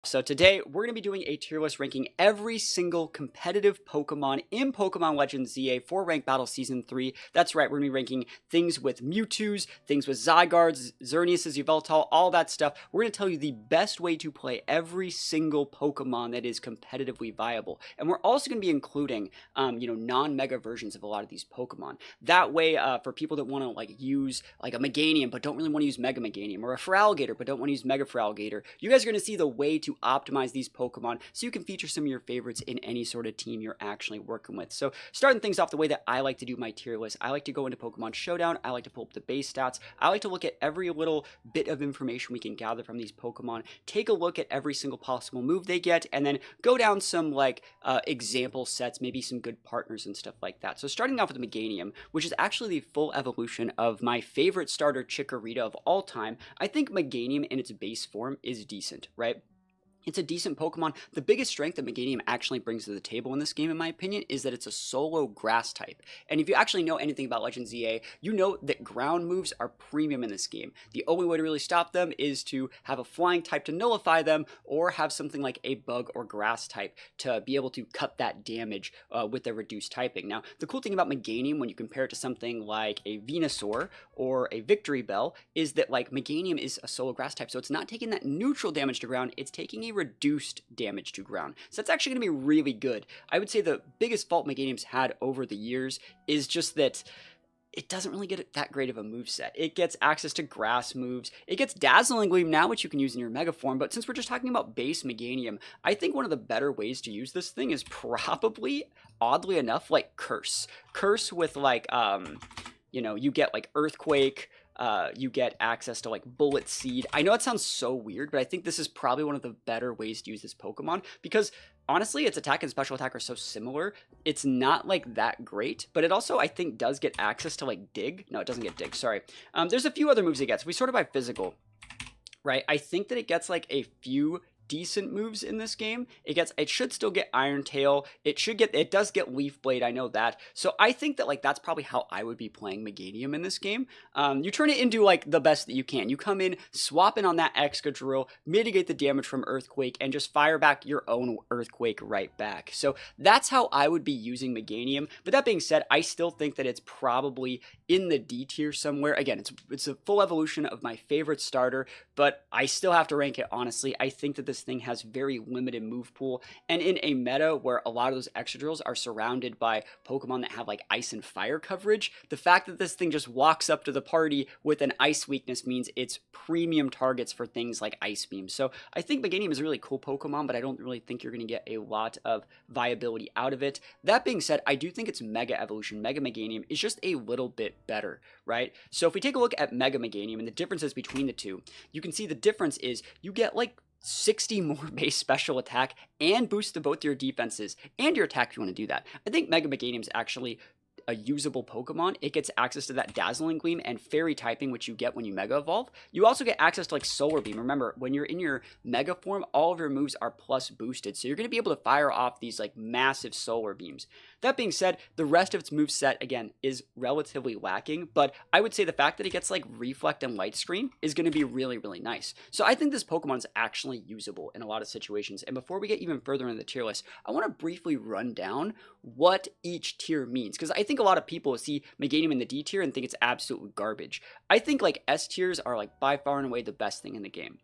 So today we're going to be doing a tier list ranking every single competitive Pokemon in Pokemon Legends ZA for Ranked Battle Season 3. That's right, we're going to be ranking things with Mewtwo's, things with Zygardes, Xerneas, Yveltal, all that stuff. We're going to tell you the best way to play every single Pokemon that is competitively viable. And we're also going to be including, non-mega versions of a lot of these Pokemon. That way, for people that want to use a Meganium but don't really want to use Mega Meganium, or a Feraligatr but don't want to use Mega Feraligatr, you guys are going to see the way to optimize these Pokemon so you can feature some of your favorites in any sort of team you're actually working with. So starting things off the way that I like to do my tier list, I like to go into Pokemon Showdown, I like to pull up the base stats, I like to look at every little bit of information we can gather from these Pokemon, take a look at every single possible move they get, and then go down some example sets, maybe some good partners and stuff like that. So starting off with Meganium, which is actually the full evolution of my favorite starter Chikorita of all time, I think Meganium in its base form is decent, right? It's a decent Pokemon. The biggest strength that Meganium actually brings to the table in this game, in my opinion, is that it's a solo grass type. And if you actually know anything about Legends ZA, you know that ground moves are premium in this game. The only way to really stop them is to have a flying type to nullify them, or have something like a bug or grass type to be able to cut that damage with their reduced typing. Now, the cool thing about Meganium, when you compare it to something like a Venusaur or a Victory Bell, is that Meganium is a solo grass type, so it's not taking that neutral damage to ground, it's taking a reduced damage to ground. So that's actually going to be really good. I would say the biggest fault Meganium's had over the years is just that it doesn't really get that great of a moveset. It gets access to grass moves. It gets Dazzling Gleam now, which you can use in your Mega form, but since we're just talking about base Meganium, I think one of the better ways to use this thing is probably, oddly enough, Curse. Curse with you get Earthquake, you get access to Bullet Seed. I know it sounds so weird, but I think this is probably one of the better ways to use this Pokemon because honestly, its attack and special attack are so similar. It's not that great, but it also I think does get access to Dig. No, it doesn't get Dig. Sorry. There's a few other moves it gets. We sort it by physical, right? I think that it gets a few decent moves in this game. It should still get Iron Tail. It does get Leaf Blade, I know that. So I think that that's probably how I would be playing Meganium in this game. You turn it into the best that you can. You come in, swap in on that Excadrill, mitigate the damage from Earthquake, and just fire back your own Earthquake right back. So that's how I would be using Meganium. But that being said, I still think that it's probably in the D tier somewhere. Again, it's a full evolution of my favorite starter, but I still have to rank it honestly. I think that this thing has very limited move pool, and in a meta where a lot of those Excadrills are surrounded by Pokemon that have Ice and Fire coverage, the fact that this thing just walks up to the party with an Ice weakness means it's premium targets for things like Ice Beam. So I think Meganium is a really cool Pokemon, but I don't really think you're going to get a lot of viability out of it. That being said, I do think its Mega Evolution, Mega Meganium, is just a little bit better, right? So if we take a look at Mega Meganium and the differences between the two, you can see the difference is you get 60 more base special attack and boost to both your defenses and your attack if you want to do that. I think Mega Meganium is actually a usable Pokemon. It gets access to that Dazzling Gleam and Fairy typing, which you get when you Mega Evolve. You also get access to Solar Beam. Remember, when you're in your Mega form, all of your moves are plus boosted, so you're going to be able to fire off these massive Solar Beams. That being said, the rest of its moveset, again, is relatively lacking, but I would say the fact that it gets Reflect and Light Screen is going to be really, really nice. So I think this Pokemon is actually usable in a lot of situations, and before we get even further into the tier list, I want to briefly run down what each tier means, because I think a lot of people see Meganium in the D tier and think it's absolute garbage. I think S tiers are by far and away the best thing in the game.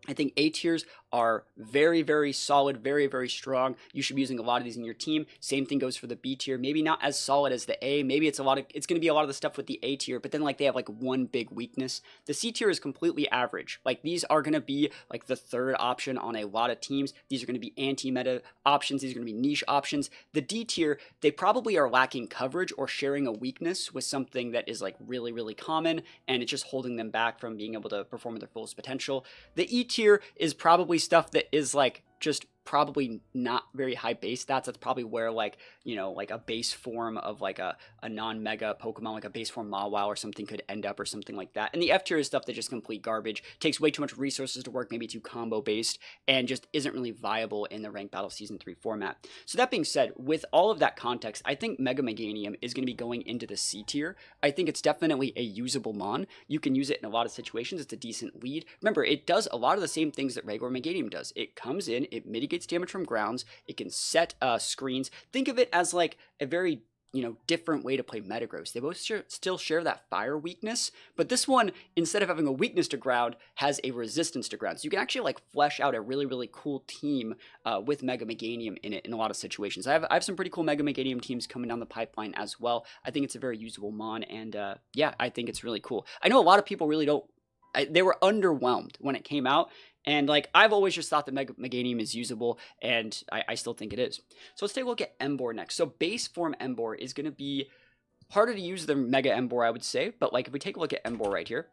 I think A tiers are very, very solid, very, very strong. You should be using a lot of these in your team. Same thing goes for the B tier. Maybe not as solid as the A. Maybe it's going to be a lot of the stuff with the A tier, but then they have one big weakness. The C tier is completely average. These are going to be the third option on a lot of teams. These are going to be anti-meta options. These are going to be niche options. The D tier, they probably are lacking coverage or sharing a weakness with something that is really, really common, and it's just holding them back from being able to perform at their fullest potential. The E tier is probably stuff that is just probably not very high base stats. That's probably where like, you know, like a base form of like a non-mega Pokemon, like a base form Mawile or something could end up or something like that. And the F tier is stuff that just complete garbage, takes way too much resources to work, maybe too combo based, and just isn't really viable in the Ranked Battle Season 3 format. So that being said, with all of that context, I think Mega Meganium is going to be going into the C tier. I think it's definitely a usable mon. You can use it in a lot of situations. It's a decent lead. Remember, it does a lot of the same things that regular Meganium does. It comes in, it mitigates damage from grounds, it can set screens. Think of it as like a very, you know, different way to play Metagross. They both still share that fire weakness, but this one, instead of having a weakness to ground, has a resistance to ground. So you can actually like flesh out a really, really cool team with Mega Meganium in it in a lot of situations. I have some pretty cool Mega Meganium teams coming down the pipeline as well. I think it's a very usable mon, and yeah, I think it's really cool. I know a lot of people really don't, they were underwhelmed when it came out, and like I've always just thought that Mega Meganium is usable, and I still think it is. So let's take a look at Emboar next. So base form Emboar is going to be harder to use than Mega Emboar, I would say, but like if we take a look at Emboar right here,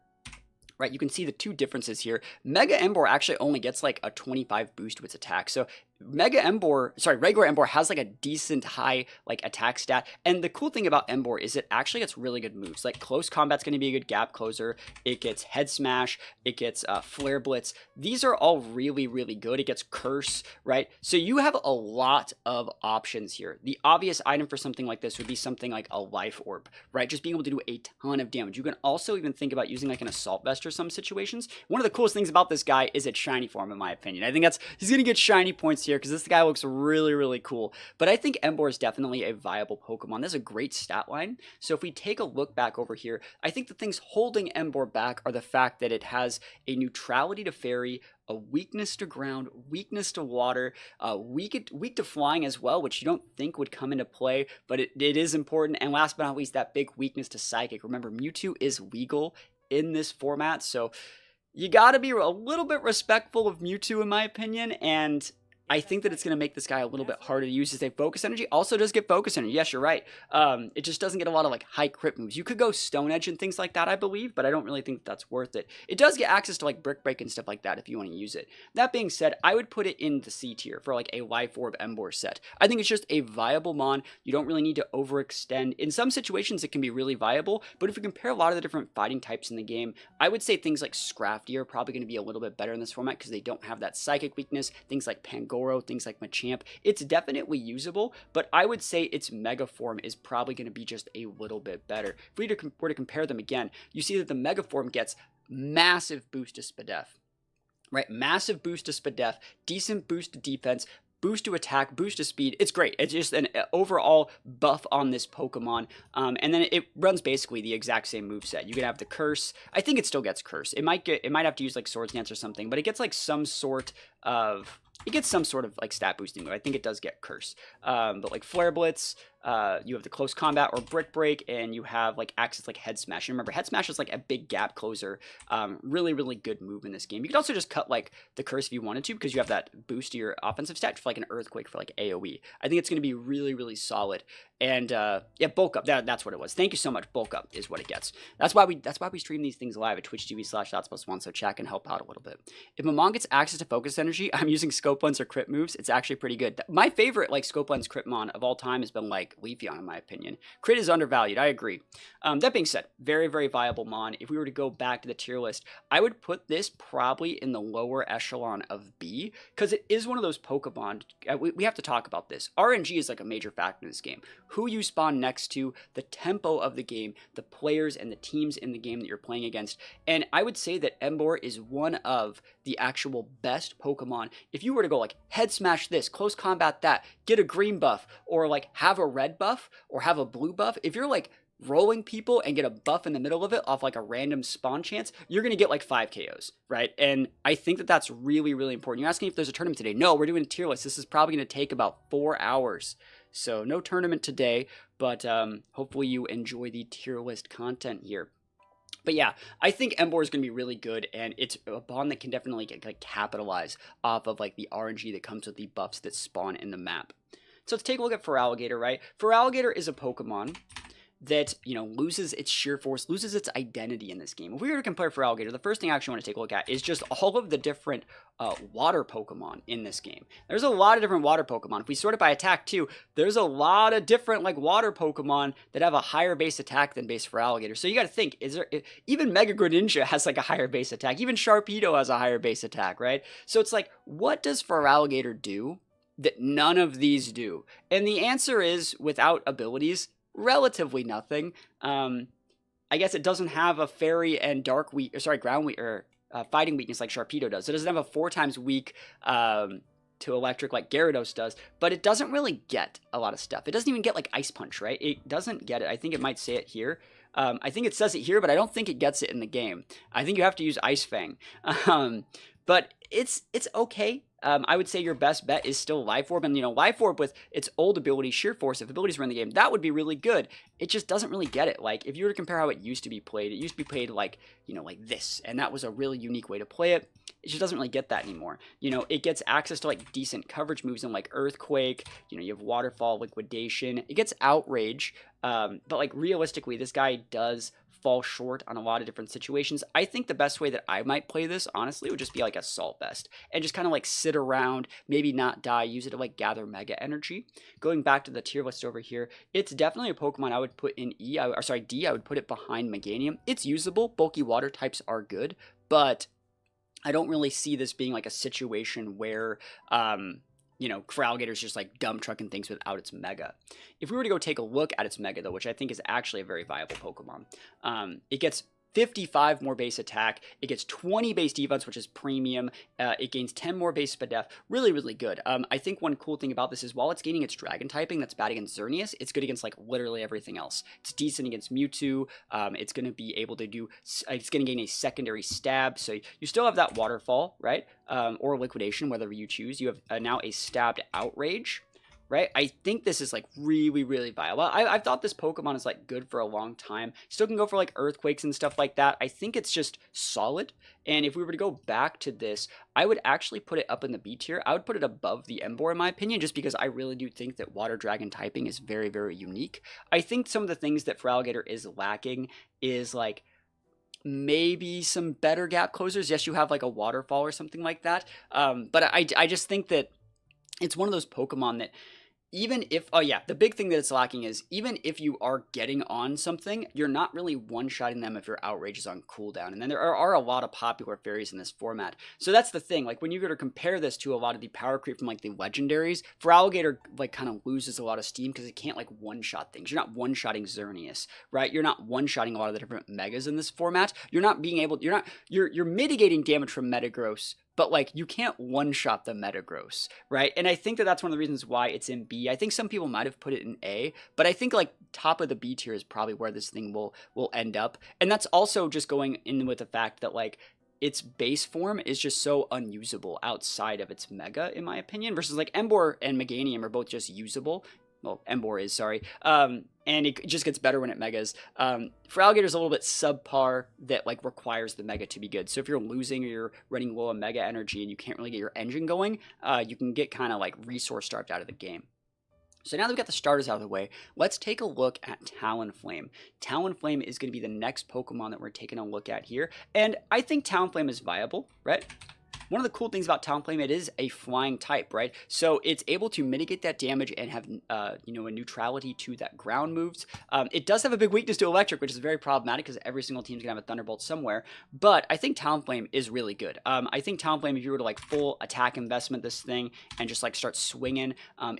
right, you can see the two differences here. Mega Emboar actually only gets like a 25 boost to its attack. So regular Emboar has like a decent high like attack stat. And the cool thing about Emboar is it actually gets really good moves. Like close combat's going to be a good gap closer. It gets head smash. It gets flare blitz. These are all really, really good. It gets curse, right? So you have a lot of options here. The obvious item for something like this would be something like a life orb, right? Just being able to do a ton of damage. You can also even think about using like an assault vest or some situations. One of the coolest things about this guy is its shiny form, in my opinion. I think he's going to get shiny points here because this guy looks really, really cool. But I think Emboar is definitely a viable Pokemon. That's a great stat line. So if we take a look back over here, I think the things holding Emboar back are the fact that it has a neutrality to fairy, a weakness to ground, weakness to water, weak to flying as well, which you don't think would come into play, but it is important. And last but not least, that big weakness to psychic. Remember, Mewtwo is legal in this format, so you gotta be a little bit respectful of Mewtwo, in my opinion, and I think that it's going to make this guy a little bit harder to use. As a focus energy also does get focus energy. Yes, you're right. It just doesn't get a lot of like high crit moves. You could go Stone Edge and things like that, I believe, but I don't really think that's worth it. It does get access to like Brick Break and stuff like that if you want to use it. That being said, I would put it in the C tier for like a Life Orb Emboar set. I think it's just a viable mon. You don't really need to overextend. In some situations, it can be really viable, but if you compare a lot of the different fighting types in the game, I would say things like Scrafty are probably going to be a little bit better in this format because they don't have that psychic weakness. Things like Pangoro, things like Machamp, it's definitely usable, but I would say its Mega form is probably going to be just a little bit better. If we were to compare them again, you see that the Mega form gets massive boost to Spadef, right? Massive boost to Spadef, decent boost to defense, boost to attack, boost to speed. It's great. It's just an overall buff on this Pokemon. And then it runs basically the exact same moveset. You can have the Curse. I think it still gets Curse. It might have to use like Swords Dance or something, but it gets like some sort of like stat boosting move. I think it does get Curse. But like Flare Blitz, you have the Close Combat or Brick Break, and you have like access like Head Smash. And remember, Head Smash is like a big gap closer. Really, really good move in this game. You could also just cut like the Curse if you wanted to, because you have that boost to your offensive stat for like an Earthquake for like AoE. I think it's going to be really, really solid. And yeah, Bulk Up. That's what it was. Thank you so much. Bulk Up is what it gets. That's why we stream these things live at twitch.tv/THATSAplusONE, so chat can help out a little bit. If a mon gets access to Focus Energy, I'm using Scope Lens or Crit moves. It's actually pretty good. My favorite like Scope Lens Crit mon of all time has been like Leafeon, in my opinion. Crit is undervalued. I agree. That being said, very, very viable mon. If we were to go back to the tier list, I would put this probably in the lower echelon of B, because it is one of those Pokemon. We have to talk about this. RNG is like a major factor in this game. Who you spawn next to, the tempo of the game, the players and the teams in the game that you're playing against. And I would say that Emboar is one of the actual best Pokemon. If you were to go like Head Smash this, Close Combat that, get a green buff, or like have a red buff, or have a blue buff, if you're like rolling people and get a buff in the middle of it off like a random spawn chance, you're going to get like 5 KOs, right? And I think that that's really, really important. You're asking if there's a tournament today. No, we're doing a tier list. This is probably going to take about 4 hours. So no tournament today, but hopefully you enjoy the tier list content here. But yeah, I think Emboar is going to be really good, and it's a bond that can definitely like capitalize off of like the RNG that comes with the buffs that spawn in the map. So let's take a look at Feraligatr, right? Feraligatr is a Pokemon that, loses its sheer force, loses its identity in this game. If we were to compare Feraligatr, the first thing I actually want to take a look at is just all of the different water Pokemon in this game. There's a lot of different water Pokemon. If we sort it by attack too, there's a lot of different water Pokemon that have a higher base attack than base Feraligatr. So you got to think, even Mega Greninja has a higher base attack. Even Sharpedo has a higher base attack, right? So it's what does Feraligatr do that none of these do? And the answer is, without abilities, relatively nothing. I guess it doesn't have a fairy and ground weak or fighting weakness like Sharpedo does. It doesn't have a 4 times weak to electric like Gyarados does, but it doesn't really get a lot of stuff. It doesn't even get Ice Punch, right? It doesn't get it. I think it might say it here. I think it says it here, but I don't think it gets it in the game. I think you have to use Ice Fang. But it's okay. I would say your best bet is still Life Orb. And, Life Orb with its old ability, Sheer Force, if abilities were in the game, that would be really good. It just doesn't really get it. If you were to compare how it used to be played, it used to be played like this. And that was a really unique way to play it. It just doesn't really get that anymore. It gets access to decent coverage moves in Earthquake. You have Waterfall, Liquidation. It gets Outrage. But realistically, this guy does fall short on a lot of different situations. I think the best way that I might play this, honestly, would just be Assault Vest and just kind of sit around, maybe not die, use it to gather Mega Energy. Going back to the tier list over here, it's definitely a Pokemon I would put in D. I would put it behind Meganium. It's usable. Bulky water types are good, but I don't really see this being a situation where Feraligatr's just dump trucking things without its Mega. If we were to go take a look at its Mega, though, which I think is actually a very viable Pokemon, it gets 55 more base attack. It gets 20 base defense, which is premium. It gains 10 more base speed def. Really, really good. I think one cool thing about this is while it's gaining its dragon typing that's bad against Xerneas, it's good against literally everything else. It's decent against Mewtwo. It's going to be able to do, it's going to gain a secondary stab. So you still have that waterfall, right? Or liquidation, whatever you choose. You have now a stabbed outrage. Right? I think this is really, really viable. I've thought this Pokemon is good for a long time. Still can go for earthquakes and stuff like that. I think it's just solid. And if we were to go back to this, I would actually put it up in the B tier. I would put it above the Emboar in my opinion, just because I really do think that Water Dragon typing is very, very unique. I think some of the things that Feraligatr is lacking is maybe some better gap closers. Yes, you have a waterfall or something like that. But I just think that it's one of those Pokemon that even if, the big thing that it's lacking is even if you are getting on something, you're not really one-shotting them if your outrage is on cooldown. And then there are a lot of popular fairies in this format. So that's the thing. When you go to compare this to a lot of the power creep from the legendaries, Feraligatr kind of loses a lot of steam because it can't one-shot things. You're not one-shotting Xerneas, right? You're not one-shotting a lot of the different megas in this format. You're not being able, you're mitigating damage from Metagross, but you can't one-shot the Metagross, right? And I think that that's one of the reasons why it's in B. I think some people might have put it in A, but I think top of the B tier is probably where this thing will end up. And that's also just going in with the fact that its base form is just so unusable outside of its Mega, in my opinion, versus Emboar and Meganium are both just usable. Well, Emboar is, sorry. And it just gets better when it Megas. Feraligatr is a little bit subpar that requires the Mega to be good. So if you're losing or you're running low on Mega energy and you can't really get your engine going, you can get kind of resource starved out of the game. So now that we've got the starters out of the way, let's take a look at Talonflame. Talonflame is going to be the next Pokemon that we're taking a look at here. And I think Talonflame is viable, right? One of the cool things about Talonflame, it is a flying type, right? So it's able to mitigate that damage and have, a neutrality to that ground moves. It does have a big weakness to electric, which is very problematic because every single team's gonna have a Thunderbolt somewhere. But I think Talonflame is really good. I think Talonflame, if you were to full attack investment this thing and just start swinging,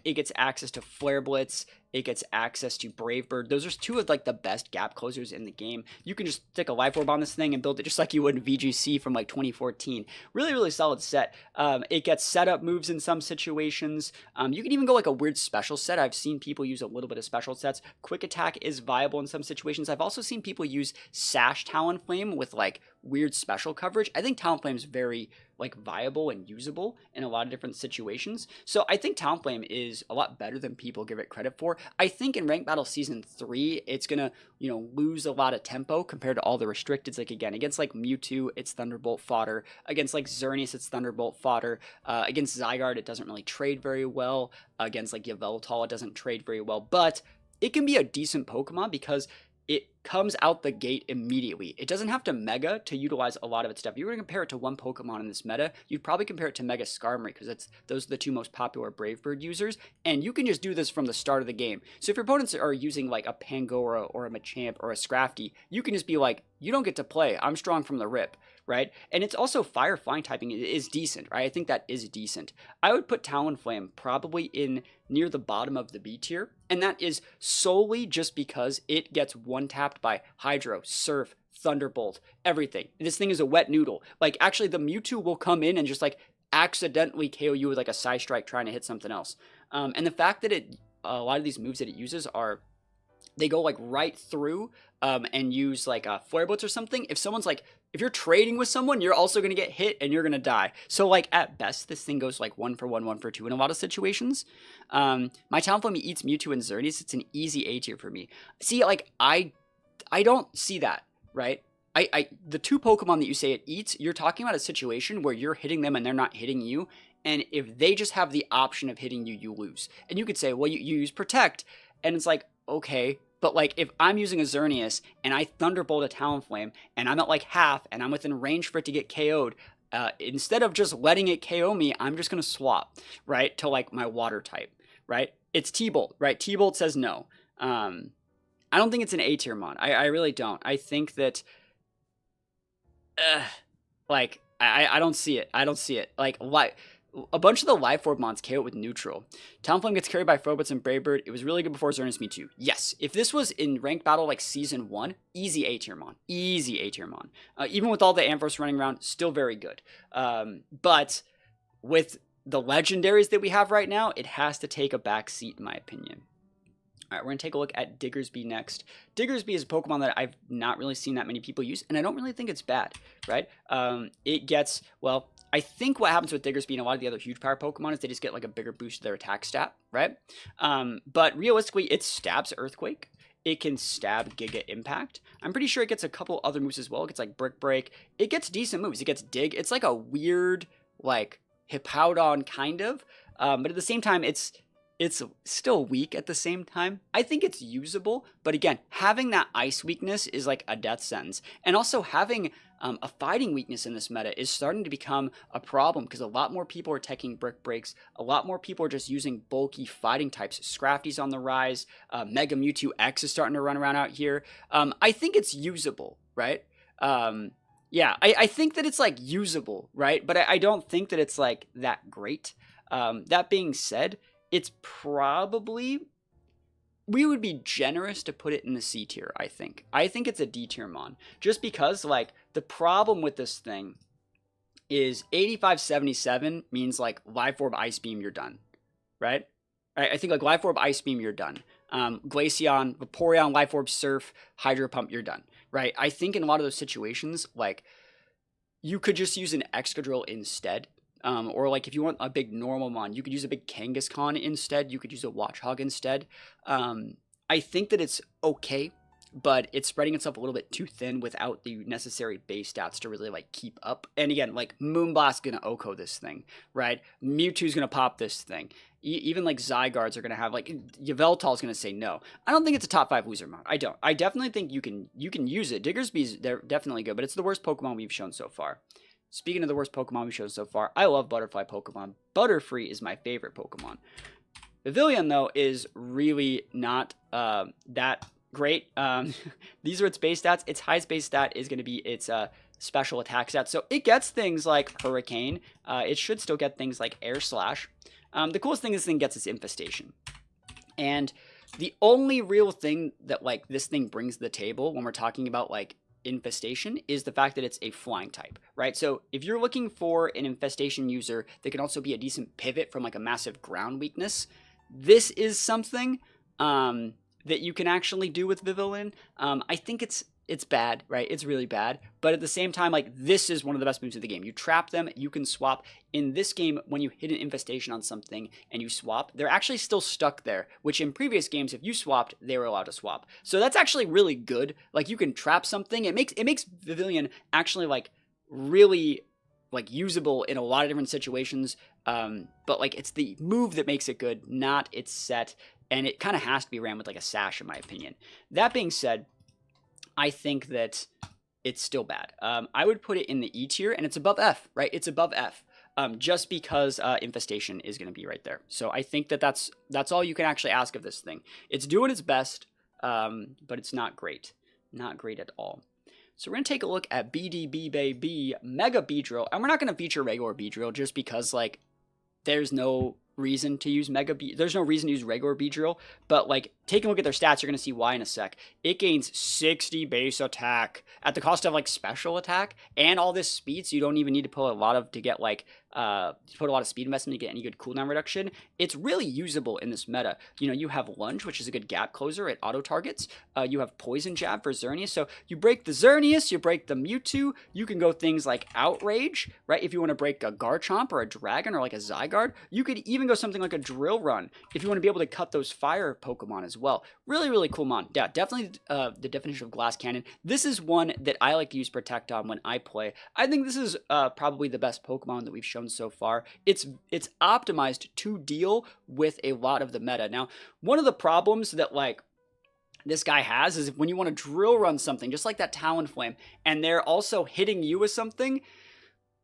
it gets access to Flare Blitz. It gets access to Brave Bird. Those are two of the best gap closers in the game. You can just stick a Life Orb on this thing and build it just like you would in VGC from 2014. Really, really solid set. It gets setup moves in some situations. You can even go a weird special set. I've seen people use a little bit of special sets. Quick Attack is viable in some situations. I've also seen people use Sash Talonflame with weird special coverage. I think Talonflame is very viable and usable in a lot of different situations. So I think Talonflame is a lot better than people give it credit for. I think in Ranked Battle Season 3, it's gonna, lose a lot of tempo compared to all the restricteds. Again, against Mewtwo, it's Thunderbolt fodder. Against Xerneas, it's Thunderbolt fodder. Against Zygarde, it doesn't really trade very well. Against Yveltal, it doesn't trade very well. But it can be a decent Pokemon because it comes out the gate immediately. It doesn't have to Mega to utilize a lot of its stuff. If you were to compare it to one Pokemon in this meta, you'd probably compare it to Mega Skarmory because those are the two most popular Brave Bird users, and you can just do this from the start of the game. So if your opponents are using like a Pangoro or a Machamp or a Scrafty, you can just be like, you don't get to play. I'm strong from the rip, right? And it's also Fire Flying typing is decent, right? I think that is decent. I would put Talonflame probably in near the bottom of the B tier, and that is solely just because it gets one-tapped by Hydro, Surf, Thunderbolt, everything. This thing is a wet noodle. Like, actually, the Mewtwo will come in and just, like, accidentally KO you with, like, a Psy Strike trying to hit something else. And the fact that a lot of these moves that it uses they go, like, right through and use, like, Flare Blitz or something. If someone's, like, if you're trading with someone, you're also going to get hit and you're going to die. So, like, at best, this thing goes, like, 1 for 1, 1 for 2 in a lot of situations. My Talonflame eats Mewtwo and Xerneas. It's an easy A tier for me. See, like, I don't see that, right? The two Pokemon that you say it eats, you're talking about a situation where you're hitting them and they're not hitting you. And if they just have the option of hitting you, you lose. And you could say, well, you use Protect. And it's like, okay, but like if I'm using a Xerneas and I Thunderbolt a Talonflame and I'm at like half and I'm within range for it to get KO'd, instead of just letting it KO me, I'm just going to swap, right, to like my Water type, right? It's T-Bolt, right? T-Bolt says no. I don't think it's an A tier mon. I really don't. I think that, like, I don't see it. I don't see it. Like, a bunch of the Life Orb mons KO with neutral. Talonflame gets carried by Phobos and Brave Bird. It was really good before Xerneas Me Too. Yes, if this was in ranked battle like Season 1, easy A tier mon. Easy A tier mon. Even with all the Ampharos running around, still very good. But with the legendaries that we have right now, it has to take a back seat in my opinion. All right, we're going to take a look at Diggersby next. Diggersby is a Pokemon that I've not really seen that many people use, and I don't really think it's bad, right? It gets, well, I think what happens with Diggersby and a lot of the other huge power Pokemon is they just get like a bigger boost to their attack stat, right? But realistically, it stabs Earthquake. It can stab Giga Impact. I'm pretty sure it gets a couple other moves as well. It gets like Brick Break. It gets decent moves. It gets Dig. It's like a weird, like, Hippowdon kind of, but at the same time, it's still weak at the same time. I think it's usable, but again, having that ice weakness is like a death sentence. And also having a fighting weakness in this meta is starting to become a problem because a lot more people are taking Brick Breaks. A lot more people are just using bulky fighting types. Scrafty's on the rise. Mega Mewtwo X is starting to run around out here. I think it's usable, right? Yeah, I think that it's like usable, right? But I don't think that it's like that great. That being said, it's probably, we would be generous to put it in the C tier, I think. I think it's a D tier mon. Just because, like, the problem with this thing is 8577 means, like, Life Orb Ice Beam, you're done. Right? I think, like, Life Orb Ice Beam, you're done. Glaceon, Vaporeon, Life Orb Surf, Hydro Pump, you're done. Right? I think in a lot of those situations, like, you could just use an Excadrill instead. Or like if you want a big normal mon, you could use a big Kangaskhan instead. You could use a Watchog instead. I think that it's okay, but it's spreading itself a little bit too thin without the necessary base stats to really like keep up. And again, like Moonblast's gonna Oko this thing, right? Mewtwo's gonna pop this thing. Even like Zygardes are gonna have like Yveltal's gonna say no. I don't think it's a top 5 loser mon. I don't. I definitely think you can use it. Diggersby's they're definitely good, but it's the worst Pokemon we've shown so far. Speaking of the worst Pokemon we've shown so far, I love Butterfly Pokemon. Butterfree is my favorite Pokemon. Vivillon, though, is really not that great. These are its base stats. Its highest base stat is going to be its special attack stat. So it gets things like Hurricane. It should still get things like Air Slash. The coolest thing this thing gets is Infestation. And the only real thing that like this thing brings to the table when we're talking about like Infestation is the fact that it's a flying type, right? So if you're looking for an Infestation user that can also be a decent pivot from like a massive ground weakness, this is something that you can actually do with Vivillon. I think it's bad, right? It's really bad. But at the same time, like this is one of the best moves of the game. You trap them, you can swap. In this game, when you hit an Infestation on something and you swap, they're actually still stuck there, which in previous games, if you swapped, they were allowed to swap. So that's actually really good. Like you can trap something. It makes Vivillon actually like really like usable in a lot of different situations. But like it's the move that makes it good, not its set. And it kind of has to be ran with like a sash, in my opinion. That being said, I think that it's still bad. I would put it in the E tier, and it's above F, right? It's above F. Just because Infestation is going to be right there. So I think that that's all you can actually ask of this thing. It's doing its best, but it's not great. Not great at all. So we're going to take a look at BDB Baby Mega Beedrill, and we're not going to feature regular Beedrill just because, like, there's no reason to use there's no reason to use regular Beedrill, but like taking a look at their stats, you're going to see why in a sec. It gains 60 base attack at the cost of like special attack and all this speed, so you don't even need to put a lot of speed investment to get any good cooldown reduction. It's really usable in this meta. You know, you have Lunge, which is a good gap closer. It auto targets. You have Poison Jab for Xerneas. So you break the Xerneas, you break the Mewtwo. You can go things like Outrage, right? If you want to break a Garchomp or a Dragon or like a Zygarde, you could even go something like a Drill Run if you want to be able to cut those fire Pokemon as well. Really, really cool mon. Yeah, definitely the definition of Glass Cannon. This is one that I like to use Protect on when I play. I think this is probably the best Pokemon that we've shown so far. It's optimized to deal with a lot of the meta. Now, one of the problems that like this guy has is when you want to Drill Run something, just like that Talonflame, and they're also hitting you with something,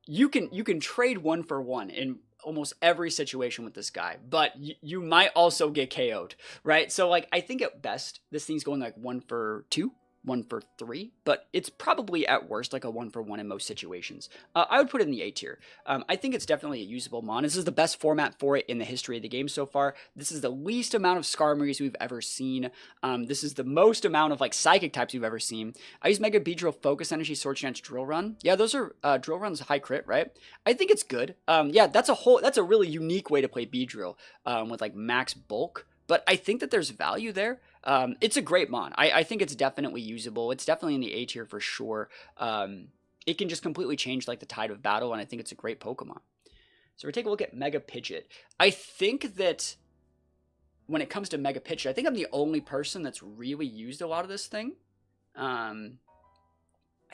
you can trade 1-for-1 in almost every situation with this guy, but you might also get KO'd, right? So like I think at best this thing's going like 1-for-2, 1-for-3, but it's probably at worst like a 1-for-1 in most situations. I would put it in the A tier. I think it's definitely a usable mon. This is the best format for it in the history of the game so far. This is the least amount of Skarmories we've ever seen. This is the most amount of like Psychic types we've ever seen. I use Mega Beedrill, Focus Energy, Sword Chance, Drill Run. Yeah, those are Drill Run's high crit, right? I think it's good. Yeah, that's a really unique way to play Beedrill with like max bulk. But I think that there's value there. It's a great mon. I think it's definitely usable. It's definitely in the A tier for sure. It can just completely change like the tide of battle, and I think it's a great Pokemon. So we're taking a look at Mega Pidgeot. I think that when it comes to Mega Pidgeot, I think I'm the only person that's really used a lot of this thing. I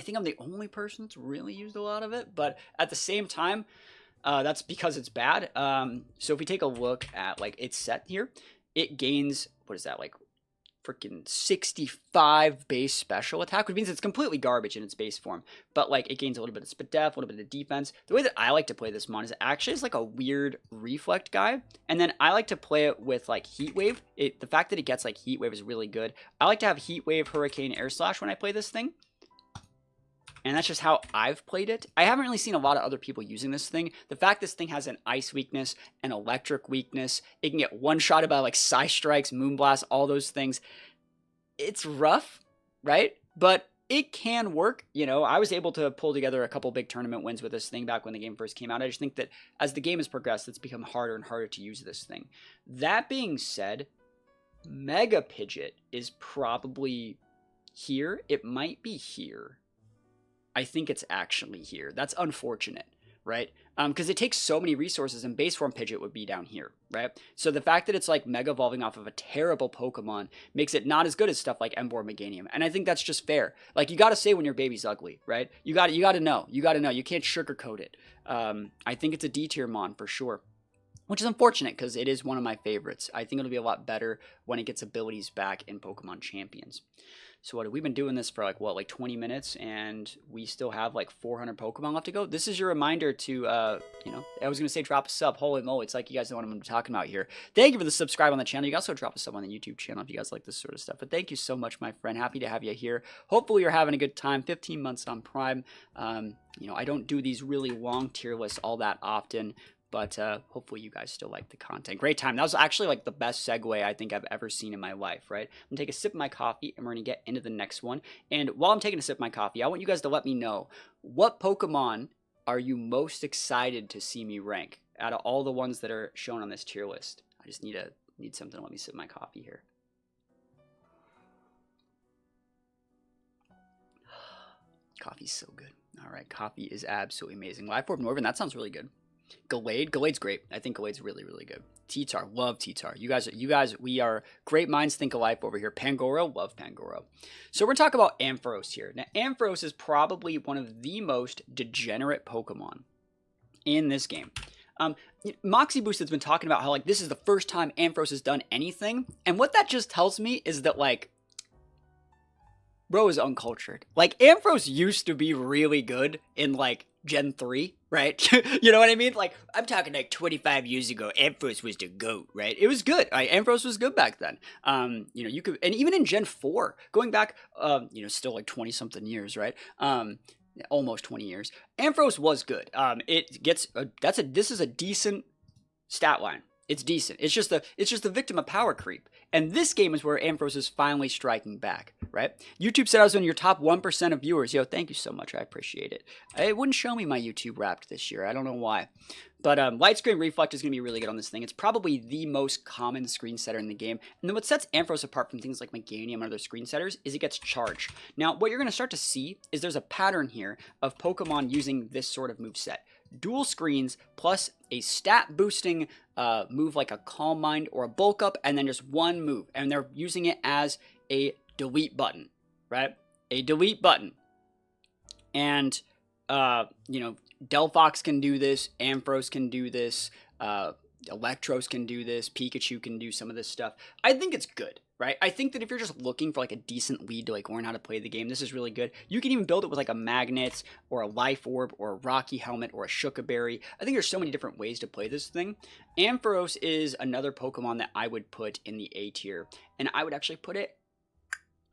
think I'm the only person that's really used a lot of it, but at the same time, that's because it's bad. So if we take a look at like its set here, it gains, what is that, like freaking 65 base special attack, which means it's completely garbage in its base form. But like it gains a little bit of speed def, a little bit of defense. The way that I like to play this mon is actually it's like a weird reflect guy. And then I like to play it with like Heat Wave. The fact that it gets like Heat Wave is really good. I like to have Heat Wave, Hurricane, Air Slash when I play this thing. And that's just how I've played it. I haven't really seen a lot of other people using this thing. The fact this thing has an ice weakness, an electric weakness, it can get one-shotted by like Psy Strikes, Moonblast, all those things. It's rough, right? But it can work. You know, I was able to pull together a couple big tournament wins with this thing back when the game first came out. I just think that as the game has progressed, it's become harder and harder to use this thing. That being said, Mega Pidgeot is probably here. It might be here. I think it's actually here. That's unfortunate, right? Because it takes so many resources, and base form Pidgeot would be down here, right? So the fact that it's like mega evolving off of a terrible Pokemon makes it not as good as stuff like Emboar, Meganium, and I think that's just fair. Like you got to say when your baby's ugly, right? You got to know. You can't sugarcoat it. I think it's a D tier mon for sure, which is unfortunate because it is one of my favorites. I think it'll be a lot better when it gets abilities back in Pokemon Champions. So what, we've been doing this for like, what, like 20 minutes, and we still have like 400 Pokemon left to go. This is your reminder to, you know, I was going to say drop a sub. Holy moly, it's like you guys know what I'm talking about here. Thank you for the subscribe on the channel. You can also drop a sub on the YouTube channel if you guys like this sort of stuff. But thank you so much, my friend. Happy to have you here. Hopefully you're having a good time. 15 months on Prime. You know, I don't do these really long tier lists all that often, but hopefully you guys still like the content. Great time. That was actually like the best segue I think I've ever seen in my life, right? I'm gonna take a sip of my coffee and we're gonna get into the next one. And while I'm taking a sip of my coffee, I want you guys to let me know, what Pokemon are you most excited to see me rank out of all the ones that are shown on this tier list? I just need something to let me sip my coffee here. Coffee's so good. All right, coffee is absolutely amazing. Life Orb Northern, that sounds really good. Gallade's great. I think Gallade's really, really good. T-Tar, love T-Tar. You guys, we are great minds think alike over here. Pangoro, love Pangoro. So we're talking about Ampharos here. Now, Ampharos is probably one of the most degenerate Pokemon in this game. Moxie Boost has been talking about how, like, this is the first time Ampharos has done anything. And what that just tells me is that, like, bro is uncultured. Like, Ampharos used to be really good in, like, Gen 3, right? You know what I mean? Like, I'm talking like 25 years ago, Ampharos was the GOAT, right? It was good. Ampharos was good back then. You know, you could, and even in Gen 4, going back, you know, still like 20-something years, right? Almost 20 years. Ampharos was good. It gets, this is a decent stat line. It's decent. It's just the victim of power creep. And this game is where Ampharos is finally striking back, right? YouTube said I was in your top 1% of viewers. Yo, thank you so much. I appreciate it. It wouldn't show me my YouTube Wrapped this year. I don't know why. But light screen reflect is going to be really good on this thing. It's probably the most common screen setter in the game. And then what sets Ampharos apart from things like Meganium and other screen setters is it gets charge. Now, what you're going to start to see is there's a pattern here of Pokemon using this sort of moveset. Dual screens plus a stat boosting move like a Calm Mind or a Bulk Up, and then just one move. And they're using it as a delete button, right? A delete button. And, you know, Delphox can do this, Ampharos can do this, Electros can do this, Pikachu can do some of this stuff. I think it's good, right? I think that if you're just looking for like a decent lead to like learn how to play the game, this is really good. You can even build it with like a Magnet or a Life Orb or a Rocky Helmet or a Shukaberry. I think there's so many different ways to play this thing. Ampharos is another Pokemon that I would put in the A tier, and I would actually put it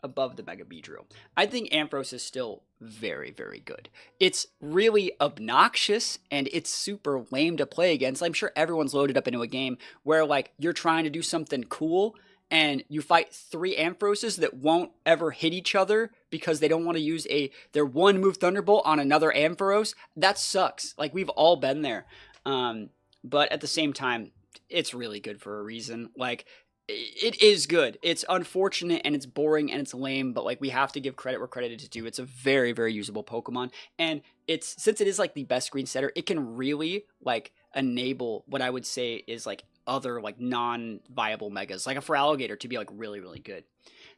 above the Mega Beedrill. I think Ampharos is still very, very good. It's really obnoxious and it's super lame to play against. I'm sure everyone's loaded up into a game where like you're trying to do something cool and you fight 3 Ampharoses that won't ever hit each other because they don't want to use their one move Thunderbolt on another Ampharos. That sucks. Like, we've all been there. But at the same time, it's really good for a reason. Like, it is good. It's unfortunate and it's boring and it's lame, but like we have to give credit where credit is due. It's a very, very usable Pokemon, and since it is like the best screen setter, it can really like enable what I would say is like other like non-viable megas, like a Feraligatr, to be like really, really good.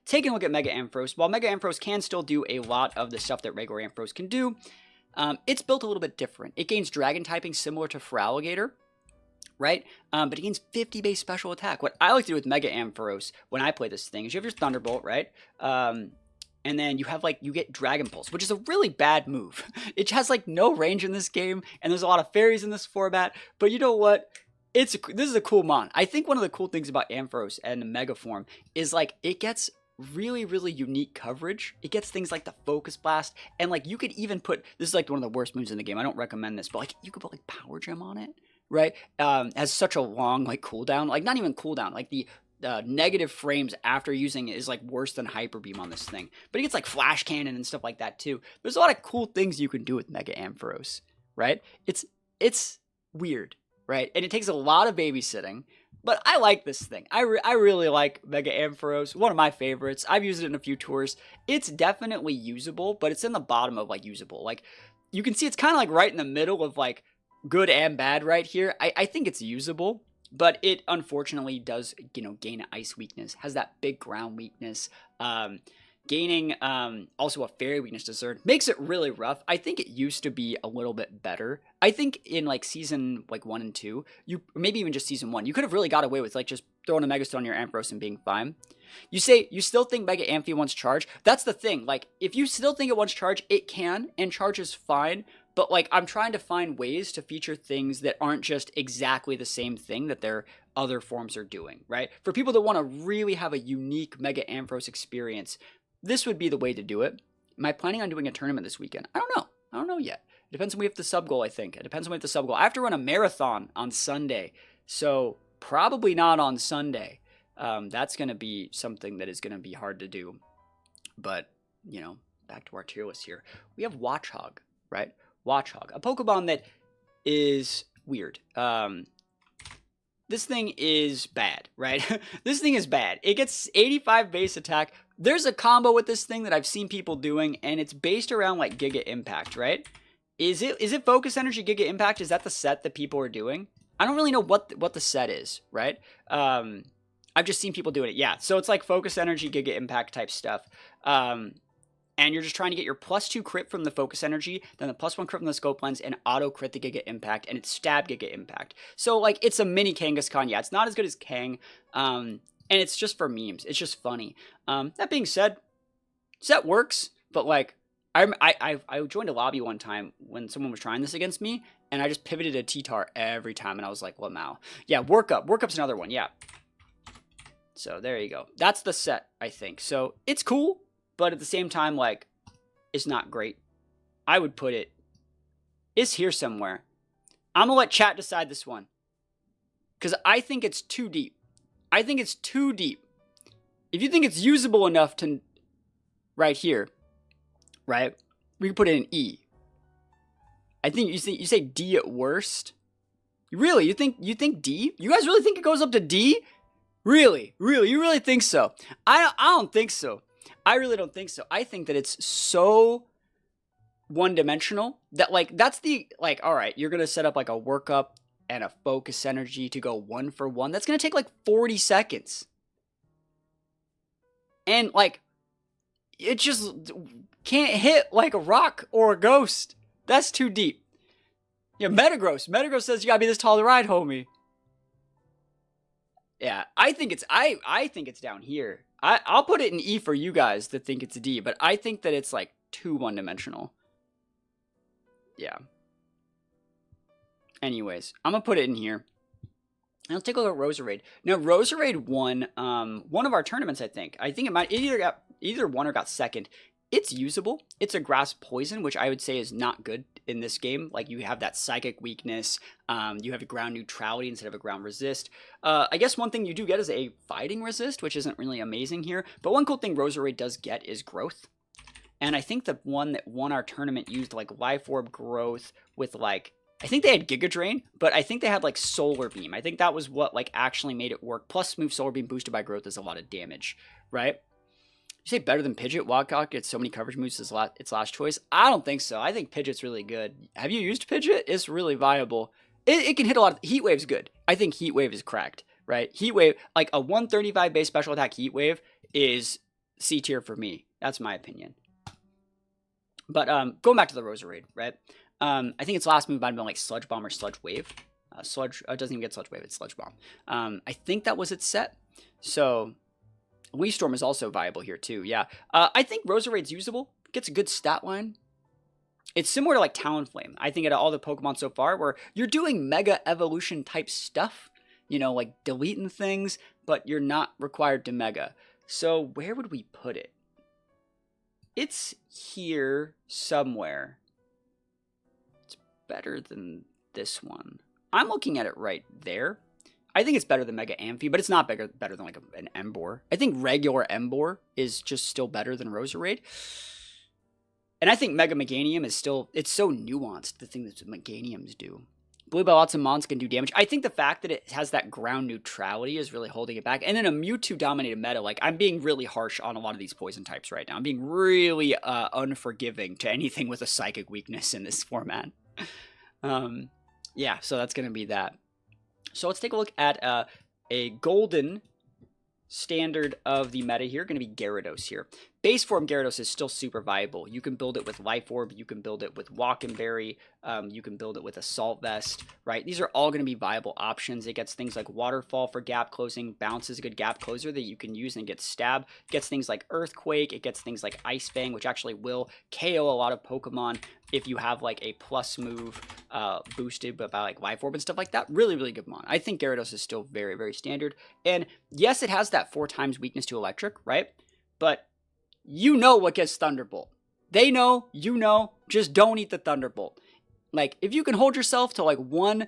Taking a look at Mega Ampharos, while Mega Ampharos can still do a lot of the stuff that regular Ampharos can do, it's built a little bit different. It gains Dragon typing similar to Feraligatr, right? But it gains 50 base special attack. What I like to do with Mega Ampharos when I play this thing is you have your Thunderbolt, right? And then you get Dragon Pulse, which is a really bad move. It has like no range in this game, and there's a lot of fairies in this format, but you know what? This is a cool mon. I think one of the cool things about Ampharos and the Mega form is like it gets really, really unique coverage. It gets things like the Focus Blast, and like you could even put, this is like one of the worst moves in the game. I don't recommend this, but like you could put like Power Gem on it. Right? Has such a long like cooldown, like not even cooldown, like the negative frames after using it is like worse than Hyper Beam on this thing. But it gets like Flash Cannon and stuff like that too. There's a lot of cool things you can do with Mega Ampharos, right? It's weird, right? And it takes a lot of babysitting, but I like this thing. I really like Mega Ampharos, one of my favorites. I've used it in a few tours. It's definitely usable, but it's in the bottom of like usable. Like you can see it's kind of like right in the middle of like good and bad right here. I think it's usable, but it unfortunately does, you know, gain ice weakness, has that big ground weakness, gaining also a fairy weakness to Zerd, makes it really rough. I think it used to be a little bit better. I think in like season like 1 and 2, maybe even just season 1, you could have really got away with like just throwing a Megastone on your Ampharos and being fine. You say you still think Mega Amphi wants charge. That's the thing. Like if you still think it wants charge, it can, and charge is fine. But like I'm trying to find ways to feature things that aren't just exactly the same thing that their other forms are doing, right? For people that want to really have a unique Mega Ampharos experience, this would be the way to do it. Am I planning on doing a tournament this weekend? I don't know. I don't know yet. It depends on when we have the sub goal, I think. It depends on when we have the sub goal. I have to run a marathon on Sunday, so probably not on Sunday. That's going to be something that is going to be hard to do. But, you know, back to our tier list here. We have Watchog, right? Watchog, a Pokemon that is weird. This thing is bad, right? This thing is bad. It gets 85 base attack. There's a combo with this thing that I've seen people doing, and it's based around like Giga Impact, right? Is it Focus Energy Giga Impact? Is that the set that people are doing? I don't really know what the set is, right? I've just seen people doing it. Yeah, so it's like Focus Energy Giga Impact type stuff. and you're just trying to get your +2 crit from the focus energy, then the +1 crit from the scope lens, and auto crit the Giga Impact, and it's stab Giga Impact. So like it's a mini Kangaskhan. Yeah, it's not as good as Kang, and it's just for memes. It's just funny. That being said, set works, but like I joined a lobby one time when someone was trying this against me, and I just pivoted a T-Tar every time, and I was like, Lamau. Yeah, Workup's another one. Yeah. So there you go. That's the set, I think. So it's cool, but at the same time, like, it's not great. I would put it's here somewhere. I'm gonna let chat decide this one, because I think it's too deep. I think it's too deep. If you think it's usable enough to, right here, right, we can put it in E. I think you say D at worst. Really, you think D? You guys really think it goes up to D? Really, you really think so? I don't think so. I really don't think so. I think that it's so one-dimensional that like that's the like. All right, you're gonna set up like a workup and a focus energy to go 1 for 1. That's gonna take like 40 seconds, and like it just can't hit like a rock or a ghost. That's too deep. Yeah, Metagross. Metagross says you gotta be this tall to ride, homie. Yeah, I think it's down here. I'll put it in E for you guys that think it's a D, but I think that it's like too one-dimensional. Yeah. Anyways, I'm gonna put it in here. And let's take a look at Roserade. Now, Roserade won one of our tournaments, I think. I think it either won or got second. It's usable. It's a grass poison, which I would say is not good in this game. Like, you have that psychic weakness. You have a ground neutrality instead of a ground resist. I guess one thing you do get is a fighting resist, which isn't really amazing here. But one cool thing Roserade does get is growth. And I think the one that won our tournament used, like, Life Orb growth with, like, I think they had Giga Drain, but I think they had, like, Solar Beam. I think that was what, like, actually made it work. Plus, smooth Solar Beam boosted by growth is a lot of damage, right? You say better than Pidgeot? Wildcock gets so many coverage moves as its last choice. I don't think so. I think Pidgeot's really good. Have you used Pidgeot? It's really viable. It can hit a lot. Heat Wave's good. I think Heat Wave is cracked, right? Heat Wave, like a 135 base special attack Heat Wave is C tier for me. That's my opinion. But going back to the Roserade, right? I think its last move might have been like Sludge Bomb or Sludge Wave. Sludge doesn't even get Sludge Wave. It's Sludge Bomb. I think that was its set. So Wii Storm is also viable here too, yeah. I think Roserade's usable. Gets a good stat line. It's similar to like Talonflame. I think out of all the Pokemon so far where you're doing Mega Evolution type stuff, you know, like deleting things, but you're not required to Mega. So where would we put it? It's here somewhere. It's better than this one. I'm looking at it right there. I think it's better than Mega Amphi, but it's not better than like an Emboar. I think regular Emboar is just still better than Roserade. And I think Mega Meganium is still, it's so nuanced, the thing that Meganiums do. Blue Bell, lots of mons can do damage. I think the fact that it has that ground neutrality is really holding it back. And in a Mewtwo-dominated meta, like, I'm being really harsh on a lot of these poison types right now. I'm being really unforgiving to anything with a psychic weakness in this format. Yeah, so that's going to be that. So let's take a look at a golden standard of the meta here, going to be Gyarados here. Base form Gyarados is still super viable. You can build it with Life Orb, you can build it with Walkenberry, you can build it with Assault Vest, right? These are all going to be viable options. It gets things like Waterfall for gap closing, Bounce is a good gap closer that you can use and get Stab. It gets things like Earthquake, it gets things like Ice Fang, which actually will KO a lot of Pokemon if you have like a plus move boosted by like Life Orb and stuff like that. Really, really good mon. I think Gyarados is still very, very standard. And yes, it has that 4 times weakness to Electric, right? But you know what gets Thunderbolt. They know, you know, just don't eat the Thunderbolt. Like, if you can hold yourself to like 1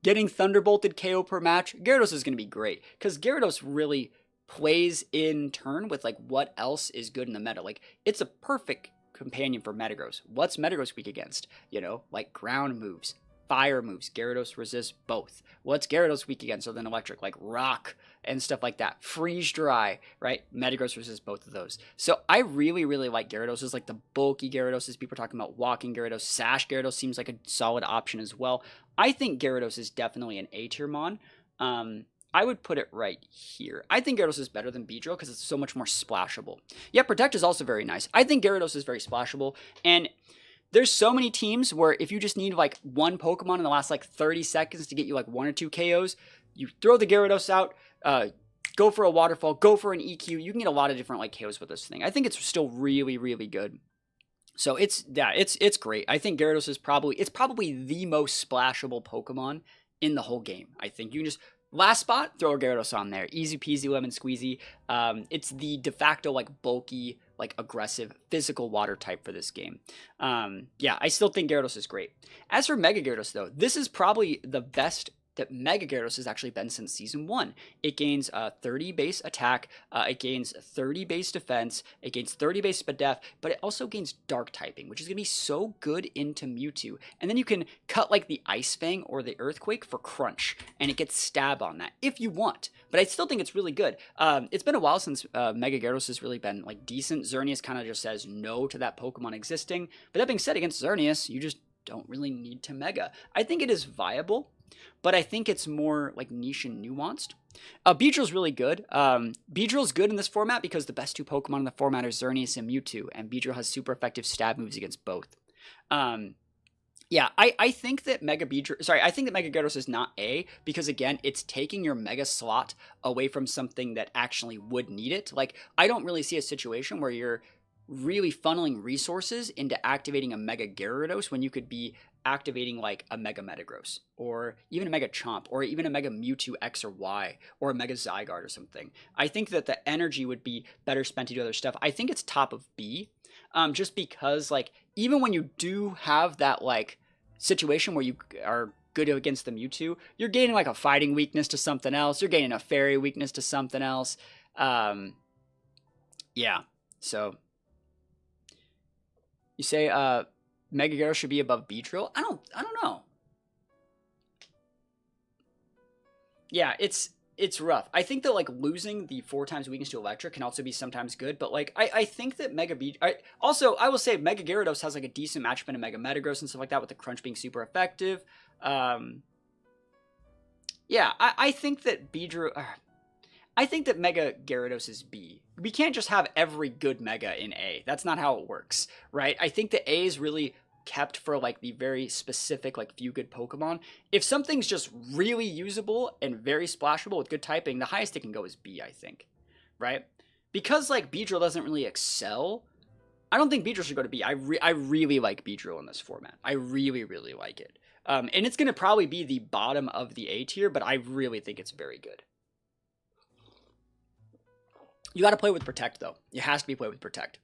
getting Thunderbolted KO per match, Gyarados is going to be great. Because Gyarados really plays in turn with like what else is good in the meta. Like, it's a perfect companion for Metagross. What's Metagross weak against? You know, like ground moves, fire moves. Gyarados resists both. What's Gyarados weak against other than electric? Like rock and stuff like that. Freeze dry, right? Metagross resists both of those. So I really, really like Gyarados. It's like the bulky Gyarados. People are talking about walking Gyarados. Sash Gyarados seems like a solid option as well. I think Gyarados is definitely an A tier mon. I would put it right here. I think Gyarados is better than Beedrill because it's so much more splashable. Yeah, Protect is also very nice. I think Gyarados is very splashable, and there's so many teams where if you just need like one Pokemon in the last like 30 seconds to get you like 1 or 2 KOs, you throw the Gyarados out, go for a Waterfall, go for an EQ. You can get a lot of different like KOs with this thing. I think it's still really, really good. So it's great. I think Gyarados is probably the most splashable Pokemon in the whole game. I think you can just last spot, throw a Gyarados on there. Easy peasy lemon squeezy. It's the de facto like bulky, like aggressive, physical water type for this game. Yeah, I still think Gyarados is great. As for Mega Gyarados though, this is probably the best that Mega Gyarados has actually been since Season 1. It gains 30 base attack, it gains 30 base defense, it gains 30 base Spadef, but it also gains Dark typing, which is going to be so good into Mewtwo. And then you can cut like the Ice Fang or the Earthquake for Crunch, and it gets Stab on that, if you want. But I still think it's really good. It's been a while since Mega Gyarados has really been like decent. Xerneas kind of just says no to that Pokemon existing. But that being said, against Xerneas, you just don't really need to Mega. I think it is viable, but I think it's more like niche and nuanced. Beedrill's really good. Beedrill's good in this format because the best 2 Pokemon in the format are Xerneas and Mewtwo, and Beedrill has super effective stab moves against both. Yeah, I think that Mega Gyarados is not A, because again, it's taking your Mega slot away from something that actually would need it. Like, I don't really see a situation where you're really funneling resources into activating a Mega Gyarados when you could be activating like a Mega Metagross, or even a Mega Chomp, or even a Mega Mewtwo X or Y, or a Mega Zygarde or something. I think that the energy would be better spent to do other stuff. I think it's top of B, just because like even when you do have that like situation where you are good against the Mewtwo, you're gaining like a fighting weakness to something else, you're gaining a fairy weakness to something else. Yeah, so you say Mega Gyarados should be above Beedrill? I don't know. Yeah, it's rough. I think that like losing the 4 times weakness to Electric can also be sometimes good, but like I think that also I will say Mega Gyarados has like a decent matchup in a Mega Metagross and stuff like that, with the Crunch being super effective. Yeah, I think that I think that Mega Gyarados is B. We can't just have every good Mega in A. That's not how it works, right? I think that A is really kept for like the very specific like few good Pokemon. If something's just really usable and very splashable with good typing, the highest it can go is B, I think, right? Because like Beedrill doesn't really excel, I don't think Beedrill should go to B. I really like Beedrill in this format. I really, really like it. And it's going to probably be the bottom of the A tier, but I really think it's very good. You got to play with Protect, though. It has to be played with Protect.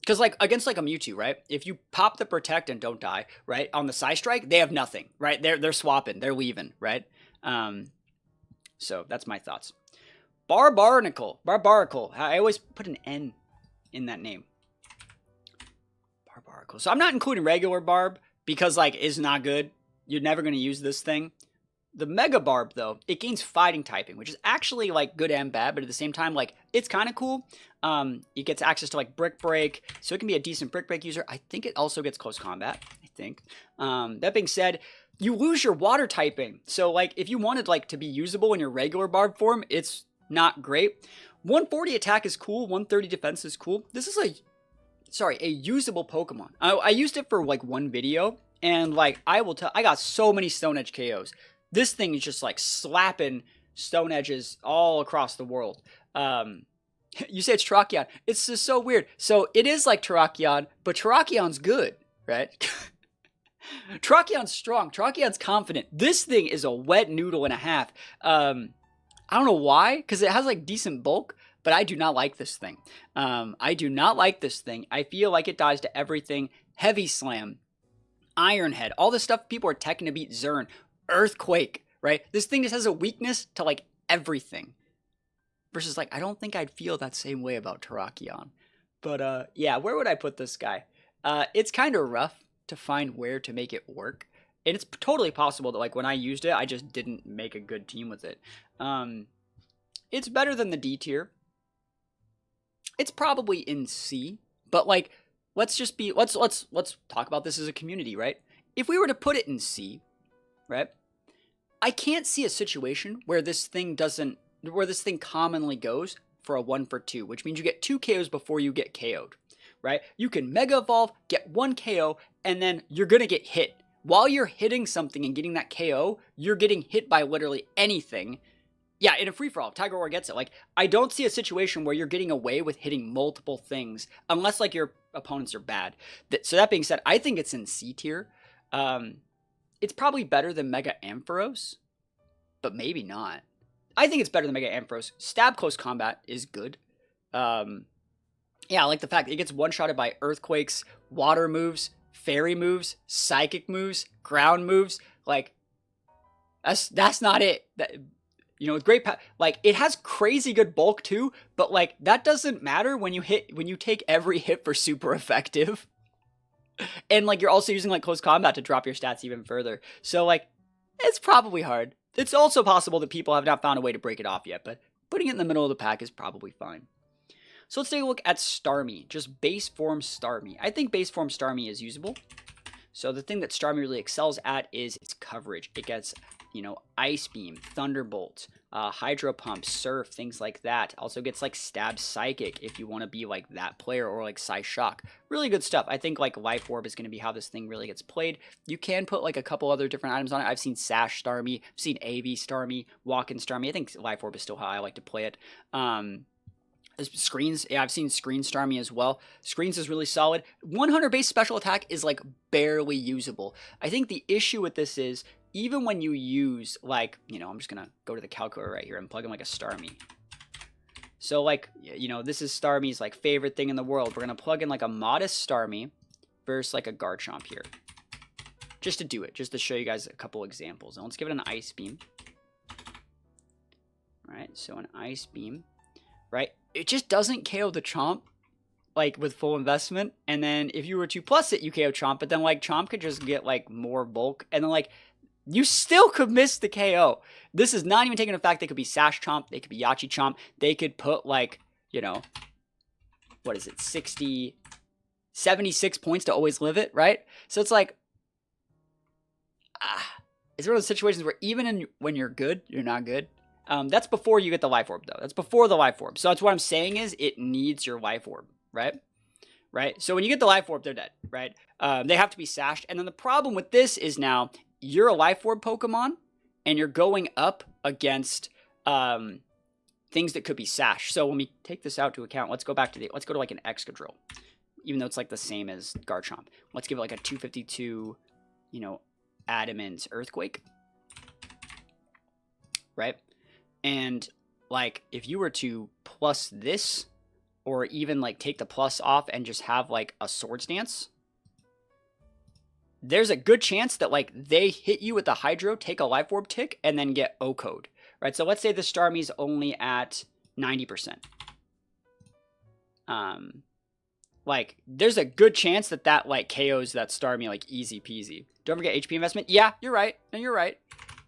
Because, like, against, like, a Mewtwo, right? If you pop the Protect and don't die, right? On the Psystrike, they have nothing, right? They're swapping. They're leaving, right? So, that's my thoughts. Barbarical. I always put an N in that name. Barbarical. So, I'm not including regular Barb because, like, it's not good. You're never going to use this thing. The Mega Barb, though, it gains fighting typing, which is actually, like, good and bad, but at the same time, like, it's kind of cool. It gets access to, like, Brick Break, so it can be a decent Brick Break user. I think it also gets Close Combat, I think. That being said, you lose your Water typing. So, like, if you wanted, like, to be usable in your regular Barb form, it's not great. 140 attack is cool, 130 defense is cool. This is a usable Pokemon. I used it for, like, one video, and, like, I got so many Stone Edge KOs. This thing is just like slapping Stone Edges all across the world. You say it's Terrakion. It's just so weird. So it is like Terrakion, but Terrakion's good, right? Terrakion's strong. Terrakion's confident. This thing is a wet noodle and a half. I don't know why, because it has like decent bulk, but I do not like this thing. I do not like this thing. I feel like it dies to everything. Heavy Slam, Iron Head, all this stuff people are teching to beat Zern. Earthquake, right? This thing just has a weakness to like everything. Versus like, I don't think I'd feel that same way about Terrakion. But yeah, where would I put this guy? It's kind of rough to find where to make it work. And it's totally possible that like when I used it, I just didn't make a good team with it. It's better than the D tier. It's probably in C, but like, let's talk about this as a community, right? If we were to put it in C, right? I can't see a situation where this thing commonly goes for a 1-for-2, which means you get 2 KOs before you get KO'd, right? You can Mega Evolve, get 1 KO, and then you're going to get hit. While you're hitting something and getting that KO, you're getting hit by literally anything. Yeah, in a free-for-all, Tiger War gets it. Like, I don't see a situation where you're getting away with hitting multiple things, unless, like, your opponents are bad. So that being said, I think it's in C tier. It's probably better than Mega Ampharos, but maybe not. I think it's better than Mega Ampharos. Stab Close Combat is good. Yeah, I like the fact that it gets one-shotted by Earthquakes, Water moves, Fairy moves, Psychic moves, Ground moves. Like, that's not it. You know, with great like, it has crazy good bulk too, but like, that doesn't matter when you take every hit for super effective. And like, you're also using like close combat to drop your stats even further. So like, it's probably hard. It's also possible that people have not found a way to break it off yet, but putting it in the middle of the pack is probably fine. So let's take a look at Starmie, just base form Starmie. I think base form Starmie is usable. So the thing that Starmie really excels at is its coverage. It gets, you know, Ice Beam, Thunderbolt, Hydro Pump, Surf, things like that. Also gets like Stab Psychic if you want to be like that player, or like Psy Shock. Really good stuff. I think like Life Orb is going to be how this thing really gets played. You can put like a couple other different items on it. I've seen Sash Starmie, I've seen AV Starmie, Walk-in Starmie. I think Life Orb is still how I like to play it. Screens, yeah, I've seen Screen Starmie as well. Screens is really solid. 100 base special attack is like barely usable. I think the issue with this is, even when you use like, you know, I'm just gonna go to the calculator right here and plug in like a Starmie. So like, you know, this is Starmie's like favorite thing in the world. We're gonna plug in like a modest Starmie versus like a Garchomp here, just to do it, just to show you guys a couple examples. And let's give it an Ice Beam. All right, so an Ice Beam, right? It just doesn't KO the Chomp, like, with full investment. And then if you were to plus it, you KO Chomp, but then, like, Chomp could just get, like, more bulk. And then, like, you still could miss the KO. This is not even taking the fact they could be Sash Chomp, they could be Yachi Chomp. They could put, like, you know, what is it, 76 points to always live it, right? So it's like, it's one of those situations where even when you're good, you're not good. That's before you get the Life Orb, though. That's before the Life Orb. So that's what I'm saying is it needs your Life Orb, right? Right? So when you get the Life Orb, they're dead, right? They have to be sashed. And then the problem with this is now you're a Life Orb Pokemon, and you're going up against things that could be sashed. So when we take this out to account, let's go to like an Excadrill, even though it's like the same as Garchomp. Let's give it like a 252, you know, Adamant Earthquake, right? And, like, if you were to plus this, or even, like, take the plus off and just have, like, a Swords Dance, there's a good chance that, like, they hit you with the Hydro, take a Life Orb tick, and then get O-Code, right? So let's say the Starmie's only at 90%. Like, there's a good chance that, like, KOs that Starmie, like, easy peasy. Don't forget HP investment. Yeah, you're right. No, you're right.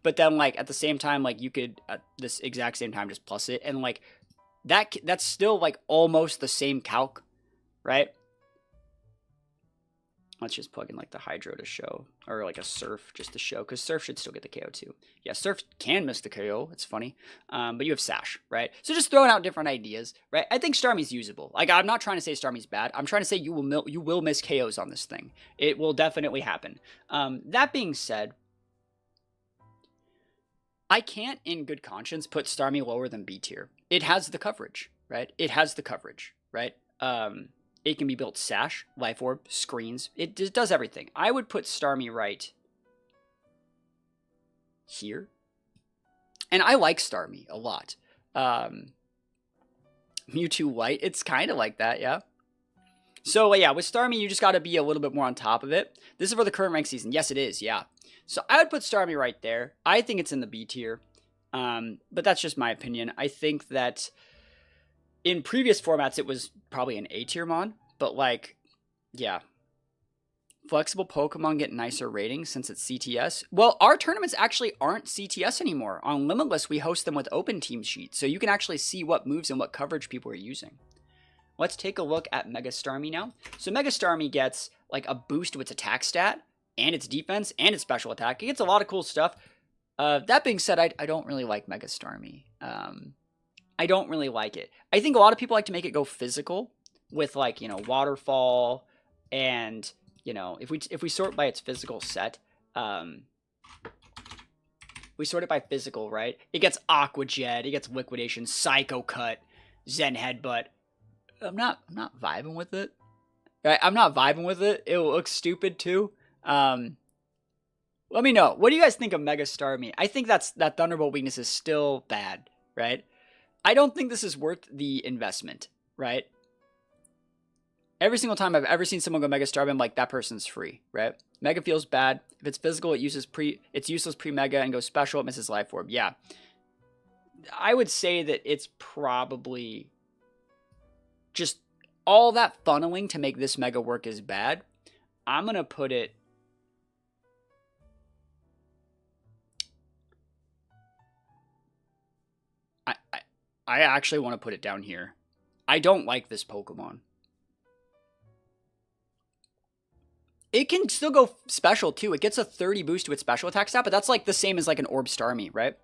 But then, like, at the same time, like, you could, at this exact same time, just plus it. And, like, that's still, like, almost the same calc, right? Let's just plug in, like, the Hydro to show. Or, like, a Surf just to show. Because Surf should still get the KO, too. Yeah, Surf can miss the KO. It's funny. But you have Sash, right? So just throwing out different ideas, right? I think Starmie's usable. Like, I'm not trying to say Starmie's bad. I'm trying to say you will miss KOs on this thing. It will definitely happen. That being said, I can't, in good conscience, put Starmie lower than B tier. It has the coverage, right? It has the coverage, right? It can be built Sash, Life Orb, Screens. It just does everything. I would put Starmie right here. And I like Starmie a lot. Mewtwo White, it's kind of like that, yeah. So, yeah, with Starmie, you just got to be a little bit more on top of it. This is for the current rank season. Yes, it is, yeah. So I would put Starmie right there. I think it's in the B tier, but that's just my opinion. I think that in previous formats, it was probably an A tier mon, but like, yeah. Flexible Pokemon get nicer ratings since it's CTS. Well, our tournaments actually aren't CTS anymore. On Limitless, we host them with open team sheets, so you can actually see what moves and what coverage people are using. Let's take a look at Mega Starmie now. So Mega Starmie gets like a boost to its attack stat, and its defense, and its special attack. It gets a lot of cool stuff. That being said, I don't really like Mega Starmie. I don't really like it. I think a lot of people like to make it go physical with, like, you know, Waterfall, and, you know, if we sort by its physical set, we sort it by physical, right? It gets Aqua Jet, it gets Liquidation, Psycho Cut, Zen Headbutt. I'm not vibing with it. Right? I'm not vibing with it. It looks stupid too. Let me know. What do you guys think of Mega Starmie? I think that Thunderbolt weakness is still bad, right? I don't think this is worth the investment, right? Every single time I've ever seen someone go Mega Starmie, I'm like, that person's free, right? Mega feels bad. If it's physical, it's useless pre-Mega and goes special, it misses Life Orb. Yeah. I would say that it's probably just all that funneling to make this Mega work is bad. I'm going to put it... I actually want to put it down here. I don't like this Pokemon. It can still go special too. It gets a 30 boost to its special attack stat, but that's like the same as like an Orb Starmie, right?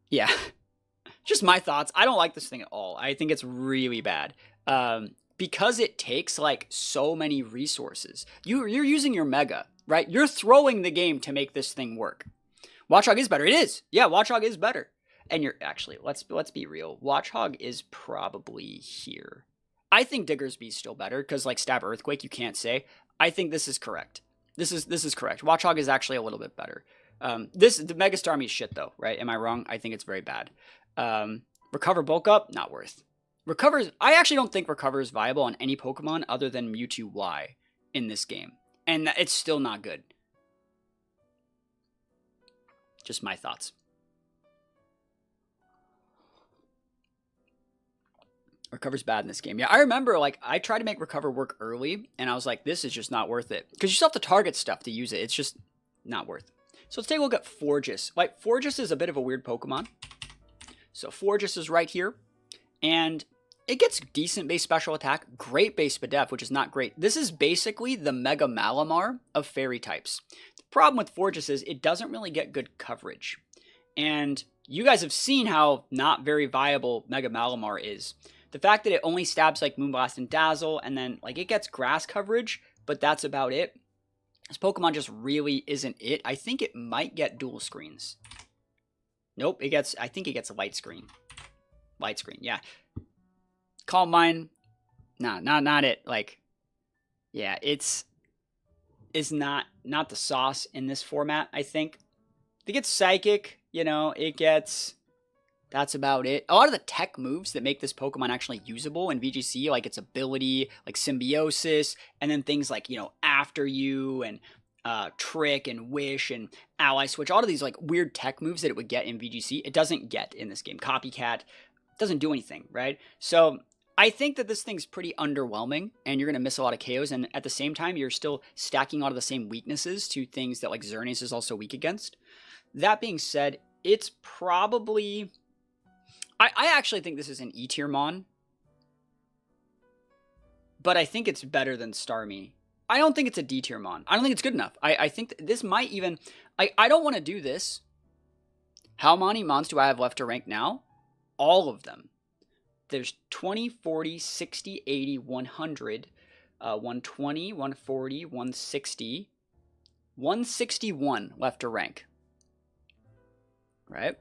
Yeah. Just my thoughts. I don't like this thing at all. I think it's really bad. Because it takes like so many resources. You're using your Mega, right? You're throwing the game to make this thing work. Watchog is better. It is. Yeah, Watchog is better. And you're actually, let's be real. Watchog is probably here. I think Diggersby's still better because, like, Stab Earthquake, you can't say. I think this is correct. This is correct. Watchog is actually a little bit better. The Mega Starmie is shit though, right? Am I wrong? I think it's very bad. Recover Bulk Up, not worth. I actually don't think Recover is viable on any Pokemon other than Mewtwo Y in this game, and it's still not good. Just my thoughts. Recover's bad in this game. Yeah, I remember, like, I tried to make Recover work early, and I was like, this is just not worth it. Because you still have to target stuff to use it. It's just not worth it. So let's take a look at Forgis. Like, Forgis is a bit of a weird Pokemon. So Forgis is right here. And it gets decent base special attack, great base Spadef, which is not great. This is basically the Mega Malamar of fairy types. The problem with Forgis is it doesn't really get good coverage. And you guys have seen how not very viable Mega Malamar is. The fact that it only stabs like Moonblast and Dazzle, and then like it gets grass coverage, but that's about it. This Pokemon just really isn't it. I think it might get dual screens. Nope, I think it gets a light screen. Light screen, yeah. Calm Mind, nah, not it. Like, yeah, it's not the sauce in this format, I think. It gets Psychic, you know, it gets... That's about it. A lot of the tech moves that make this Pokemon actually usable in VGC, like its ability, like Symbiosis, and then things like, you know, After You, and Trick, and Wish, and Ally Switch, all of these like weird tech moves that it would get in VGC, it doesn't get in this game. Copycat doesn't do anything, right? So I think that this thing's pretty underwhelming, and you're going to miss a lot of KOs, and at the same time, you're still stacking a lot of the same weaknesses to things that like Xerneas is also weak against. That being said, it's probably... I actually think this is an E-tier Mon. But I think it's better than Starmie. I don't think it's a D-tier Mon. I don't think it's good enough. I think this might even... I don't want to do this. How many Mons do I have left to rank now? All of them. There's 20, 40, 60, 80, 100, 120, 140, 160, 161 left to rank. Right?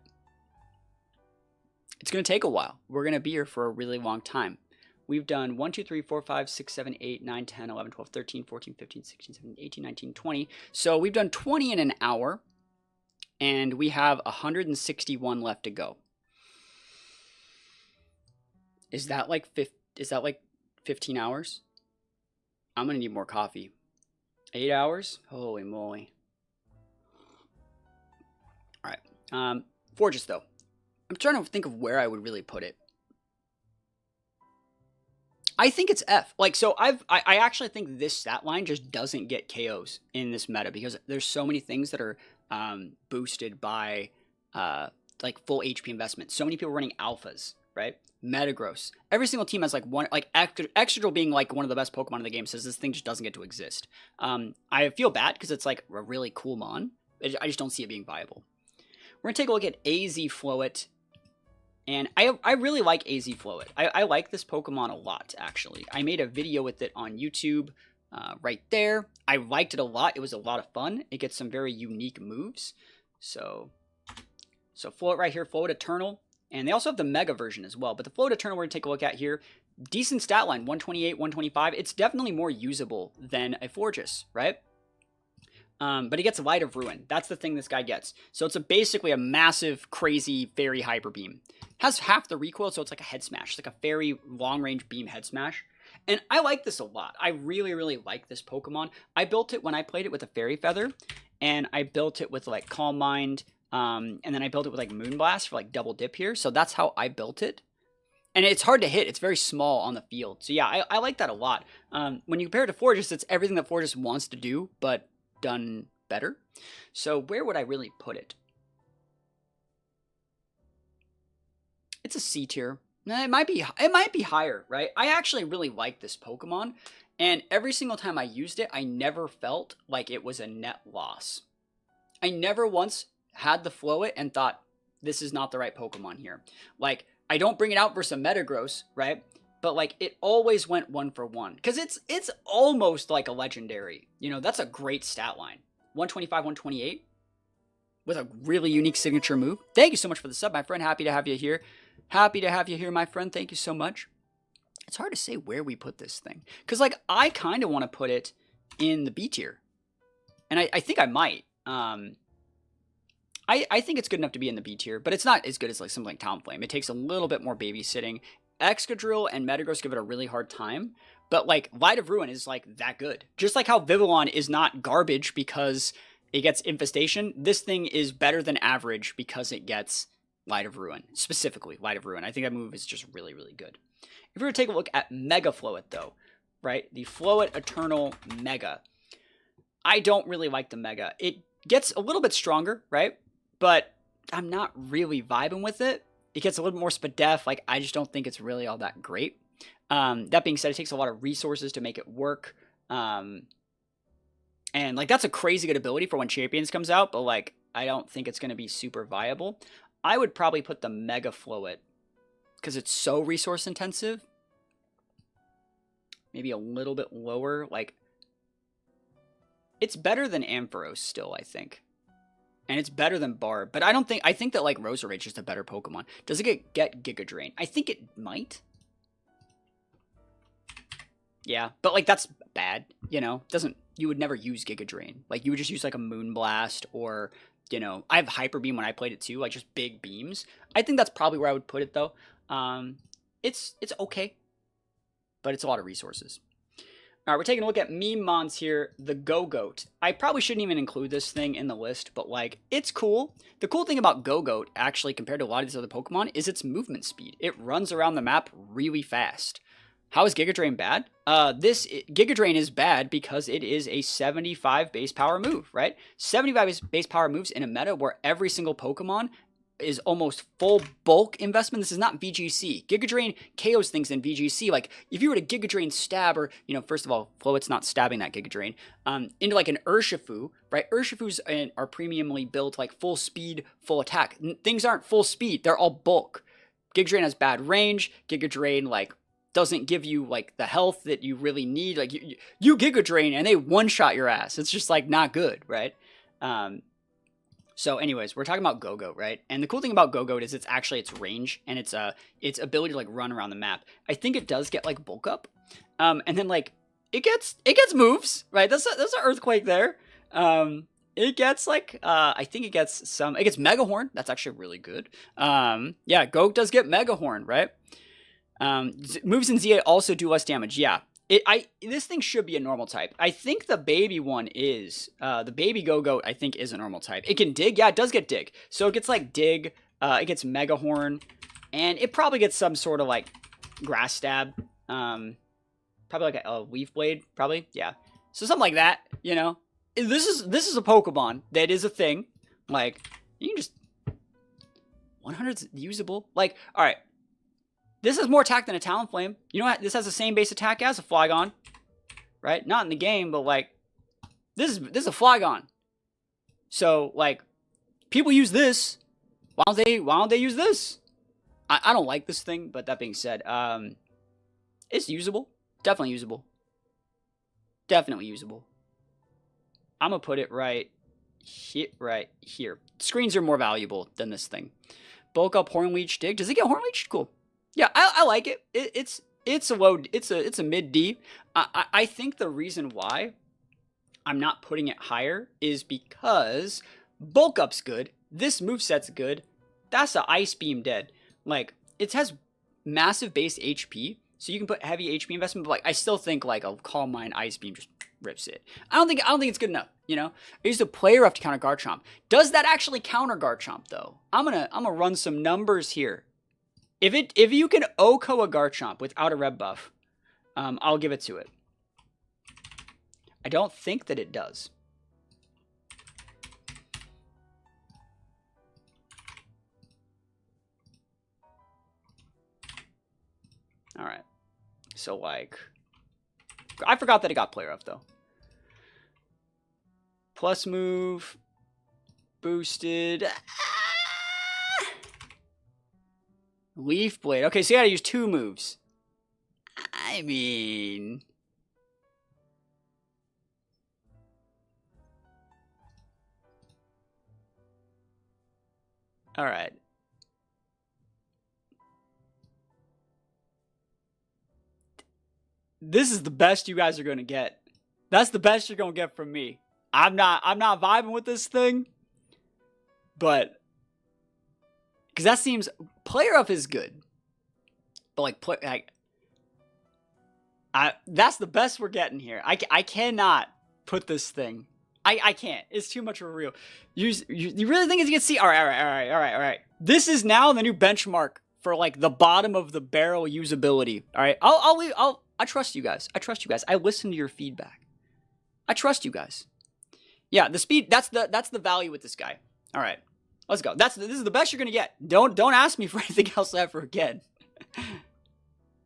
It's going to take a while. We're going to be here for a really long time. We've done 1, 2, 3, 4, 5, 6, 7, 8, 9, 10, 11, 12, 13, 14, 15, 16, 17, 18, 19, 20. So we've done 20 in an hour, and we have 161 left to go. Is that like 15 hours? I'm going to need more coffee. 8 hours? Holy moly. All right. Forgis, though. I'm trying to think of where I would really put it. I think it's F. Like, so I actually think this stat line just doesn't get KOs in this meta because there's so many things that are boosted by like full HP investment. So many people running alphas, right? Metagross. Every single team has like one, like Excadrill being like one of the best Pokemon in the game says this thing just doesn't get to exist. I feel bad because it's like a really cool Mon. I just don't see it being viable. We're going to take a look at AZ Floet. And I really like AZ Floet. I like this Pokemon a lot, actually. I made a video with it on YouTube right there. I liked it a lot. It was a lot of fun. It gets some very unique moves. So Floet right here, Floet Eternal. And they also have the Mega version as well. But the Floet Eternal we're going to take a look at here. Decent stat line, 128, 125. It's definitely more usable than a Florges, right? But he gets Light of Ruin. That's the thing this guy gets. So it's basically a massive, crazy fairy hyper beam. Has half the recoil, so it's like a head smash. It's like a fairy long-range beam head smash. And I like this a lot. I really, really like this Pokemon. I built it when I played it with a Fairy Feather. And I built it with like Calm Mind. And then I built it with like Moonblast for like double dip here. So that's how I built it. And it's hard to hit. It's very small on the field. So yeah, I like that a lot. When you compare it to Florges, it's everything that Florges wants to do, but done better. So where would I really put it? It's a C tier. It might be higher, right? I actually really like this Pokemon, and every single time I used it, I never felt like it was a net loss. I never once had the Floet and thought, this is not the right Pokemon here. Like, I don't bring it out versus a Metagross, right? But like, it always went 1-for-1. Because it's almost like a legendary. You know, that's a great stat line. 125, 128. With a really unique signature move. Thank you so much for the sub, my friend. Happy to have you here. Happy to have you here, my friend. Thank you so much. It's hard to say where we put this thing. Because, like, I kind of want to put it in the B tier. And I think I might. I think it's good enough to be in the B tier. But it's not as good as, like, something like Talonflame. It takes a little bit more babysitting. Excadrill and Metagross give it a really hard time. But, like, Light of Ruin is, like, that good. Just like how Vivillon is not garbage because it gets Infestation. This thing is better than average because it gets Light of Ruin. Specifically, Light of Ruin. I think that move is just really, really good. If we were to take a look at Mega Floet, though, right? The Floet Eternal Mega. I don't really like the Mega. It gets a little bit stronger, right? But I'm not really vibing with it. It gets a little more Spadef. Like, I just don't think it's really all that great. That being said, it takes a lot of resources to make it work. And, like, that's a crazy good ability for when Champions comes out. But, like, I don't think it's going to be super viable. I would probably put the Mega Floet because it's so resource intensive. Maybe a little bit lower. Like, it's better than Ampharos still, I think. And it's better than Barb. But I think that, like, Roserade is just a better Pokemon. Does it get Giga Drain? I think it might. Yeah, but, like, that's bad, you know? You would never use Giga Drain. Like, you would just use, like, a Moonblast or, you know, I have Hyper Beam when I played it too, like, just big beams. I think that's probably where I would put it, though. It's okay, but it's a lot of resources. All right, we're taking a look at Meme Mons here, the Go-Goat. I probably shouldn't even include this thing in the list, but, like, it's cool. The cool thing about Go-Goat, actually, compared to a lot of these other Pokemon, is its movement speed. It runs around the map really fast. How is Giga Drain bad? Giga Drain is bad because it is a 75 base power move, right? 75 base power moves in a meta where every single Pokemon is almost full bulk investment. This is not VGC. Giga Drain KOs things in VGC. Like, if you were to Giga Drain stab, or, you know, first of all, Floet's not stabbing that Giga Drain, into like an Urshifu, right? Urshifus are premiumly built like full speed, full attack. Things aren't full speed. They're all bulk. Giga Drain has bad range. Giga Drain, like, doesn't give you, like, the health that you really need. Like, you Giga Drain and they one-shot your ass. It's just, like, not good, right? So anyways, we're talking about Go-Goat, right? And the cool thing about Go-Goat is it's actually its range and its ability to, like, run around the map. I think it does get, like, bulk up. And then, like, it gets moves, right? That's an Earthquake there. It gets, like, I think it gets Mega Horn. That's actually really good. Yeah, Goat does get Mega Horn, right? Moves in ZA also do less damage. Yeah, this thing should be a normal type. I think the baby one is the baby Go-Goat. I think is a normal type. It can dig. Yeah, it does get dig. So it gets like dig. It gets Mega Horn, and it probably gets some sort of like Grass Stab. Probably like a Leaf Blade. Probably. Yeah. So something like that. You know, this is a Pokemon that is a thing. Like, you can just 100's usable. Like, all right. This has more attack than a Talonflame. You know what? This has the same base attack as a Flygon. Right? Not in the game, but, like, this is a Flygon. So, like, people use this. Why don't they use this? I don't like this thing, but that being said, it's usable. Definitely usable. Definitely usable. I'm gonna put it right here. Screens are more valuable than this thing. Bulk up Horn Leech Dig. Does it get Horn Leech? Cool. Yeah, I like it. It's a mid D. I think the reason why I'm not putting it higher is because bulk up's good. This moveset's good. That's a Ice Beam dead. Like, it has massive base HP, so you can put heavy HP investment, but like I still think like a Calm Mind Ice Beam just rips it. I don't think it's good enough, you know? I used a Play Rough to counter Garchomp. Does that actually counter Garchomp though? I'm gonna run some numbers here. If you can OHKO a Garchomp without a red buff, I'll give it to it. I don't think that it does. All right. So, like, I forgot that it got Play Rough, though. Plus move. Boosted. Leaf Blade. Okay, so you gotta use 2 moves. I mean... All right. This is the best you guys are going to get. That's the best you're going to get from me. I'm not vibing with this thing. But cuz that seems Play Rough is good. But that's the best we're getting here. I cannot put this thing. I can't. It's too much of a real. You really think it's gonna see? All right. This is now the new benchmark for like the bottom of the barrel usability. All right. I trust you guys. I listen to your feedback. I trust you guys. Yeah, the speed. That's the value with this guy. All right, let's go. This is the best you're gonna get. Don't ask me for anything else ever again.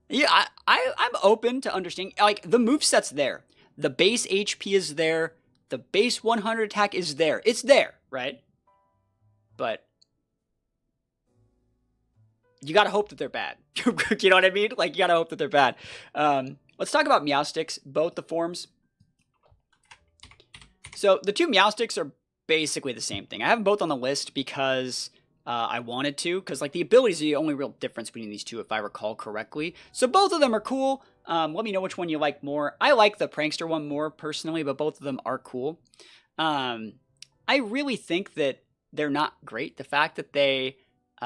Yeah, I'm open to understanding. Like, the moveset's there. The base HP is there. The base 100 attack is there. It's there, right? But you gotta hope that they're bad. You know what I mean? Like, you gotta hope that they're bad. Let's talk about Meowstics, both the forms. So the 2 Meowstics are basically the same thing. I have them both on the list because I wanted to, because like the abilities are the only real difference between these two, if I recall correctly. So both of them are cool. Let me know which one you like more. I like the Prankster one more personally, but both of them are cool. I really think that they're not great. The fact that they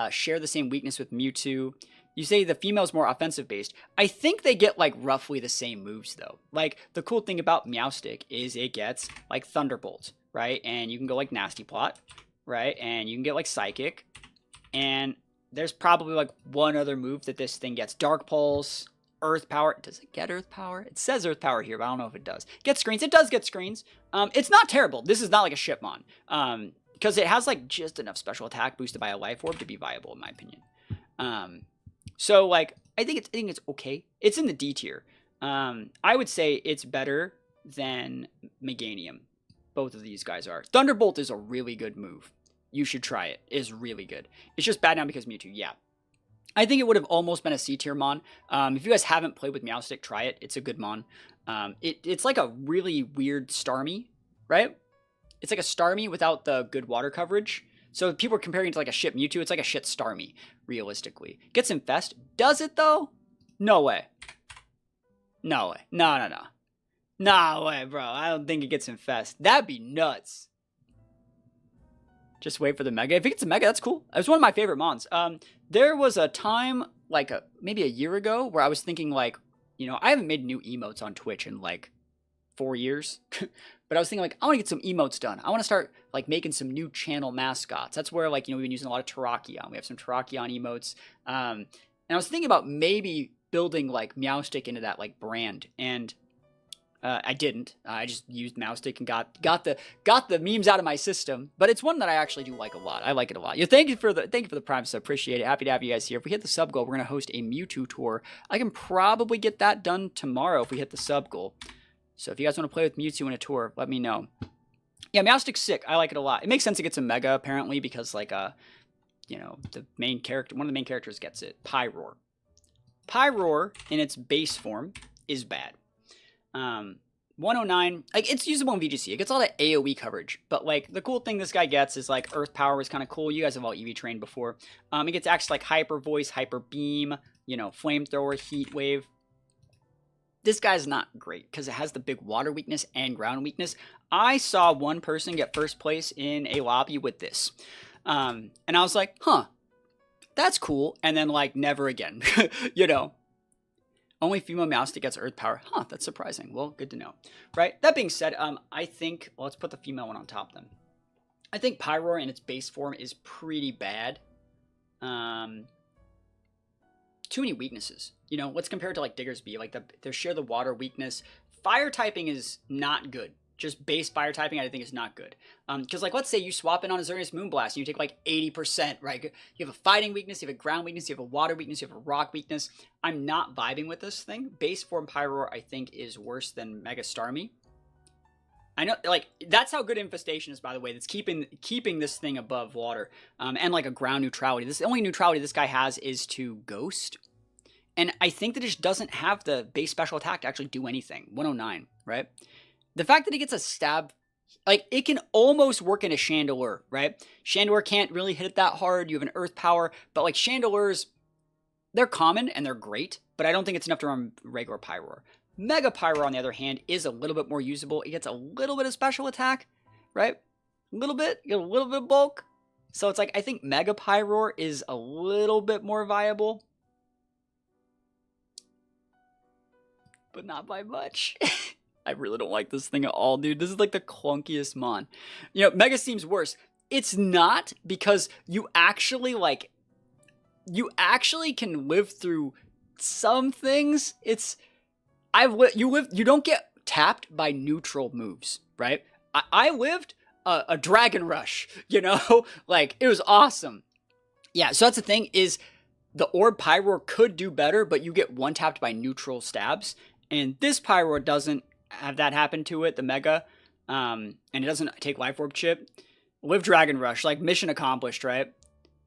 share the same weakness with Mewtwo. You say the female's more offensive based. I think they get like roughly the same moves though. Like, the cool thing about Meowstic is it gets like Thunderbolt, right? And you can go like Nasty Plot, right? And you can get like Psychic. And there's probably like one other move that this thing gets. Dark Pulse, Earth Power. Does it get Earth Power? It says Earth Power here, but I don't know if it does. Get Screens. It does get Screens. It's not terrible. This is not like a Shipmon. Because it has like just enough special attack boosted by a Life Orb to be viable in my opinion. So like, I think it's okay. It's in the D tier. I would say it's better than Meganium. Both of these guys are. Thunderbolt is a really good move. You should try it. It is really good. It's just bad now because Mewtwo. Yeah. I think it would have almost been a C tier Mon. If you guys haven't played with Meowstic, try it. It's a good Mon. It's like a really weird Starmie, right? It's like a Starmie without the good water coverage. So people are comparing it to like a shit Mewtwo. It's like a shit Starmie, realistically. Gets Infest. Does it though? No way. No way. No. No way, bro. I don't think it gets Infest. That'd be nuts. Just wait for the Mega. If it gets a Mega, that's cool. It was one of my favorite Mons. There was a time, like maybe a year ago, where I was thinking like, you know, I haven't made new emotes on Twitch in like 4 years. But I was thinking like, I want to get some emotes done. I want to start like making some new channel mascots. That's where like, you know, we've been using a lot of Terrakion. We have some Terrakion emotes. And I was thinking about maybe building like Meowstic into that like brand. And I didn't. I just used Meowstic and got the memes out of my system. But it's one that I actually do like a lot. I like it a lot. Yeah, thank you for the Prime sub. Appreciate it. Happy to have you guys here. If we hit the sub goal, we're gonna host a Mewtwo tour. I can probably get that done tomorrow if we hit the sub goal. So if you guys want to play with Mewtwo in a tour, let me know. Yeah, Meowstic's sick. I like it a lot. It makes sense it gets a Mega, apparently, because, like, you know, the main character, one of the main characters gets it. Pyroar. Pyroar, in its base form, is bad. 109, like, it's usable in VGC. It gets a lot of AoE coverage, but, like, the cool thing this guy gets is, like, Earth Power is kind of cool. You guys have all EV trained before. It gets access to, like, Hyper Voice, Hyper Beam, you know, Flamethrower, Heat Wave. This guy's not great because it has the big water weakness and ground weakness. I saw one person get first place in a lobby with this. And I was like, huh, that's cool. And then, like, never again, you know. Only female Meowstic gets Earth Power. Huh, that's surprising. Well, good to know. Right? That being said, I think, well, let's put the female one on top then. I think Pyroar in its base form is pretty bad. Too many weaknesses. You know, let's compare it to, like, Diggersby. Like, they share the water weakness. Fire typing is not good. Just base fire typing, I think, is not good. Because, like, let's say you swap in on a Xerneas Moonblast and you take, like, 80%, right? You have a fighting weakness, you have a ground weakness, you have a water weakness, you have a rock weakness. I'm not vibing with this thing. Base form Pyroar, I think, is worse than Mega Starmie. I know, like, that's how good Infestation is, by the way. That's keeping this thing above water. And, like, a ground neutrality. The only neutrality this guy has is to Ghost. And I think that it just doesn't have the base special attack to actually do anything. 109, right? The fact that it gets a stab, like, it can almost work in a Chandelure, right? Chandelure can't really hit it that hard. You have an Earth Power, but, like, Chandelures, they're common and they're great, but I don't think it's enough to run regular Pyroar. Mega Pyroar, on the other hand, is a little bit more usable. It gets a little bit of special attack, right? A little bit. You get a little bit of bulk. So it's like, I think Mega Pyroar is a little bit more viable. But not by much. I really don't like this thing at all, dude. This is like the clunkiest mon. You know, Mega seems worse. It's not, because you actually, like, you actually can live through some things. You don't get tapped by neutral moves, right? I lived a Dragon Rush, you know? Like, it was awesome. Yeah, so that's the thing, is the Orb Pyroar could do better, but you get one tapped by neutral stabs. And this Pyroar doesn't have that happen to it, the Mega, and it doesn't take Life Orb Chip. Live Dragon Rush, like, mission accomplished, right?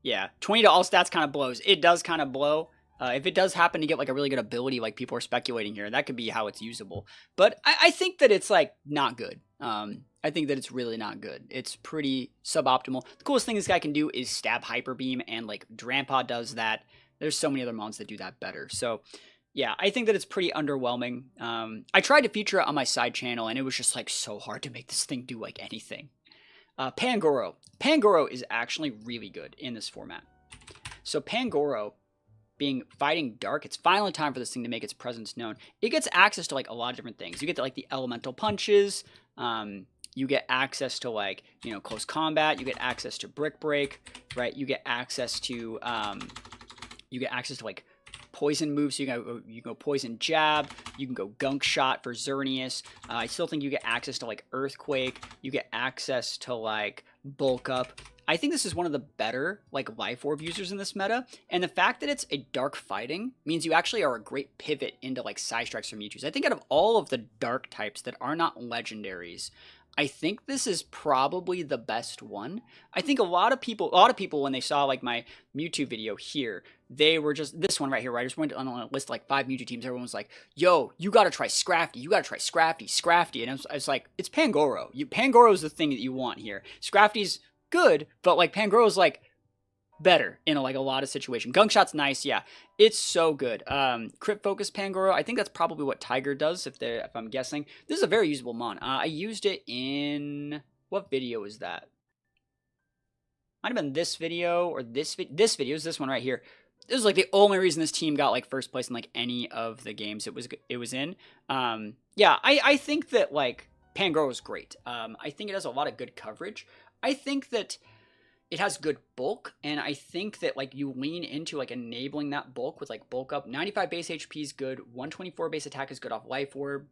Yeah, 20 to all stats kind of blows. It does kind of blow. If it does happen to get, like, a really good ability, like people are speculating here, that could be how it's usable. But I think that it's, like, not good. I think that it's really not good. It's pretty suboptimal. The coolest thing this guy can do is stab Hyper Beam, and, like, Drampa does that. There's so many other mons that do that better. So, yeah, I think that it's pretty underwhelming. I tried to feature it on my side channel, and it was just, like, so hard to make this thing do, like, anything. Pangoro. Pangoro is actually really good in this format. So Pangoro, being fighting dark, it's finally time for this thing to make its presence known. It gets access to, like, a lot of different things. You get, like, the elemental punches. You get access to, like, you know, close combat. You get access to Brick Break, right? You get access to, like, poison moves. So you can go Poison Jab. You can go Gunk Shot for Xerneas. I still think you get access to, like, Earthquake. You get access to, like, Bulk Up. I think this is one of the better, like, Life Orb users in this meta. And the fact that it's a dark fighting means you actually are a great pivot into, like, Psystrikes or Mewtwo's. I think out of all of the dark types that are not legendaries, I think this is probably the best one. I think a lot of people when they saw, like, my Mewtwo video here, they were just, this one right here, right? I just went on a list of, like, 5 Mewtwo teams. Everyone was like, yo, you gotta try Scrafty. You gotta try Scrafty. And I was like, it's Pangoro. Pangoro is the thing that you want here. Scrafty's good, but, like, Pangoro's, like, better in, like, a lot of situations. Gunk Shot's nice, yeah. It's so good. Crit Focus Pangoro, I think that's probably what Tiger does, if I'm guessing. This is a very usable mon. I used it in, what video is that? Might have been this video, or this video is this one right here. This is, like, the only reason this team got, like, first place in, like, any of the games it was in. Yeah, I think that, like, Pangoro is great. I think it has a lot of good coverage. I think that it has good bulk, and I think that, like, you lean into, like, enabling that bulk with, like, Bulk Up. 95 base HP is good. 124 base attack is good off Life Orb.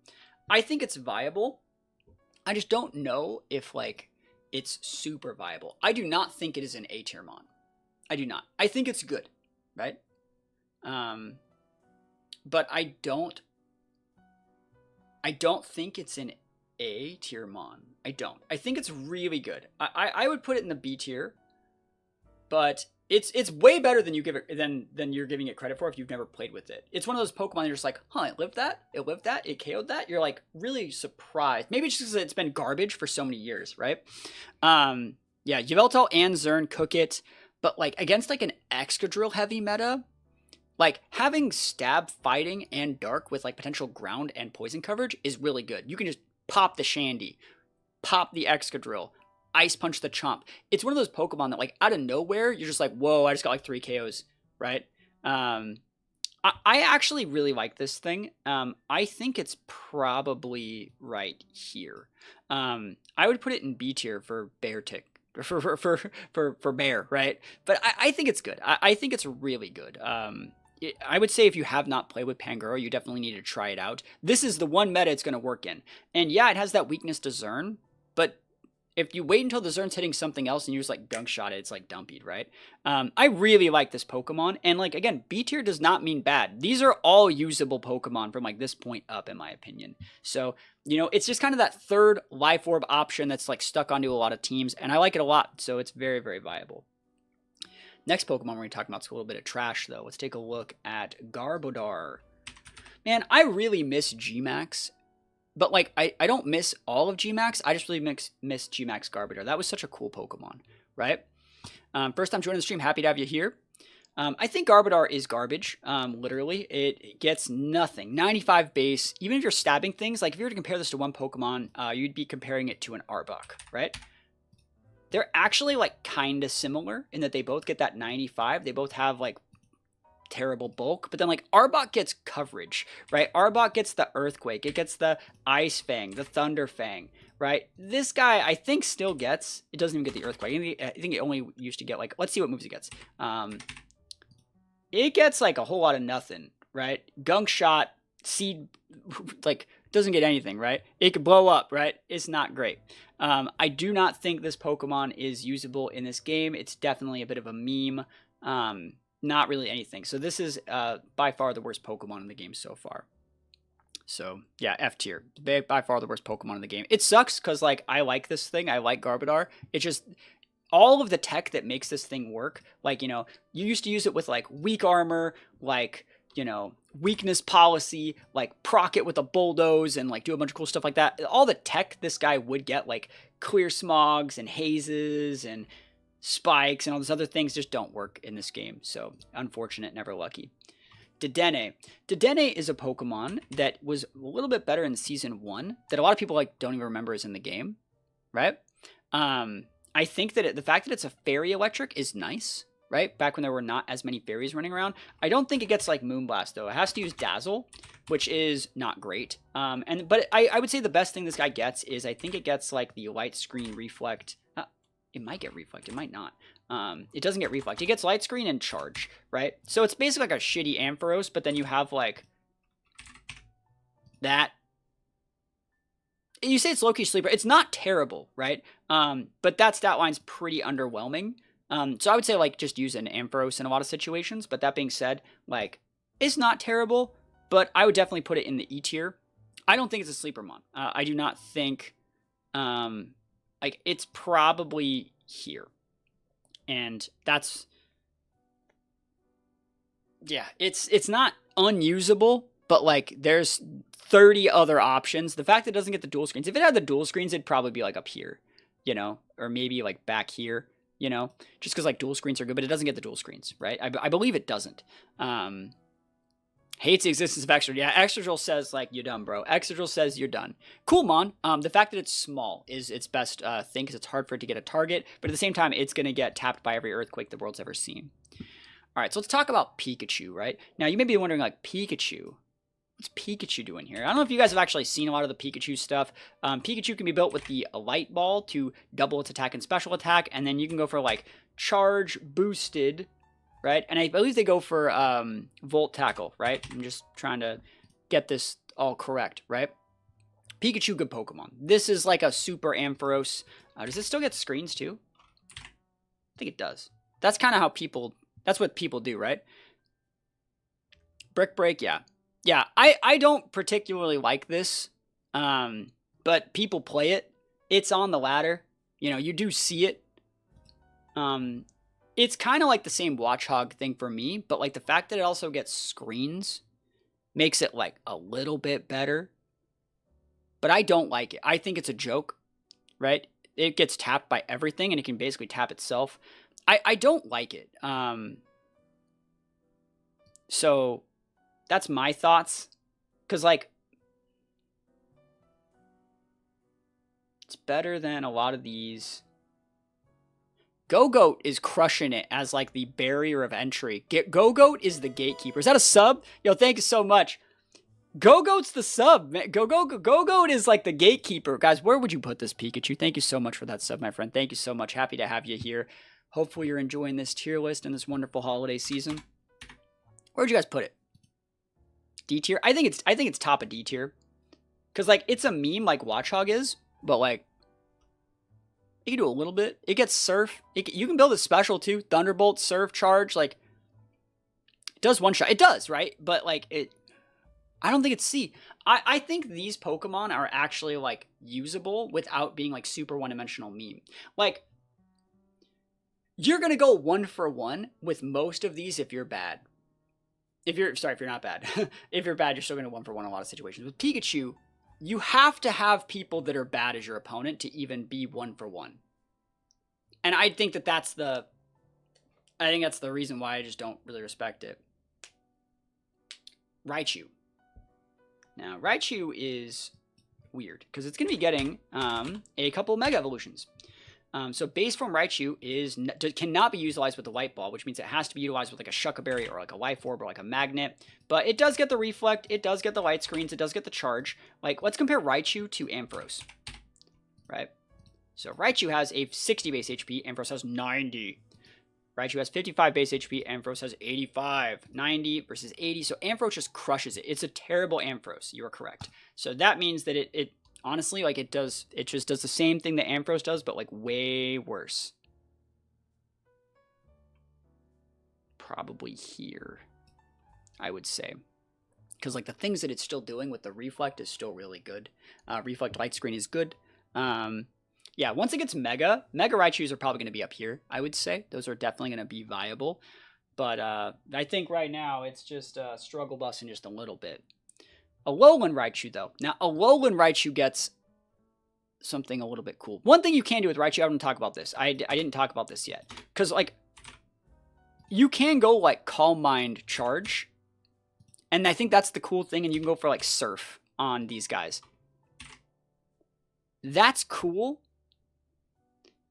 I think it's viable. I just don't know if, like, it's super viable. I do not think it is an A tier mon. I do not. I think it's good, right? But I don't think it's an A tier mon. I don't. I think it's really good. I would put it in the B tier, but it's way better than you give it than you're giving it credit for if you've never played with it. It's one of those Pokemon you're just like, huh, it lived that, it KO'd that. You're like really surprised. Maybe it's just because it's been garbage for so many years, right? Yeah, Yveltal and Zern cook it, but like against like an Excadrill heavy meta, like having stab fighting and dark with like potential ground and poison coverage is really good. You can just pop the Shandy, pop the Excadrill, Ice Punch the Chomp. It's one of those Pokemon that like out of nowhere, you're just like, whoa, I just got like 3 KOs, right? I actually really like this thing. I think it's probably right here. I would put it in B tier for Bear Tick. For Bear, right? But I think it's good. I think it's really good. I would say if you have not played with Pangoro, you definitely need to try it out. This is the one meta it's going to work in. And yeah, it has that weakness to Zern, but if you wait until the Zern's hitting something else and you just like gunk shot it, it's like dumpied, right? I really like this Pokemon. And like, again, B tier does not mean bad. These are all usable Pokemon from like this point up, in my opinion. So, you know, it's just kind of that third Life Orb option that's like stuck onto a lot of teams. And I like it a lot. So it's very, very viable. Next Pokemon we're going to talk about is a little bit of trash, though. Let's take a look at Garbodor. Man, I really miss G-Max. But, like, I don't miss all of G-Max. I just really miss G-Max Garbodor. That was such a cool Pokemon, right? First time joining the stream. Happy to have you here. I think Garbodor is garbage, literally. It gets nothing. 95 base. Even if you're stabbing things, like if you were to compare this to one Pokemon, you'd be comparing it to an Arbok, right? They're actually, like, kind of similar in that they both get that 95. They both have, like, terrible bulk. But then, like, Arbok gets coverage, right? Arbok gets the Earthquake. It gets the Ice Fang, the Thunder Fang, right? This guy, I think, still gets... It doesn't even get the Earthquake. I think it only used to get, like... Let's see what moves it gets. It gets, like, a whole lot of nothing, right? Gunk Shot, Seed... Like, doesn't get anything, right? It could blow up, right? It's not great. I do not think this Pokemon is usable in this game. It's definitely a bit of a meme. Not really anything. So this is by far the worst Pokemon in the game so far. So yeah, F tier. By far the worst Pokemon in the game. It sucks because like I like this thing. I like Garbodor. It's just all of the tech that makes this thing work. Like, you know, you used to use it with like weak armor, like, you know, weakness policy, like proc it with a bulldoze and like do a bunch of cool stuff like that. All the tech this guy would get, like clear smogs and hazes and spikes and all those other things, just don't work in this game. So unfortunate, never lucky. Dedenne. Dedenne is a Pokemon that was a little bit better in Season 1 that a lot of people like don't even remember is in the game, right? I think that the fact that it's a fairy electric is nice, right? Back when there were not as many fairies running around. I don't think it gets like Moonblast though. It has to use Dazzle, which is not great. But I would say the best thing this guy gets is I think it gets like the Light Screen Reflect. It might get Reflect. It might not. It doesn't get Reflect. It gets Light Screen and Charge, right? So it's basically like a shitty Ampharos, but then you have like that. You say it's low-key sleeper. It's not terrible, right? But that stat line's pretty underwhelming. So I would say, like, just use an Ampharos in a lot of situations. But that being said, like, it's not terrible, but I would definitely put it in the E tier. I don't think it's a sleeper mon. I do not think, like, it's probably here. And that's, yeah, it's not unusable, but, like, there's 30 other options. The fact that it doesn't get the dual screens, if it had the dual screens, it'd probably be, like, up here, you know, or maybe, like, back here. You know, just because like dual screens are good, but it doesn't get the dual screens, right? I believe it doesn't. Hates the existence of Excadrill. Yeah, Excadrill says like you're done, bro. Excadrill says you're done. Cool, Mon. The fact that it's small is its best thing because it's hard for it to get a target, but at the same time, it's gonna get tapped by every earthquake the world's ever seen. All right, so let's talk about Pikachu. Right now, you may be wondering like Pikachu. What's Pikachu doing here? I don't know if you guys have actually seen a lot of the Pikachu stuff. Pikachu can be built with the Light Ball to double its attack and special attack, and then you can go for like Charge Boosted, right? And I believe they go for Volt Tackle, right? I'm just trying to get this all correct, right? Pikachu, good Pokemon. This is like a super Ampharos. Does it still get screens too? I think it does. That's kind of how people, that's what people do, right? Brick Break, yeah. Yeah, I don't particularly like this, but people play it. It's on the ladder. You know, you do see it. It's kind of like the same Watchhog thing for me, but like the fact that it also gets screens makes it like a little bit better. But I don't like it. I think it's a joke, right? It gets tapped by everything and it can basically tap itself. I don't like it. So that's my thoughts. Because like, it's better than a lot of these. Go-Goat is crushing it as like the barrier of entry. Go-Goat is the gatekeeper. Is that a sub? Yo, thank you so much. Go-Goat's the sub, man. Go-Goat is like the gatekeeper. Guys, where would you put this, Pikachu? Thank you so much for that sub, my friend. Thank you so much. Happy to have you here. Hopefully you're enjoying this tier list and this wonderful holiday season. Where'd you guys put it? D tier? I think it's top of D tier. Cause like it's a meme like Watchhog is, but like you can do a little bit. It gets Surf. You can build a special too. Thunderbolt, Surf, Charge. Like it does one shot. It does, right? But like it. I don't think it's C. I think these Pokemon are actually, like, usable without being, like, super one-dimensional meme. Like, you're going to go 1-for-1 with most of these if you're bad. If you're not bad. If you're bad, you're still going to 1-for-1 in a lot of situations. With Pikachu, you have to have people that are bad as your opponent to even be 1-for-1. And I think that's the reason why I just don't really respect it. Raichu. Now, Raichu is weird, because it's going to be getting a couple of Mega Evolutions. So base form Raichu cannot be utilized with the Light Ball, which means it has to be utilized with like a Shuca Berry or like a Life Orb or like a Magnet. But it does get the Reflect, it does get the Light Screens, it does get the Charge. Like, let's compare Raichu to Ampharos, right? So Raichu has a 60 base HP, Ampharos has 90. Raichu has 55 base HP, Ampharos has 85. 90 versus 80, so Ampharos just crushes it. It's a terrible Ampharos, you are correct. So that means that it honestly, like, it just does the same thing that Ampharos does, but like way worse. Probably here, I would say. Because like the things that it's still doing with the Reflect is still really good. Reflect Light Screen is good. Yeah, once it gets Mega Raichus are probably going to be up here, I would say. Those are definitely going to be viable. But I think right now it's just struggle busing just a little bit. Alolan Raichu, though. Now, Alolan Raichu gets something a little bit cool. One thing you can do with Raichu, I didn't talk about this. I didn't talk about this yet. Because, like, you can go, like, Calm Mind Charge. And I think that's the cool thing. And you can go for, like, Surf on these guys. That's cool.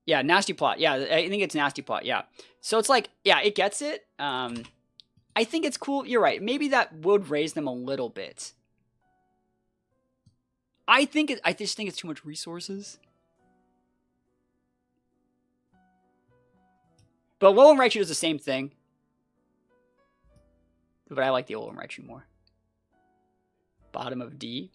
Yeah, Nasty Plot. Yeah, I think it's Nasty Plot. Yeah. So it's like, yeah, it gets it. I think it's cool. You're right. Maybe that would raise them a little bit. I just think it's too much resources. But Alolan Raichu does the same thing. But I like the Alolan Raichu more. Bottom of D.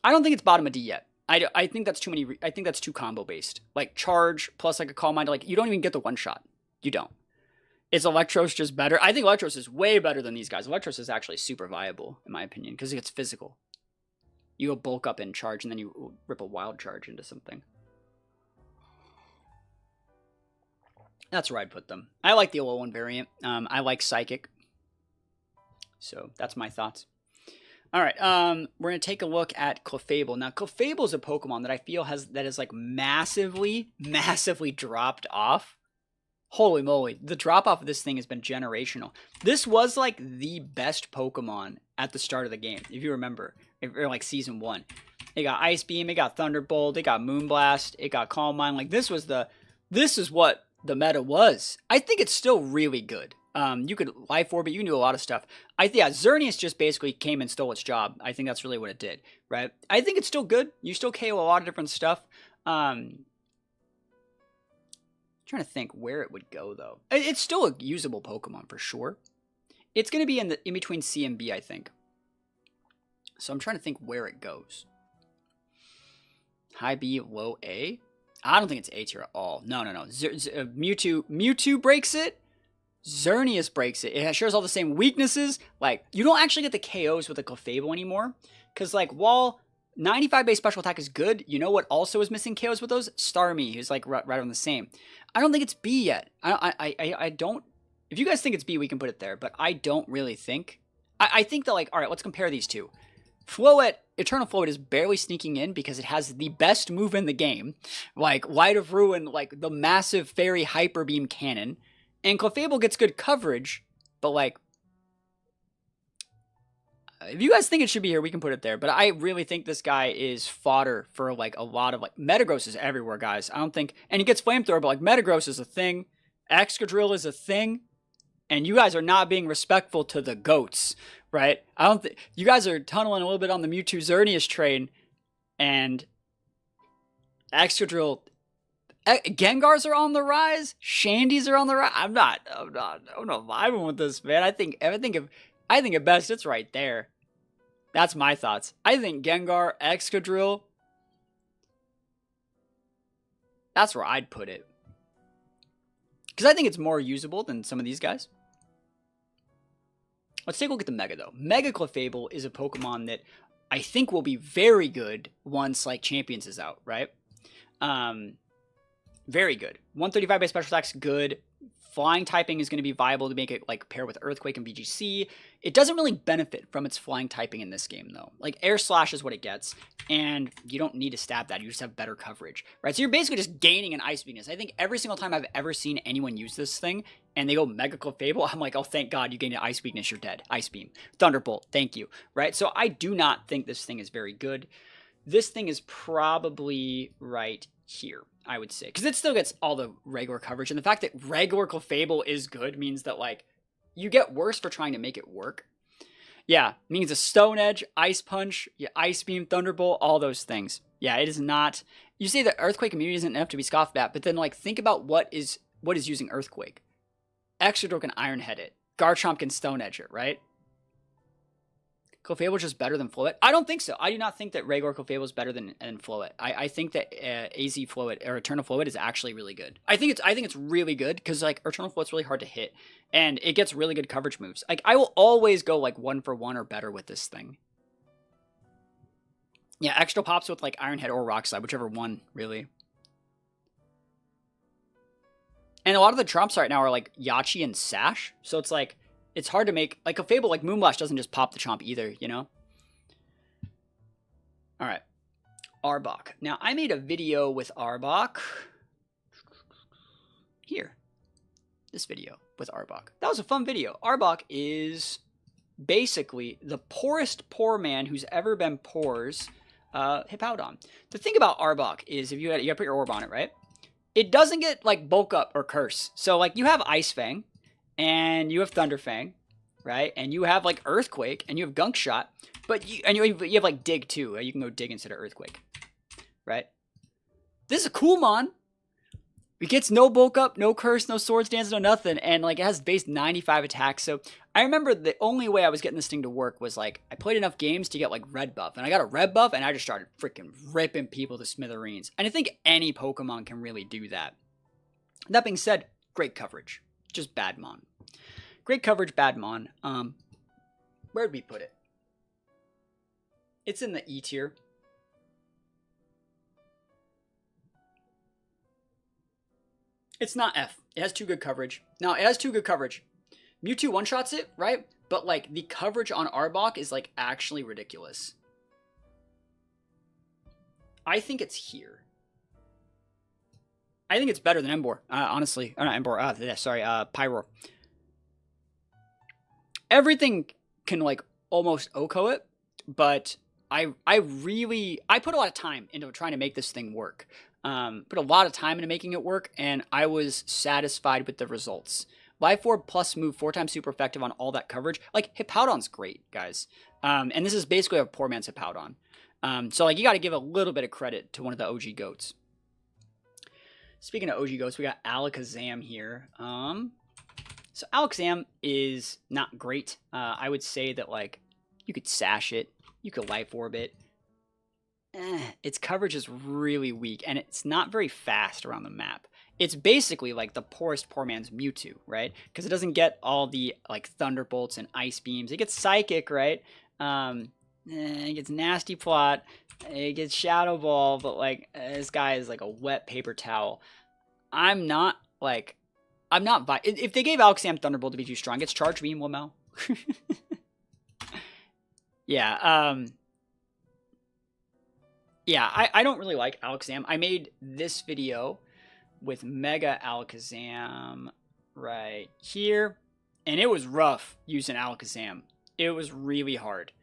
I don't think it's bottom of D yet. I think that's too many. I think that's too combo based. Like Charge plus like a Calm Mind. Like you don't even get the one shot. You don't. Is Electros just better? I think Electros is way better than these guys. Electros is actually super viable in my opinion because it's physical. You go bulk up and charge, and then you rip a wild charge into something. That's where I'd put them. I like the Alolan variant. I like Psychic. So that's my thoughts. All right, we're going to take a look at Clefable. Now, Clefable is a Pokemon that I feel has like massively dropped off. Holy moly, the drop off of this thing has been generational. This was like the best Pokemon at the start of the game, if you remember, or like Season 1. It got Ice Beam, it got Thunderbolt, it got Moonblast, it got Calm Mind. Like this is what the meta was. I think it's still really good. You could Life Orb it, you can do a lot of stuff. Yeah, Xerneas just basically came and stole its job. I think that's really what it did, right? I think it's still good. You still KO a lot of different stuff. Trying to think where it would go, though. It's still a usable Pokemon, for sure. It's going to be in between C and B, I think. So I'm trying to think where it goes. High B, low A? I don't think it's A tier at all. No. Mewtwo breaks it. Xerneas breaks it. It shares all the same weaknesses. Like, you don't actually get the KOs with the Clefable anymore. Because, like, while 95 base special attack is good. You know what also is missing KOs with those? Starmie, who's like right on the same. I don't think it's B yet. I don't. If you guys think it's B, we can put it there. But I don't really think. I think that, like, all right, let's compare these two. Floet, Eternal Floet is barely sneaking in because it has the best move in the game. Like, Light of Ruin, like the massive Fairy Hyper Beam Cannon. And Clefable gets good coverage, but like, if you guys think it should be here, we can put it there. But I really think this guy is fodder for like a lot of like Metagross is everywhere, guys. I don't think, and he gets Flamethrower, but like Metagross is a thing, Excadrill is a thing, and you guys are not being respectful to the goats, right? I don't think you guys are tunneling a little bit on the Mewtwo Xerneas train, and Excadrill. Gengars are on the rise. Shandies are on the rise. I'm not vibing with this, man. I think at best it's right there. That's my thoughts. I think Gengar, Excadrill. That's where I'd put it. Because I think it's more usable than some of these guys. Let's take a look at the Mega, though. Mega Clefable is a Pokemon that I think will be very good once, like, Champions is out, right? Very good. 135 base special attack's good. Flying typing is going to be viable to make it like pair with Earthquake and VGC. It doesn't really benefit from its flying typing in this game, though. Like, Air Slash is what it gets, and you don't need to stab that. You just have better coverage, right? So you're basically just gaining an Ice Weakness. I think every single time I've ever seen anyone use this thing, and they go Mega Clefable, I'm like, oh, thank God you gained an Ice Weakness. You're dead. Ice Beam. Thunderbolt. Thank you, right? So I do not think this thing is very good. This thing is probably right here, I would say, because it still gets all the regular coverage, and the fact that regular Clefable is good means that, like, you get worse for trying to make it work. Yeah, means a Stone Edge, Ice Punch, yeah, Ice Beam, Thunderbolt, all those things. Yeah, it is not. You say that Earthquake immunity isn't enough to be scoffed at, but then, like, think about what is using Earthquake. Excadrill can Iron Head it. Garchomp can Stone Edge it, right? Clefable is just better than Floet? I don't think so. I do not think that regular Clefable is better than Floet. I think that AZ Floet or Eternal Floet is actually really good. I think it's really good because, like, Eternal Floet's really hard to hit, and it gets really good coverage moves. Like, I will always go like 1-for-1 or better with this thing. Yeah, extra pops with like Iron Head or Rock Slide, whichever one really. And a lot of the trumps right now are like Yachi and Sash, so it's like. It's hard to make, like, a Fable, like Moonblast doesn't just pop the Chomp either, you know? All right. Arbok. Now, I made a video with Arbok. Here. This video with Arbok. That was a fun video. Arbok is basically the poorest poor man who's ever been poor's Hippowdon. The thing about Arbok is if you gotta put your orb on it, right? It doesn't get, like, bulk up or curse. So, like, you have Ice Fang. And you have Thunder Fang, right? And you have like Earthquake, and you have Gunk Shot, but you have like Dig too. You can go Dig instead of Earthquake, right? This is a cool mon. It gets no bulk up, no curse, no swords dance, no nothing, and like it has base 95 attacks. So I remember the only way I was getting this thing to work was like I played enough games to get like red buff, and I got a red buff, and I just started freaking ripping people to smithereens. And I think any Pokemon can really do that. That being said, great coverage. Just bad mon. Great coverage, bad mon. Where'd we put it? It's in the E tier. It's not F. It has too good coverage. Now, it has too good coverage. Mewtwo one-shots it, right? But, like, the coverage on Arbok is, like, actually ridiculous. I think it's here. I think it's better than Emboar, honestly. Not Emboar, sorry, Pyroar. Everything can, like, almost OHKO it, but I put a lot of time into trying to make this thing work. Put a lot of time into making it work, and I was satisfied with the results. Life Orb plus move 4 times super effective on all that coverage. Like, Hippowdon's great, guys. And this is basically a poor man's Hippowdon. So, like, you got to give a little bit of credit to one of the OG goats. Speaking of OG goats, we got Alakazam here. So Alakazam is not great. I would say that, like, you could Sash it. You could Life Orb it. Its coverage is really weak, and it's not very fast around the map. It's basically like the poorest poor man's Mewtwo, right? Because it doesn't get all the, like, Thunderbolts and Ice Beams. It gets Psychic, right? It gets Nasty Plot. It gets Shadow Ball, but like this guy is like a wet paper towel. I'm not if they gave Alakazam Thunderbolt to be too strong, it's Charge Beam, Lamel. Yeah, yeah, I don't really like Alakazam. I made this video with Mega Alakazam right here, and it was rough using Alakazam. It was really hard.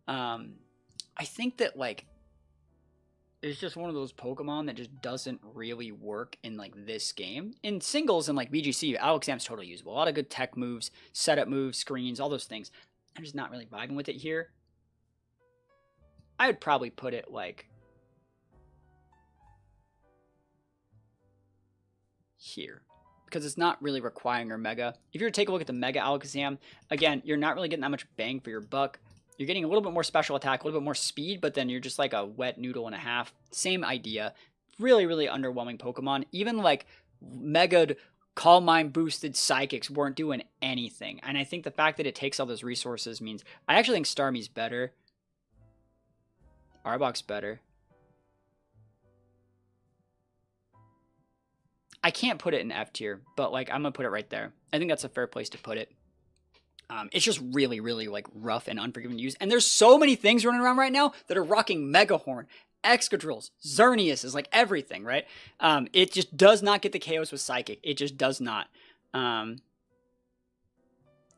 I think that like it's just one of those Pokemon that just doesn't really work in like this game. In singles and like VGC, Alakazam's totally usable. A lot of good tech moves, setup moves, screens, all those things. I'm just not really vibing with it here. I would probably put it like here, because it's not really requiring your Mega. If you were to take a look at the Mega Alakazam, again, you're not really getting that much bang for your buck. You're getting a little bit more special attack, a little bit more speed, but then you're just like a wet noodle and a half. Same idea. Really, really underwhelming Pokemon. Even like Mega Calm Mind boosted Psychics weren't doing anything. And I think the fact that it takes all those resources means I actually think Starmie's better. Arbok's better. I can't put it in F tier, but like I'm gonna put it right there. I think that's a fair place to put it. It's just really, really like rough and unforgiving to use. And there's so many things running around right now that are rocking Megahorn, Excadrills, Xerneas is like everything, right? It just does not get the KOs with Psychic. It just does not.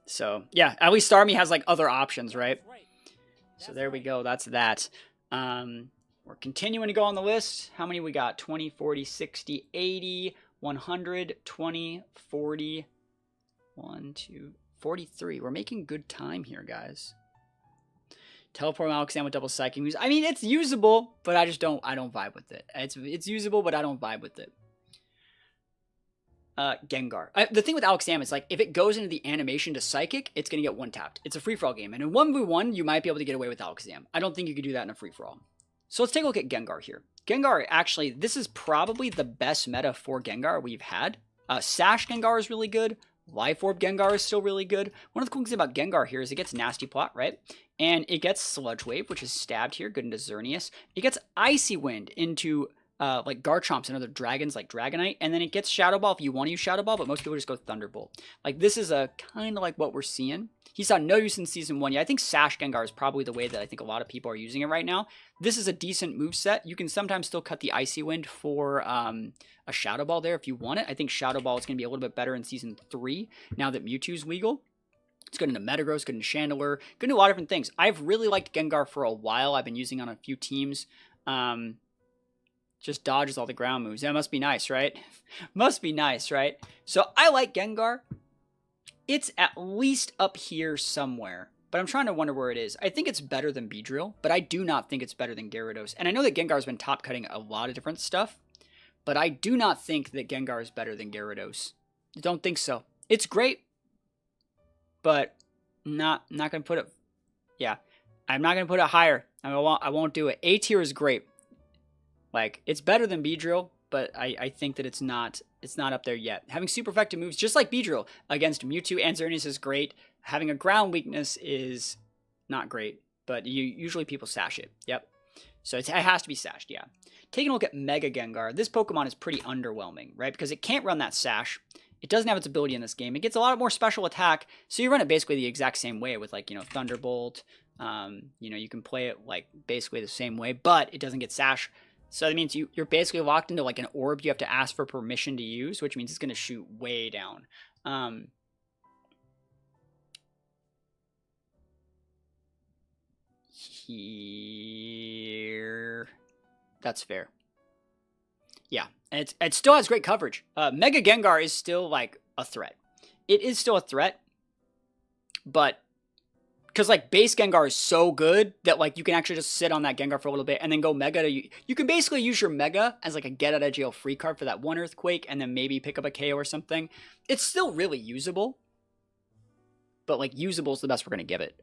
So yeah, at least Starmie has like other options, right? So there we go. That's that. We're continuing to go on the list. How many we got? 20, 40, 60, 80, 100, 20, 40, 1, 2, 43. We're making good time here, guys. Teleport Alakazam with double Psychic moves. I mean, it's usable, but I don't vibe with it. It's usable, but I don't vibe with it. Gengar. The thing with Alakazam is like, if it goes into the animation to Psychic, it's going to get one-tapped. It's a free-for-all game, and in 1v1, you might be able to get away with Alakazam. I don't think you could do that in a free-for-all. So let's take a look at Gengar here. Gengar, actually, this is probably the best meta for Gengar we've had. Sash Gengar is really good. Life Orb Gengar is still really good. One of the cool things about Gengar here is it gets Nasty Plot, right? And it gets Sludge Wave, which is stabbed here, good into Xerneas. It gets Icy Wind into like Garchomps and other dragons like Dragonite. And then it gets Shadow Ball if you want to use Shadow Ball, but most people just go Thunderbolt. Like this is a kind of like what we're seeing. He saw no use in Season 1. Yeah, I think Sash Gengar is probably the way that I think a lot of people are using it right now. This is a decent moveset. You can sometimes still cut the Icy Wind for a Shadow Ball there if you want it. I think Shadow Ball is going to be a little bit better in Season 3 now that Mewtwo's legal. It's good into Metagross, good into Chandelure, good into a lot of different things. I've really liked Gengar for a while. I've been using it on a few teams. Just dodges all the ground moves. That must be nice, right? Must be nice, right? So I like Gengar. It's at least up here somewhere, but I'm trying to wonder where it is. I think it's better than Beedrill, but I do not think it's better than Gyarados. And I know that Gengar's been top cutting a lot of different stuff, but I do not think that Gengar is better than Gyarados. I don't think so. It's great, but not going to put it, yeah, I'm not going to put it higher. I won't do it. A tier is great. Like, it's better than Beedrill, but I think that it's not up there yet. Having super effective moves, just like Beedrill, against Mewtwo and Xerneas is great. Having a ground weakness is not great, but usually people sash it. Yep. So it has to be sashed, yeah. Taking a look at Mega Gengar, this Pokemon is pretty underwhelming, right? Because it can't run that sash. It doesn't have its ability in this game. It gets a lot more special attack, so you run it basically the exact same way with, like, you know, Thunderbolt. You can play it, like, basically the same way, but it doesn't get sash. So that means you're basically locked into like an orb you have to ask for permission to use, which means it's going to shoot way down. Here. That's fair. Yeah, and it still has great coverage. Mega Gengar is still like a threat. It is still a threat, but because like base Gengar is so good that like you can actually just sit on that Gengar for a little bit and then go Mega to you can basically use your Mega as like a get out of jail free card for that one Earthquake and then maybe pick up a KO or something. It's still really usable, but like usable is the best we're gonna give it.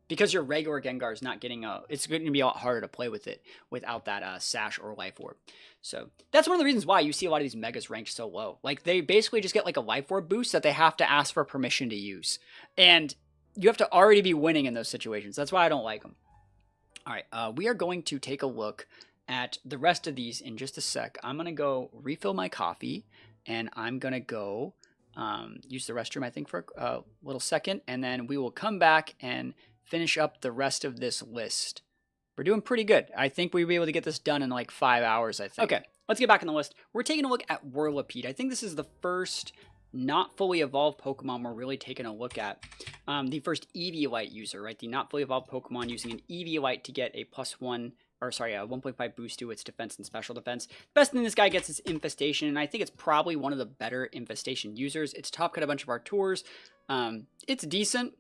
Because your regular Gengar is not getting it's going to be a lot harder to play with it without that Sash or Life Orb. So that's one of the reasons why you see a lot of these Megas ranked so low. Like they basically just get like a Life Orb boost that they have to ask for permission to use, and you have to already be winning in those situations. That's why I don't like them. All right, we are going to take a look at the rest of these in just a sec. I'm going to go refill my coffee, and I'm going to go use the restroom, I think, for a little second, and then we will come back and finish up the rest of this list. We're doing pretty good. I think we'll be able to get this done in like 5 hours, I think. Okay, let's get back in the list. We're taking a look at Whirlipede. I think this is the first not fully evolved Pokemon we're really taking a look at. The first Eviolite user, right? The not fully evolved Pokemon using an Eviolite to get a a 1.5 boost to its defense and special defense. Best thing this guy gets is Infestation, and I think it's probably one of the better Infestation users. It's top cut a bunch of our tours. It's decent.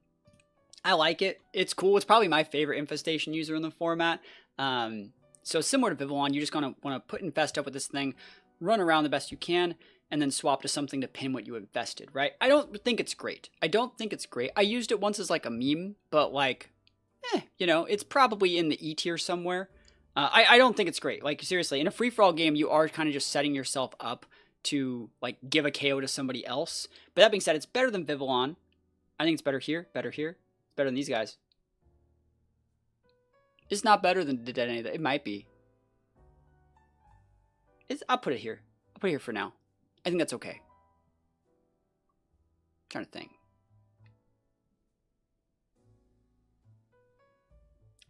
I like it. It's cool. It's probably my favorite Infestation user in the format. So similar to Vivillon, you just want to put Infest up with this thing, run around the best you can, and then swap to something to pin what you invested, right? I don't think it's great. I used it once as like a meme, but like, you know, it's probably in the E tier somewhere. I don't think it's great. Like, seriously, in a free-for-all game, you are kind of just setting yourself up to, like, give a KO to somebody else. But that being said, it's better than Vivillon. I think it's better here. It's better than these guys. It's not better than any of that. It might be. I'll put it here. I'll put it here for now. I think that's okay. I'm trying to think.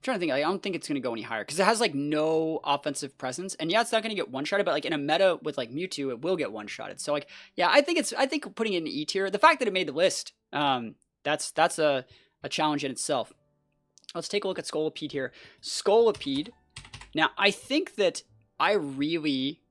I don't think it's going to go any higher because it has like no offensive presence, and yeah, it's not going to get one-shotted, but like in a meta with like Mewtwo, it will get one-shotted. So like, yeah, I think putting it in E tier, the fact that it made the list, that's a challenge in itself. Let's take a look at Scolipede here. Scolipede. Now, I think that I really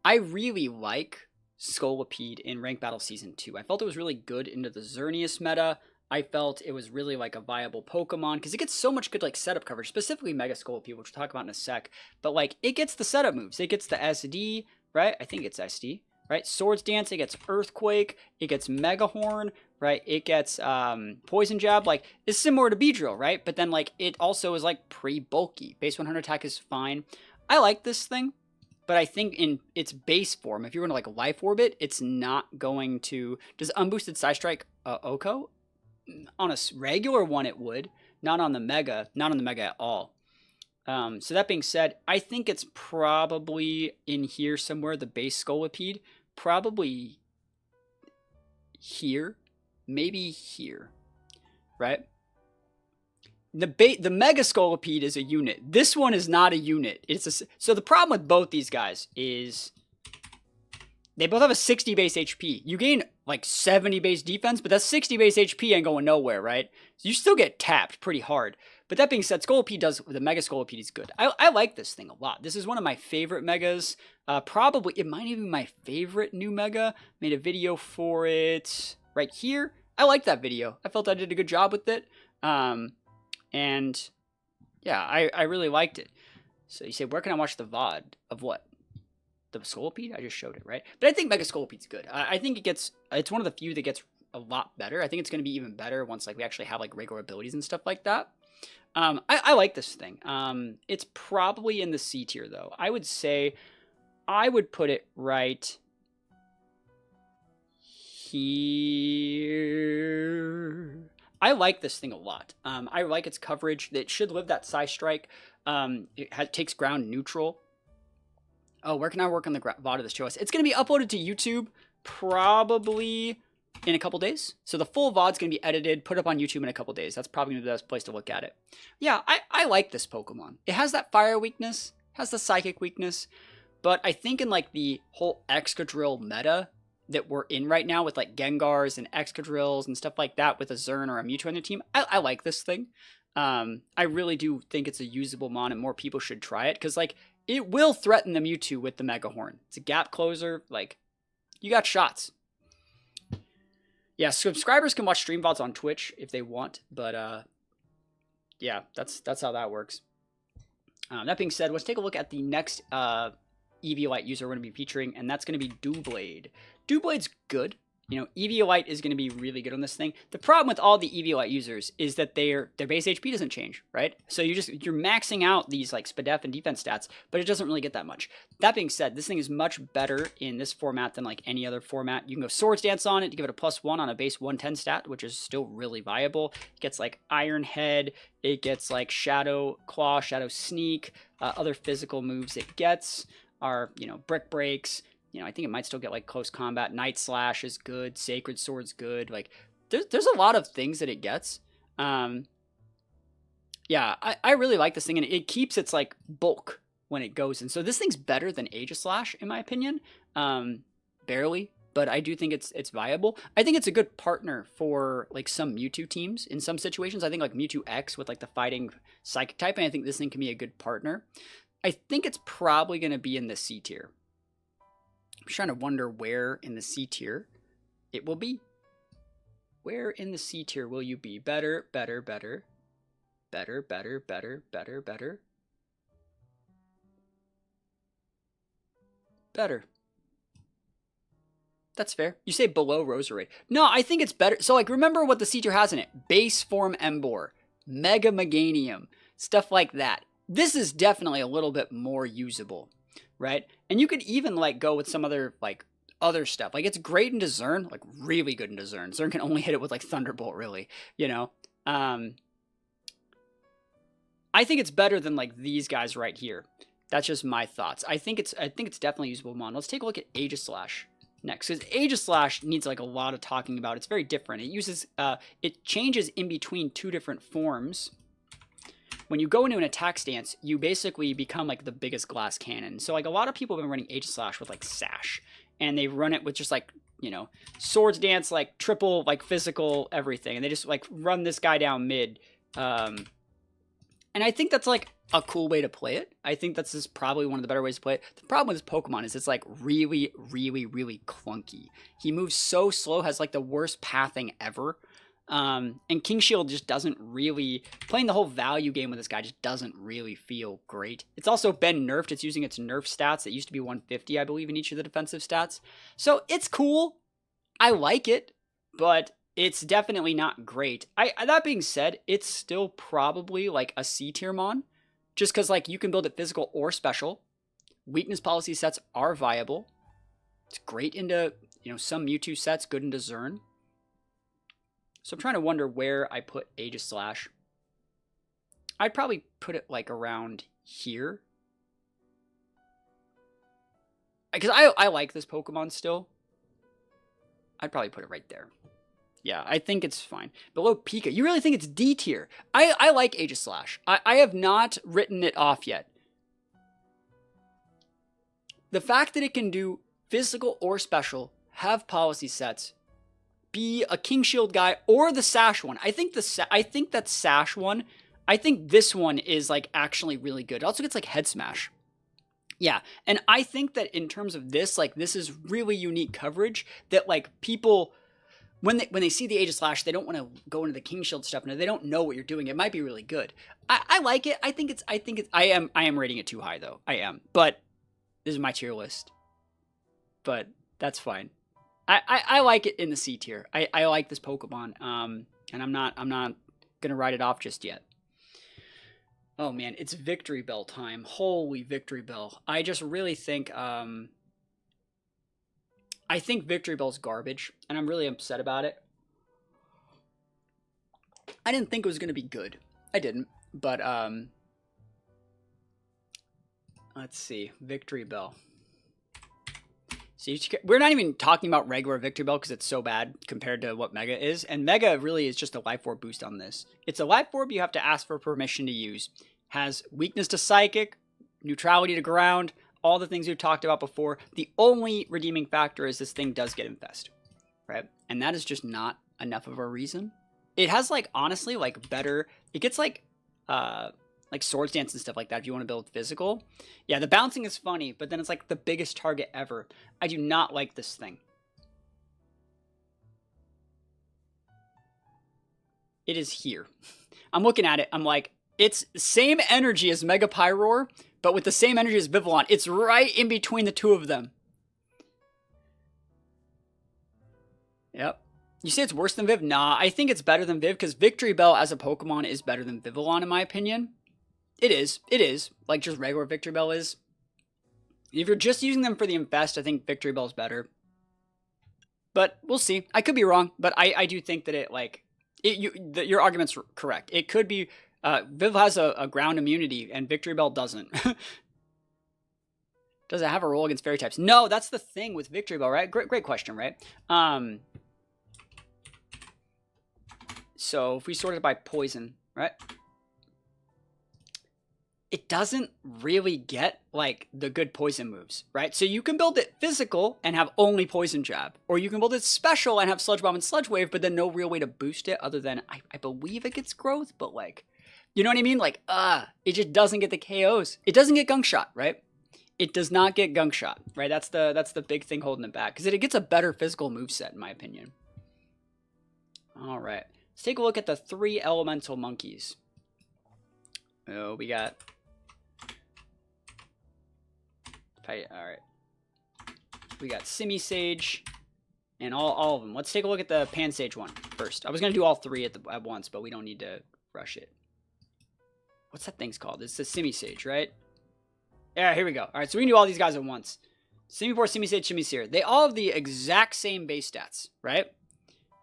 like Scolipede in Ranked Battle Season 2. I felt it was really good into the Xerneas meta. I felt it was really like a viable Pokemon because it gets so much good like setup coverage, specifically Mega Scolipede, which we'll talk about in a sec. But like it gets the setup moves. It gets the SD, right? I think it's SD, right? Swords Dance, it gets Earthquake, it gets Mega Horn, right? It gets Poison Jab. Like it's similar to Beedrill, right? But then like it also is like pretty bulky. Base 100 attack is fine. I like this thing. But I think in its base form, if you're going to like Life Orb it, it's not going to... Does Unboosted Psystrike Oko? On a regular one it would, not on the Mega at all. So that being said, I think it's probably in here somewhere, the base Scolipede, probably here, maybe here, right? The Mega Scolipede is a unit. This one is not a unit. So the problem with both these guys is they both have a 60 base HP. You gain like 70 base defense, but that 60 base HP ain't going nowhere, right? So you still get tapped pretty hard. But that being said, the Mega Scolipede is good. I like this thing a lot. This is one of my favorite Megas. Probably, it might even be my favorite new Mega. Made a video for it right here. I like that video. I felt I did a good job with it. And yeah, I really liked it. So you say, where can I watch the VOD of what? The Scolipede? I just showed it, right? But I think Mega Scolipede's good. I think it's one of the few that gets a lot better. I think it's going to be even better once like we actually have like regular abilities and stuff like that. I like this thing. It's probably in the C tier though. I would say I would put it right here. I like this thing a lot. I like its coverage. It should live that Psystrike. It takes ground neutral. Oh, where can I work on the VOD of this show? It's going to be uploaded to YouTube probably in a couple days. So the full VOD's going to be edited, put up on YouTube in a couple days. That's probably going to be the best place to look at it. Yeah, I like this Pokemon. It has that fire weakness, has the psychic weakness, but I think in like the whole Excadrill meta that we're in right now with like Gengars and Excadrills and stuff like that with a Zern or a Mewtwo on their team, I like this thing. I really do think it's a usable mon and more people should try it because like it will threaten the Mewtwo with the Mega Horn. It's a gap closer. Like, you got shots. Yeah, subscribers can watch stream VODs on Twitch if they want, but yeah, that's how that works. That being said, let's take a look at the next Eviolite user we're going to be featuring, and that's going to be Doublade. Doublade's good. You know, Eviolite is going to be really good on this thing. The problem with all the Eviolite users is that their base HP doesn't change, right? So you're maxing out these like SPDEF and defense stats, but it doesn't really get that much. That being said, this thing is much better in this format than like any other format. You can go Swords Dance on it to give it a +1 on a base 110 stat, which is still really viable. It gets like Iron Head, it gets like Shadow Claw, Shadow Sneak. Other physical moves it gets are, you know, Brick Breaks. You know, I think it might still get like Close Combat. Night Slash is good. Sacred Sword's good. Like, there's a lot of things that it gets. Yeah, I really like this thing, and it keeps its like bulk when it goes in. So this thing's better than Aegislash, in my opinion. Barely, but I do think it's viable. I think it's a good partner for like some Mewtwo teams in some situations. I think like Mewtwo X with like the fighting psychic type, and I think this thing can be a good partner. I think it's probably going to be in the C tier. I'm trying to wonder where in the C tier it will be. Where in the C tier will you be? Better, better, better. Better, better, better, better, better. Better. That's fair. You say below Roserade. No, I think it's better. So, like, remember what the C tier has in it. Base Form Emboar. Mega Meganium. Stuff like that. This is definitely a little bit more usable. Right? And you could even like go with some other like other stuff. Like it's great in Discern, like really good in Discern. Discern can only hit it with like Thunderbolt, really, you know. I think it's better than like these guys right here. That's just my thoughts. I think it's definitely usable mon. Let's take a look at Aegislash next, because Aegislash needs like a lot of talking about. It's very different. It uses it changes in between two different forms. When you go into an attack stance, you basically become like the biggest glass cannon. So like a lot of people have been running Aegislash with like Sash, and they run it with just like, you know, Swords Dance, like triple, like physical everything. And they just like run this guy down mid. And I think that's like a cool way to play it. I think that's just probably one of the better ways to play it. The problem with this Pokemon is it's like really, really, really clunky. He moves so slow, has like the worst pathing ever. And King Shield just doesn't really, playing the whole value game with this guy just doesn't really feel great. It's also been nerfed. It's using its nerf stats. It used to be 150, I believe, in each of the defensive stats. So it's cool. I like it, but it's definitely not great. That being said, it's still probably like a C tier mon, just because like you can build it physical or special. Weakness policy sets are viable. It's great into, you know, some Mewtwo sets, good into Zern. So I'm trying to wonder where I put Aegislash. I'd probably put it like around here. Because I like this Pokemon still. I'd probably put it right there. Yeah, I think it's fine. Below Pika. You really think it's D tier? I like Aegislash. I have not written it off yet. The fact that it can do physical or special, have policy sets, be a King Shield guy, or the Sash one. I think that Sash one, I think this one is like actually really good. It also gets like Head Smash. Yeah, and I think that in terms of this, like this is really unique coverage that like people, when they see the Aegislash, they don't want to go into the King Shield stuff, and they don't know what you're doing. It might be really good. I like it. I am rating it too high though. I am, but this is my tier list. But that's fine. I like it in the C tier. I like this Pokemon. And I'm not gonna write it off just yet. Oh man, it's Victory Bell time. Holy Victory Bell. I just really think I think Victory Bell's garbage, and I'm really upset about it. I didn't think it was gonna be good. I didn't, but let's see. Victory Bell. So we're not even talking about regular Victory Bell because it's so bad compared to what Mega is. And Mega really is just a Life Orb boost on this. It's a Life Orb you have to ask for permission to use. Has weakness to Psychic, neutrality to ground, all the things we've talked about before. The only redeeming factor is this thing does get Infest, right? And that is just not enough of a reason. It has like, honestly, like better, it gets like Swords Dance and stuff like that if you want to build physical. Yeah, the bouncing is funny, but then it's like the biggest target ever. I do not like this thing. It is here. I'm looking at it. I'm like, it's same energy as Mega Pyroar, but with the same energy as Vivillon. It's right in between the two of them. Yep. You say it's worse than Viv? Nah, I think it's better than Viv because Victory Bell as a Pokemon is better than Vivillon in my opinion. It is. It is. Like just regular Victory Bell is. If you're just using them for the Infest, I think Victory Bell is better. But we'll see. I could be wrong, but I do think that it, like, your argument's correct. It could be, Viv has a ground immunity, and Victory Bell doesn't. Does it have a role against fairy types? No, that's the thing with Victory Bell, right? Great question, right? So if we sort it by poison, right? It doesn't really get, like, the good poison moves, right? So you can build it physical and have only Poison Jab. Or you can build it special and have Sludge Bomb and Sludge Wave, but then no real way to boost it other than, I believe it gets growth, but, like, you know what I mean? Like, it just doesn't get the KOs. It doesn't get Gunk Shot, right? It does not get Gunk Shot, right? That's the big thing holding it back. Because it gets a better physical moveset, in my opinion. All right. Let's take a look at the 3 elemental monkeys. Oh, we got... Alright. We got Simisage and all of them. Let's take a look at the Pansage one first. I was going to do all 3 at once, but we don't need to rush it. What's that thing's called? It's the Simisage, right? Yeah, here we go. Alright, so we can do all these guys at once. Simipour, Simisage, Simisear. They all have the exact same base stats, right?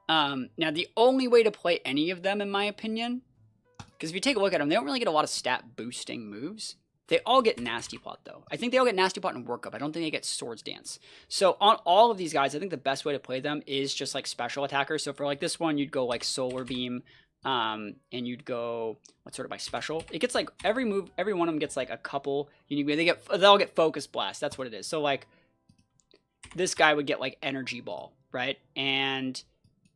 Now, the only way to play any of them, in my opinion, because if you take a look at them, they don't really get a lot of stat boosting moves. They all get Nasty Plot, though. I think they all get Nasty Plot and Work Up. I don't think they get Swords Dance. So on all of these guys, I think the best way to play them is just like special attackers. So for like this one, you'd go like Solar Beam, and you'd go, let's sort it by special. It gets like every move, every one of them gets like a couple unique. They all get Focus Blast. That's what it is. So like this guy would get like Energy Ball, right? And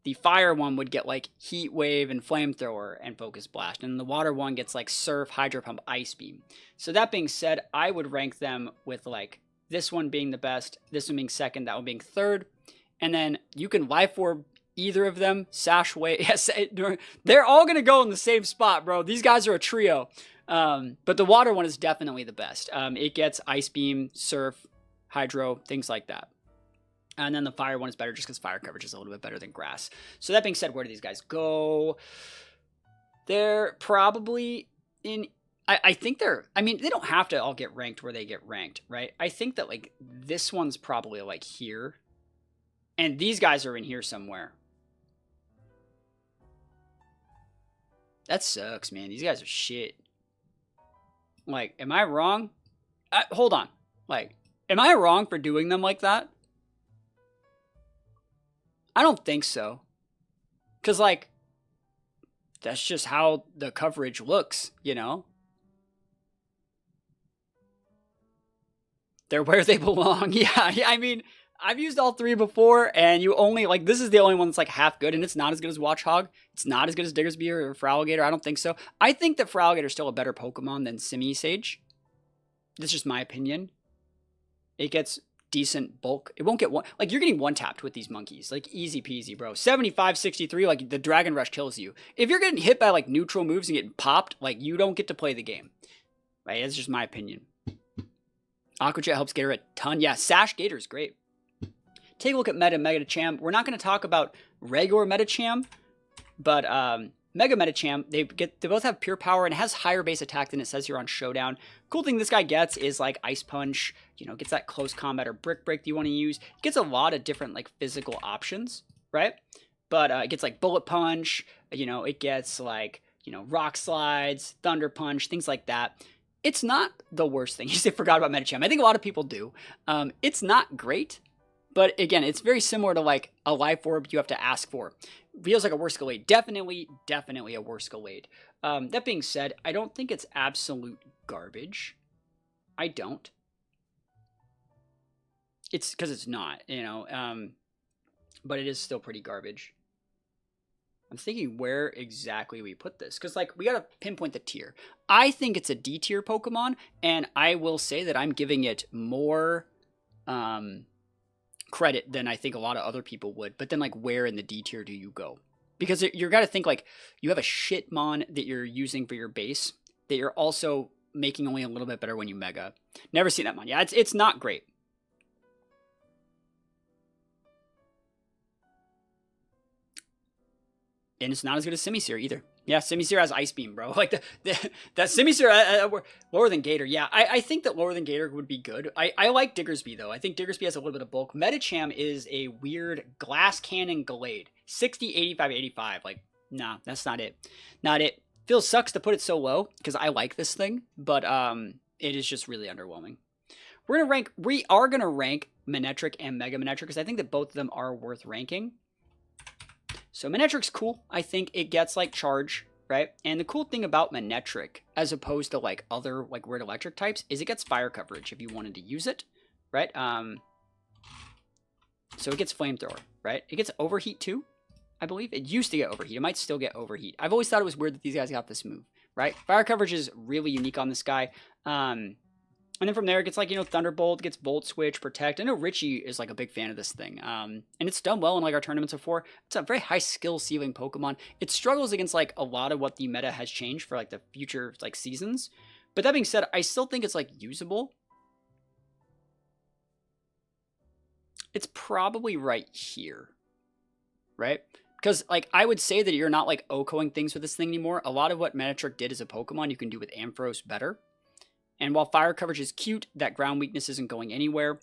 the fire one would get like Heat Wave and Flamethrower and Focus Blast. And the water one gets like Surf, Hydro Pump, Ice Beam. So that being said, I would rank them with like this one being the best, this one being second, that one being third. And then you can Life Orb either of them, Sash Wave. Yes, they're all going to go in the same spot, bro. These guys are a trio. But the water one is definitely the best. It gets Ice Beam, Surf, Hydro, things like that. And then the fire one is better just because fire coverage is a little bit better than grass. So that being said, where do these guys go? They're probably in... I think they're... I mean, they don't have to all get ranked where they get ranked, right? I think that, like, this one's probably, like, here. And these guys are in here somewhere. That sucks, man. These guys are shit. Like, am I wrong? Hold on. Like, am I wrong for doing them like that? I don't think so. Because, like, that's just how the coverage looks, you know? They're where they belong. Yeah, I mean, I've used all 3 before, and you only, like, this is the only one that's, like, half good, and it's not as good as Watchog. It's not as good as Diggersby or Feraligatr. I don't think so. I think that Feraligatr is still a better Pokemon than Simisage. That's just my opinion. It gets... decent bulk. It won't get one, like, you're getting one tapped with these monkeys, like, easy peasy, bro. 75, 63, like, the Dragon Rush kills you. If you're getting hit by, like, neutral moves and getting popped, like, you don't get to play the game, right? That's just my opinion. Aqua Jet helps Gator a ton. Yeah, Sash Gator is great. Take a look at Meta Medicham. We're not going to talk about regular Medicham, but Mega Medicham, they both have pure power and it has higher base attack than it says here on Showdown. Cool thing this guy gets is like Ice Punch, you know, gets that close combat or Brick Break that you want to use. It gets a lot of different like physical options, right? But it gets like Bullet Punch, you know, it gets like, you know, Rock Slides, Thunder Punch, things like that. It's not the worst thing. You say forgot about Medicham. I think a lot of people do. It's not great, but again, it's very similar to like a Life Orb you have to ask for. Feels like a worse Gallade. Definitely a worse Gallade. That being said, I don't think it's absolute garbage. I don't. It's because it's not, you know, but it is still pretty garbage. I'm thinking where exactly we put this, because like we gotta pinpoint the tier. I think it's a D tier Pokemon, and I will say that I'm giving it more credit than I think a lot of other people would. But then like where in the D tier do you go? Because you're gotta think like you have a shitmon that you're using for your base that you're also making only a little bit better when you mega. Never seen that mon. Yeah, it's not great. And it's not as good as Simisear either. Yeah, Simisear has Ice Beam, bro. Like, that Simisear, lower than Gator. Yeah, I think that lower than Gator would be good. I like Diggersby, though. I think Diggersby has a little bit of bulk. Medicham is a weird Glass Cannon Gallade. 60, 85, 85. Like, nah, that's not it. Not it. Feels sucks to put it so low, because I like this thing, but it is just really underwhelming. We are gonna rank Manectric and Mega Manectric, because I think that both of them are worth ranking. So Manectric's cool. I think it gets like charge, right? And the cool thing about Manectric, as opposed to like other like weird electric types, is it gets fire coverage if you wanted to use it, right? So it gets flamethrower, right? It gets overheat too, I believe. It used to get overheat. It might still get overheat. I've always thought it was weird that these guys got this move, right? Fire coverage is really unique on this guy. And then from there, it gets like, you know, Thunderbolt, gets Volt Switch, Protect. I know Richie is like a big fan of this thing. And it's done well in like our tournaments before. It's a very high skill ceiling Pokemon. It struggles against like a lot of what the meta has changed for like the future like seasons. But that being said, I still think it's like usable. It's probably right here, right? Because like I would say that you're not like OHKOing things with this thing anymore. A lot of what Manectric did as a Pokemon, you can do with Ampharos better. And while fire coverage is cute, that ground weakness isn't going anywhere.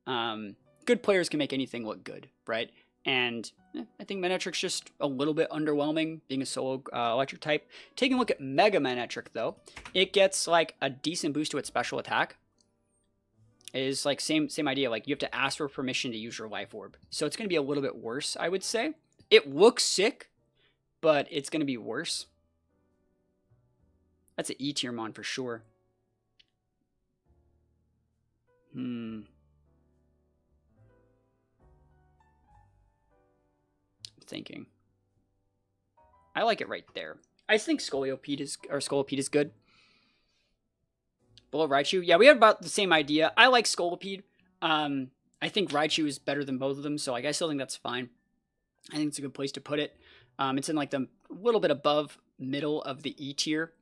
Good players can make anything look good, right? And I think Manectric's just a little bit underwhelming, being a solo electric type. Taking a look at Mega Manectric, though, it gets like a decent boost to its special attack. It is like same idea. Like you have to ask for permission to use your Life Orb, so it's going to be a little bit worse, I would say. It looks sick, but it's going to be worse. That's an E tier mon for sure. Thinking. I like it right there. I think Scolipede is good. Below Raichu. Yeah, we have about the same idea. I like Scolipede. I think Raichu is better than both of them, so like I still think that's fine. I think it's a good place to put it. It's in like the little bit above middle of the E tier.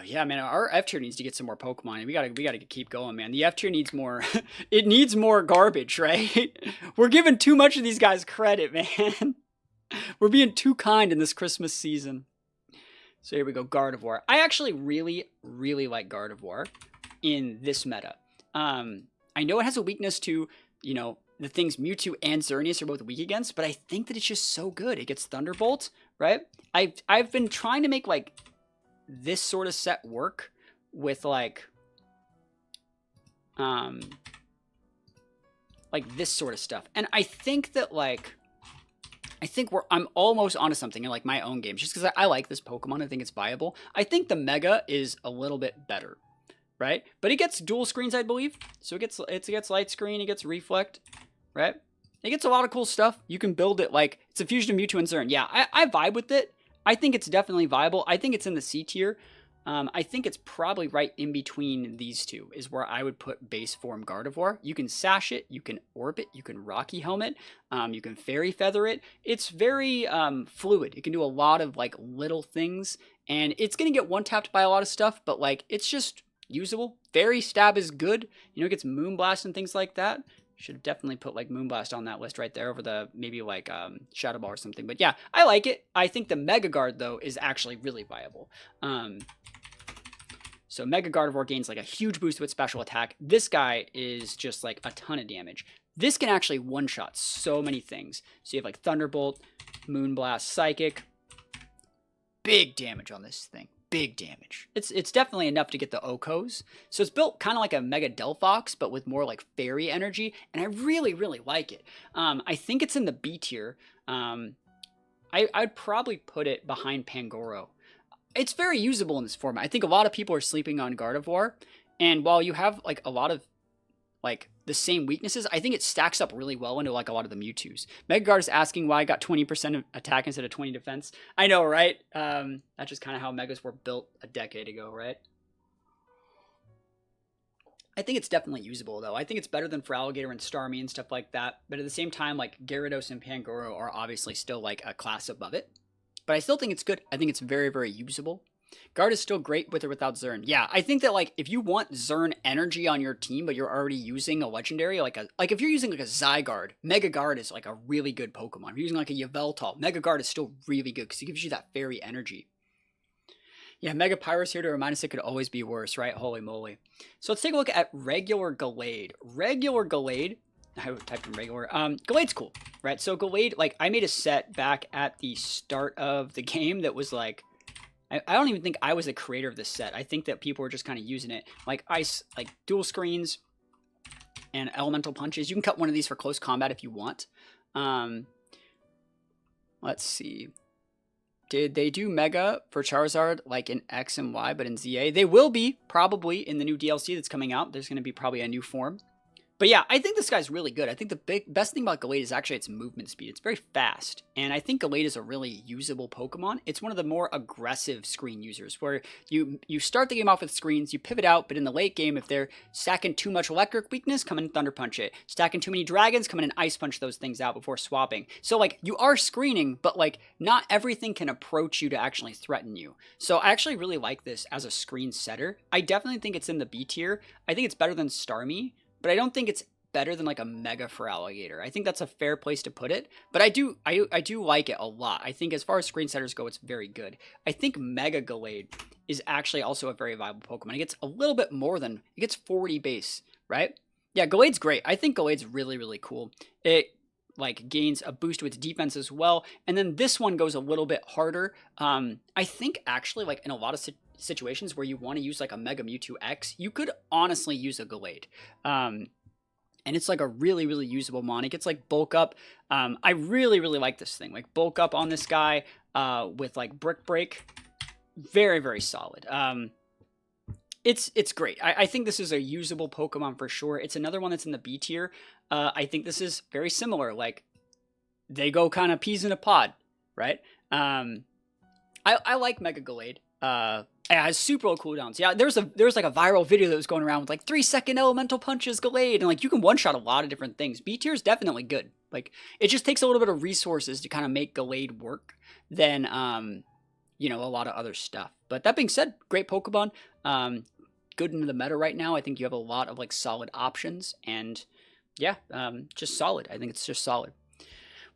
Yeah, man, our F tier needs to get some more Pokemon, and we gotta keep going, man. The F tier needs more. It needs more garbage, right? We're giving too much of these guys credit, man. We're being too kind in this Christmas season. So here we go, Gardevoir. I actually really, really like Gardevoir in this meta. I know it has a weakness to, you know, the things Mewtwo and Xerneas are both weak against, but I think that it's just so good. It gets Thunderbolt, right? I've been trying to make like this sort of set work with like this sort of stuff. And I think that like, I'm almost onto something in like my own games, just because I like this Pokemon. I think it's viable. I think the Mega is a little bit better, right? But it gets dual screens, I believe. So it gets Light Screen, it gets Reflect, right? It gets a lot of cool stuff. You can build it like, it's a fusion of Mewtwo and Zern. Yeah, I vibe with it. I think it's definitely viable. I think it's in the C tier. I think it's probably right in between these two is where I would put base form Gardevoir. You can Sash it, you can Orb it, you can Rocky Helmet, you can Fairy Feather it. It's very fluid. It can do a lot of like little things, and it's gonna get one-tapped by a lot of stuff, but like it's just usable. Fairy Stab is good. You know, it gets Moonblast and things like that. Should have definitely put like Moonblast on that list right there over the maybe like Shadow Ball or something. But yeah, I like it. I think the Mega Guard though is actually really viable. So Mega Gardevoir gains like a huge boost to its special attack. This guy is just like a ton of damage. This can actually one-shot so many things. So you have like Thunderbolt, Moonblast, Psychic. Big damage on this thing. Big damage. It's definitely enough to get the OHKOs. So it's built kind of like a Mega Delphox, but with more like fairy energy, and I really, really like it. I think it's in the B tier. I'd probably put it behind Pangoro. It's very usable in this format. I think a lot of people are sleeping on Gardevoir, and while you have like a lot of like the same weaknesses, I think it stacks up really well into like a lot of the Mewtwo's. Megagard is asking why I got 20% of attack instead of 20 defense. I know, right? That's just kind of how Megas were built a decade ago, right? I think it's definitely usable, though. I think it's better than Feraligatr and Starmie and stuff like that. But at the same time, like Gyarados and Pangoro are obviously still like a class above it. But I still think it's good. I think it's very, very usable. Guard is still great with or without Zern. Yeah, I think that like if you want Zern energy on your team, but you're already using a legendary, like if you're using like a Zygarde, Mega Guard is like a really good Pokemon. If you're using like a Yveltal, Mega Guard is still really good because it gives you that fairy energy. Yeah, Mega Pyro's here to remind us it could always be worse, right? Holy moly. So let's take a look at regular Gallade. Regular Gallade, I typed in regular. Gallade's cool, right? So Gallade, like I made a set back at the start of the game that was like, I don't even think I was the creator of this set. I think that people were just kind of using it. Like ice, like dual screens and elemental punches. You can cut one of these for close combat if you want. Let's see. Did they do Mega for Charizard like in X and Y, but in ZA? They will be, probably, in the new DLC that's coming out. There's going to be probably a new form. But yeah, I think this guy's really good. I think the best thing about Gallade is actually its movement speed. It's very fast, and I think Gallade is a really usable Pokemon. It's one of the more aggressive screen users, where you start the game off with screens, you pivot out, but in the late game, if they're stacking too much electric weakness, come in and Thunder Punch it. Stacking too many dragons, come in and Ice Punch those things out before swapping. So like, you are screening, but like, not everything can approach you to actually threaten you. So I actually really like this as a screen setter. I definitely think it's in the B tier. I think it's better than Starmie, but I don't think it's better than like a Mega for Alligator. I think that's a fair place to put it, but I do like it a lot. I think as far as screen setters go, it's very good. I think Mega Gallade is actually also a very viable Pokemon. It gets a little bit more than, it gets 40 base, right? Yeah, Gallade's great. I think Gallade's really, really cool. It like gains a boost to its defense as well. And then this one goes a little bit harder. I think actually like in a lot of situations where you want to use like a Mega Mewtwo X, you could honestly use a Gallade. And it's like a really, really usable mon. It gets like bulk up. I really, really like this thing. Like bulk up on this guy with like Brick Break. Very, very solid. It's great. I think this is a usable Pokemon for sure. It's another one that's in the B tier. I think this is very similar. Like they go kind of peas in a pod, right? I like Mega Gallade. It has super low cooldowns. Yeah, there's like a viral video that was going around with like 3-second elemental punches Gallade, and like you can one-shot a lot of different things. B tier is definitely good. Like it just takes a little bit of resources to kind of make Gallade work than you know, a lot of other stuff. But that being said, great Pokemon. Good into the meta right now. I think you have a lot of like solid options, and yeah, just solid. I think it's just solid.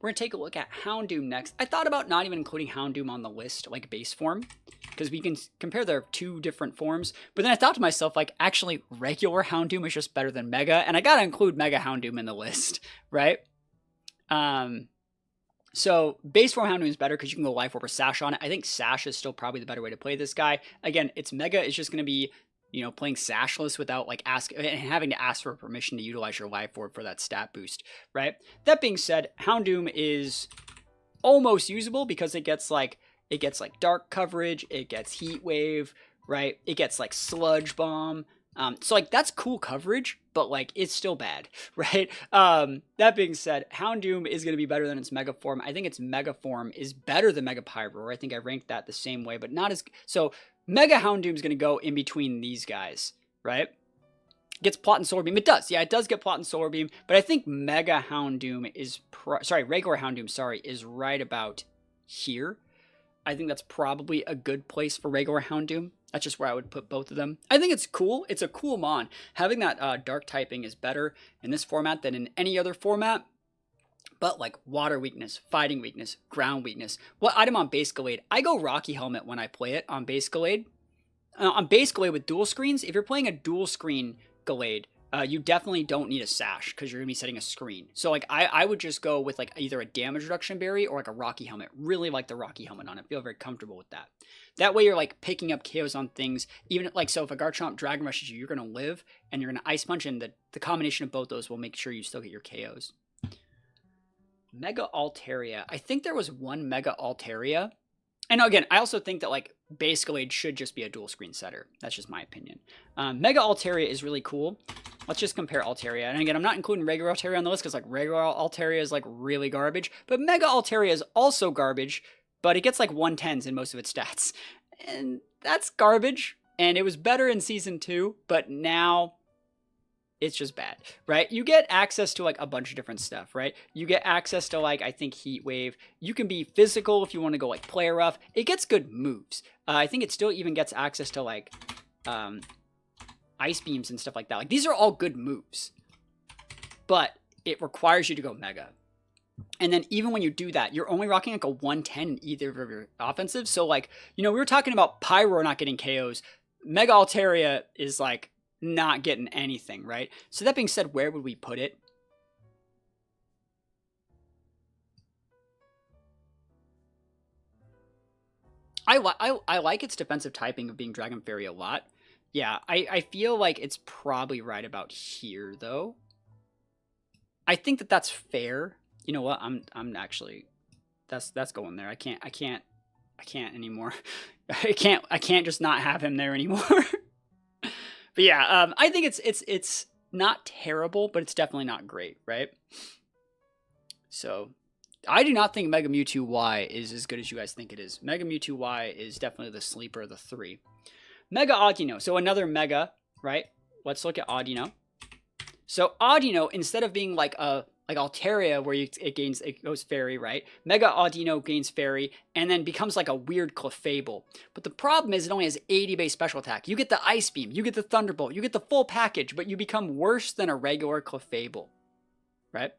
We're going to take a look at Houndoom next. I thought about not even including Houndoom on the list, like base form, because we can compare their two different forms. But then I thought to myself, like, actually, regular Houndoom is just better than Mega, and I got to include Mega Houndoom in the list, right? So base form Houndoom is better because you can go Life Orb or Sash on it. I think Sash is still probably the better way to play this guy. Again, it's Mega is just going to be, you know, playing Sashless without like having to ask for permission to utilize your Life Orb for that stat boost, right? That being said, Houndoom is almost usable because it gets like dark coverage, it gets Heat Wave, right? It gets like Sludge Bomb. So like that's cool coverage, but like it's still bad, right? That being said, Houndoom is going to be better than its Mega form. I think its Mega form is better than Mega Pyroar. I think I ranked that the same way, but not as so. Mega Houndoom is going to go in between these guys, right? Gets Plot and Solar Beam. It does. Yeah, it does get Plot and Solar Beam, but I think Mega Houndoom is regular Houndoom, is right about here. I think that's probably a good place for regular Houndoom. That's just where I would put both of them. I think it's cool. It's a cool mon. Having that dark typing is better in this format than in any other format. But like water weakness, fighting weakness, ground weakness. What item on base Gallade? I go Rocky Helmet when I play it on base Gallade. On base Gallade with dual screens, if you're playing a dual screen Gallade, you definitely don't need a Sash because you're going to be setting a screen. So like I would just go with like either a damage reduction berry or like a Rocky Helmet. Really like the Rocky Helmet on it. Feel very comfortable with that. That way you're like picking up KOs on things. Even like, so if a Garchomp Dragon Rushes you, you're going to live and you're going to Ice Punch, and the combination of both those will make sure you still get your KOs. Mega Altaria. I think there was one Mega Altaria. And again, I also think that like base Gallade should just be a dual screen setter. That's just my opinion. Mega Altaria is really cool. Let's just compare Altaria. And again, I'm not including regular Altaria on the list because like regular Altaria is like really garbage. But Mega Altaria is also garbage, but it gets like 110s in most of its stats. And that's garbage. And it was better in Season 2, but now it's just bad, right? You get access to like a bunch of different stuff, right? You get access to like, I think Heat Wave. You can be physical if you want to go like player rough. It gets good moves. I think it still even gets access to like ice beams and stuff like that. Like these are all good moves, but it requires you to go mega. And then even when you do that, you're only rocking like a 110 in either of your offensives. So like, you know, we were talking about Pyro not getting KOs. Mega Altaria is like not getting anything, right? So that being said, where would we put it? I like its defensive typing of being Dragon Fairy a lot. Yeah, I feel like it's probably right about here though. I think that that's fair. You know what? I'm actually that's going there. I can't anymore. I can't just not have him there anymore. But yeah, I think it's not terrible, but it's definitely not great, right? So I do not think Mega Mewtwo Y is as good as you guys think it is. Mega Mewtwo Y is definitely the sleeper of the three. Mega Audino. So another Mega, right? Let's look at Audino. So Audino, instead of being like Altaria, where it goes Fairy, right? Mega Audino gains Fairy, and then becomes like a weird Clefable. But the problem is it only has 80 base special attack. You get the Ice Beam, you get the Thunderbolt, you get the full package, but you become worse than a regular Clefable, right?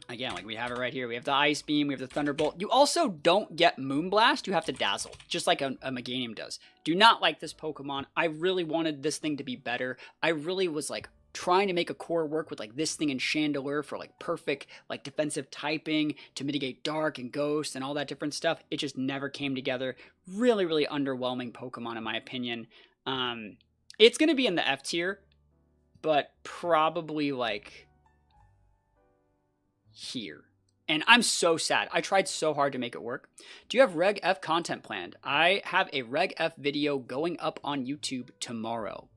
Again, like we have it right here. We have the Ice Beam, we have the Thunderbolt. You also don't get Moonblast, you have to Dazzle, just like a Meganium does. Do not like this Pokemon. I really wanted this thing to be better. I really was like trying to make a core work with like this thing in Chandelure for like perfect like defensive typing to mitigate Dark and Ghost and all that different stuff. It just never came together. Really, really underwhelming Pokemon in my opinion. It's going to be in the F tier, but probably like here. And I'm so sad. I tried so hard to make it work. Do you have Reg F content planned? I have a Reg F video going up on YouTube tomorrow.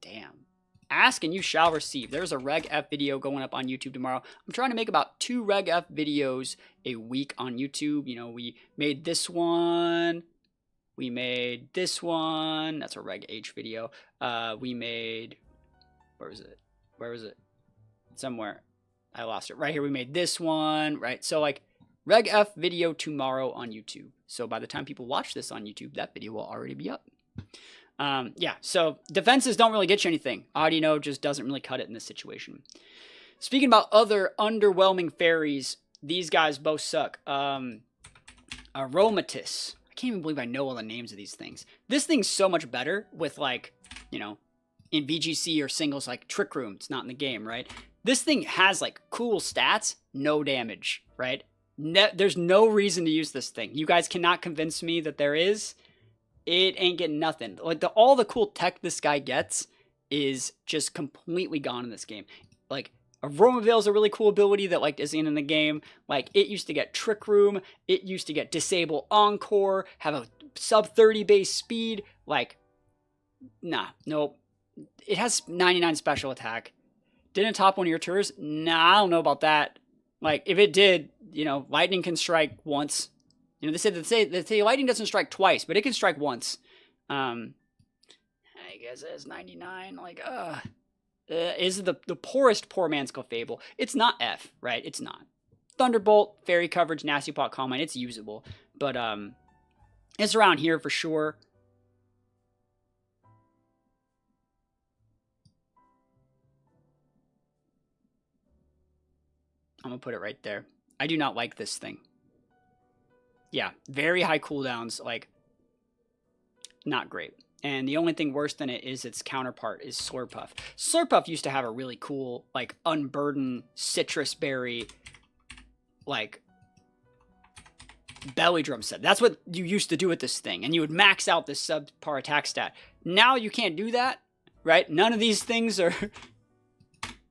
Damn. Ask and you shall receive. There's a Reg F video going up on YouTube tomorrow. I'm trying to make about 2 Reg F videos a week on YouTube. You know, we made this one. We made this one. That's a Reg H video. We made... Where was it? Where was it? Somewhere. I lost it. Right here, we made this one, right? So, like, Reg F video tomorrow on YouTube. So, by the time people watch this on YouTube, that video will already be up. Yeah, so defenses don't really get you anything. Audino just doesn't really cut it in this situation. Speaking about other underwhelming fairies, these guys both suck. Aromatis. I can't even believe I know all the names of these things. This thing's so much better with, like, you know, in VGC or singles like Trick Room. It's not in the game, right? This thing has like cool stats, no damage, right? There's no reason to use this thing. You guys cannot convince me that there is. It ain't getting nothing. Like all the cool tech this guy gets is just completely gone in this game. Like Aromaville is a really cool ability that like isn't in the game. Like it used to get Trick Room, it used to get Disable Encore, have a sub 30 base speed. Like, nah, nope. It has 99 special attack. Didn't top one of your tours? Nah, I don't know about that. Like, if it did, you know, lightning can strike once. You know, they say lightning doesn't strike twice, but it can strike once. I guess it's 99. Like, is the poorest poor man's Clefable. It's not F, right? It's not. Thunderbolt, Fairy Coverage, Nasty Plot, Calm Mind, it's usable. But, it's around here for sure. I'm going to put it right there. I do not like this thing. Yeah, very high cooldowns, like, not great. And the only thing worse than it is its counterpart is Slurpuff. Slurpuff used to have a really cool, like, unburdened citrus berry, like, belly drum set. That's what you used to do with this thing. And you would max out this subpar attack stat. Now you can't do that, right? None of these things are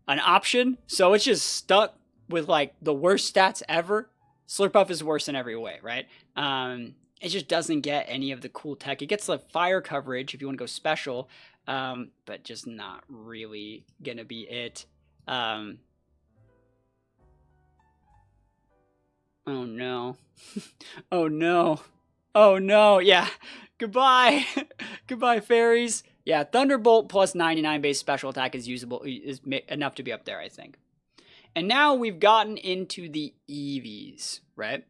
an option. So it's just stuck with like the worst stats ever. Slurpuff is worse in every way, right? It just doesn't get any of the cool tech. It gets the fire coverage if you want to go special, but just not really gonna be it. Oh no. Oh no. Oh no. Yeah. Goodbye. Goodbye, fairies. Yeah, Thunderbolt plus 99 base special attack is usable, is enough to be up there, I think. And now we've gotten into the EVs, right?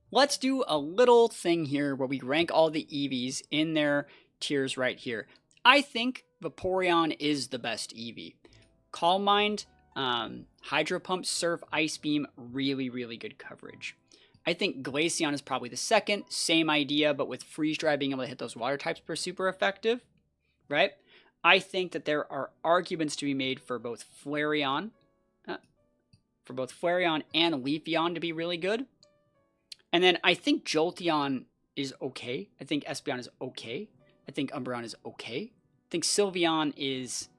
Let's do a little thing here where we rank all the EVs in their tiers right here. I think Vaporeon is the best EV. Calm Mind, Hydro Pump, Surf, Ice Beam, really, really good coverage. I think Glaceon is probably the second. Same idea, but with Freeze Dry being able to hit those water types are super effective, right? I think that there are arguments to be made for both Flareon, and Leafeon to be really good. And then I think Jolteon is okay. I think Espeon is okay. I think Umbreon is okay. I think Sylveon is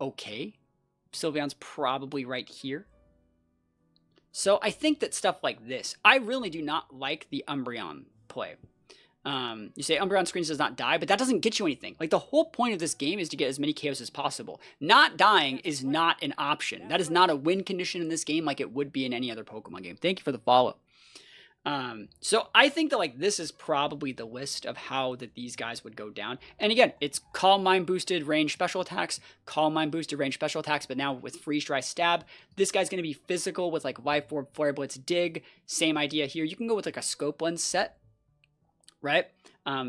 okay. Sylveon's probably right here. So I think that stuff like this, I really do not like the Umbreon play. You say Umbreon Screens does not die, but that doesn't get you anything. Like, the whole point of this game is to get as many KOs as possible. Not dying is not an option. That is not a win condition in this game like it would be in any other Pokemon game. Thank you for the follow. So I think that, like, this is probably the list of how that these guys would go down. And again, it's Calm Mind boosted range special attacks, Calm Mind boosted range special attacks, but now with Freeze Dry Stab. This guy's going to be physical with, like, Life Orb, Flare Blitz, Dig. Same idea here. You can go with, like, a Scope Lens set, right?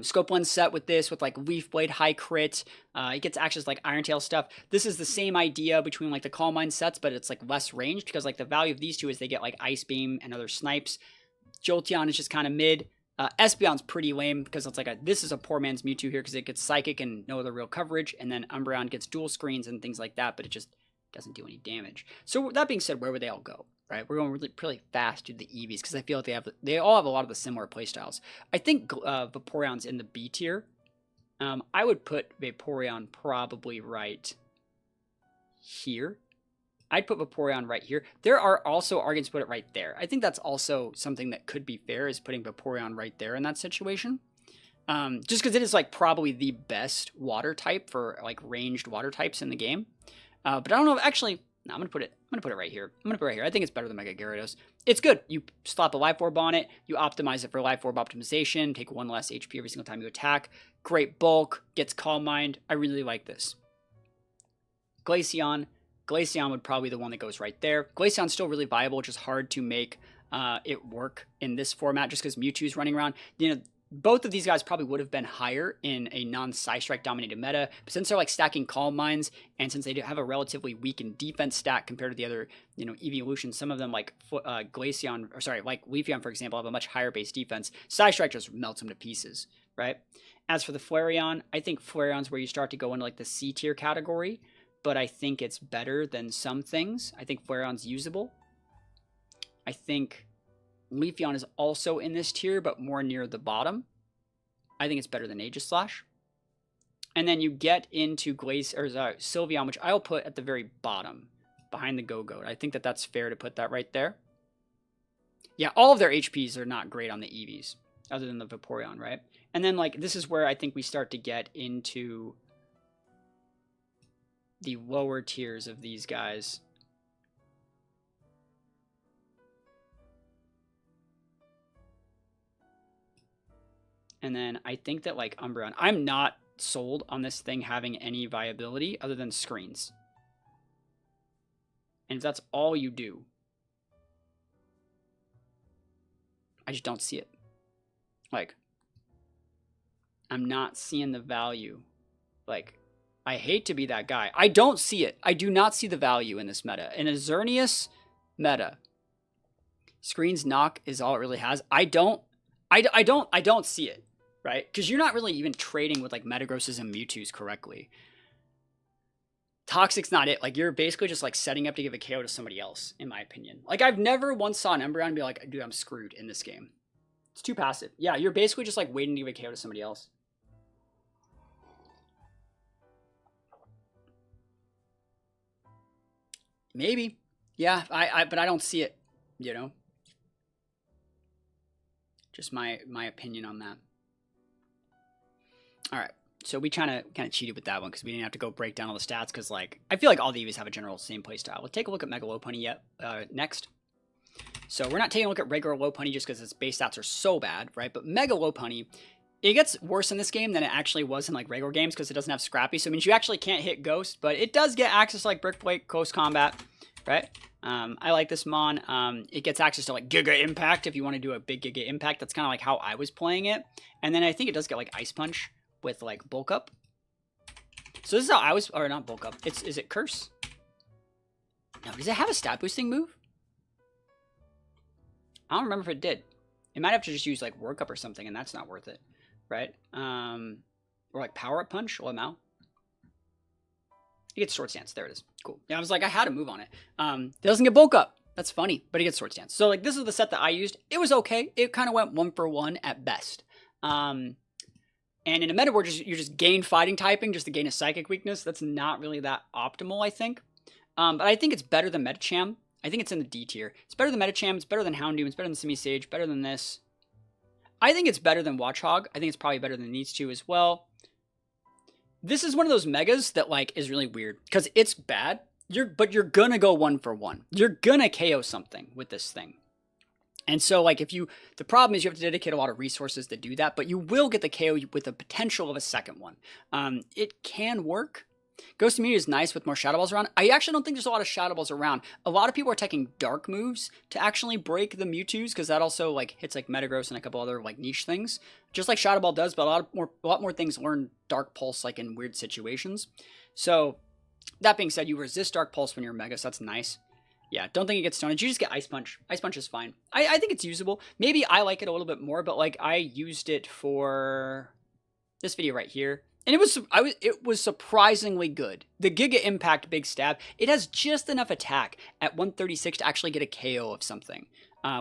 Scope Lens set with this, with, like, Leaf Blade, High Crit. It gets access like Iron Tail stuff. This is the same idea between, like, the Calm Mind sets, but it's, like, less range, because, like, the value of these two is they get, like, Ice Beam and other snipes. Jolteon is just kind of mid. Espeon's pretty lame because it's like this is a poor man's Mewtwo here because it gets Psychic and no other real coverage. And then Umbreon gets dual screens and things like that, but it just doesn't do any damage. So that being said, where would they all go, right? We're going really fast to the EVs because I feel like they all have a lot of the similar playstyles. I think Vaporeon's in the B tier. I would put Vaporeon probably right here. I'd put Vaporeon right here. There are also arguments to put it right there. I think that's also something that could be fair, is putting Vaporeon right there in that situation. Just because it is, like, probably the best water type for, like, ranged water types in the game. But I don't know. Actually, no, I'm gonna put it right here. I think it's better than Mega Gyarados. It's good. You slap a Life Orb on it. You optimize it for Life Orb optimization. Take 1 less HP every single time you attack. Great bulk. Gets Calm Mind. I really like this. Glaceon would probably be the one that goes right there. Glaceon's still really viable, which is hard to make it work in this format just because Mewtwo's running around. You know, both of these guys probably would have been higher in a non-Psystrike dominated meta, but since they're, like, stacking Calm Minds, and since they do have a relatively weakened defense stack compared to the other, you know, evolutions, some of them, like like Leafeon, for example, have a much higher base defense. Psystrike just melts them to pieces, right? As for the Flareon, I think Flareon's where you start to go into, like, the C tier category, but I think it's better than some things. I think Flareon's usable. I think Leafeon is also in this tier, but more near the bottom. I think it's better than Aegislash. And then you get into Sylveon, which I'll put at the very bottom, behind the Go-Goat. I think that that's fair to put that right there. Yeah, all of their HPs are not great on the EVs, other than the Vaporeon, right? And then, like, this is where I think we start to get into the lower tiers of these guys. And then I think that, like, Umbreon, I'm not sold on this thing having any viability other than screens. And if that's all you do, I just don't see it. Like, I'm not seeing the value. Like, I hate to be that guy. I don't see it. I do not see the value in this meta. In a Xerneas meta, screens knock is all it really has. I don't see it, right? Because you're not really even trading with, like, Metagrosses and Mewtwo's correctly. Toxic's not it. Like, you're basically just, like, setting up to give a KO to somebody else, in my opinion. Like, I've never once saw an Umbreon be like, dude, I'm screwed in this game. It's too passive. Yeah, you're basically just, like, waiting to give a KO to somebody else. Maybe. Yeah, but I don't see it, you know? Just my opinion on that. All right. So we kind of cheated with that one because we didn't have to go break down all the stats because, like, I feel like all the EVs have a general same play style. Let's take a look at Mega Lopunny next. So we're not taking a look at regular Lopunny just because its base stats are so bad, right? But Mega Lopunny, it gets worse in this game than it actually was in like regular games because it doesn't have Scrappy. So it means you actually can't hit Ghost, but it does get access to like Brick Break, Close Combat, right? I like this Mon. It gets access to like Giga Impact if you want to do a big Giga Impact. That's kind of like how I was playing it. And then I think it does get like Ice Punch with like Bulk Up. So this is how I was, or not Bulk Up. Is it Curse? No, does it have a stat boosting move? I don't remember if it did. It might have to just use like Work Up or something, and that's not worth it, right? Or like Power Up Punch. Lamau. It gets Sword Stance. There it is. Cool. Yeah, I was like, I had a move on it. It doesn't get Bulk Up. That's funny, but it gets Sword Stance. So like, this is the set that I used. It was okay. It kind of went 1-for-1 at best. And in a meta where you just gain fighting typing just to gain a psychic weakness, that's not really that optimal, I think. But I think it's better than Metacham. I think it's in the D tier. It's better than Metacham. It's better than Houndoom. It's better than Semi-Sage. Better than this. I think it's better than Watchog. I think it's probably better than these two as well. This is one of those megas that like is really weird because it's bad. But you're gonna go 1-for-1. You're gonna KO something with this thing. And so like the problem is you have to dedicate a lot of resources to do that, but you will get the KO with the potential of a second one. It can work. Ghost Immunity is nice with more Shadow Balls around. I actually don't think there's a lot of Shadow Balls around. A lot of people are taking dark moves to actually break the Mewtwo's because that also like hits like Metagross and a couple other like niche things. Just like Shadow Ball does, but a lot more things learn Dark Pulse like in weird situations. So that being said, you resist Dark Pulse when you're Mega, so that's nice. Yeah, don't think it gets stoned. You just get Ice Punch. Ice Punch is fine. I think it's usable. Maybe I like it a little bit more, but like I used it for this video right here. And it was surprisingly good. The Giga Impact Big Stab, it has just enough attack at 136 to actually get a KO of something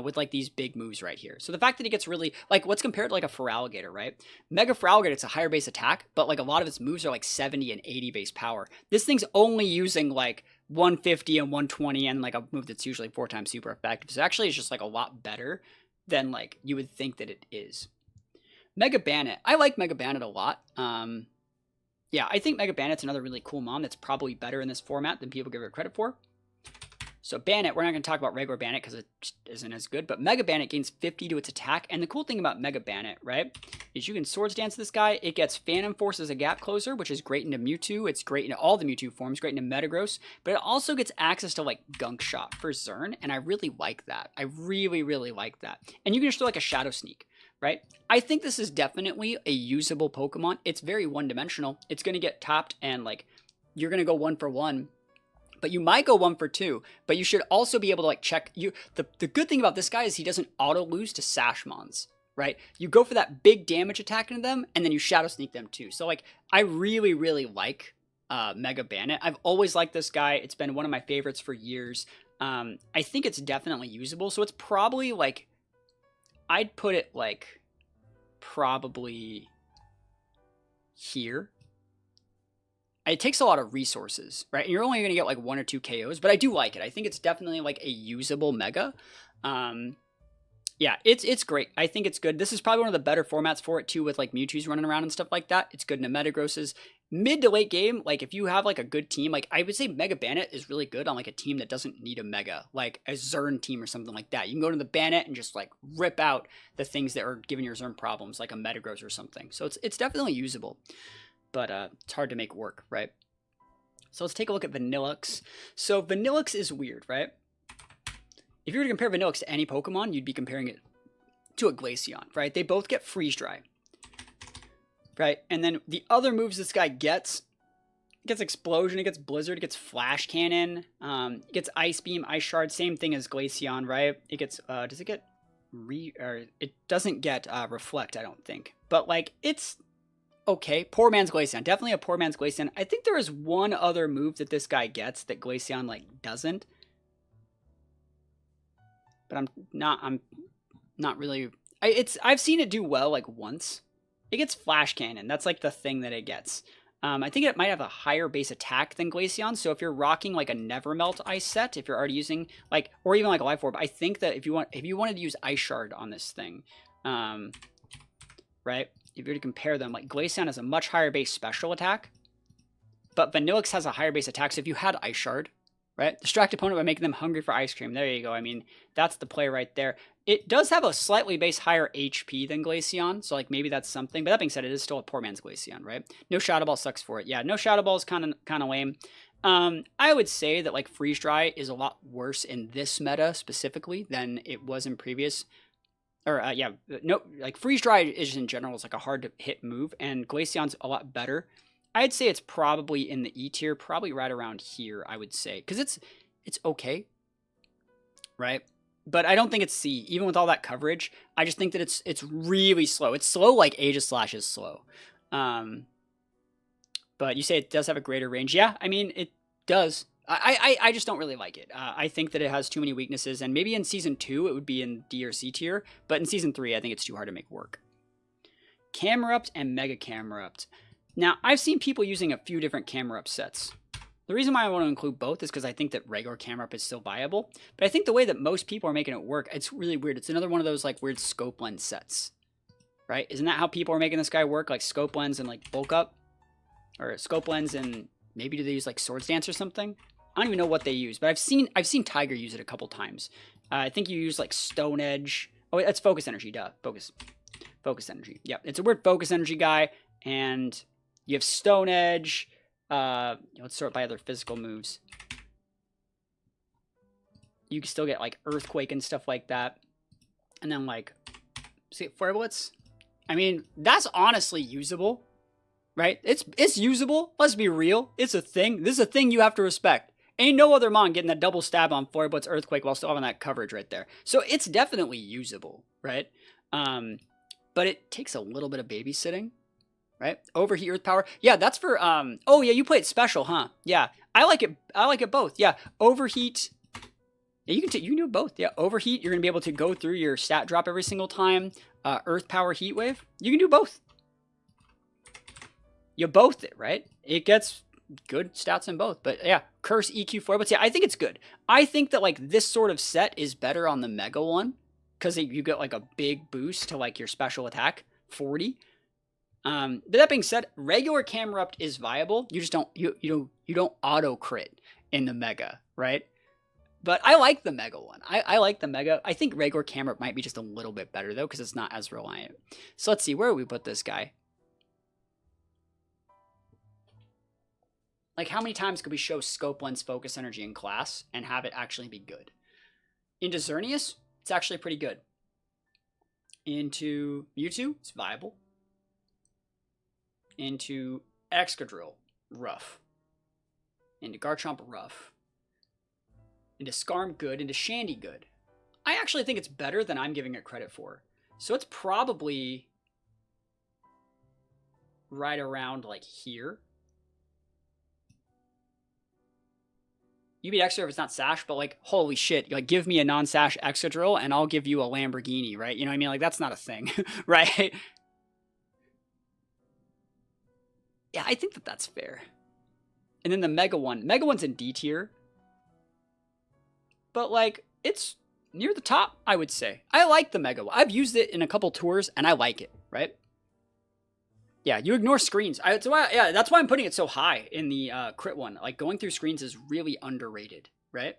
with like these big moves right here. So the fact that it gets really, like what's compared to like a Feraligatr, right? Mega Feraligatr, it's a higher base attack, but like a lot of its moves are like 70 and 80 base power. This thing's only using like 150 and 120 and like a move that's usually 4 times super effective. So actually it's just like a lot better than like you would think that it is. Mega Bandit. I like Mega Bandit a lot. Yeah, I think Mega Bandit's another really cool mom that's probably better in this format than people give her credit for. So Bandit, we're not going to talk about regular Bandit because it just isn't as good, but Mega Bandit gains 50 to its attack. And the cool thing about Mega Bandit, right, is you can Swords Dance this guy. It gets Phantom Force as a gap closer, which is great into Mewtwo. It's great into all the Mewtwo forms, great into Metagross, but it also gets access to like Gunk Shot for Zern, and I really like that. I really, really like that. And you can just do like a Shadow Sneak, right? I think this is definitely a usable Pokemon. It's very one-dimensional. It's going to get topped and like you're going to go 1-for-1. But you might go 1-for-2, but you should also be able to like check you. The good thing about this guy is he doesn't auto lose to Sashmons, right? You go for that big damage attack into them, and then you Shadow Sneak them too. So like, I really, really like Mega Bandit. I've always liked this guy. It's been one of my favorites for years. I think it's definitely usable. So it's probably like, I'd put it like probably here. It takes a lot of resources, right? And you're only going to get like 1 or 2 KOs, but I do like it. I think it's definitely like a usable Mega. Yeah, it's great. I think it's good. This is probably one of the better formats for it too, with like Mewtwo's running around and stuff like that. It's good into Metagrosses. Mid to late game, like if you have like a good team, like I would say Mega Bandit is really good on like a team that doesn't need a Mega, like a Zern team or something like that. You can go to the Bandit and just like rip out the things that are giving your Zern problems, like a Metagross or something. So it's definitely usable. But it's hard to make work, right? So let's take a look at Vanillux. So Vanillux is weird, right? If you were to compare Vanillux to any Pokemon, you'd be comparing it to a Glaceon, right? They both get Freeze Dry, right? And then the other moves this guy gets, it gets Explosion, it gets Blizzard, it gets Flash Cannon, it gets Ice Beam, Ice Shard, same thing as Glaceon, right? It gets, does it get it doesn't get Reflect, I don't think. But like, it's okay, poor man's Glaceon. Definitely a poor man's Glaceon. I think there is one other move that this guy gets that Glaceon like doesn't. But I'm not really. I've seen it do well like once. It gets Flash Cannon. That's like the thing that it gets. I think it might have a higher base attack than Glaceon. So if you're rocking like a Nevermelt ice set, if you're already using like, or even like a Life Orb, I think that if you wanted to use Ice Shard on this thing, right? If you were to compare them, like Glaceon has a much higher base special attack, but Vanillux has a higher base attack. So if you had Ice Shard, right, distract opponent by making them hungry for ice cream. There you go. I mean, that's the play right there. It does have a slightly base higher HP than Glaceon, so like maybe that's something. But that being said, it is still a poor man's Glaceon, right? No Shadow Ball sucks for it. Yeah, no Shadow Ball is kind of lame. I would say that like Freeze Dry is a lot worse in this meta specifically than it was in previous. Or yeah, no, like Freeze Dry is in general is like a hard to hit move, and Glaceon's a lot better. I'd say it's probably in the E tier, probably right around here. I would say because it's okay, right? But I don't think it's C, even with all that coverage. I just think that it's really slow. It's slow like Aegislash is slow. But you say it does have a greater range. Yeah, I mean, it does. I just don't really like it. I think that it has too many weaknesses, and maybe in Season 2 it would be in D or C tier, but in Season 3 I think it's too hard to make work. Camerupt and Mega Camerupt. Now, I've seen people using a few different Camerupt sets. The reason why I want to include both is because I think that regular Camerupt is still viable, but I think the way that most people are making it work, it's really weird. It's another one of those like weird scope lens sets, right? Isn't that how people are making this guy work? Like scope lens and like bulk up? Or scope lens and maybe do they use like Swords Dance or something? I don't even know what they use, but I've seen Tiger use it a couple times. I think you use like Stone Edge. Oh, that's Focus Energy, duh. Focus Energy. Yep, it's a weird Focus Energy guy, and you have Stone Edge. Let's sort by other physical moves. You can still get like Earthquake and stuff like that. And then like, see, Flare Blitz? I mean, that's honestly usable, right? It's usable. Let's be real. It's a thing. This is a thing you have to respect. Ain't no other Mon getting a double stab on Flare Blitz Earthquake while still having that coverage right there. So it's definitely usable, right? But it takes a little bit of babysitting. Right? Overheat Earth Power. Yeah, that's for oh yeah, you play it special, huh? Yeah. I like it both. Yeah. Overheat. Yeah, you can do both. Yeah. Overheat, you're gonna be able to go through your stat drop every single time. Earth Power Heat Wave. You can do both. You both it, right? It gets good stats in both. But yeah, Curse EQ Flare. But yeah, I think it's good. I think that like this sort of set is better on the Mega one. Because you get like a big boost to like your special attack. 40. But that being said, regular Camerupt is viable. You just don't you don't auto crit in the Mega, right? But I like the Mega one. I like the Mega. I think regular Camerupt might be just a little bit better though, because it's not as reliant. So let's see, where do we put this guy? Like how many times could we show Scope Lens Focus Energy in class and have it actually be good? Into Xerneas, it's actually pretty good. Into Mewtwo, it's viable. Into Excadrill, rough. Into Garchomp, rough. Into Skarm, good. Into Shandy, good. I actually think it's better than I'm giving it credit for. So it's probably right around like here. You beat Excadrill if it's not Sash, but like, holy shit, like give me a non-Sash Excadrill and I'll give you a Lamborghini, right? You know what I mean? Like that's not a thing, right? Yeah, I think that that's fair. And then the Mega one. Mega one's in D tier. But, like, it's near the top, I would say. I like the Mega one. I've used it in a couple tours, and I like it, right? Yeah, you ignore screens. That's why I'm putting it so high in the crit one. Like, going through screens is really underrated, right?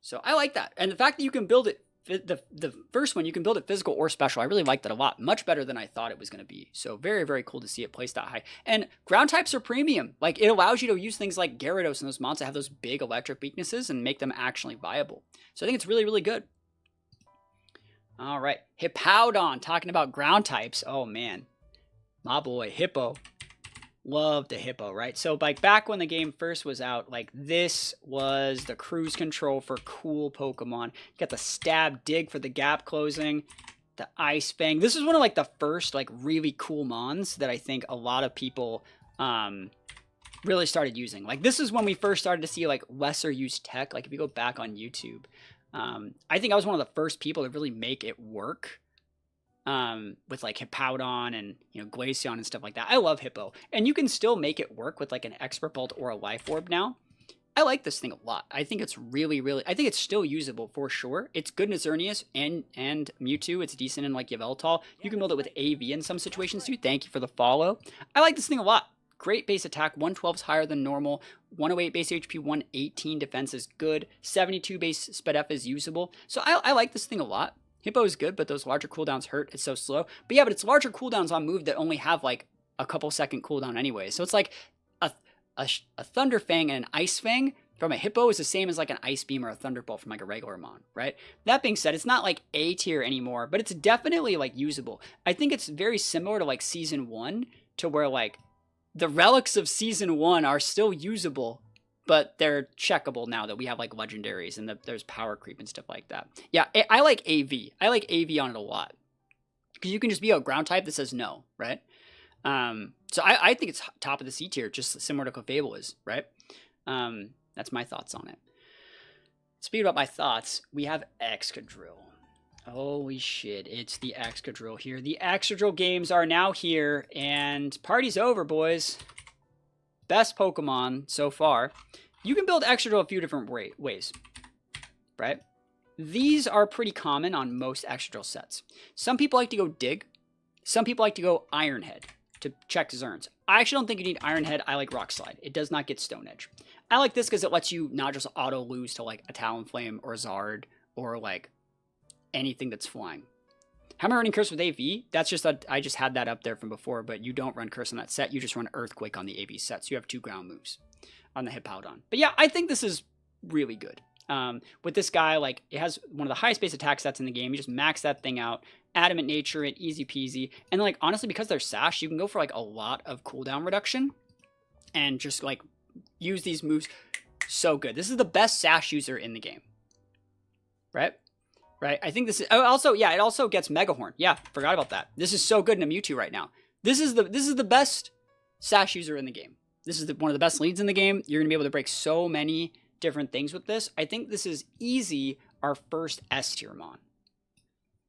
So, I like that. And the fact that you can build it, the first one, you can build it physical or special. I really liked that a lot. Much better than I thought it was going to be. So very, very cool to see it placed that high. And ground types are premium. Like it allows you to use things like Gyarados and those mons that have those big electric weaknesses and make them actually viable. So I think it's really, really good. All right. Hippowdon, talking about ground types. Oh man, my boy Hippo. Love the Hippo, right? So like back when the game first was out, like this was the cruise control for cool Pokemon. You got the Stab Dig for the gap closing, the Ice Fang. This is one of like the first like really cool mons that I think a lot of people really started using. Like this is when we first started to see like lesser used tech. Like if you go back on YouTube, I think I was one of the first people to really make it work. With like Hippowdon and Glaceon and stuff like that. I love Hippo, and you can still make it work with like an Expert Bolt or a Life Orb now. I like this thing a lot. I think it's really, really. I think it's still usable for sure. It's good in Xerneas and Mewtwo. It's decent in like Yveltal. You can build it with AV in some situations too. Thank you for the follow. I like this thing a lot. Great base attack. 112 is higher than normal. 108 base HP. 118 defense is good. 72 base Sped F is usable. So I like this thing a lot. Hippo is good, but those larger cooldowns hurt. It's so slow. But yeah, but it's larger cooldowns on move that only have like a couple second cooldown anyway. So it's like a Thunder Fang and an Ice Fang from a Hippo is the same as like an Ice Beam or a Thunderbolt from like a regular Mon, right? That being said, it's not like A tier anymore, but it's definitely like usable. I think it's very similar to like Season 1, to where like the relics of Season 1 are still usable, but they're checkable now that we have like legendaries and there's power creep and stuff like that. Yeah, I like AV. I like AV on it a lot. Because you can just be a ground type that says no, right? So I think it's top of the C tier, just similar to Clefable is, right? That's my thoughts on it. Speaking about my thoughts, we have Excadrill. Holy shit, it's the Excadrill here. The Excadrill games are now here, and party's over, boys. Best Pokemon so far. You can build Excadrill a few different ways, right? These are pretty common on most Excadrill sets. Some people like to go Dig. Some people like to go Iron Head to check Zerns. I actually don't think you need Iron Head. I like Rock Slide. It does not get Stone Edge. I like this because it lets you not just auto lose to like a Talonflame or Zard or like anything that's flying. How am I running Curse with AV? That's just I just had that up there from before, but you don't run Curse on that set. You just run Earthquake on the AV set. So you have 2 ground moves on the Hippowdon. But yeah, I think this is really good. With this guy, like, it has one of the highest base attack sets in the game. You just max that thing out, Adamant Nature it, easy peasy. And like, honestly, because they're Sash, you can go for like a lot of cooldown reduction and just like use these moves so good. This is the best Sash user in the game, right? Right? I think this is also, yeah, it also gets Mega Horn. Yeah, forgot about that. This is so good in a Mewtwo right now. This is the best Sash user in the game. This is one of the best leads in the game. You're gonna be able to break so many different things with this. I think this is easy our first S tier Mon.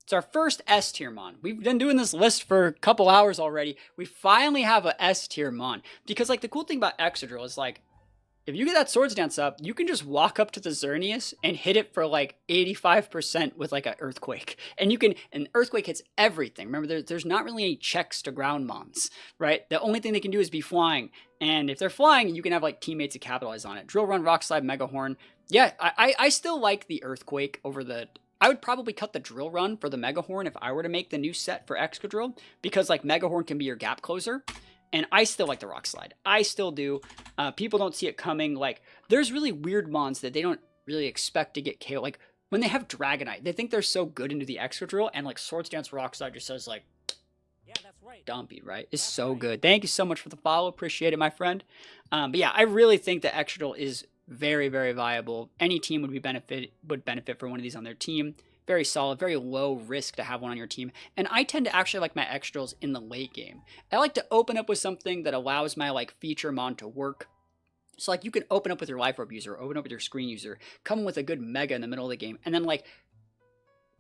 It's our first S tier Mon. We've been doing this list for a couple hours already. We finally have a S tier Mon. Because like the cool thing about Excadrill is like, if you get that Swords Dance up, you can just walk up to the Xerneas and hit it for like 85% with like an Earthquake. And Earthquake hits everything. Remember, there's not really any checks to ground Mons, right? The only thing they can do is be flying. And if they're flying, you can have like teammates to capitalize on it. Drill Run, Rock Slide, Mega Horn. Yeah, I still like the Earthquake over the... I would probably cut the Drill Run for the Mega Horn if I were to make the new set for Excadrill. Because like Mega Horn can be your gap closer. And I still like the Rock Slide. I still do. People don't see it coming. Like, there's really weird Mons that they don't really expect to get KO. Like, when they have Dragonite, they think they're so good into the Excadrill, and like Swords Dance Rock Slide just says like, yeah, that's right. Dumpy, right? It's so right. Good. Thank you so much for the follow. Appreciate it, my friend. But yeah, I really think that Excadrill is very, very viable. Any team would benefit from one of these on their team. Very solid, very low risk to have one on your team. And I tend to actually like my Excadrills in the late game. I like to open up with something that allows my like feature Mon to work. So like you can open up with your Life Orb user, open up with your Screen user, come with a good Mega in the middle of the game, and then like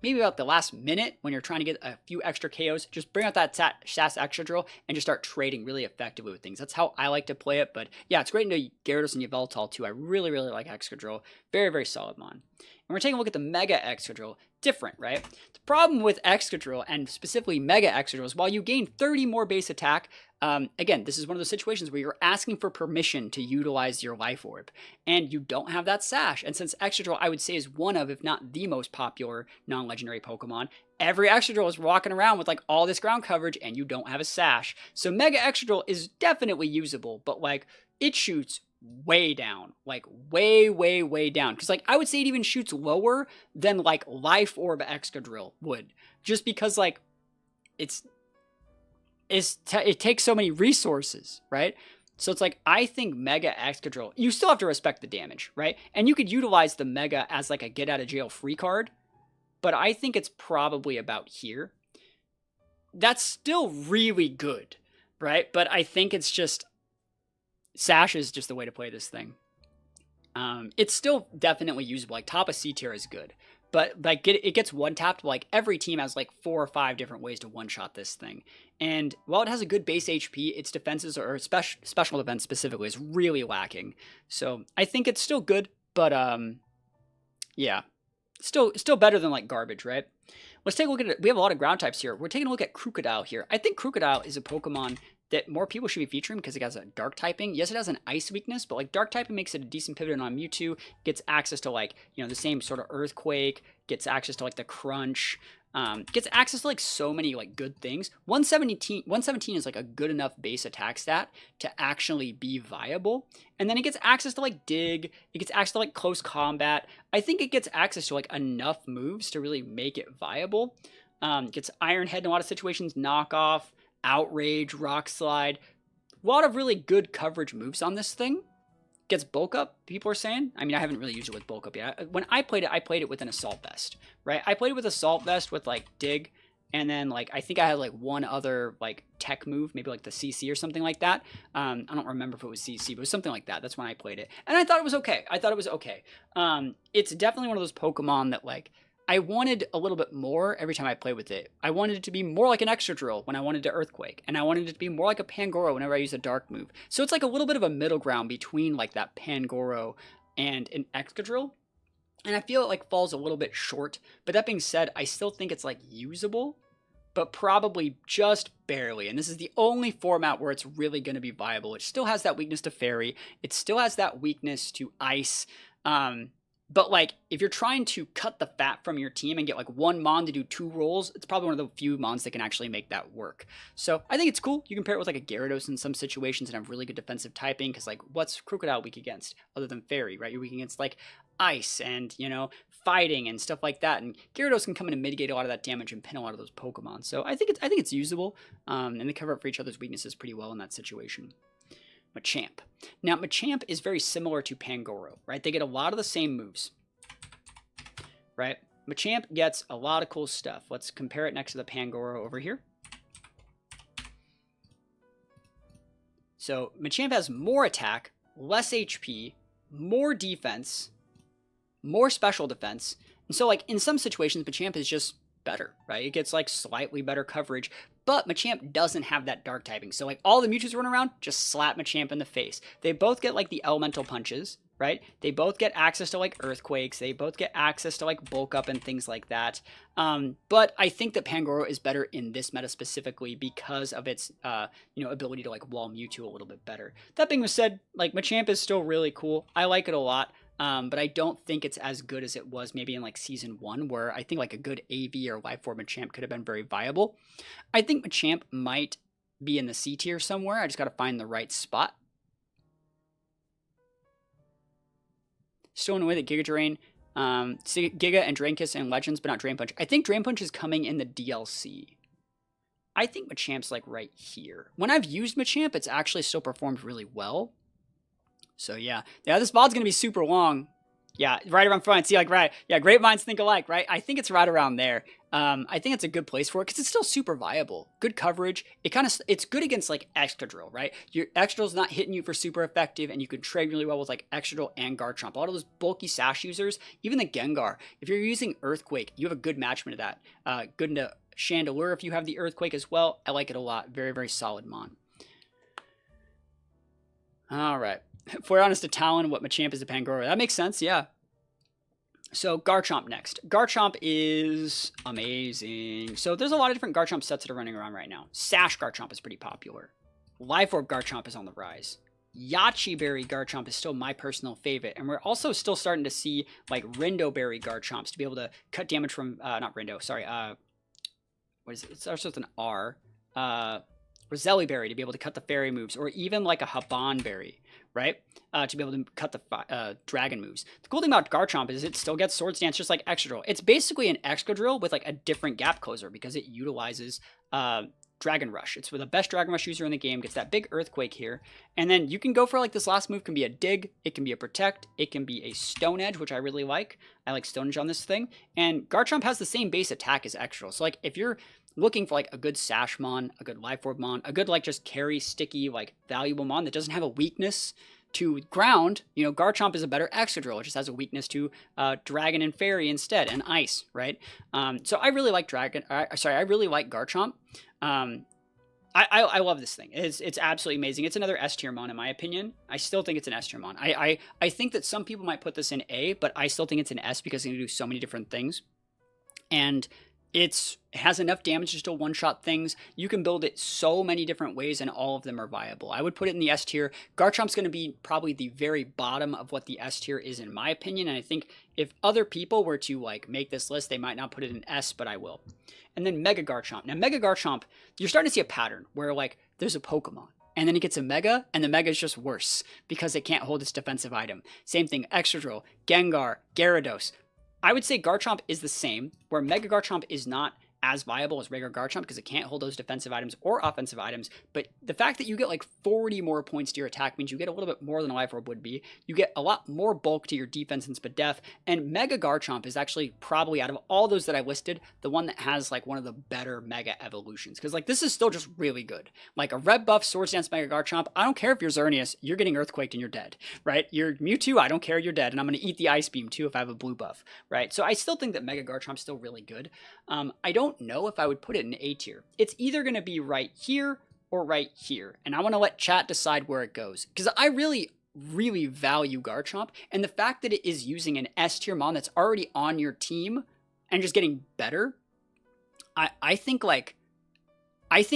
maybe about the last minute when you're trying to get a few extra KOs, just bring out that SAS Excadrill and just start trading really effectively with things. That's how I like to play it. But yeah, it's great into Gyarados and Yveltal too. I really, really like Excadrill. Very, very solid Mon. And we're taking a look at the Mega Excadrill. Different, right? The problem with Excadrill, and specifically Mega Excadrill, is while you gain 30 more base attack, again, this is one of those situations where you're asking for permission to utilize your Life Orb, and you don't have that Sash. And since Excadrill, I would say, is one of, if not the most popular non-legendary Pokemon, every Excadrill is walking around with like all this ground coverage, and you don't have a Sash. So Mega Excadrill is definitely usable, but like it shoots way down, like way, way, way down. Because like I would say it even shoots lower than like Life Orb Excadrill would, just because like it takes so many resources, right? So it's like, I think Mega Excadrill, you still have to respect the damage, right? And you could utilize the Mega as like a get out of jail free card, but I think it's probably about here. That's still really good, right? But I think it's just, Sash is just the way to play this thing. It's still definitely usable. Like top of C tier is good, but like it gets one tapped. Like every team has like 4 or 5 different ways to one shot this thing. And while it has a good base HP, its defenses or special defense specifically is really lacking. So I think it's still good, but yeah, still better than like garbage, right? Let's take a look at it. We have a lot of ground types here. We're taking a look at Crocodile here. I think Crocodile is a Pokemon that more people should be featuring because it has a dark typing. Yes, it has an ice weakness, but like dark typing makes it a decent pivot on Mewtwo. Gets access to like, you know, the same sort of Earthquake, gets access to like the Crunch. Gets access to like so many like good things. 117 is like a good enough base attack stat to actually be viable. And then it gets access to like dig, it gets access to like close combat. I think it gets access to like enough moves to really make it viable. Gets Iron Head in a lot of situations, knockoff, outrage, rock slide. A lot of really good coverage moves on this thing. Gets bulk up, people are saying. I mean, I haven't really used it with bulk up yet. When I played it with an assault vest, right? I played with assault vest with like dig, and then like I think I had like one other like tech move, maybe like the CC or something like that. I don't remember if it was CC, but it was something like that. That's when I played it, and I thought it was okay. It's definitely one of those Pokemon that like I wanted a little bit more every time I play with it. I wanted it to be more like an Excadrill when I wanted to Earthquake, and I wanted it to be more like a Pangoro whenever I use a Dark move. So it's like a little bit of a middle ground between like that Pangoro and an Excadrill, and I feel it like falls a little bit short. But that being said, I still think it's like usable, but probably just barely. And this is the only format where it's really going to be viable. It still has that weakness to Fairy. It still has that weakness to Ice. But like, if you're trying to cut the fat from your team and get like one Mon to do 2 rolls, it's probably one of the few Mons that can actually make that work. So I think it's cool. You can pair it with like a Gyarados in some situations and have really good defensive typing, because like, what's Crocodile weak against other than Fairy, right? You're weak against like Ice and, you know, fighting and stuff like that. And Gyarados can come in and mitigate a lot of that damage and pin a lot of those Pokemon. So I think it's usable, and they cover up for each other's weaknesses pretty well in that situation. Machamp. Now, Machamp is very similar to Pangoro, right? They get a lot of the same moves, right? Machamp gets a lot of cool stuff. Let's compare it next to the Pangoro over here. So, Machamp has more attack, less HP, more defense, more special defense. And so, like, in some situations, Machamp is just better, right? It gets like slightly better coverage, but Machamp doesn't have that dark typing. So like all the Mewtwo's run around, just slap Machamp in the face. They both get like the elemental punches, right? They both get access to like earthquakes. They both get access to like bulk up and things like that. But I think that Pangoro is better in this meta specifically because of its ability to like wall Mewtwo a little bit better. That being said, like Machamp is still really cool. I like it a lot. But I don't think it's as good as it was maybe in like season 1, where I think like a good AV or life form Machamp could have been very viable. I think Machamp might be in the C tier somewhere. I just got to find the right spot. Still in the way that Giga Drain, Giga and Drain Kiss and Legends, but not Drain Punch. I think Drain Punch is coming in the DLC. I think Machamp's like right here. When I've used Machamp, it's actually still performed really well. So yeah, this VOD's gonna be super long. Yeah, right around front. See, like, right, yeah, great minds think alike, right? I think it's right around there. I think it's a good place for it because it's still super viable. Good coverage. It's good against like Excadrill, right? Your Excadrill's not hitting you for super effective, and you can trade really well with like Excadrill and Garchomp. A lot of those bulky Sash users, even the Gengar. If you're using Earthquake, you have a good matchment of that. Good into Chandelure if you have the Earthquake as well. I like it a lot. Very, very solid Mon. All right. If we're honest to Talon, what Machamp is to Pangoro, that makes sense, yeah. So Garchomp next. Garchomp is amazing. So there's a lot of different Garchomp sets that are running around right now. Sash Garchomp is pretty popular. Life Orb Garchomp is on the rise. Yachi Berry Garchomp is still my personal favorite. And we're also still starting to see like Rindo Berry Garchomps to be able to cut damage from, not Rindo, sorry. What is it? It starts with an R. Roselli Berry to be able to cut the fairy moves, or even like a Haban Berry, right? To be able to cut the dragon moves. The cool thing about Garchomp is it still gets Swords Dance just like Excadrill. It's basically an Excadrill with like a different gap closer because it utilizes Dragon Rush. It's the best Dragon Rush user in the game, gets that big Earthquake here. And then you can go for like this last move can be a Dig, it can be a Protect, it can be a Stone Edge, which I really like. I like Stone Edge on this thing. And Garchomp has the same base attack as Excadrill. So like if you're looking for like a good Sash Mon, a good Life Orb Mon, a good like just carry, sticky, like valuable Mon that doesn't have a weakness to ground, you know, Garchomp is a better Excadrill. It just has a weakness to Dragon and Fairy instead, and Ice, right? So I really like I really like Garchomp. I love this thing. It's absolutely amazing. It's another S tier Mon in my opinion. I still think it's an S tier Mon. I think that some people might put this in A, but I still think it's an S because it can do so many different things. And it has enough damage to still one-shot things. You can build it so many different ways, and all of them are viable. I would put it in the S tier. Garchomp's going to be probably the very bottom of what the S tier is, in my opinion. And I think if other people were to like make this list, they might not put it in S, but I will. And then Mega Garchomp. Now, Mega Garchomp, you're starting to see a pattern where like there's a Pokemon, and then it gets a Mega, and the Mega is just worse because it can't hold its defensive item. Same thing, Excadrill, Gengar, Gyarados. I would say Garchomp is the same, where Mega Garchomp is not as viable as regular Garchomp because it can't hold those defensive items or offensive items, but the fact that you get like 40 more points to your attack means you get a little bit more than a Life Orb would be. You get a lot more bulk to your defense and Spadef, and Mega Garchomp is actually probably, out of all those that I listed, the one that has like one of the better Mega evolutions, because like this is still just really good. Like a Red Buff Swords Dance Mega Garchomp, I don't care if you're Xerneas, you're getting Earthquaked and you're dead, right? You're Mewtwo, I don't care, you're dead, and I'm going to eat the Ice Beam too if I have a blue buff, right? So I still think that Mega Garchomp's still really good. I don't know if I would put it in A tier. It's either going to be right here or right here, and I want to let chat decide where it goes, because I really value Garchomp, and the fact that it is using an S tier mon that's already on your team and just getting better, I think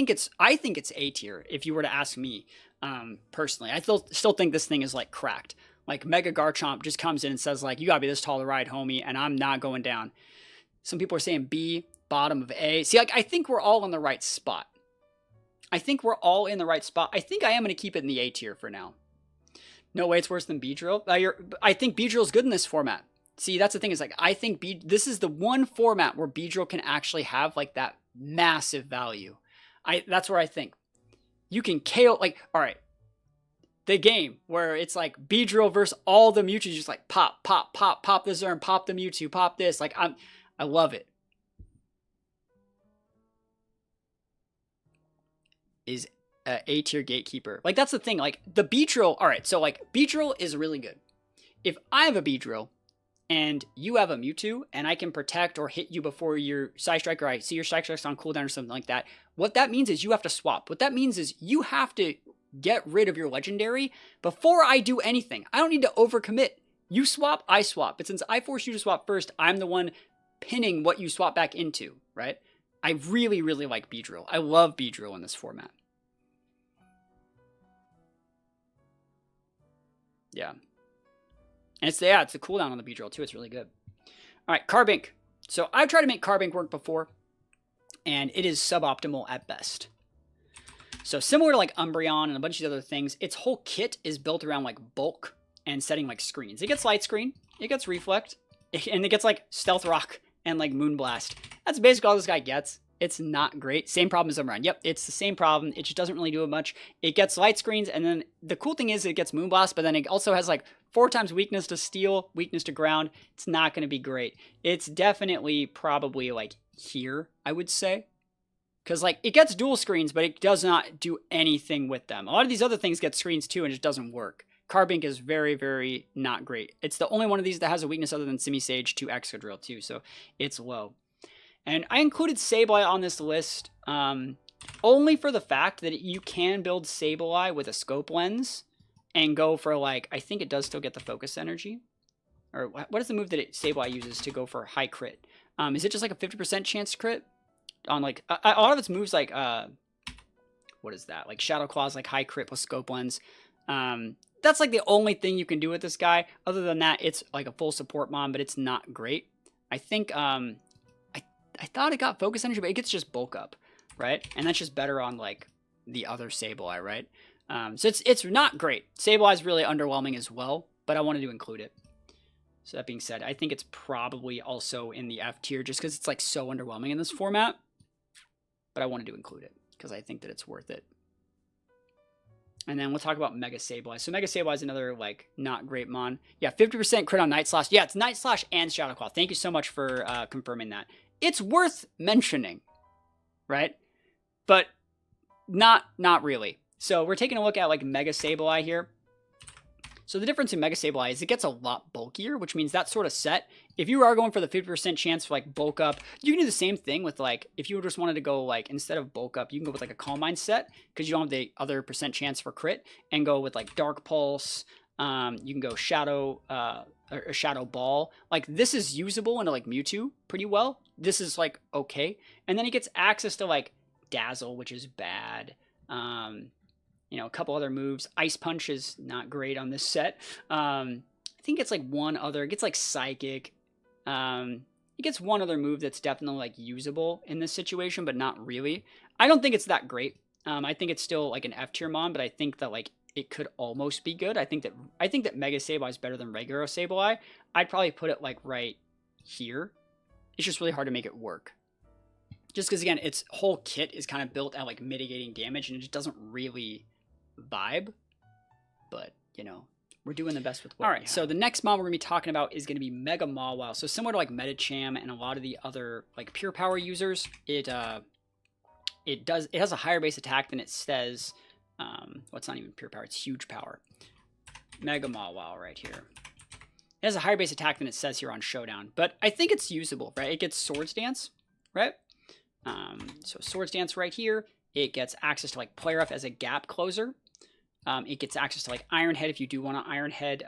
it's A tier if you were to ask me personally. I still think this thing is like cracked. Like Mega Garchomp just comes in and says like, you gotta be this tall to ride, homie, and I'm not going down. Some people are saying B, bottom of A. See, like I think we're all in the right spot. I think I am going to keep it in the A tier for now. No way it's worse than Beedrill. I think Beedrill's good in this format. See, that's the thing, is like, I think this is the one format where Beedrill can actually have like that massive value. That's where I think you can KO, like, all right, the game where it's like Beedrill versus all the Mewtwo, just like pop the Zern, pop the Mewtwo, pop this. Like I love it. Is A tier Gatekeeper. Like that's the thing. Like the Beedrill. All right, so like Beedrill is really good. If I have a Beedrill and you have a Mewtwo, and I can protect or hit you before your Side Strike, or I see your Side Strike's on cooldown or something like that, what that means is you have to swap. What that means is you have to get rid of your legendary before I do anything. I don't need to overcommit. You swap, I swap. But since I force you to swap first, I'm the one pinning what you swap back into, right? I really like Beedrill. I love Beedrill in this format. Yeah. And it's the cooldown on the Beedrill too. It's really good. All right, Carbink. So I've tried to make Carbink work before, and it is suboptimal at best. So similar to like Umbreon and a bunch of other things, its whole kit is built around like bulk and setting like screens. It gets Light Screen, it gets Reflect, and it gets like Stealth Rock and like Moonblast. That's basically all this guy gets. It's not great. Same problem as Umbreon. Yep, it's the same problem. It just doesn't really do it much. It gets Light Screens, and then the cool thing is it gets Moonblast, but then it also has like 4 times weakness to Steel, weakness to Ground. It's not going to be great. It's definitely probably like here, I would say. Because like it gets dual screens, but it does not do anything with them. A lot of these other things get screens too, and it just doesn't work. Carbink is very not great. It's the only one of these that has a weakness other than Simisage to Excadrill too, so it's low. And I included Sableye on this list only for the fact that you can build Sableye with a scope lens and go for like, I think it does still get the focus energy. Or what is the move that Sableye uses to go for high crit? Is it just like a 50% chance to crit? On like, a lot of its moves like, what is that? Like Shadow Claw's like high crit plus scope lens. That's like the only thing you can do with this guy. Other than that, it's like a full support mon, but it's not great. I think, I thought it got focus energy, but it gets just bulk up, right? And that's just better on like the other Sableye, right? So it's not great. Sableye is really underwhelming as well, but I wanted to include it. So that being said, I think it's probably also in the F tier just because it's like so underwhelming in this format. But I wanted to include it because I think that it's worth it. And then we'll talk about Mega Sableye. So Mega Sableye is another like not great mon. Yeah, 50% crit on Night Slash. Yeah, it's Night Slash and Shadow Claw. Thank you so much for confirming that. It's worth mentioning, right? But not really. So we're taking a look at like Mega Sableye here. So the difference in Mega Sableye is it gets a lot bulkier, which means that sort of set. If you are going for the 50% chance for like bulk up, you can do the same thing with like, if you just wanted to go like, instead of bulk up, you can go with like a Calm Mind set because you don't have the other percent chance for crit and go with like Dark Pulse. You can go Shadow a Shadow Ball. Like, this is usable into like Mewtwo pretty well. This is like okay. And then he gets access to like Dazzle, which is bad. You know, a couple other moves. Ice Punch is not great on this set. I think it's like one other. It gets like Psychic. It gets one other move that's definitely like usable in this situation, but not really. I don't think it's that great. I think it's still like an F tier mon, but I think that like it could almost be good. I think that Mega Sableye is better than regular Sableye. I'd probably put it like right here. It's just really hard to make it work. Just because again, its whole kit is kind of built at like mitigating damage, and it just doesn't really vibe. But you know, we're doing the best with what we have. So the next mon we're gonna be talking about is gonna be Mega Mawile. So similar to like Medicham and a lot of the other like pure power users, it has a higher base attack than it says. Well, it's not even pure power, it's huge power. Mega Mawile right here. It has a higher base attack than it says here on Showdown, but I think it's usable, right? It gets Swords Dance, right? So Swords Dance right here. It gets access to like Play Rough as a gap closer. It gets access to like Iron Head if you do want to Iron Head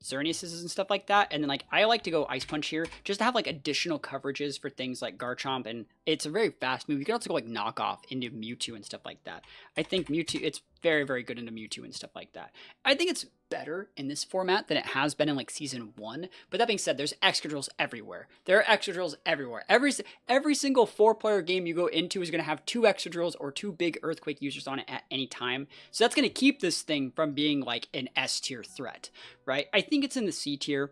Xerneas's and stuff like that. And then like I like to go Ice Punch here just to have like additional coverages for things like Garchomp, and it's a very fast move. You can also go like Knock Off into Mewtwo and stuff like that. I think Mewtwo, it's very, very good into Mewtwo and stuff like that. I think it's better in this format than it has been in like Season 1. But that being said, there's Excadrills everywhere. There are Excadrills everywhere. Every single 4-player game you go into is going to have 2 Excadrills or 2 big Earthquake users on it at any time. So that's going to keep this thing from being like an S tier threat, right? I think it's in the C tier.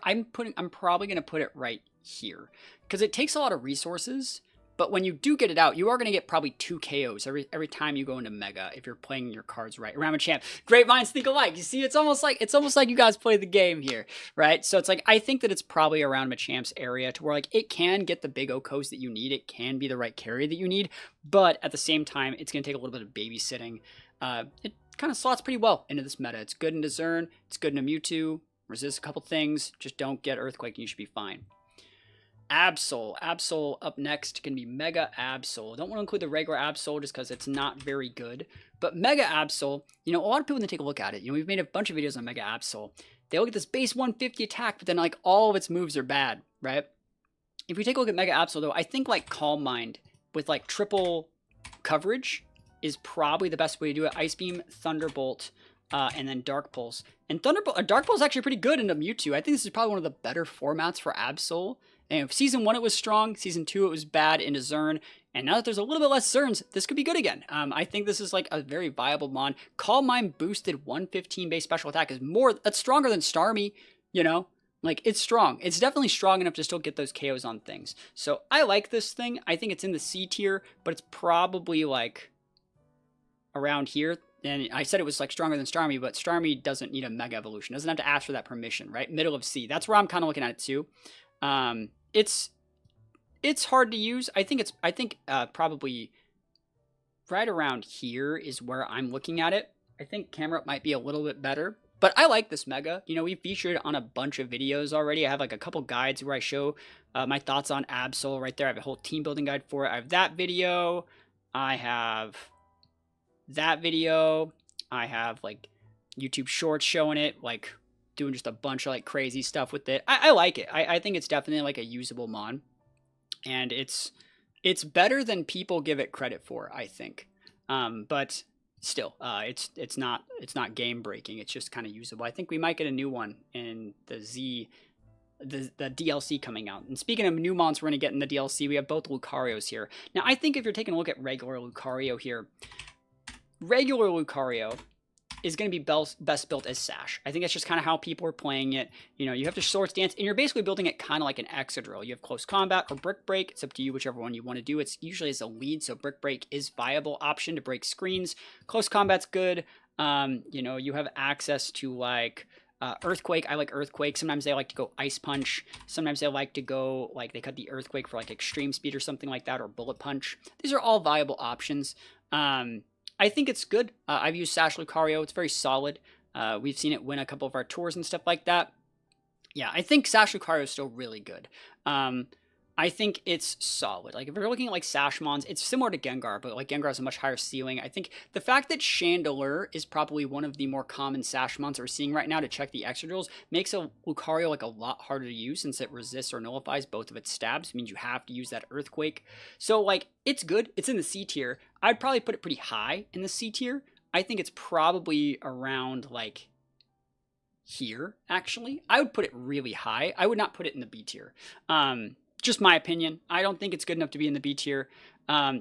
I'm probably going to put it right here because it takes a lot of resources. But when you do get it out, you are going to get probably 2 KOs every time you go into Mega if you're playing your cards right. Around Champ, great minds think alike. You see, it's almost like you guys play the game here, right? So it's like I think that it's probably around Machamp's area to where like it can get the big OKs that you need. It can be the right carry that you need, but at the same time, it's going to take a little bit of babysitting. It kind of slots pretty well into this meta. It's good into Zern. It's good into Mewtwo. Resists a couple things. Just don't get Earthquake and you should be fine. Absol up next, can be Mega Absol. Don't want to include the regular Absol just because it's not very good. But Mega Absol, you know, a lot of people need to take a look at it. You know, we've made a bunch of videos on Mega Absol. They look at this base 150 attack, but then like all of its moves are bad, right? If we take a look at Mega Absol though, I think like Calm Mind with like triple coverage is probably the best way to do it. Ice Beam, Thunderbolt, and then Dark Pulse. And Dark Pulse is actually pretty good into Mewtwo. I think this is probably one of the better formats for Absol. And Season 1 it was strong, Season 2 it was bad into Zern, and now that there's a little bit less Zerns, this could be good again. I think this is like a very viable mon. Calm Mind boosted 115 base special attack is that's stronger than Starmie, you know? Like, it's strong. It's definitely strong enough to still get those KOs on things. So I like this thing. I think it's in the C tier, but it's probably like around here. And I said it was like stronger than Starmie, but Starmie doesn't need a Mega Evolution. Doesn't have to ask for that permission, right? Middle of C. That's where I'm kind of looking at it too. It's hard to use. I think probably right around here is where I'm looking at it. I think Camera Up might be a little bit better, but I like this Mega. You know, we've featured on a bunch of videos already. I have like a couple guides where I show my thoughts on Absol right there. I have a whole team building guide for it. I have that video. I have that video. I have like YouTube shorts showing it, like doing just a bunch of like crazy stuff with it. I like it. I think it's definitely like a usable mon, and it's better than people give it credit for, I think. But still, it's not game breaking. It's just kind of usable. I think we might get a new one in the DLC coming out. And speaking of new mons we're going to get in the DLC, we have both Lucarios here. Now, I think if you're taking a look at regular Lucario here, regular Lucario is going to be best built as Sash. I think that's just kind of how people are playing it. You know, you have to Swords Dance, and you're basically building it kind of like an Excadrill. You have Close Combat or Brick Break. It's up to you, whichever one you want to do. It's usually as a lead, so Brick Break is viable option to break screens. Close Combat's good. You know, you have access to like Earthquake. I like Earthquake. Sometimes they like to go Ice Punch. Sometimes they like to go, like, they cut the Earthquake for like Extreme Speed or something like that, or Bullet Punch. These are all viable options. I think it's good. I've used Sash Lucario. It's very solid. We've seen it win a couple of our tours and stuff like that. Yeah, I think Sash Lucario is still really good. I think it's solid. Like if we're looking at like Sashmons, it's similar to Gengar, but like Gengar has a much higher ceiling. I think the fact that Chandelure is probably one of the more common Sashmons we're seeing right now to check the extra drills makes a Lucario like a lot harder to use since it resists or nullifies both of its stabs. It means you have to use that Earthquake. So like it's good. It's in the C tier. I'd probably put it pretty high in the C tier. I think it's probably around like here, actually. I would put it really high. I would not put it in the B tier. Just my opinion. I don't think it's good enough to be in the B tier.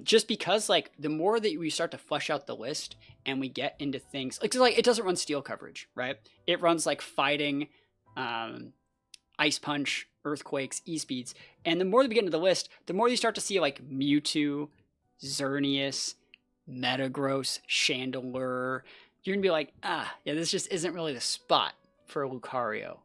Just because like the more that we start to flesh out the list and we get into things like it doesn't run steel coverage, right? It runs like fighting, ice punch, earthquakes, e-speeds. And the more that we get into the list, the more you start to see like Mewtwo, Xerneas, Metagross, Chandelure. You're gonna be like, yeah, this just isn't really the spot for a Lucario.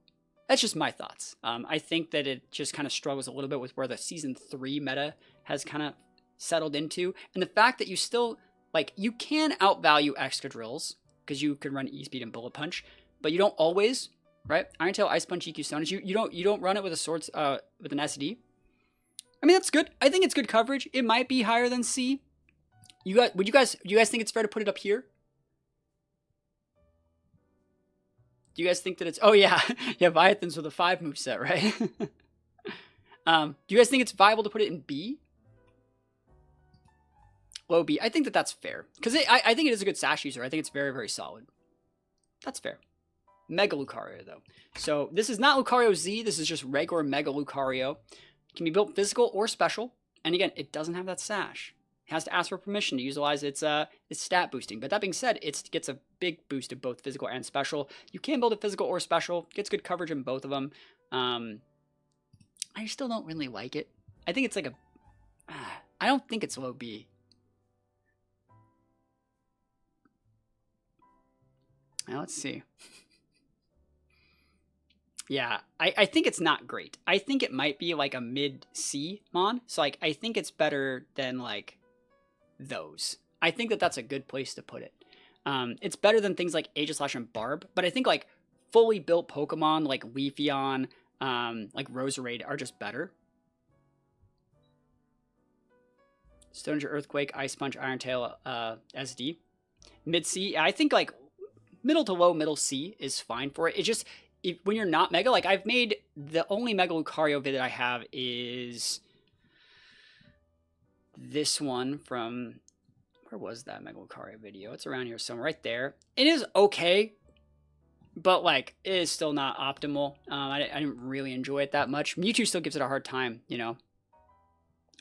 That's just my thoughts. I think that it just kind of struggles a little bit with where the Season 3 meta has kind of settled into. And the fact that you still, like, you can outvalue Excadrills, because you can run E-Speed and Bullet Punch, but you don't always, right? Iron Tail, Ice Punch, EQ Stone, you don't run it with a swords, with an SD. I mean, that's good. I think it's good coverage. It might be higher than C. Do you guys think it's fair to put it up here? Do you guys think that it's... Oh, yeah. Yeah, Viathans with a 5 moveset, right? Do you guys think it's viable to put it in B? Low B. I think that that's fair. Because I think it is a good Sash user. I think it's very, very solid. That's fair. Mega Lucario, though. So, this is not Lucario Z. This is just regular Mega Lucario. It can be built physical or special. And again, it doesn't have that Sash. It has to ask for permission to utilize its stat boosting. But that being said, it gets a big boost of both physical and special. You can build it physical or special. Gets good coverage in both of them. I still don't really like it. I think it's like a... I don't think it's low B. Now, let's see. Yeah, I think it's not great. I think it might be like a mid-C mon. So, like, I think it's better than, like, those. I think that that's a good place to put it. It's better than things like Aegislash and Barb, but I think, like, fully built Pokemon like Leafeon, like Roserade are just better. Stoneger, Earthquake, Ice Punch, Iron Tail, SD. Mid-C, I think, like, middle to low, middle C is fine for it. It just... when you're not Mega, like I've made the only Mega Lucario vid that I have is this one from, where was that Mega Lucario video? It's around here somewhere, right there. It is okay, but like it is still not optimal. I didn't really enjoy it that much. Mewtwo still gives it a hard time, you know.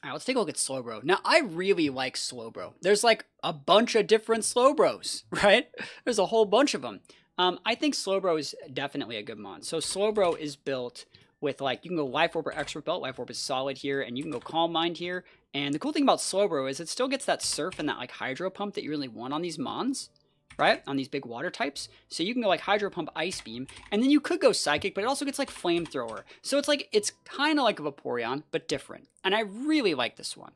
All right, let's take a look at Slowbro. Now, I really like Slowbro. There's like a bunch of different Slowbros, right? There's a whole bunch of them. I think Slowbro is definitely a good mon. So Slowbro is built with like, you can go Life Orb or Expert Belt. Life Orb is solid here, and you can go Calm Mind here. And the cool thing about Slowbro is it still gets that Surf and that like Hydro Pump that you really want on these mons, right? On these big water types. So you can go like Hydro Pump, Ice Beam, and then you could go Psychic, but it also gets like Flamethrower. So it's like, it's kind of like a Vaporeon, but different. And I really like this one.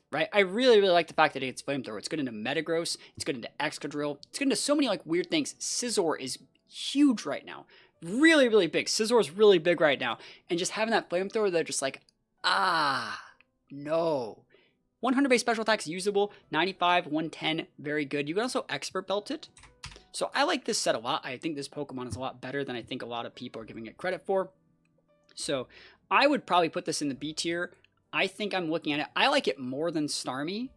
Right? I really, really like the fact that it gets Flamethrower. It's good into Metagross. It's good into Excadrill. It's good into so many like weird things. Scizor is huge right now. Really, really big. Scizor is really big right now. And just having that Flamethrower, they're just like, no. 100 base special attacks usable. 95, 110, very good. You can also Expert Belt it. So I like this set a lot. I think this Pokemon is a lot better than I think a lot of people are giving it credit for. So I would probably put this in the B tier. I think I'm looking at it. I like it more than Starmie.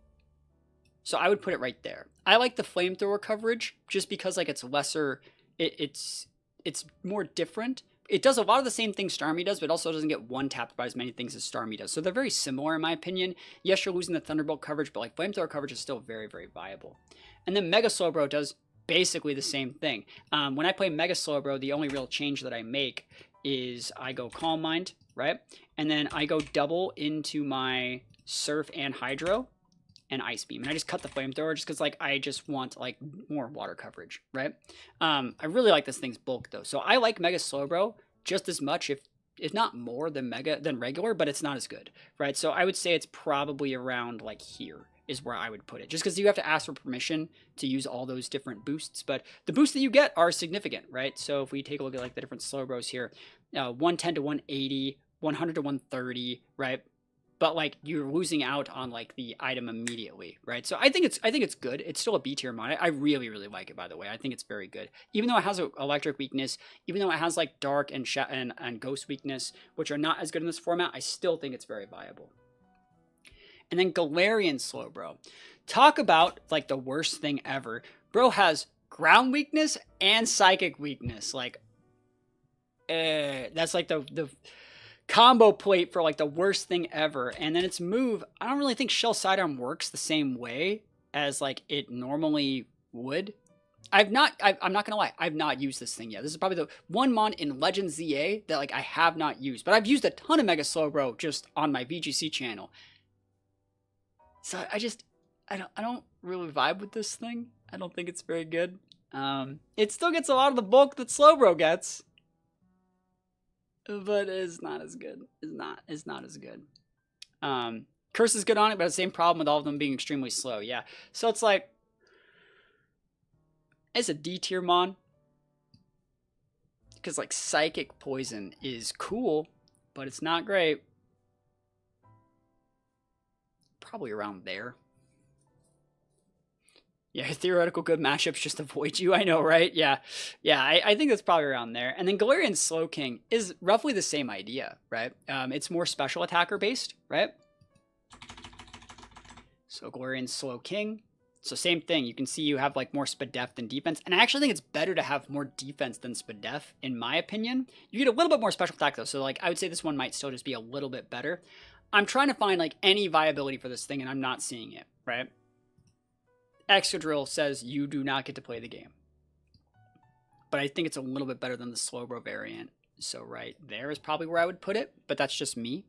So I would put it right there. I like the Flamethrower coverage just because like it's lesser. It's more different. It does a lot of the same things Starmie does, but also doesn't get one-tapped by as many things as Starmie does. So they're very similar in my opinion. Yes, you're losing the Thunderbolt coverage, but like Flamethrower coverage is still very, very viable. And then Mega Slowbro does basically the same thing. When I play Mega Slowbro, the only real change that I make is I go Calm Mind, right? And then I go double into my Surf and Hydro and Ice Beam. And I just cut the Flamethrower just because like I just want like more water coverage, right? I really like this thing's bulk though. So I like Mega Slowbro just as much, if not more than regular, but it's not as good, right? So I would say it's probably around like here is where I would put it. Just because you have to ask for permission to use all those different boosts. But the boosts that you get are significant, right? So if we take a look at like the different Slowbros here, 110 to 180, 100 to 130, right? but like you're losing out on like the item immediately, right? So I think it's good. It's still a B tier mod. I really like it, by the way. I think it's very good. Even though it has an electric weakness, even though it has like dark and ghost weakness, which are not as good in this format, I still think it's very viable. And then Galarian Slowbro. Talk about like the worst thing ever. Bro has ground weakness and psychic weakness. Like, that's like the combo plate for like the worst thing ever. And then its move, I don't really think Shell Sidearm works the same way as like it normally would. I'm not gonna lie, I've not used this thing yet. This is probably the one mon in Legends ZA that like I have not used, but I've used a ton of Mega Slowbro just on my VGC channel. So I don't really vibe with this thing. I don't think it's very good. It still gets a lot of the bulk that Slowbro gets, but it's not as good. It's not as good. Curse is good on it, but the same problem with all of them being extremely slow. Yeah, so it's like it's a D tier mon because like Psychic Poison is cool, but it's not great. Probably around there. Yeah, theoretical good matchups just avoid you. I know, right? Yeah, I think that's probably around there. And then Galarian Slowking is roughly the same idea, right? It's more special attacker based, right? So Galarian Slowking. So same thing. You can see you have like more Spadef than defense. And I actually think it's better to have more defense than Spadef, in my opinion. You get a little bit more special attack though. So like I would say this one might still just be a little bit better. I'm trying to find like any viability for this thing and I'm not seeing it, right? Excadrill says you do not get to play the game. But I think it's a little bit better than the Slowbro variant. So right there is probably where I would put it, but that's just me.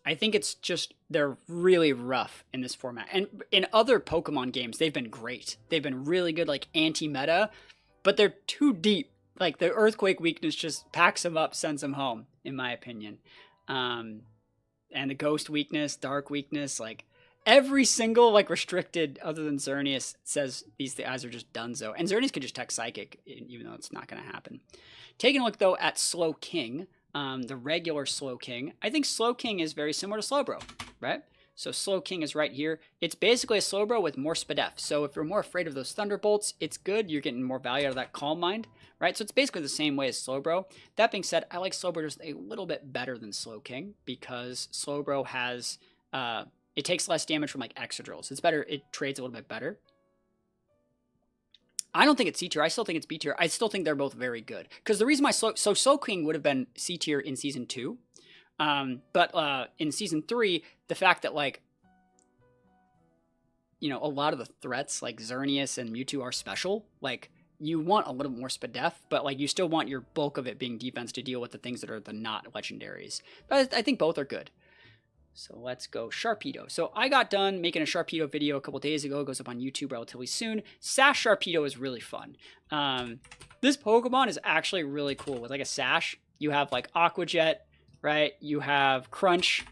I think it's just, they're really rough in this format. And in other Pokemon games, they've been great. They've been really good, like anti-meta, but they're too deep. Like the Earthquake weakness just packs them up, sends them home, in my opinion. And the Ghost weakness, Dark weakness, like every single like restricted other than Xerneas says these guys are just donezo. And Xerneas can just tech Psychic, even though it's not going to happen. Taking a look though at Slowking, the regular Slowking, I think Slowking is very similar to Slowbro, right? So Slowking is right here. It's basically a Slowbro with more Spadef. So if you're more afraid of those Thunderbolts, it's good. You're getting more value out of that Calm Mind, right? So it's basically the same way as Slowbro. That being said, I like Slowbro just a little bit better than Slowking because Slowbro has, it takes less damage from like Excadrill. So it's better, it trades a little bit better. I don't think it's C tier. I still think it's B tier. I still think they're both very good. Because the reason why Slowking would have been C tier in Season 2. But in Season 3, the fact that, like, you know, a lot of the threats, like Xerneas and Mewtwo, are special. Like, you want a little more Spadef, but, like, you still want your bulk of it being defense to deal with the things that are the not legendaries. But I think both are good. So let's go Sharpedo. So I got done making a Sharpedo video a couple days ago. It goes up on YouTube relatively soon. Sash Sharpedo is really fun. This Pokemon is actually really cool. With like a Sash, you have like Aqua Jet, right? You have Crunch,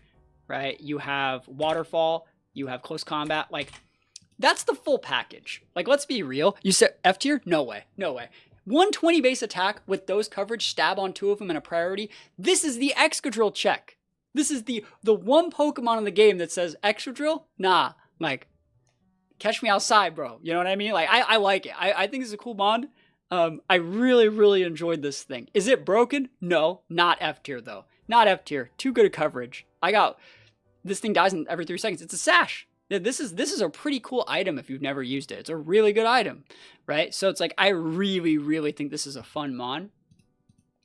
right? You have Waterfall. You have Close Combat. Like, that's the full package. Like, let's be real. You said F tier? No way. No way. 120 base attack with those coverage, stab on 2 of them and a priority. This is the Excadrill check. This is the one Pokemon in the game that says Excadrill? Nah, like, catch me outside, bro. You know what I mean? Like, I like it. I think this is a cool mod. I really enjoyed this thing. Is it broken? No, not F tier though. Not F tier. Too good a coverage. This thing dies in every 3 seconds. It's a Sash. This is a pretty cool item if you've never used it. It's a really good item, right? So it's like, I really think this is a fun mod.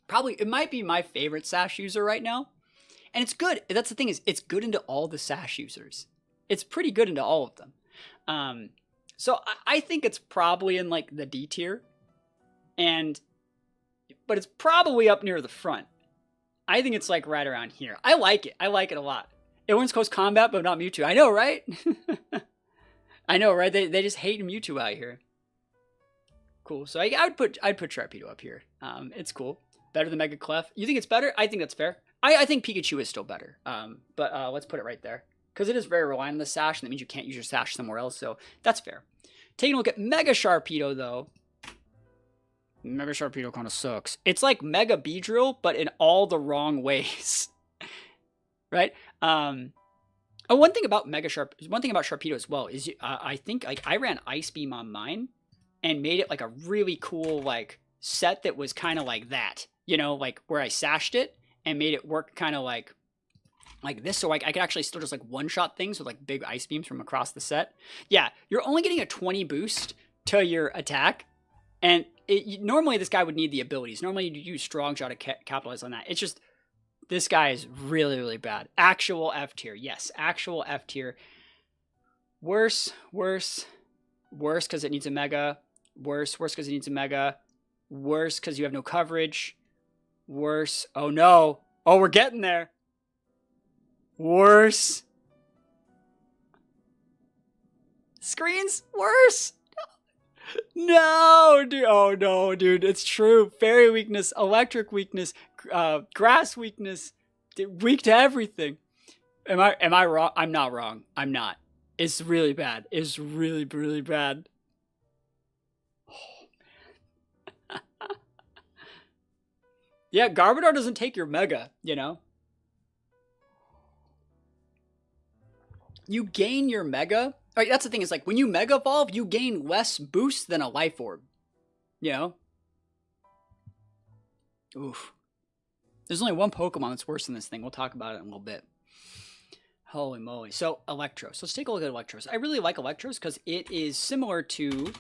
Probably, it might be my favorite Sash user right now. And it's good. That's the thing, is it's good into all the Sash users. It's pretty good into all of them. So I think it's probably in like the D tier. But it's probably up near the front. I think it's like right around here. I like it. I like it a lot. It wins Close Combat, but not Mewtwo. I know, right? I know, right? They just hate Mewtwo out here. Cool. So I'd put Sharpedo up here. It's cool. Better than Mega Clef. You think it's better? I think that's fair. I think Pikachu is still better, but let's put it right there. Because it is very reliant on the Sash, and that means you can't use your Sash somewhere else, so that's fair. Taking a look at Mega Sharpedo, though. Mega Sharpedo kind of sucks. It's like Mega Beedrill, but in all the wrong ways. Right? Oh, one thing about Sharpedo as well is I think like I ran Ice Beam on mine and made it like a really cool like set that was kind of like that, you know, like where I sashed it and made it work kind of like this, so like I could actually still just like one-shot things with like big ice beams from across the set. Yeah, you're only getting a 20 boost to your attack, and normally this guy would need the abilities. Normally you'd use Strong Shot to capitalize on that. It's just this guy is really, really bad. Actual F tier. Yes, actual F tier. Worse because it needs a mega. Worse because it needs a mega. Worse because you have no coverage. Worse. Oh no. Oh, we're getting there. Worse. Screens. Worse. No, dude. Oh no, dude. It's true. Fairy weakness, electric weakness, grass weakness, weak to everything. Am I wrong? I'm not wrong. I'm not. It's really bad. It's really, really bad. Oh, man. Yeah, Garbodor doesn't take your mega, you know? You gain your mega. All right, that's the thing, is like when you mega evolve, you gain less boost than a life orb. You know? Oof. There's only one Pokemon that's worse than this thing. We'll talk about it in a little bit. Holy moly. So, Electros. Let's take a look at Electros. I really like Electros because it is similar to...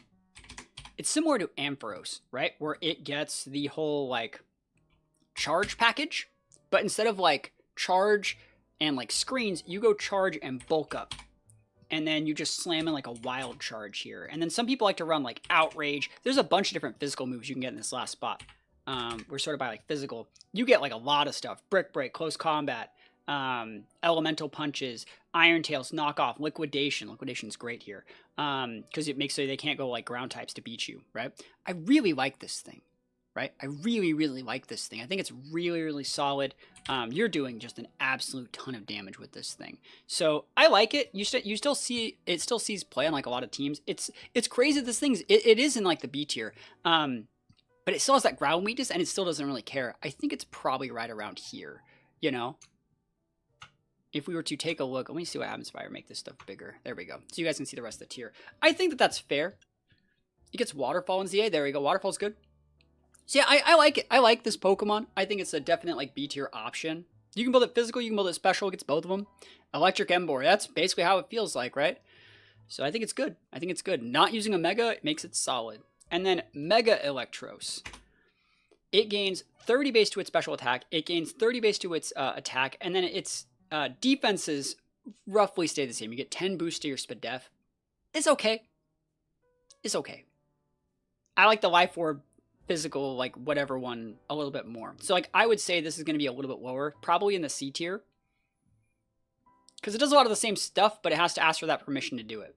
It's similar to Ampharos, right? Where it gets the whole, like, charge package. But instead of, like, charge and, like, screens, you go charge and bulk up. And then you just slam in, like, a wild charge here. And then some people like to run, like, Outrage. There's a bunch of different physical moves you can get in this last spot. We're sorted by, like, physical. You get, like, a lot of stuff. Brick Break, Close Combat, Elemental Punches, Iron Tails, Knockoff, Liquidation. Liquidation's great here. Because it makes so they can't go, like, ground types to beat you, right? I really like this thing, right? I really, really like this thing. I think it's really, really solid. You're doing just an absolute ton of damage with this thing. So I like it. You still see it still sees play on like a lot of teams. It's crazy. This thing's it is in like the B tier. But it still has that ground weakness and it still doesn't really care. I think it's probably right around here, you know? If we were to take a look, let me see what happens if I make this stuff bigger. There we go. So you guys can see the rest of the tier. I think that that's fair. It gets Waterfall in ZA. There we go. Waterfall's good. So yeah, I like it. I like this Pokemon. I think it's a definite like B tier option. You can build it physical, you can build it special. It gets both of them. Electric Emboar. That's basically how it feels like, right? So I think it's good. I think it's good. Not using a Mega, it makes it solid. And then Mega Electros. It gains 30 base to its special attack. It gains 30 base to its attack. And then its defenses roughly stay the same. You get 10 boost to your Spadef. It's okay. It's okay. I like the Life Orb physical, like whatever one, a little bit more. So like I would say this is going to be a little bit lower. Probably in the C tier. Because it does a lot of the same stuff, but it has to ask for that permission to do it.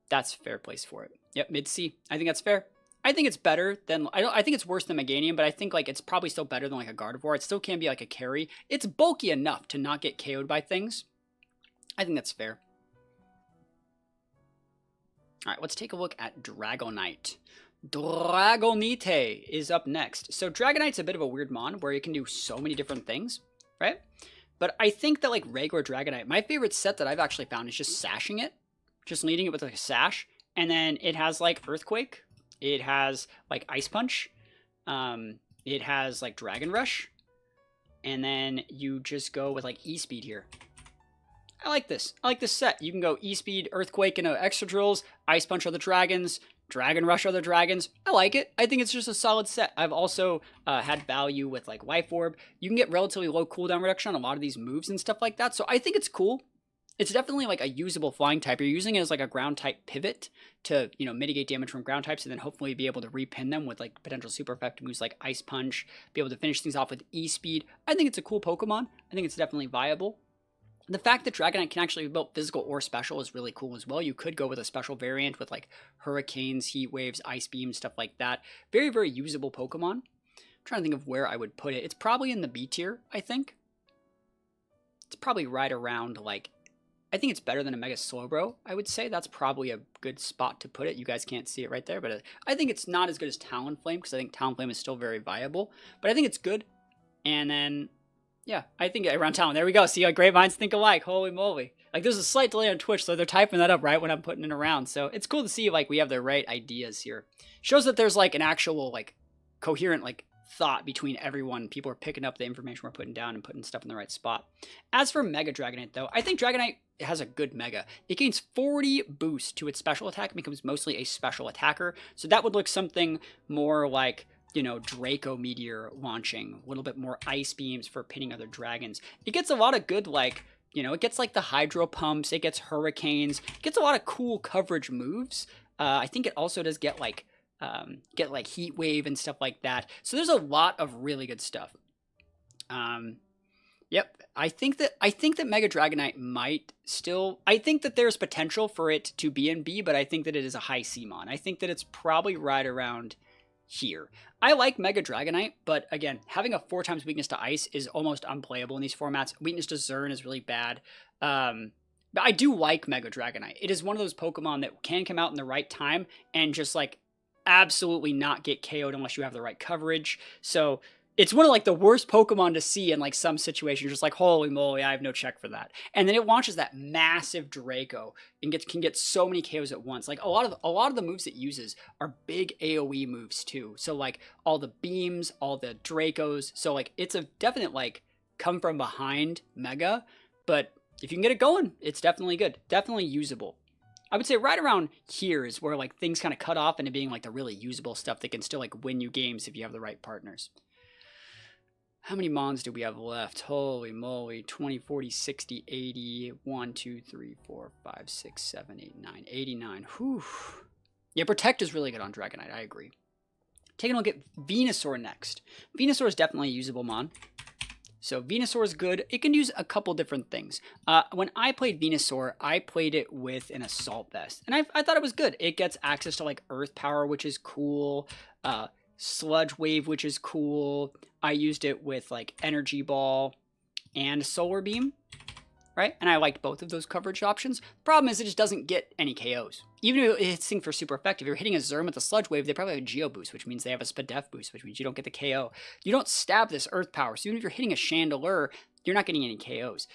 That's a fair place for it. Yep, mid-C. I think that's fair. I think it's better than... I think it's worse than Meganium, but I think like it's probably still better than like a Gardevoir. It still can be like a carry. It's bulky enough to not get KO'd by things. I think that's fair. Alright, let's take a look at Dragonite. Dragonite is up next. So Dragonite's a bit of a weird mon where it can do so many different things, right? But I think that like regular Dragonite, my favorite set that I've actually found is just sashing it. Just leading it with like a sash. And then it has like Earthquake. It has like Ice Punch. It has like Dragon Rush. And then you just go with like E-Speed here. I like this. I like this set. You can go E-Speed, Earthquake, and extra drills. Ice Punch are the dragons. Dragon Rush are the dragons. I like it. I think it's just a solid set. I've also had value with like Life Orb. You can get relatively low cooldown reduction on a lot of these moves and stuff like that. So I think it's cool. It's definitely like a usable flying type. You're using it as like a ground type pivot to, you know, mitigate damage from ground types and then hopefully be able to repin them with like potential super effective moves like Ice Punch, be able to finish things off with E-Speed. I think it's a cool Pokemon. I think it's definitely viable. The fact that Dragonite can actually be built physical or special is really cool as well. You could go with a special variant with like Hurricanes, Heat Waves, Ice Beams, stuff like that. Very, very usable Pokemon. I'm trying to think of where I would put it. It's probably in the B tier, I think. It's probably right around like... I think it's better than a Mega Slowbro, I would say. That's probably a good spot to put it. You guys can't see it right there, but I think it's not as good as Talonflame, because I think Talonflame is still very viable. But I think it's good. And then, yeah, I think around town. There we go. See, like, great minds think alike. Holy moly. Like, there's a slight delay on Twitch, so they're typing that up right when I'm putting it around. So it's cool to see, like, we have the right ideas here. Shows that there's, like, an actual, like, coherent, like, thought between everyone. People are picking up the information we're putting down and putting stuff in the right spot. As for Mega Dragonite, though, I think Dragonite has a good Mega. It gains 40 boost to its special attack and becomes mostly a special attacker. So that would look something more like, you know, Draco Meteor launching, a little bit more Ice Beams for pinning other dragons. It gets a lot of good, like, you know, it gets like the Hydro Pumps, it gets Hurricanes, it gets a lot of cool coverage moves. I think it also does get like Heat Wave and stuff like that. So there's a lot of really good stuff. Yep, I think that Mega Dragonite might still. I think that there's potential for it to be in B, but I think that it is a high C-Mon. I think that it's probably right around here. I like Mega Dragonite, but again, having a 4x weakness to Ice is almost unplayable in these formats. Weakness to Zern is really bad. But I do like Mega Dragonite. It is one of those Pokemon that can come out in the right time and just like absolutely not get KO'd unless you have the right coverage. So it's one of like the worst Pokemon to see in like some situations. Just like, holy moly, I have no check for that. And then it launches that massive Draco and can get so many KOs at once. Like a lot of the moves it uses are big AoE moves too. So like all the beams, all the Dracos. So like it's a definite like come from behind Mega, but if you can get it going, it's definitely good. Definitely usable. I would say right around here is where like things kind of cut off into being like the really usable stuff that can still like win you games if you have the right partners. How many Mons do we have left? Holy moly. 20, 40, 60, 80. 1, 2, 3, 4, 5, 6, 7, 8, 9. 89. Whew. Yeah, Protect is really good on Dragonite. I agree. Taking a look at Venusaur next. Venusaur is definitely a usable Mon. So Venusaur is good. It can use a couple different things. When I played Venusaur, I played it with an Assault Vest. And I thought it was good. It gets access to like Earth Power, which is cool. Sludge Wave, which is cool. I used it with like Energy Ball and Solar Beam, right? And I liked both of those coverage options. The problem is it just doesn't get any KOs. Even if it's hitting for super effective, if you're hitting a Zerm with a Sludge Wave, they probably have a Geo Boost, which means they have a Spadef Boost, which means you don't get the KO. You don't stab this Earth Power, so even if you're hitting a Chandelure, you're not getting any KOs.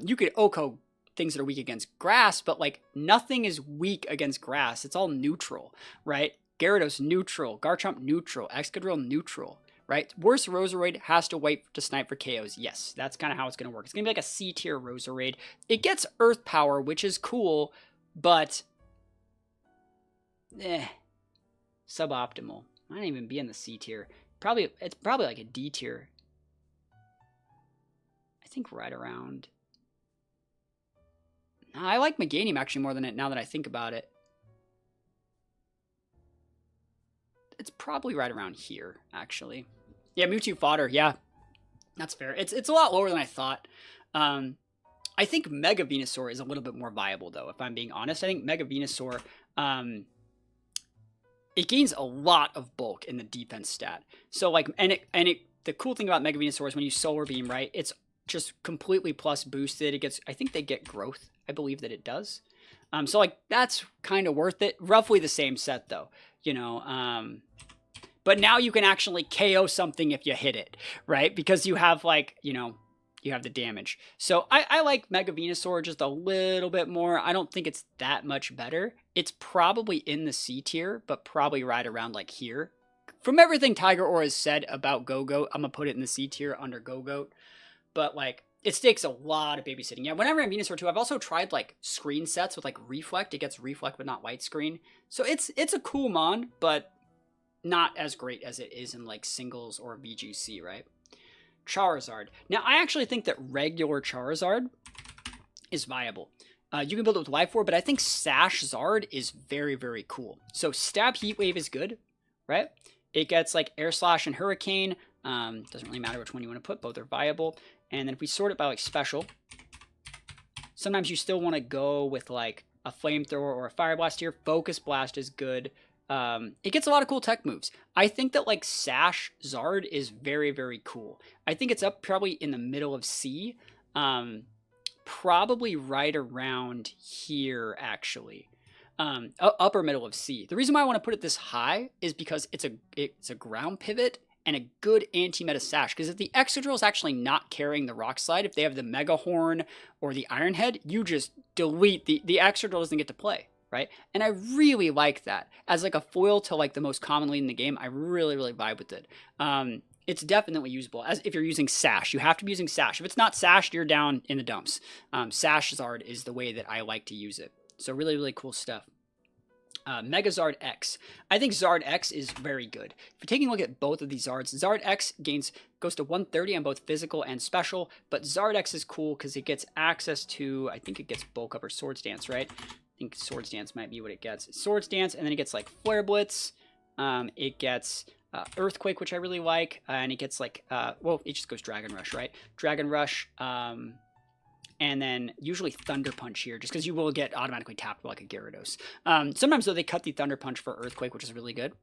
You could Oko things that are weak against Grass, but like nothing is weak against Grass. It's all neutral, right? Gyarados neutral, Garchomp neutral, Excadrill neutral, right? Worst Roserade has to wait to snipe for KOs. Yes, that's kind of how it's going to work. It's going to be like a C tier Roserade. It gets Earth Power, which is cool, but suboptimal. I don't even be in the C tier. It's probably like a D tier. I think right around. I like Meganium actually more than it now that I think about it. It's probably right around here, actually. Yeah, Mewtwo Fodder. Yeah, that's fair. It's a lot lower than I thought. I think Mega Venusaur is a little bit more viable, though, if I'm being honest. I think Mega Venusaur, it gains a lot of bulk in the defense stat. So, like, the cool thing about Mega Venusaur is when you Solar Beam, right, it's just completely plus boosted. It gets, I think they get growth. I believe that it does. So, like, that's kind of worth it. Roughly the same set, though. You know, but now you can actually KO something if you hit it, right? Because you have like, you know, you have the damage. So I like Mega Venusaur just a little bit more. I don't think it's that much better. It's probably in the C tier, but probably right around like here. From everything Tiger Aura has said about Go-Goat, I'm going to put it in the C tier under Go-Goat. But like, it takes a lot of babysitting. Yeah, whenever I'm Venusaur too, I've also tried like screen sets with like Reflect. It gets Reflect but not Light Screen. So it's a cool Mon, but not as great as it is in like singles or VGC, right? Charizard. Now, I actually think that regular Charizard is viable. You can build it with Life Orb, but I think Sash Zard is very, very cool. So Stab Heat Wave is good, right? It gets like Air Slash and Hurricane. Doesn't really matter which one you want to put. Both are viable. And then if we sort it by like special, sometimes you still want to go with like a Flamethrower or a Fire Blast here. Focus Blast is good. It gets a lot of cool tech moves. I think that like Sash Zard is very, very cool. I think it's up probably in the middle of C. Probably right around here, actually. Upper middle of C. The reason why I want to put it this high is because it's a ground pivot, and a good anti-meta sash. Because if the Excadrill is actually not carrying the Rock Slide, if they have the Mega Horn or the Iron Head, you just delete the Excadrill doesn't get to play, right? And I really like that as like a foil to like the most common lead in the game. I really vibe with it. It's definitely usable as if you're using Sash. You have to be using Sash. If it's not Sashed, you're down in the dumps. Sash Zard is the way that I like to use it. So really cool stuff. Mega Zard X. I think Zard X is very good. If you're taking a look at both of these Zards, Zard X goes to 130 on both physical and special, but Zard X is cool because it gets access to, I think it gets Bulk Up or Swords Dance, right? I think Swords Dance might be what it gets. Swords Dance, and then it gets like Flare Blitz. It gets Earthquake, which I really like, and it gets like, well, it just goes Dragon Rush, right? Dragon Rush, and then usually Thunder Punch here, just because you will get automatically tapped like a Gyarados. Sometimes, though, they cut the Thunder Punch for Earthquake, which is really good.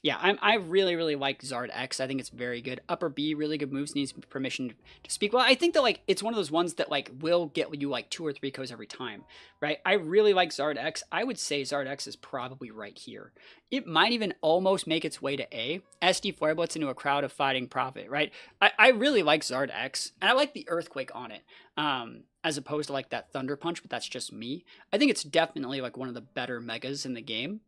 Yeah, I really like Zard X. I think it's very good. Upper B, really good moves, needs permission to speak. Well, I think that, like, it's one of those ones that, like, will get you, like, 2 or 3 KOs every time, right? I really like Zard X. I would say Zard X is probably right here. It might even almost make its way to A. SD Flare Blitz into a crowd of fighting Profit, right? I really like Zard X, and I like the Earthquake on it, as opposed to, like, that Thunder Punch, but that's just me. I think it's definitely, like, one of the better Megas in the game.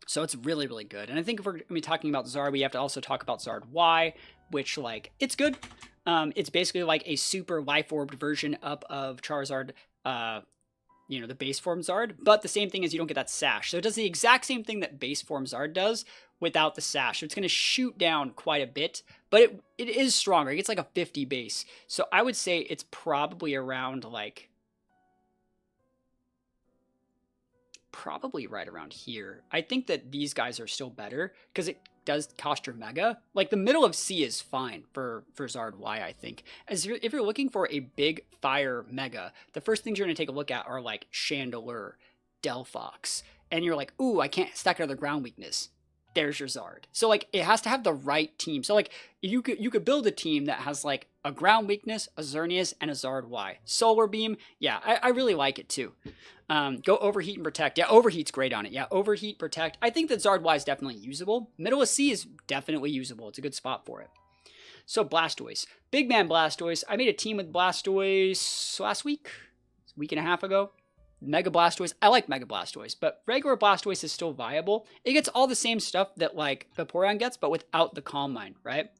So it's really good. And I think if we're going to be talking about Zard, we have to also talk about Zard Y, which, like, it's good. It's basically like a super life-orbed version up of Charizard, you know, the base form Zard. But the same thing is you don't get that sash. So it does the exact same thing that base form Zard does without the sash. So it's going to shoot down quite a bit, but it is stronger. It gets like a 50 base. So I would say it's probably around, like, probably right around here. I think that these guys are still better because it does cost your Mega. Like, the middle of C is fine for Zard Y, I think. If you're looking for a big fire Mega, the first things you're going to take a look at are like Chandelure, Delphox, and you're like, ooh, I can't stack another ground weakness. There's your Zard. So, like, it has to have the right team. So, like, you could build a team that has, like, a ground weakness, a Xerneas, and a Zard Y. Solar Beam, yeah, I really like it too. Go Overheat and Protect. Yeah, Overheat's great on it. Yeah, Overheat, Protect. I think that Zard Y is definitely usable. Middle of C is definitely usable. It's a good spot for it. So, Blastoise. Big Man Blastoise. I made a team with Blastoise last week, a week and a half ago. Mega Blastoise. I like Mega Blastoise, but regular Blastoise is still viable. It gets all the same stuff that, like, Vaporeon gets, but without the Calm Mind, right?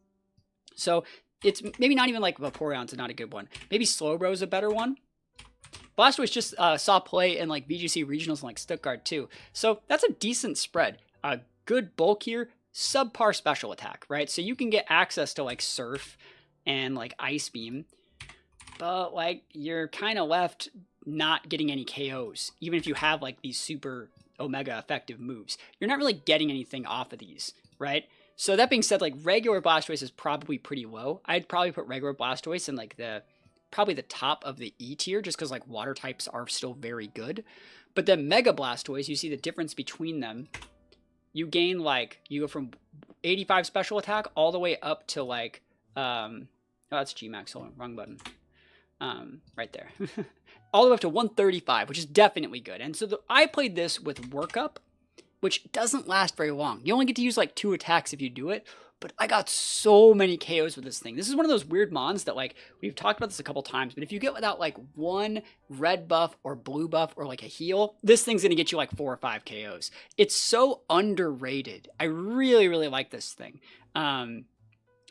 So it's maybe not even like Vaporeon's not a good one. Maybe Slowbro's a better one. Blastoise just saw play in, like, VGC Regionals and, like, Stuttgart too. So that's a decent spread. A good bulk here, subpar special attack, right? So you can get access to, like, Surf and, like, Ice Beam, but, like, you're kind of left not getting any KOs, even if you have, like, these super Omega effective moves. You're not really getting anything off of these, right? So that being said, like, regular Blastoise is probably pretty low. I'd probably put regular Blastoise in, like, probably the top of the E tier, just because, like, water types are still very good. But then Mega Blastoise, you see the difference between them. You gain, like, you go from 85 special attack all the way up to, like, oh, that's G-Max, hold on, wrong button. Right there. All the way up to 135, which is definitely good. And so I played this with Workup, which doesn't last very long. You only get to use, like, 2 attacks if you do it, but I got so many KOs with this thing. This is one of those weird mons that, like, we've talked about this a couple times, but if you get without, like, 1 red buff or blue buff or, like, a heal, this thing's gonna get you, like, 4 or 5 KOs. It's so underrated. I really like this thing.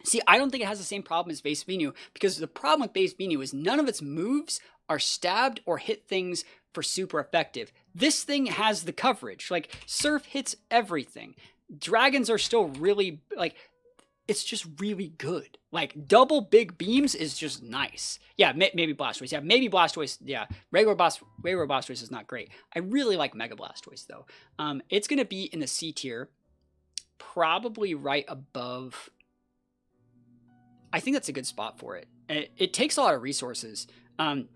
See, I don't think it has the same problem as Base Venu, because the problem with Base Venu is none of its moves are stabbed or hit things for super effective. This thing has the coverage. Like, Surf hits everything. Dragons are still really, like, it's just really good. Like, double big beams is just nice. Yeah, maybe Blastoise. Yeah, maybe Blastoise. Yeah, regular Blastoise is not great. I really like Mega Blastoise, though. It's going to be in the C tier, probably right above. I think that's a good spot for it. It takes a lot of resources.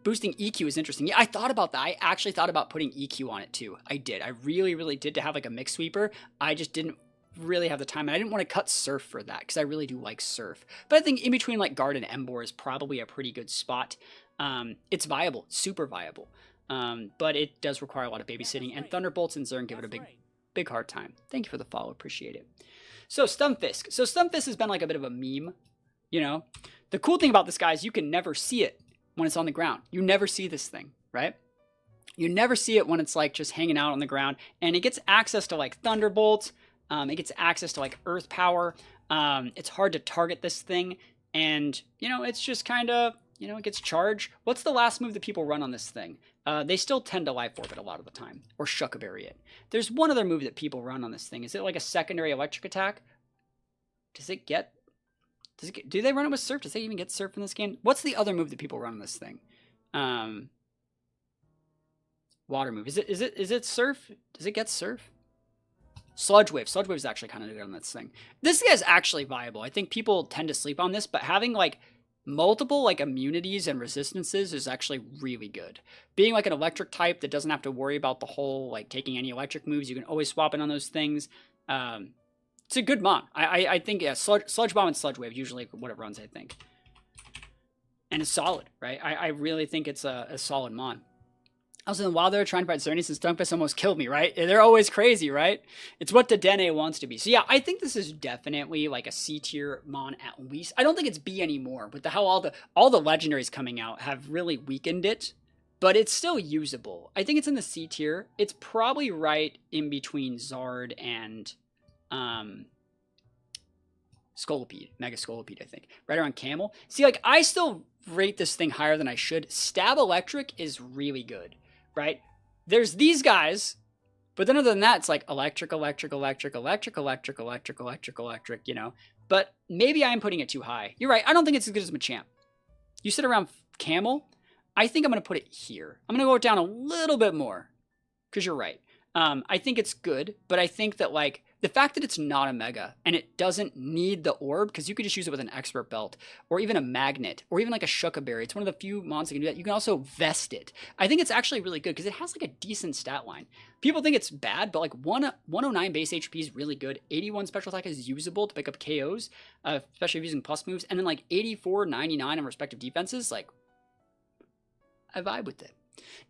Boosting EQ is interesting. Yeah, I thought about that. I actually thought about putting EQ on it too. I did. I really did, to have, like, a mix sweeper. I just didn't really have the time, and I didn't want to cut Surf for that, because I really do like Surf. But I think in between, like, Guard and Emboar is probably a pretty good spot. It's viable, super viable. But it does require a lot of babysitting, and Thunderbolts and Zern give it a big hard time. Thank you for the follow, appreciate it. So Stunfisk. So Stunfisk has been like a bit of a meme, you know? The cool thing about this guy is you can never see it when it's on the ground. You never see this thing, right? You never see it when it's like just hanging out on the ground, and it gets access to like Thunderbolt. It gets access to like Earth Power. It's hard to target this thing, and you know, it's just kind of, you know, it gets charged. What's the last move that people run on this thing? They still tend to Life Orb it a lot of the time, or Shuckleberry it. There's one other move that people run on this thing. Is it like a secondary electric attack? Does it get, do they run it with Surf? Does they even get Surf in this game? What's the other move that people run on this thing? Water move. Is it Surf? Does it get Surf? Sludge Wave. Sludge Wave is actually kind of good on this thing. This guy is actually viable. I think people tend to sleep on this, but having like multiple like immunities and resistances is actually really good. Being like an electric type that doesn't have to worry about the whole like taking any electric moves, you can always swap in on those things. It's a good mon. I think, yeah, Sludge Bomb and Sludge Wave usually what it runs, I think. And it's solid, right? I really think it's a solid mon. Also, while they're trying to fight Xerneas, and Stunfisk almost killed me, right? They're always crazy, right? It's what the Dene wants to be. So yeah, I think this is definitely like a C tier mon at least. I don't think it's B anymore, but how all the legendaries coming out have really weakened it, but it's still usable. I think it's in the C tier. It's probably right in between Zard and Scolipede, Mega Scolipede, I think. Right around Camel. See, like, I still rate this thing higher than I should. Stab Electric is really good, right? There's these guys, but then other than that, it's like electric, you know? But maybe I am putting it too high. You're right. I don't think it's as good as Machamp. You sit around Camel. I think I'm going to put it here. I'm going to go down a little bit more because you're right. I think it's good, but I think that like the fact that it's not a Mega and it doesn't need the orb, because you could just use it with an Expert Belt or even a Magnet or even like a Shuckleberry. It's one of the few mons that can do that. You can also vest it. I think it's actually really good because it has like a decent stat line. People think it's bad, but like 109 base HP is really good. 81 special attack is usable to pick up KOs, especially if using plus moves. And then like 84, 99 on respective defenses. Like, I vibe with it.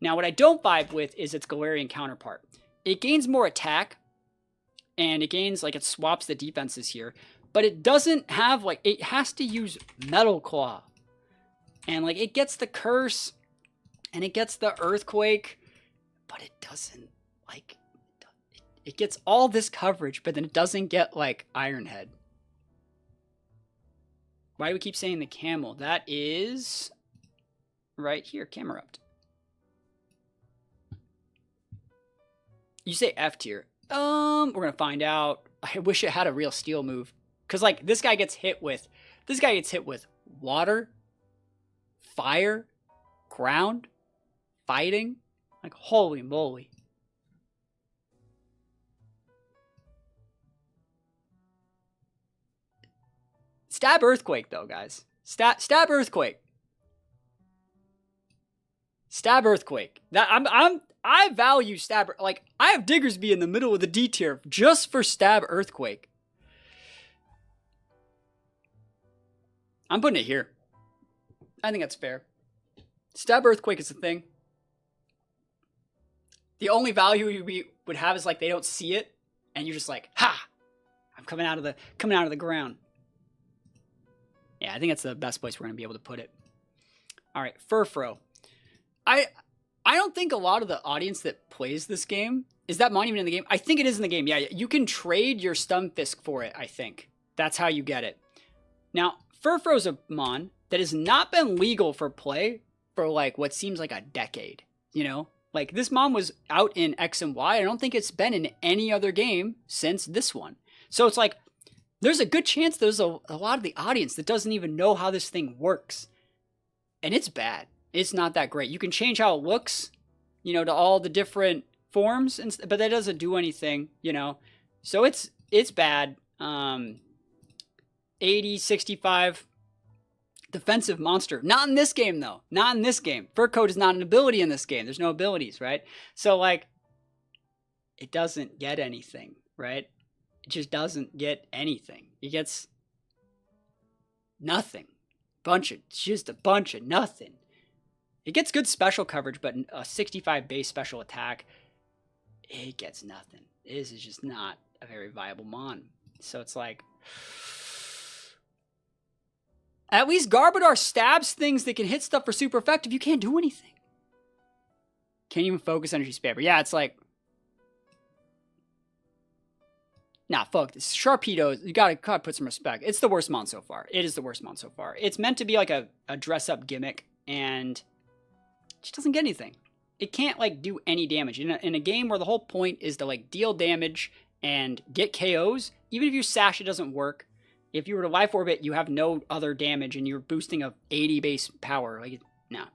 Now, what I don't vibe with is its Galarian counterpart. It gains more attack, and it gains, like, it swaps the defenses here, but it doesn't have, like, it has to use Metal Claw. And, like, it gets the Curse, and it gets the Earthquake, but it doesn't, like, it gets all this coverage, but then it doesn't get, like, Iron Head. Why do we keep saying the Camel? That is right here, Camerupt. You say F tier. We're gonna find out. I wish it had a real steel move, cause like this guy gets hit with water, fire, ground, fighting. Like, holy moly. Stab Earthquake though, guys. Stab Earthquake. Stab Earthquake. I value Stab. Like, I have Diggersby in the middle of the D tier just for Stab Earthquake. I'm putting it here. I think that's fair. Stab Earthquake is a thing. The only value we would have is like they don't see it, and you're just like, ha! I'm coming out of the ground. Yeah, I think that's the best place we're gonna be able to put it. All right, Furfro. I don't think a lot of the audience that plays this game, is that mon even in the game? I think it is in the game. Yeah, you can trade your Stunfisk for it, I think. That's how you get it. Now, Furfro's a mon that has not been legal for play for like what seems like a decade, you know? Like, this mon was out in X and Y. I don't think it's been in any other game since this one. So it's like, there's a good chance there's a lot of the audience that doesn't even know how this thing works. And it's bad. It's not that great. You can change how it looks, you know, to all the different forms, but that doesn't do anything, you know. So it's bad. 80, 65. Defensive monster. Not in this game, though. Not in this game. Fur Coat is not an ability in this game. There's no abilities, right? So, like, it doesn't get anything, right? It just doesn't get anything. It gets nothing. Just a bunch of nothing. It gets good special coverage, but a 65 base special attack, it gets nothing. This is just not a very viable mon. So it's like, at least Garbodor stabs things that can hit stuff for super effective. You can't do anything. Can't even focus energy spammer. Yeah, it's like, nah, fuck this. Sharpedo, you gotta put some respect. It's the worst mon so far. It is the worst mon so far. It's meant to be like a dress-up gimmick, and it just doesn't get anything. It can't, like, do any damage. In a game where the whole point is to, like, deal damage and get KOs, even if you sash, it doesn't work. If you were to Life Orb it, you have no other damage, and you're boosting a 80 base power. Like, no.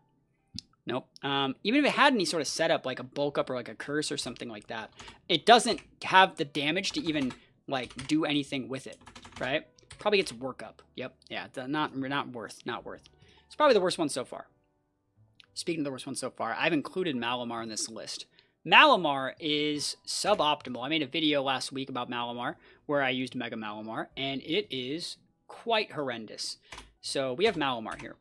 Nope. Even if it had any sort of setup, like a bulk up or like a curse or something like that, it doesn't have the damage to even, like, do anything with it, right? Probably gets work up. Yep. Yeah, not worth. It's probably the worst one so far. Speaking of the worst one so far, I've included Malamar in this list. Malamar is suboptimal. I made a video last week about Malamar where I used Mega Malamar, and it is quite horrendous. So we have Malamar here.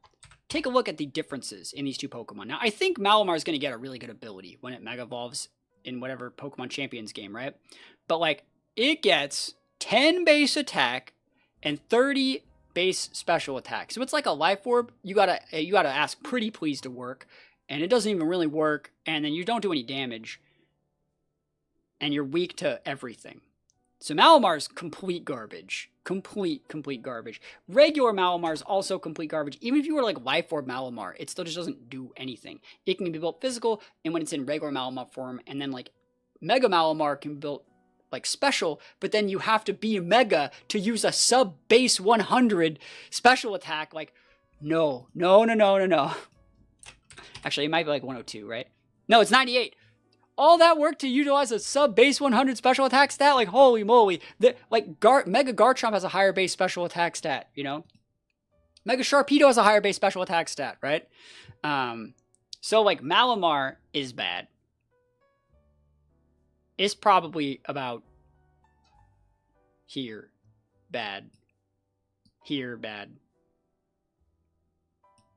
Take a look at the differences in these two Pokemon. Now, I think Malamar is going to get a really good ability when it Mega Evolves in whatever Pokemon Champions game, right? But, like, it gets 10 base attack and 30 base special attack. So it's like a Life Orb. You gotta ask pretty please to work, and it doesn't even really work, and then you don't do any damage, and you're weak to everything. So Malamar's complete garbage. Complete garbage. Regular Malamar is also complete garbage. Even if you were like Life Orb Malamar, it still just doesn't do anything. It can be built physical, and when it's in regular Malamar form, and then like Mega Malamar can be built like special, but then you have to be a Mega to use a sub base 100 special attack. Like, no. Actually, it might be like 102, right? No, it's 98. All that work to utilize a sub base 100 special attack stat? Like, holy moly. Mega Garchomp has a higher base special attack stat, you know? Mega Sharpedo has a higher base special attack stat, right? So, like, Malamar is bad. It's probably about here, bad. Here, bad.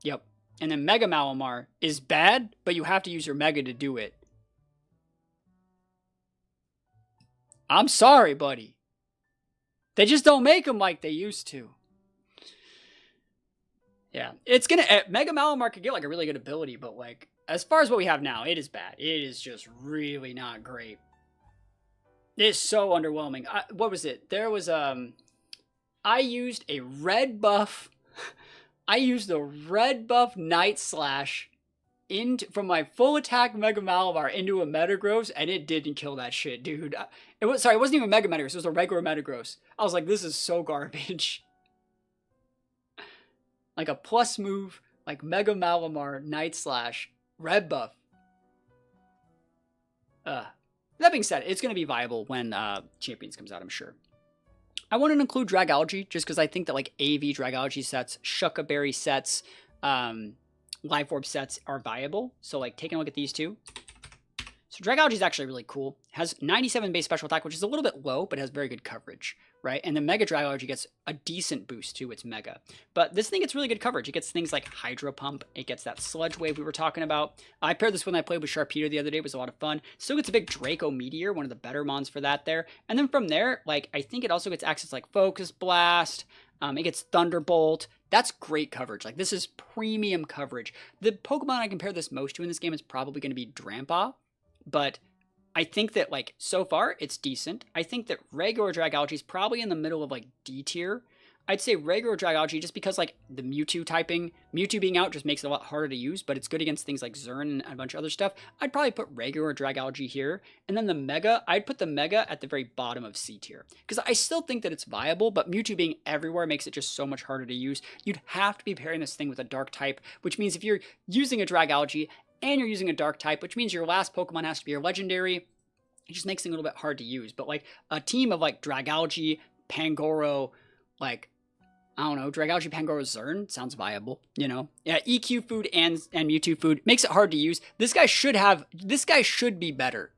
Yep. And then Mega Malamar is bad, but you have to use your Mega to do it. I'm sorry, buddy. They just don't make them like they used to. Yeah. It's gonna... Mega Malamar could get, like, a really good ability, but, like, as far as what we have now, it is bad. It is just really not great. It is so underwhelming. What was it? There was, I used a red buff... I used the red buff Night Slash from my full attack Mega Malamar into a Metagross, and it didn't kill that shit, dude. It wasn't even Mega Metagross, it was a regular Metagross. I was like, this is so garbage. Like a plus move, like Mega Malamar, Night Slash, red buff. That being said, it's going to be viable when Champions comes out, I'm sure. I want to include Dragology, just because I think that, like, AV Dragology sets, Shucka Berry sets, Life Orb sets are viable. So, like, taking a look at these two. So Dragology is actually really cool. Has 97 base special attack, which is a little bit low, but has very good coverage, right? And the Mega Dragology gets a decent boost to its Mega. But this thing gets really good coverage. It gets things like Hydro Pump. It gets that Sludge Wave we were talking about. I paired this when I played with Sharpedo the other day. It was a lot of fun. Still gets a big Draco Meteor, one of the better mons for that there. And then from there, like, I think it also gets access to, like, Focus Blast. It gets Thunderbolt. That's great coverage. Like, this is premium coverage. The Pokemon I compare this most to in this game is probably going to be Drampa. But I think that, like, so far, it's decent. I think that regular Dragology is probably in the middle of, like, D tier. I'd say regular Dragology just because, like, the Mewtwo typing, Mewtwo being out just makes it a lot harder to use, but it's good against things like Zern and a bunch of other stuff. I'd probably put regular Dragology here. And then the Mega, I'd put the Mega at the very bottom of C tier. Because I still think that it's viable, but Mewtwo being everywhere makes it just so much harder to use. You'd have to be pairing this thing with a Dark type, which means if you're using a Dragology and you're using a Dark type, which means your last Pokemon has to be a Legendary, it just makes things a little bit hard to use. But, like, a team of, like, Dragology, Pangoro, like, I don't know, Dragology, Pangoro, Zern sounds viable, you know? Yeah, EQ food and Mewtwo food makes it hard to use. This guy should be better,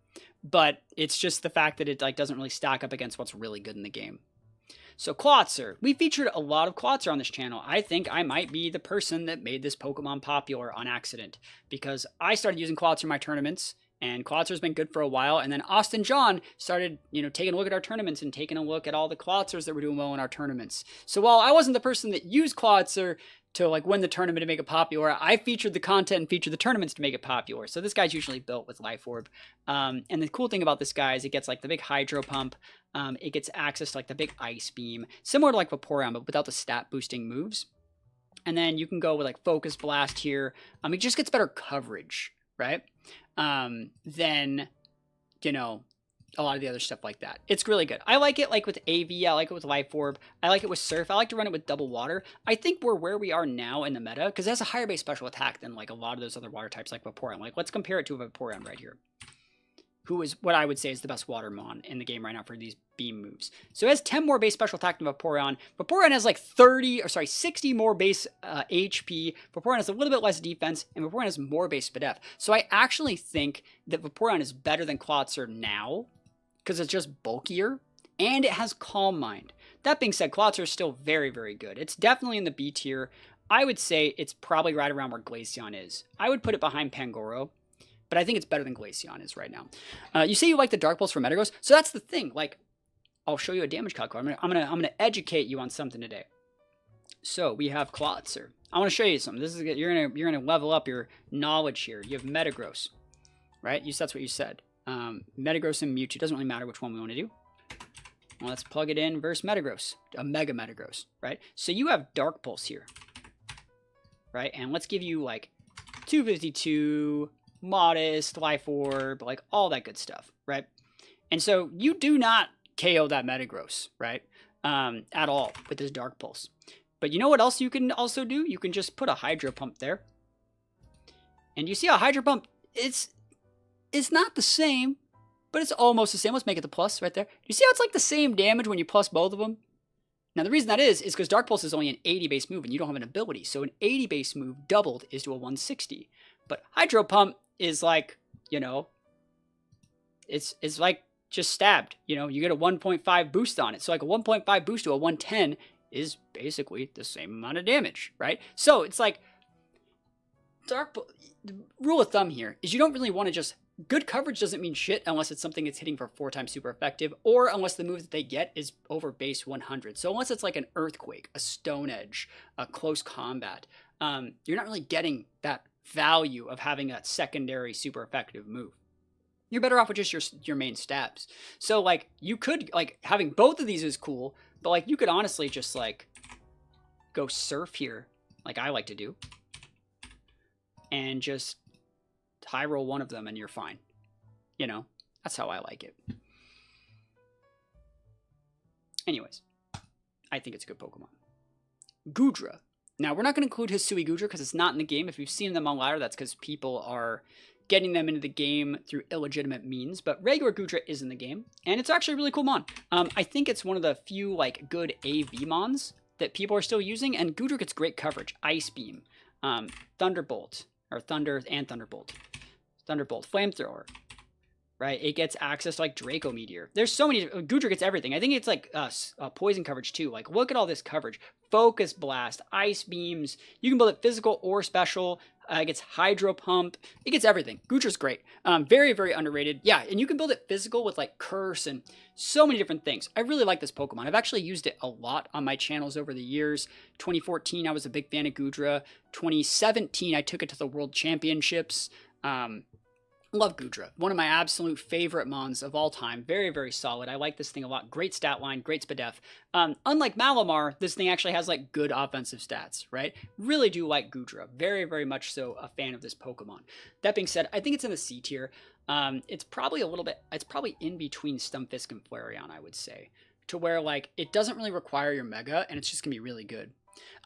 but it's just the fact that it, like, doesn't really stack up against what's really good in the game. So Quaxar, we featured a lot of Quaxar on this channel. I think I might be the person that made this Pokemon popular on accident, because I started using Quaxar in my tournaments, And Clawitser's been good for a while. And then Austin John started, you know, taking a look at our tournaments and taking a look at all the Clawitzers that were doing well in our tournaments. So while I wasn't the person that used Clawitzer to like win the tournament to make it popular, I featured the content and featured the tournaments to make it popular. So this guy's usually built with Life Orb. And the cool thing about this guy is it gets like the big Hydro Pump. It gets access to like the big Ice Beam, similar to like Vaporeon, but without the stat boosting moves. And then you can go with like Focus Blast here. It just gets better coverage, right? Than, you know, a lot of the other stuff like that. It's really good. I like it like with AV. I like it with Life Orb. I like it with Surf. I like to run it with Double Water. I think we're where we are now in the meta because it has a higher base special attack than like a lot of those other water types like Vaporeon. Like let's compare it to a Vaporeon right here, who is what I would say is the best water mon in the game right now for these beam moves. So it has 10 more base special attack than Vaporeon. Vaporeon has like 60 more base HP. Vaporeon has a little bit less defense, and Vaporeon has more base SPDF. So I actually think that Vaporeon is better than Clawitzer now, because it's just bulkier, and it has Calm Mind. That being said, Clawitzer is still very, very good. It's definitely in the B tier. I would say it's probably right around where Glaceon is. I would put it behind Pangoro, but I think it's better than Glaceon is right now. You say you like the Dark Pulse for Metagross, so that's the thing. Like, I'll show you a damage calculator. I'm gonna educate you on something today. So we have Clawitzer. I want to show you something. This is you're gonna level up your knowledge here. You have Metagross, right? That's what you said. Metagross and Mewtwo. Doesn't really matter which one we want to do. Well, let's plug it in versus Metagross, a Mega Metagross, right? So you have Dark Pulse here, right? And let's give you like 252. Modest, Life Orb, like all that good stuff, right? And so you do not KO that Metagross, right? At all with this Dark Pulse. But you know what else you can also do? You can just put a Hydro Pump there. And you see how Hydro Pump, it's not the same, but it's almost the same. Let's make it the plus right there. You see how it's like the same damage when you plus both of them? Now the reason that is because Dark Pulse is only an 80 base move and you don't have an ability. So an 80 base move doubled is to a 160. But Hydro Pump is like, you know, it's like just stabbed. You know, you get a 1.5 boost on it. So like a 1.5 boost to a 110 is basically the same amount of damage, right? So it's like the rule of thumb here is you don't really want to just good coverage doesn't mean shit unless it's something that's hitting for 4 times super effective, or unless the move that they get is over base 100. So unless it's like an Earthquake, a Stone Edge, a Close Combat, you're not really getting that value of having a secondary super effective move. You're better off with just your main stabs. So like you could like having both of these is cool, but like you could honestly just like go Surf here, like I like to do, and just high roll one of them and you're fine. You know, that's how I like it. Anyways, I think it's a good Pokemon. Goodra. Now, we're not going to include Hisui Goodra because it's not in the game. If you've seen them on ladder, that's because people are getting them into the game through illegitimate means. But regular Goodra is in the game, and it's actually a really cool mon. I think it's one of the few like good AV mons that people are still using, and Goodra gets great coverage. Ice Beam, Thunderbolt, or Thunder and Thunderbolt. Thunderbolt, Flamethrower, right? It gets access to like Draco Meteor. There's so many. Goodra gets everything. I think it's like poison coverage too. Like look at all this coverage. Focus Blast, Ice Beams. You can build it physical or special. It gets Hydro Pump. It gets everything. Goodra's great. Very, very underrated. Yeah, and you can build it physical with like Curse and so many different things. I really like this Pokemon. I've actually used it a lot on my channels over the years. 2014, I was a big fan of Goodra. 2017, I took it to the World Championships. Love Goodra. One of my absolute favorite mons of all time. Very, very solid. I like this thing a lot. Great stat line, great SPDF. Unlike Malamar, this thing actually has like good offensive stats, right? Really do like Goodra. Very, very much so a fan of this Pokemon. That being said, I think it's in the C tier. It's probably it's probably in between Stunfisk and Flareon, I would say. To where like, it doesn't really require your Mega, and it's just going to be really good.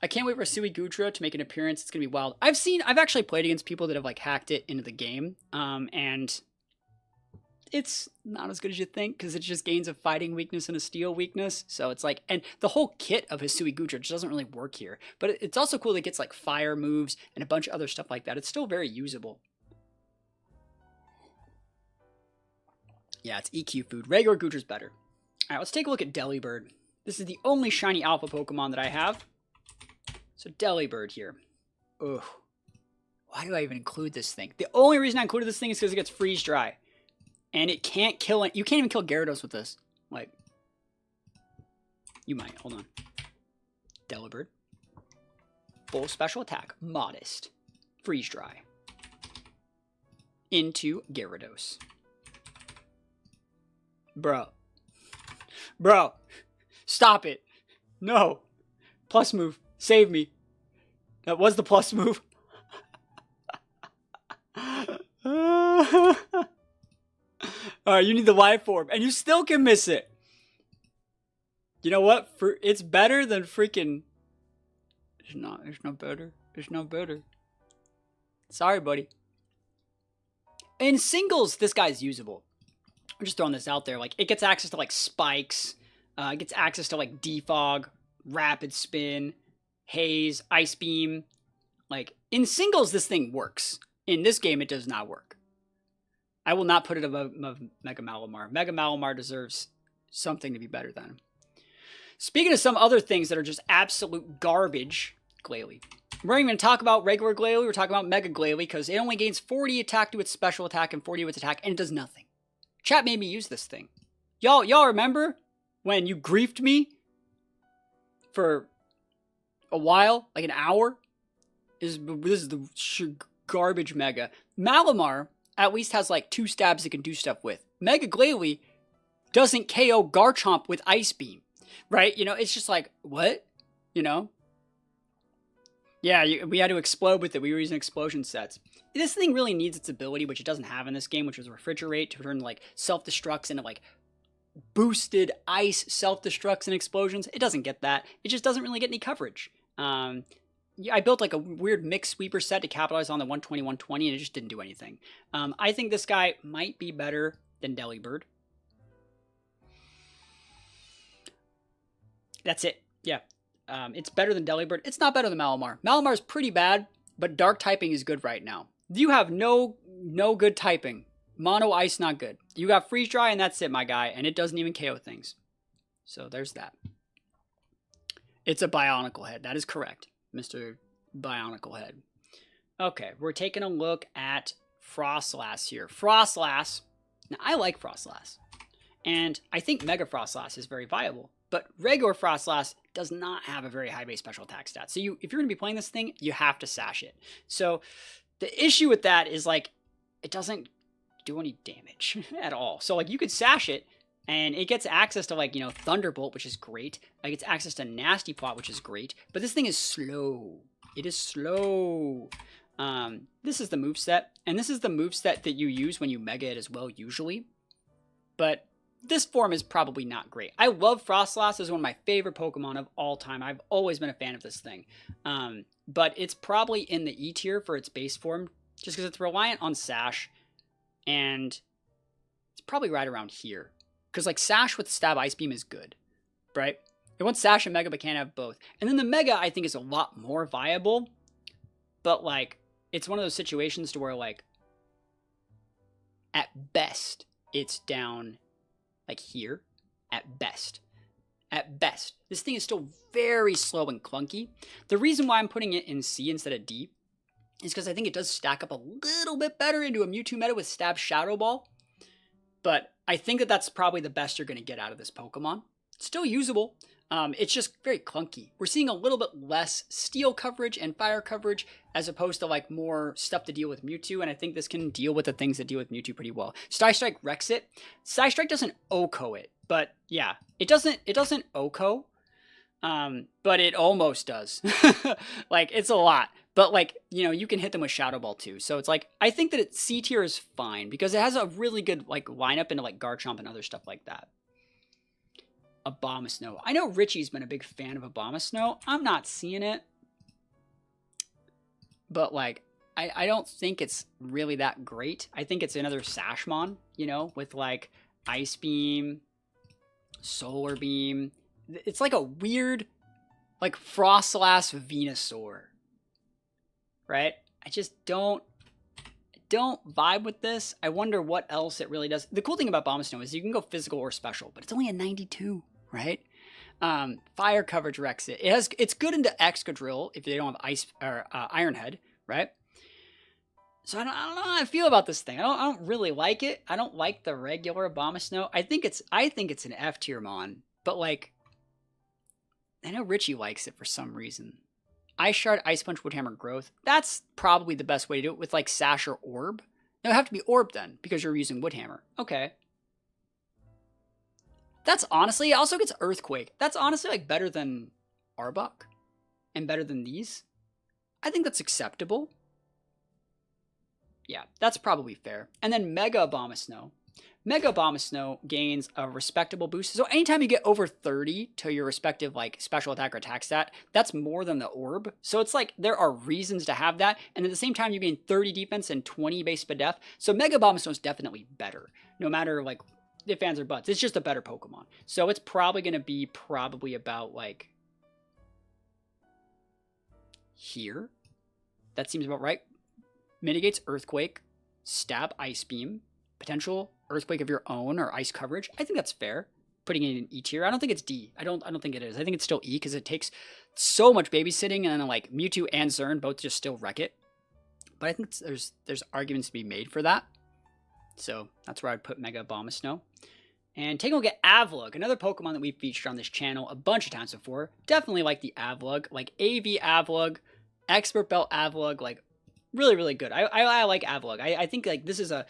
I can't wait for Hisui Goodra to make an appearance. It's going to be wild. I've actually played against people that have like hacked it into the game. And it's not as good as you think because it just gains a fighting weakness and a steel weakness. So it's like, and the whole kit of Hisui Goodra just doesn't really work here. But it's also cool that it gets like fire moves and a bunch of other stuff like that. It's still very usable. Yeah, it's EQ food. Regular Goodra's better. All right, let's take a look at Delibird. This is the only shiny alpha Pokemon that I have. So Delibird here. Ugh. Why do I even include this thing? The only reason I included this thing is because it gets freeze dry. And it can't kill it. You can't even kill Gyarados with this. Like, you might. Hold on. Delibird. Full special attack. Modest. Freeze dry. Into Gyarados. Bro. Bro. Stop it. No. Plus move. Save me. That was the plus move. Alright, you need the life orb. And you still can miss it. You know what? It's better than freaking... It's not better. It's not better. Sorry, buddy. In singles, this guy's usable. I'm just throwing this out there. Like, it gets access to, like, spikes. It gets access to, like, defog, rapid spin, haze, ice beam. Like, in singles, this thing works. In this game, it does not work. I will not put it above Mega Malamar. Mega Malamar deserves something to be better than him. Speaking of some other things that are just absolute garbage, Glalie. We're not even going to talk about regular Glalie. We're talking about Mega Glalie because it only gains 40 attack to its special attack and 40 to its attack, and it does nothing. Chat made me use this thing. Y'all remember when you griefed me for a while, like an hour? This is the garbage Mega. Malamar at least has like 2 stabs it can do stuff with. Mega Glalie doesn't KO Garchomp with Ice Beam, right? You know, it's just like, what? You know? Yeah, we had to explode with it. We were using explosion sets. This thing really needs its ability, which it doesn't have in this game, which is Refrigerate, to turn like self-destructs into like boosted ice self-destructs and explosions. It doesn't get that. It just doesn't really get any coverage. Yeah, I built like a weird mix sweeper set to capitalize on the 120, 120, and it just didn't do anything. I think this guy might be better than Delibird. That's it. Yeah. It's better than Delibird. It's not better than Malamar. Malamar's pretty bad, but dark typing is good right now. You have no good typing. Mono ice, not good. You got freeze dry, and that's it, my guy. And it doesn't even KO things. So there's that. It's a Bionicle Head. That is correct, Mr. Bionicle Head. Okay, we're taking a look at Frostlass here. Frostlass. Now, I like Frostlass. And I think Mega Frostlass is very viable. But regular Frostlass does not have a very high base special attack stat. So if you're going to be playing this thing, you have to sash it. So the issue with that is like, it doesn't do any damage at all. So like you could sash it and it gets access to like, you know, Thunderbolt, which is great. It gets access to Nasty Plot, which is great. But this thing is slow. It is slow. This is the moveset. And this is the moveset that you use when you Mega it as well, usually. But this form is probably not great. I love Frostlass as one of my favorite Pokemon of all time. I've always been a fan of this thing. But it's probably in the E tier for its base form, just because it's reliant on Sash. And it's probably right around here. Because like Sash with Stab Ice Beam is good, right? It wants Sash and Mega, but can't have both. And then the Mega, I think, is a lot more viable. But like, it's one of those situations to where like, at best, it's down like here, at best. At best. This thing is still very slow and clunky. The reason why I'm putting it in C instead of D is because I think it does stack up a little bit better into a Mewtwo meta with Stab Shadow Ball. But I think that that's probably the best you're going to get out of this Pokemon. It's still usable. It's just very clunky. We're seeing a little bit less steel coverage and fire coverage as opposed to like more stuff to deal with Mewtwo, and I think this can deal with the things that deal with Mewtwo pretty well. Psystrike wrecks it. Psystrike doesn't OHKO it, but yeah, it doesn't OHKO, but it almost does. Like, it's a lot. But like, you know, you can hit them with Shadow Ball too. So it's like, I think that C tier is fine because it has a really good like lineup into like Garchomp and other stuff like that. Abomasnow. I know Richie's been a big fan of Abomasnow. I'm not seeing it. But like, I don't think it's really that great. I think it's another Sashmon, you know, with like Ice Beam, Solar Beam. It's like a weird, like Frostlass Venusaur. Right? I just don't vibe with this. I wonder what else it really does. The cool thing about Abomasnow is you can go physical or special, but it's only a 92, right? Fire coverage wrecks it. It's good into Excadrill if they don't have Ice or Iron Head, right? So I don't know how I feel about this thing. I don't really like it. I don't like the regular Abomasnow. I think it's an F tier mon, but like I know Richie likes it for some reason. Ice Shard, Ice Punch, Woodhammer, Growth. That's probably the best way to do it with like Sash or Orb. No, it would have to be Orb then because you're using Woodhammer. Okay. That's honestly, it also gets Earthquake. That's honestly like better than Arbok and better than these. I think that's acceptable. Yeah, that's probably fair. And then Mega Abomasnow. Mega Abomasnow gains a respectable boost. So anytime you get over 30 to your respective like special attack or attack stat, that's more than the orb. So it's like there are reasons to have that. And at the same time, you gain 30 defense and 20 base def. So Mega Abomasnow is definitely better, no matter like if fans or butts. It's just a better Pokemon. So it's probably going to be about like here. That seems about right. Mitigates Earthquake, Stab Ice Beam, potential Earthquake of your own or Ice coverage. I think that's fair. Putting it in E tier. I don't think it's D. I don't think it is. I think it's still E because it takes so much babysitting, and then like Mewtwo and Zern both just still wreck it. But I think there's arguments to be made for that. So that's where I'd put Mega Abomasnow. And take a look at Avlug, another Pokemon that we've featured on this channel a bunch of times before. Definitely like the Avlug, like AV Avlug, Expert Belt Avlug, like really, really good. I like Avlug. I think like this is a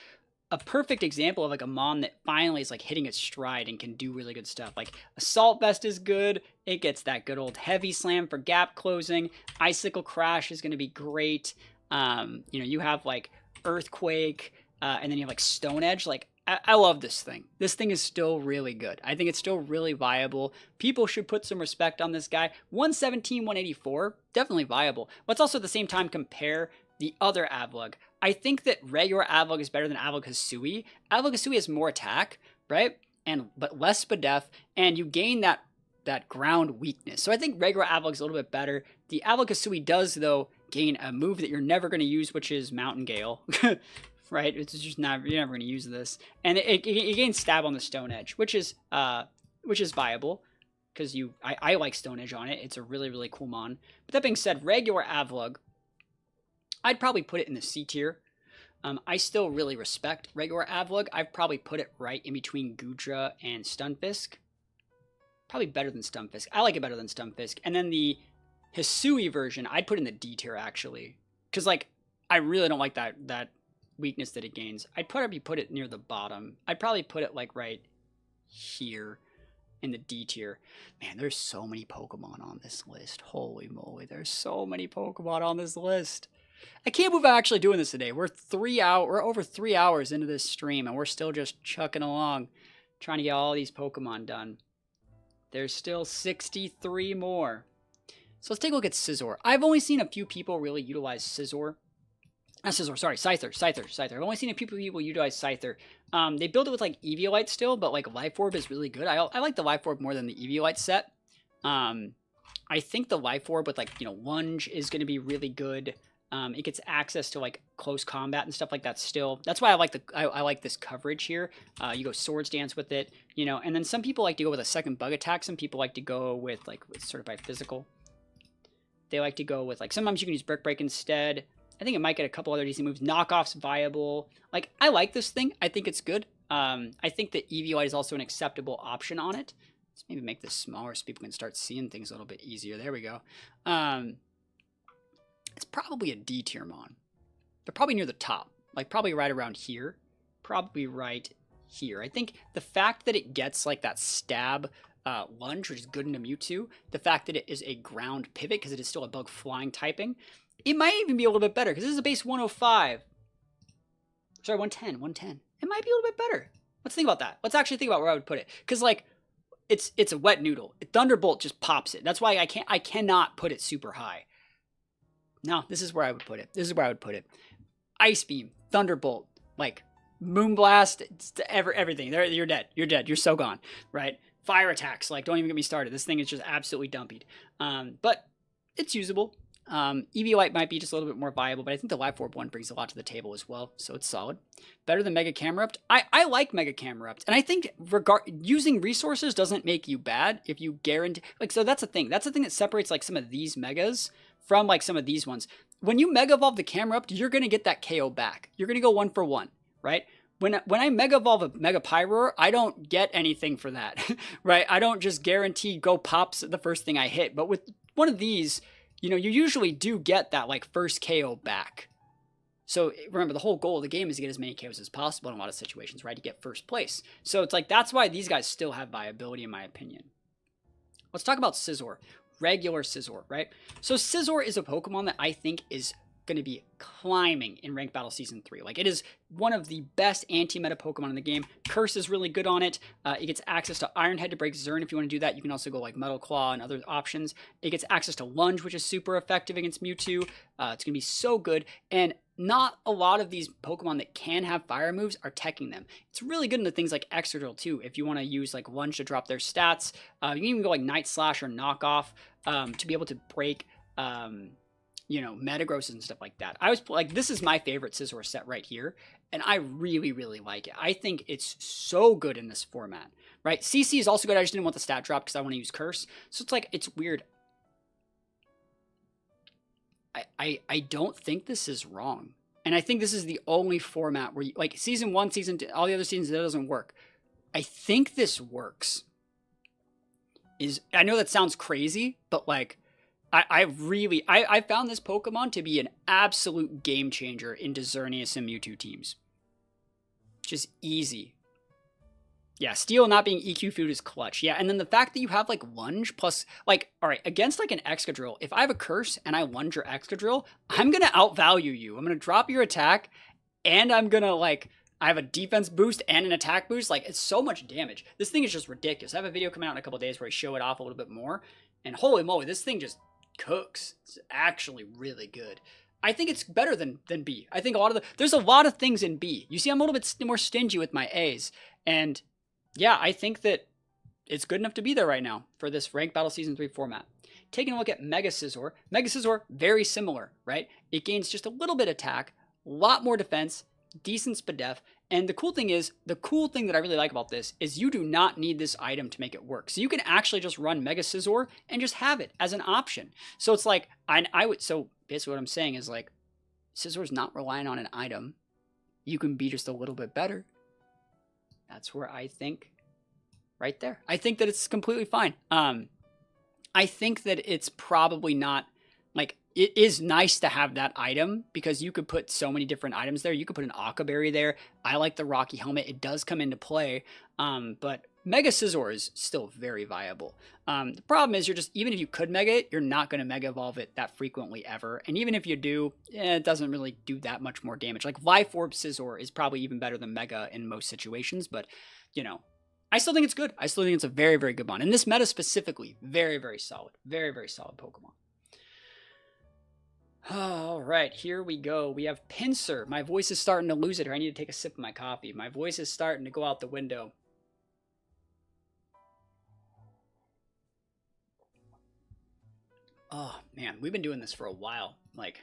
perfect example of like a mon that finally is like hitting its stride and can do really good stuff. Like Assault Vest is good. It gets that good old Heavy Slam for gap closing. Icicle Crash is going to be great. You have like Earthquake, and then you have like Stone Edge. Like I love this thing. This thing is still really good. I think it's still really viable. People should put some respect on this guy. 117, 184, definitely viable. Let's also at the same time compare the other Avlug. I think that regular Avlug is better than Avlug Hisui. Avlug Hisui has more attack, right? But less Spadef, and you gain that ground weakness. So I think regular Avlug is a little bit better. The Avlug Hisui does, though, gain a move that you're never going to use, which is Mountain Gale. Right? It's just you're never going to use this. And it gains Stab on the Stone Edge, which is viable. Because I like Stone Edge on it. It's a really, really cool mon. But that being said, regular Avlug, I'd probably put it in the C tier. I still really respect regular Avlug. I'd probably put it right in between Goodra and Stunfisk. Probably better than Stunfisk. I like it better than Stunfisk. And then the Hisui version, I'd put in the D tier, actually. Because, like, I really don't like that weakness that it gains. I'd probably put it near the bottom. I'd probably put it, like, right here in the D tier. Man, there's so many Pokemon on this list. Holy moly, there's so many Pokemon on this list. I can't believe I'm actually doing this today. We're over 3 hours into this stream, and we're still just chucking along, trying to get all these Pokemon done. There's still 63 more. So let's take a look at Scizor. I've only seen a few people really utilize Scizor. Not Scizor, sorry, Scyther. I've only seen a few people utilize Scyther. They build it with like Eviolite still, but like Life Orb is really good. I like the Life Orb more than the Eviolite set. I think the Life Orb with like, Lunge is going to be really good. It gets access to like close combat and stuff like that still. That's why I like this coverage here. You go Swords Dance with it, and then some people like to go with a second bug attack. Some people like to go with Certified Physical. They like to go with like, sometimes you can use Brick Break instead. I think it might get a couple other decent moves. Knockoff's viable. Like, I like this thing. I think it's good. I think that Eviolite is also an acceptable option on it. Let's maybe make this smaller so people can start seeing things a little bit easier. There we go. It's probably a D tier mon. They're probably near the top. Like, probably right around here. Probably right here. I think the fact that it gets, like, that stab lunge, which is good into Mewtwo, the fact that it is a ground pivot, because it is still a bug flying typing, it might even be a little bit better, because this is a base 105. Sorry, 110. It might be a little bit better. Let's think about that. Let's actually think about where I would put it. Because, like, it's a wet noodle. Thunderbolt just pops it. That's why I cannot put it super high. No, this is where I would put it. Ice Beam, Thunderbolt, like, Moonblast, everything. You're dead. You're so gone, right? Fire attacks, like, don't even get me started. This thing is just absolutely dumpied. But it's usable. Eviolite might be just a little bit more viable, but I think the Life Orb one brings a lot to the table as well, so it's solid. Better than Mega Camerupt. I like Mega Camerupt, and I think using resources doesn't make you bad if you guarantee. Like, so that's the thing. That's the thing that separates like some of these megas from like some of these ones. When you Mega Evolve the Camerupt, you're going to get that KO back. You're going to go 1-for-1, right? When I Mega Evolve a Mega Pyroar, I don't get anything for that, right? I don't just guarantee go pops the first thing I hit. But with one of these, you know, you usually do get that like first KO back. So remember, the whole goal of the game is to get as many KOs as possible in a lot of situations, right? To get first place. So it's like, that's why these guys still have viability in my opinion. Let's talk about Scizor. Regular Scizor, right? So Scizor is a Pokemon that I think is going to be climbing in Ranked Battle Season 3. Like, it is one of the best anti-meta Pokemon in the game. Curse is really good on it. It gets access to Iron Head to break Zern if you want to do that. You can also go like Metal Claw and other options. It gets access to Lunge, which is super effective against Mewtwo. It's going to be so good. And not a lot of these Pokemon that can have fire moves are teching them. It's really good into things like Excadrill too. If you want to use like Lunge to drop their stats, you can even go like Night Slash or Knock Off to be able to break, you know, Metagross and stuff like that. I was like, this is my favorite Scizor set right here, and I really, really like it. I think it's so good in this format, right? CC is also good. I just didn't want the stat drop because I want to use Curse. So it's like, it's weird. I don't think this is wrong. And I think this is the only format where you, like Season 1, Season 2, all the other seasons, that doesn't work. I think this works. I know that sounds crazy, but like, I found this Pokemon to be an absolute game changer into Xerneas and Mewtwo teams. Just easy. Yeah, Steel not being EQ food is clutch. Yeah, and then the fact that you have like Lunge plus, like, all right, against like an Excadrill, if I have a Curse and I Lunge your Excadrill, I'm going to outvalue you. I'm going to drop your attack, and I'm going to like, I have a defense boost and an attack boost. Like, it's so much damage. This thing is just ridiculous. I have a video coming out in a couple days where I show it off a little bit more, and holy moly, this thing just cooks. It's actually really good. I think it's better than B. I think there's a lot of things in B. You see, I'm a little bit more stingy with my A's, and yeah, I think that it's good enough to be there right now for this Ranked Battle Season 3 format. Taking a look at Mega Scizor. Mega Scizor, very similar, right? It gains just a little bit attack, a lot more defense, decent Spadef, and the cool thing that I really like about this is you do not need this item to make it work. So you can actually just run Mega Scizor and just have it as an option. So it's like, so basically what I'm saying is like, Scizor's not relying on an item. You can be just a little bit better. That's where I think, right there. I think that it's completely fine. I think that it's probably not, like, it is nice to have that item because you could put so many different items there. You could put an Akaberry there. I like the Rocky Helmet. It does come into play. But Mega Scizor is still very viable. The problem is even if you could Mega it, you're not going to Mega Evolve it that frequently ever. And even if you do, it doesn't really do that much more damage. Like Life Orb Scizor is probably even better than Mega in most situations. But, you know, I still think it's good. I still think it's a very, very good one. And this meta specifically, very, very solid. Very, very solid Pokemon. All right, here we go. We have Pinsir. My voice is starting to lose it here. I need to take a sip of my coffee. My voice is starting to go out the window. Oh, man, we've been doing this for a while. Like,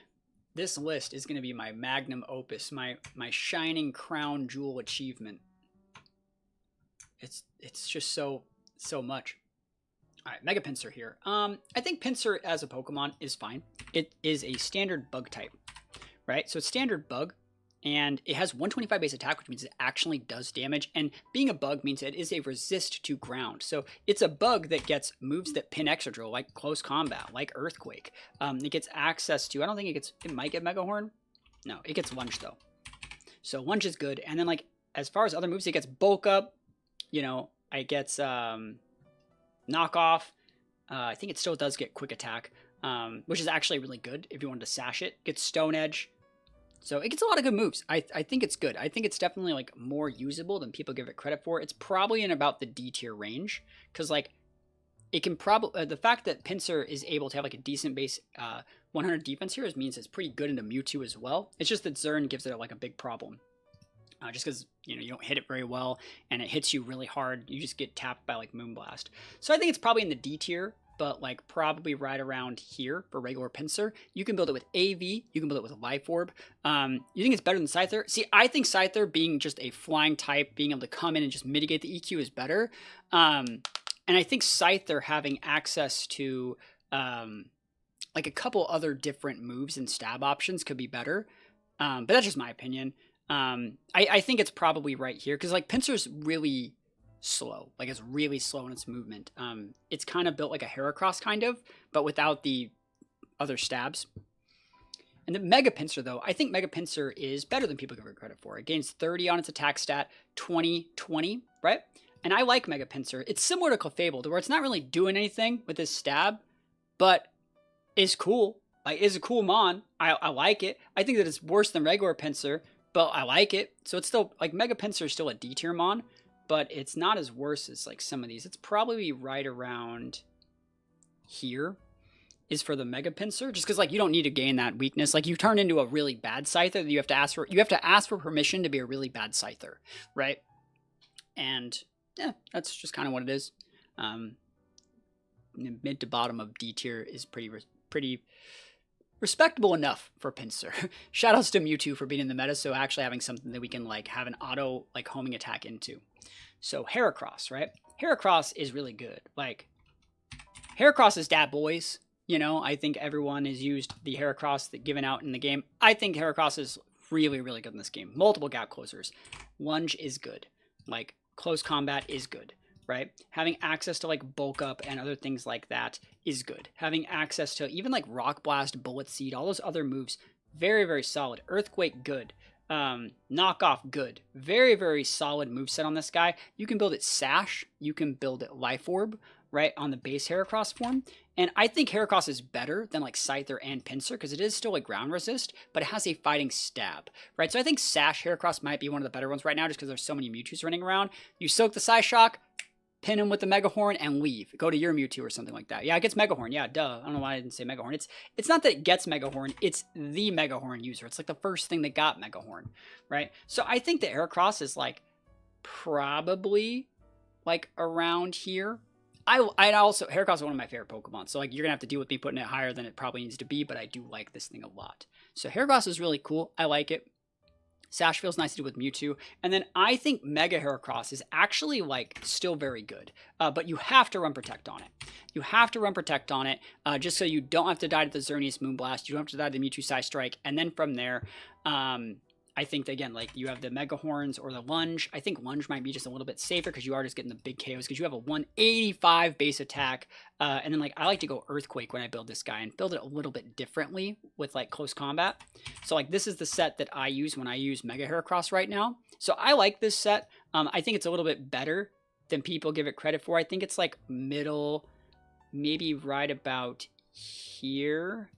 this list is going to be my magnum opus, my shining crown jewel achievement. It's just so much. All right, Mega Pinsir here. I think Pinsir as a Pokemon is fine. It is a standard bug type, right? So it's standard bug, and it has 125 base attack, which means it actually does damage. And being a bug means it is a resist to ground. So it's a bug that gets moves that pin Excadrill, like Close Combat, like Earthquake. It gets access to, I don't think it might get Mega Horn. No, it gets Lunge though. So Lunge is good. And then like, as far as other moves, it gets Bulk Up, you know, it gets, Knock Off. I think it still does get Quick Attack, which is actually really good if you wanted to sash it. Gets Stone Edge. So it gets a lot of good moves. I think it's good. I think it's definitely like more usable than people give it credit for. It's probably in about the D tier range because like it can probably the fact that Pinsir is able to have like a decent base 100 defense here means it's pretty good into Mewtwo as well. It's just that Zern gives it like a big problem. Just because, you know, you don't hit it very well, and it hits you really hard. You just get tapped by, like, Moonblast. So I think it's probably in the D tier, but, like, probably right around here for regular Pinsir. You can build it with AV. You can build it with a Life Orb. You think it's better than Scyther? See, I think Scyther, being just a flying type, being able to come in and just mitigate the EQ is better. And I think Scyther having access to, like, like a couple other different moves and stab options could be better. But that's just my opinion. I think it's probably right here because like Pinsir's really slow. Like it's really slow in its movement. It's kind of built like a Heracross kind of, but without the other stabs. And the Mega Pinsir though, I think Mega Pinsir is better than people give it credit for. It gains 30 on its attack stat, 20, right? And I like Mega Pinsir. It's similar to Clefable, where it's not really doing anything with this stab, but is cool. Like, is a cool mon. I like it. I think that it's worse than regular Pinsir, but I like it. So it's still, like, Mega Pinsir is still a D tier mon, but it's not as worse as, like, some of these. It's probably right around here is for the Mega Pinsir, just because, like, you don't need to gain that weakness. Like, you turn into a really bad Scyther that you have to ask for permission to be a really bad Scyther, right? And, yeah, that's just kind of what it is. Mid to bottom of D tier is pretty respectable enough for Pinsir. Shoutouts to Mewtwo for being in the meta, so actually having something that we can like have an auto like homing attack into. So Heracross, right? Heracross is really good. Like Heracross is dat boys. You know, I think everyone has used the Heracross that given out in the game. I think Heracross is really, really good in this game. Multiple gap closers. Lunge is good. Like close combat is good. Right? Having access to like bulk up and other things like that is good. Having access to even like Rock Blast, Bullet Seed, all those other moves, very, very solid. Earthquake, good. Knockoff, good. Very, very solid moveset on this guy. You can build it Sash. You can build it Life Orb, right? On the base Heracross form. And I think Heracross is better than like Scyther and Pinsir because it is still a ground resist, but it has a fighting stab, right? So I think Sash Heracross might be one of the better ones right now just because there's so many Mewtwo's running around. You soak the Psyshock, pin him with the Mega Horn, and leave. Go to your Mewtwo or something like that. Yeah, it gets Mega Horn. Yeah, duh. I don't know why I didn't say Mega Horn. It's not that it gets Mega Horn. It's the Mega Horn user. It's like the first thing that got Mega Horn, right? So I think the Heracross is like probably like around here. I also, Heracross is one of my favorite Pokemon. So like you're going to have to deal with me putting it higher than it probably needs to be, but I do like this thing a lot. So Heracross is really cool. I like it. Sash feels nice to do with Mewtwo. And then I think Mega Heracross is actually like still very good. But you have to run Protect on it. You have to run Protect on it just so you don't have to die to the Xerneas Moonblast. You don't have to die to the Mewtwo Psy Strike. And then from there, I think that, again, like you have the Mega Horns or the Lunge. I think Lunge might be just a little bit safer because you are just getting the big KOs because you have a 185 base attack. And then like I like to go Earthquake when I build this guy and build it a little bit differently with like close combat. So like this is the set that I use when I use Mega Heracross right now. So I like this set. I think it's a little bit better than people give it credit for. I think it's like middle, maybe right about here.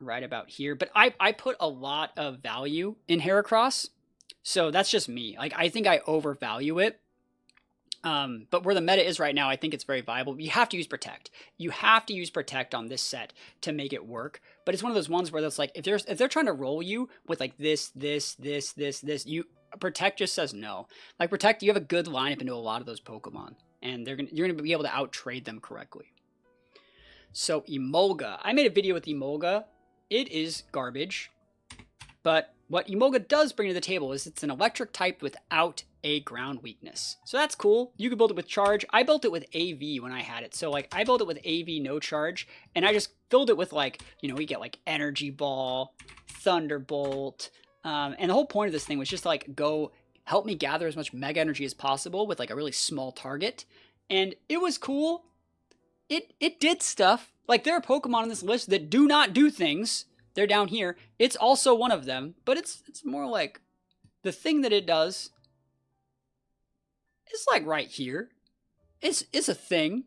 Right about here, but I put a lot of value in Heracross, so that's just me. Like I think I overvalue it, but where the meta is right now, I think it's very viable. You have to use Protect. You have to use Protect on this set to make it work. But it's one of those ones where it's like if they're trying to roll you with like this, you Protect just says no. Like Protect, you have a good lineup into a lot of those Pokemon, and you're gonna be able to out trade them correctly. So Emolga, I made a video with Emolga. It is garbage, but what Emolga does bring to the table is it's an electric type without a ground weakness. So that's cool. You can build it with charge. I built it with AV when I had it. So like I built it with AV, no charge, and I just filled it with like, you know, we get like Energy Ball, Thunderbolt, and the whole point of this thing was just to like go help me gather as much Mega Energy as possible with like a really small target. And it was cool. It did stuff. Like, there are Pokemon on this list that do not do things. They're down here. It's also one of them, but it's more like the thing that it does is like right here. It's a thing.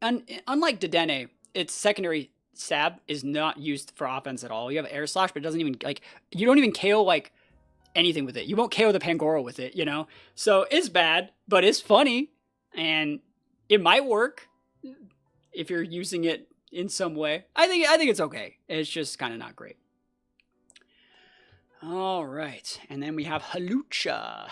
And unlike Dedenne, its secondary stab is not used for offense at all. You have Air Slash, but it doesn't even, like, you don't even KO, like, anything with it. You won't KO the Pangoro with it, you know? So it's bad, but it's funny, and it might work if you're using it in some way. I think it's okay. It's just kind of not great. All right, and then we have Hawlucha.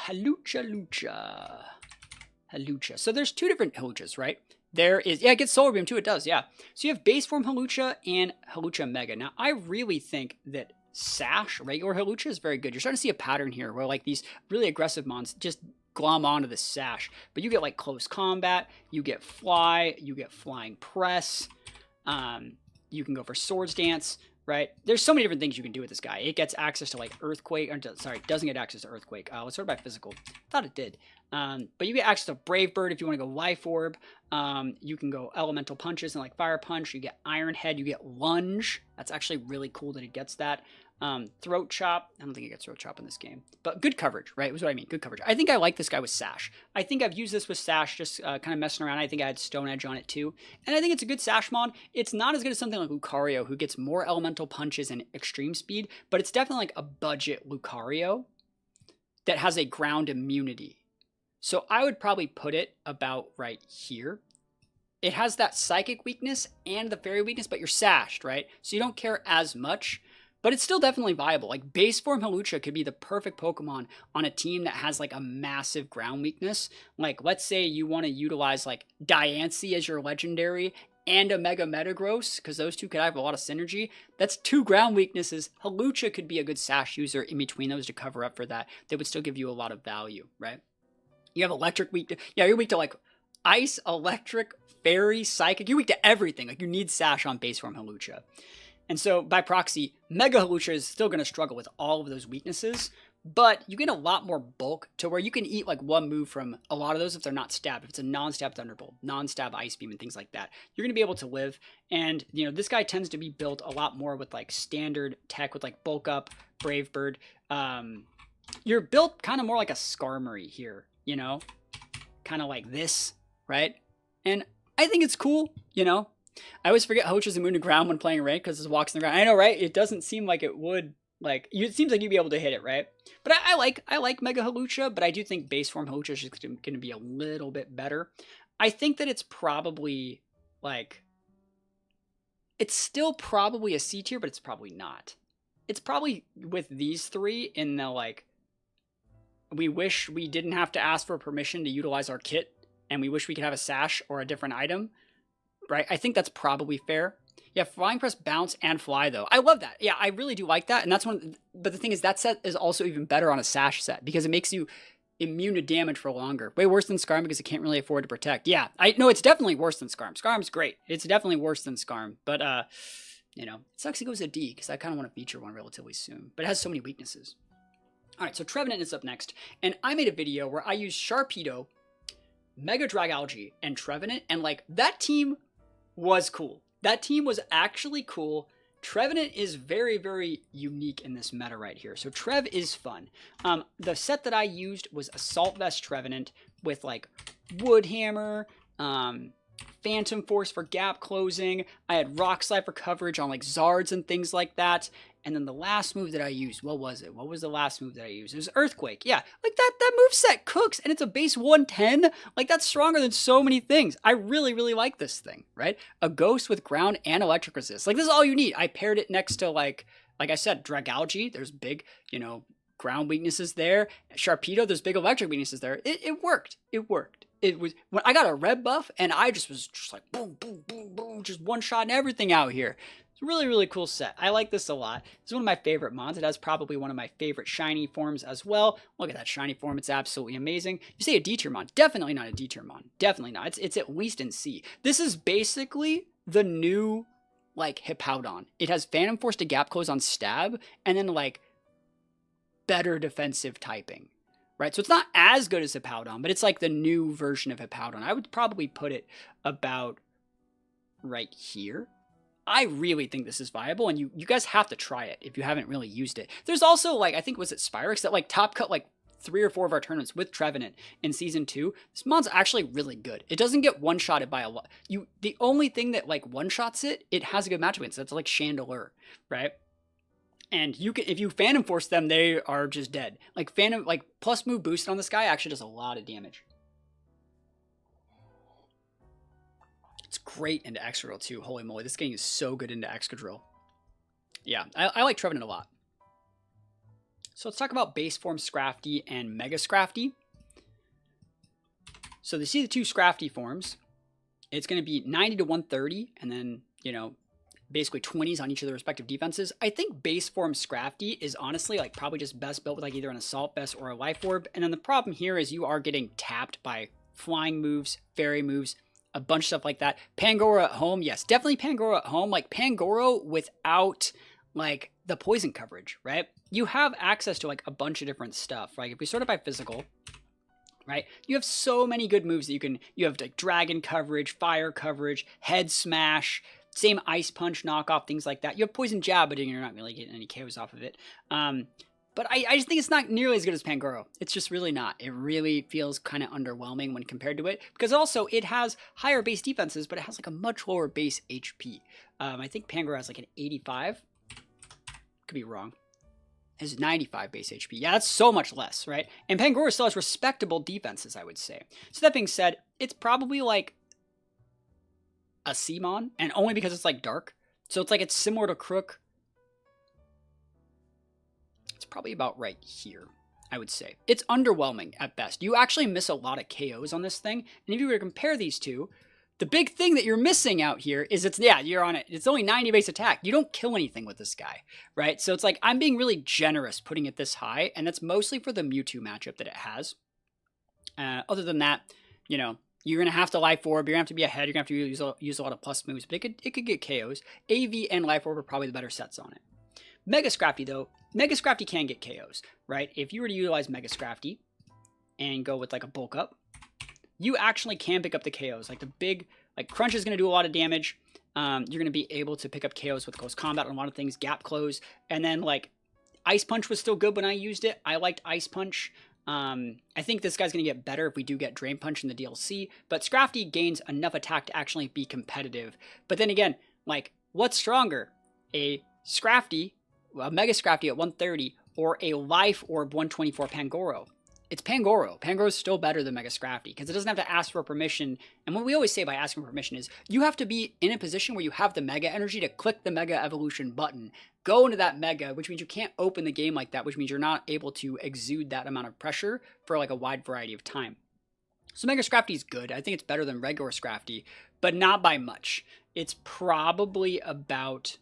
So there's two different Hawluchas, right? There is, yeah, it gets Solar Beam too, it does, yeah. So you have base form Hawlucha and Hawlucha Mega. Now, I really think that Sash, regular Hawlucha, is very good. You're starting to see a pattern here where like these really aggressive mons just glom onto the Sash. But you get like close combat, you get fly, you get flying press. You can go for Swords Dance, right? There's so many different things you can do with this guy. It gets access to like Earthquake, or sorry, it doesn't get access to Earthquake. Let's sort by physical. I thought it did. But you get access to Brave Bird if you want to go Life Orb. You can go Elemental Punches and like Fire Punch. You get Iron Head. You get Lunge. That's actually really cool that it gets that. Throat Chop. I don't think it gets Throat Chop in this game. But good coverage, right? Was what I mean. Good coverage. I think I like this guy with Sash. I think I've used this with Sash just kind of messing around. I think I had Stone Edge on it too. And I think it's a good Sash mod. It's not as good as something like Lucario, who gets more Elemental Punches and Extreme Speed. But it's definitely like a budget Lucario that has a ground immunity. So I would probably put it about right here. It has that Psychic weakness and the Fairy weakness, but you're sashed, right? So you don't care as much, but it's still definitely viable. Like base form Hawlucha could be the perfect Pokemon on a team that has like a massive ground weakness. Like let's say you want to utilize like Diancie as your legendary and a Mega Metagross, because those two could have a lot of synergy. That's 2 ground weaknesses. Hawlucha could be a good sash user in between those to cover up for that. That would still give you a lot of value, right? You have electric weak to, yeah, you're weak to like ice, electric, fairy, psychic. You're weak to everything. Like you need sash on base form Hawlucha. And so by proxy, Mega Hawlucha is still going to struggle with all of those weaknesses, but you get a lot more bulk to where you can eat like one move from a lot of those if they're not stabbed. If it's a non-stab Thunderbolt, non-stab Ice Beam and things like that, you're going to be able to live. And, you know, this guy tends to be built a lot more with like standard tech with like Bulk Up, Brave Bird. You're built kind of more like a Skarmory here, you know, kind of like this, right? And I think it's cool, you know. I always forget Hawlucha's immune to ground when playing ranked because it walks in the ground. I know, right? It doesn't seem like it would, like, it seems like you'd be able to hit it, right? But I like Mega Hawlucha, but I do think base form Hawlucha is just going to be a little bit better. I think that it's probably, like, it's still probably a C tier, but it's probably not. It's probably with these 3 in the, like, we wish we didn't have to ask for permission to utilize our kit, and we wish we could have a sash or a different item. Right? I think that's probably fair. Yeah, Flying Press, Bounce, and Fly, though. I love that. Yeah, I really do like that. And that's one. But the thing is, that set is also even better on a Sash set because it makes you immune to damage for longer. Way worse than Skarm because it can't really afford to protect. Yeah, I know it's definitely worse than Skarm. Skarm's great. It's definitely worse than Skarm. But, you know, it sucks it goes to D because I kind of want to feature one relatively soon. But it has so many weaknesses. All right, so Trevenant is up next. And I made a video where I used Sharpedo, Mega Dragalge, and Trevenant. And, like, that team was cool. That team was actually cool. Trevenant is very, very unique in this meta right here. So Trev is fun. The set that I used was Assault Vest Trevenant with like Wood Hammer, Phantom Force for gap closing. I had Rock Slide for coverage on like Zards and things like that. And then the last move that I used, what was it? What was the last move that I used? It was Earthquake. Yeah, like that moveset cooks, and it's a base 110. Like, that's stronger than so many things. I really, really like this thing, right? A Ghost with ground and electric resist. Like, this is all you need. I paired it next to, like I said, Dragalge. There's big, you know, ground weaknesses there. Sharpedo, there's big electric weaknesses there. It worked. It worked. It was, when I got a red buff, and I just was just like, boom, boom, boom, boom, just one-shotting everything out here. It's a really, really cool set. I like this a lot. It's one of my favorite mods. It has probably one of my favorite shiny forms as well. Look at that shiny form. It's absolutely amazing. You say a D tier mod. Definitely not a D tier mod. Definitely not. It's at least in C. This is basically the new, like, Hippowdon. It has Phantom Force to gap close on stab, and then, like, better defensive typing. Right? So it's not as good as Hippowdon, but it's like the new version of Hippowdon. I would probably put it about right here. I really think this is viable, and you guys have to try it if you haven't really used it. There's also, like, I think, was it Spyrex that, like, top cut, like, 3 or 4 of our tournaments with Trevenant in Season 2. This mod's actually really good. It doesn't get one-shotted by a lot. The only thing that, like, one-shots it, it has a good matchup against. That's, like, Chandelure, right? And you can, if you Phantom Force them, they are just dead. Like, Phantom, like, plus move boosted on this guy actually does a lot of damage. It's great into Excadrill too. Holy moly, this game is so good into Excadrill. Yeah, I like Trevenant a lot. So let's talk about base form Scrafty and Mega Scrafty. So to see the two Scrafty forms, it's going to be 90 to 130, and then, you know, basically 20s on each of the respective defenses. I think base form Scrafty is honestly, like, probably just best built with, like, either an Assault Vest or a Life Orb. And then the problem here is you are getting tapped by flying moves, fairy moves, a bunch of stuff like that. Pangoro at home, yes, definitely Pangoro at home. Like Pangoro without like the poison coverage, right? You have access to like a bunch of different stuff, right? If we sort it by physical, right? You have so many good moves that you have like dragon coverage, fire coverage, head smash, same ice punch knockoff, things like that. You have poison jab, but you're not really getting any KOs off of it. But I just think it's not nearly as good as Pangoro. It's just really not. It really feels kind of underwhelming when compared to it. Because also, it has higher base defenses, but it has like a much lower base HP. I think Pangoro has like an 85. Could be wrong. It has 95 base HP. Yeah, that's so much less, right? And Pangoro still has respectable defenses, I would say. So that being said, it's probably like a Cmon, and only because it's like dark. So it's like it's similar to Crook. It's probably about right here, I would say. It's underwhelming at best. You actually miss a lot of KOs on this thing. And if you were to compare these two, the big thing that you're missing out here is you're on it. It's only 90 base attack. You don't kill anything with this guy, right? So it's like, I'm being really generous putting it this high, and that's mostly for the Mewtwo matchup that it has. Other than that, you know, you're going to have to Life Orb, you're going to have to be ahead, you're going to have to use a lot of plus moves, but it could get KOs. AV and Life Orb are probably the better sets on it. Mega Scrafty, though, Mega Scrafty can get KOs, right? If you were to utilize Mega Scrafty and go with like a bulk up, you actually can pick up the KOs. Like the big, like Crunch is going to do a lot of damage. You're going to be able to pick up KOs with close combat on a lot of things, gap close. And then like Ice Punch was still good when I used it. I liked Ice Punch. I think this guy's going to get better if we do get Drain Punch in the DLC. But Scrafty gains enough attack to actually be competitive. But then again, like what's stronger? A Scrafty, a Mega Scrafty at 130, or a Life Orb 124 Pangoro? It's Pangoro. Pangoro is still better than Mega Scrafty because it doesn't have to ask for permission. And what we always say by asking for permission is you have to be in a position where you have the Mega energy to click the Mega Evolution button, go into that Mega, which means you can't open the game like that, which means you're not able to exude that amount of pressure for like a wide variety of time. So Mega Scrafty is good. I think it's better than regular Scrafty, but not by much. It's probably about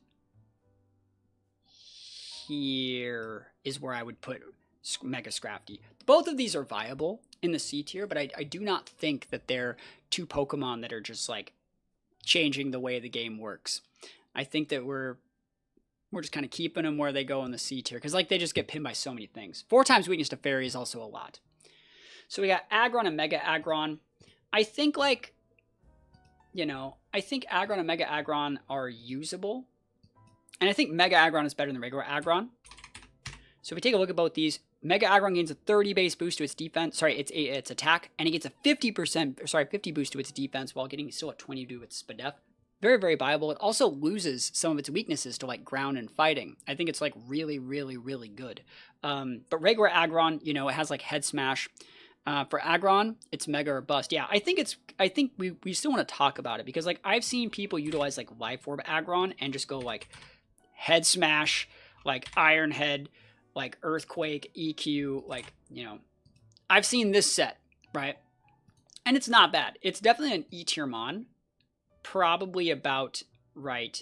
here is where I would put Mega Scrafty. Both of these are viable in the C tier, but I do not think that they're two Pokemon that are just like changing the way the game works. I think that we're just kind of keeping them where they go in the C tier because like they just get pinned by so many things. 4 times weakness to Fairy is also a lot. So we got Aggron and Mega Aggron. I think like, you know, I think Aggron and Mega Aggron are usable. And I think Mega Aggron is better than regular Aggron. So if we take a look at both these, Mega Aggron gains a 30 base boost to its defense. Sorry, its attack, and it gets a 50 boost to its defense while getting still at 20 to its Spadef. Very, very viable. It also loses some of its weaknesses to like ground and fighting. I think it's like really, really, really good. But regular Aggron, you know, it has like Head Smash. For Aggron, it's Mega or Bust. Yeah, I think we still want to talk about it because like I've seen people utilize like Life Orb Aggron and just go like Head Smash, like Iron Head, like Earthquake, EQ, like, you know, I've seen this set, right? And it's not bad. It's definitely an E tier mon. Probably about right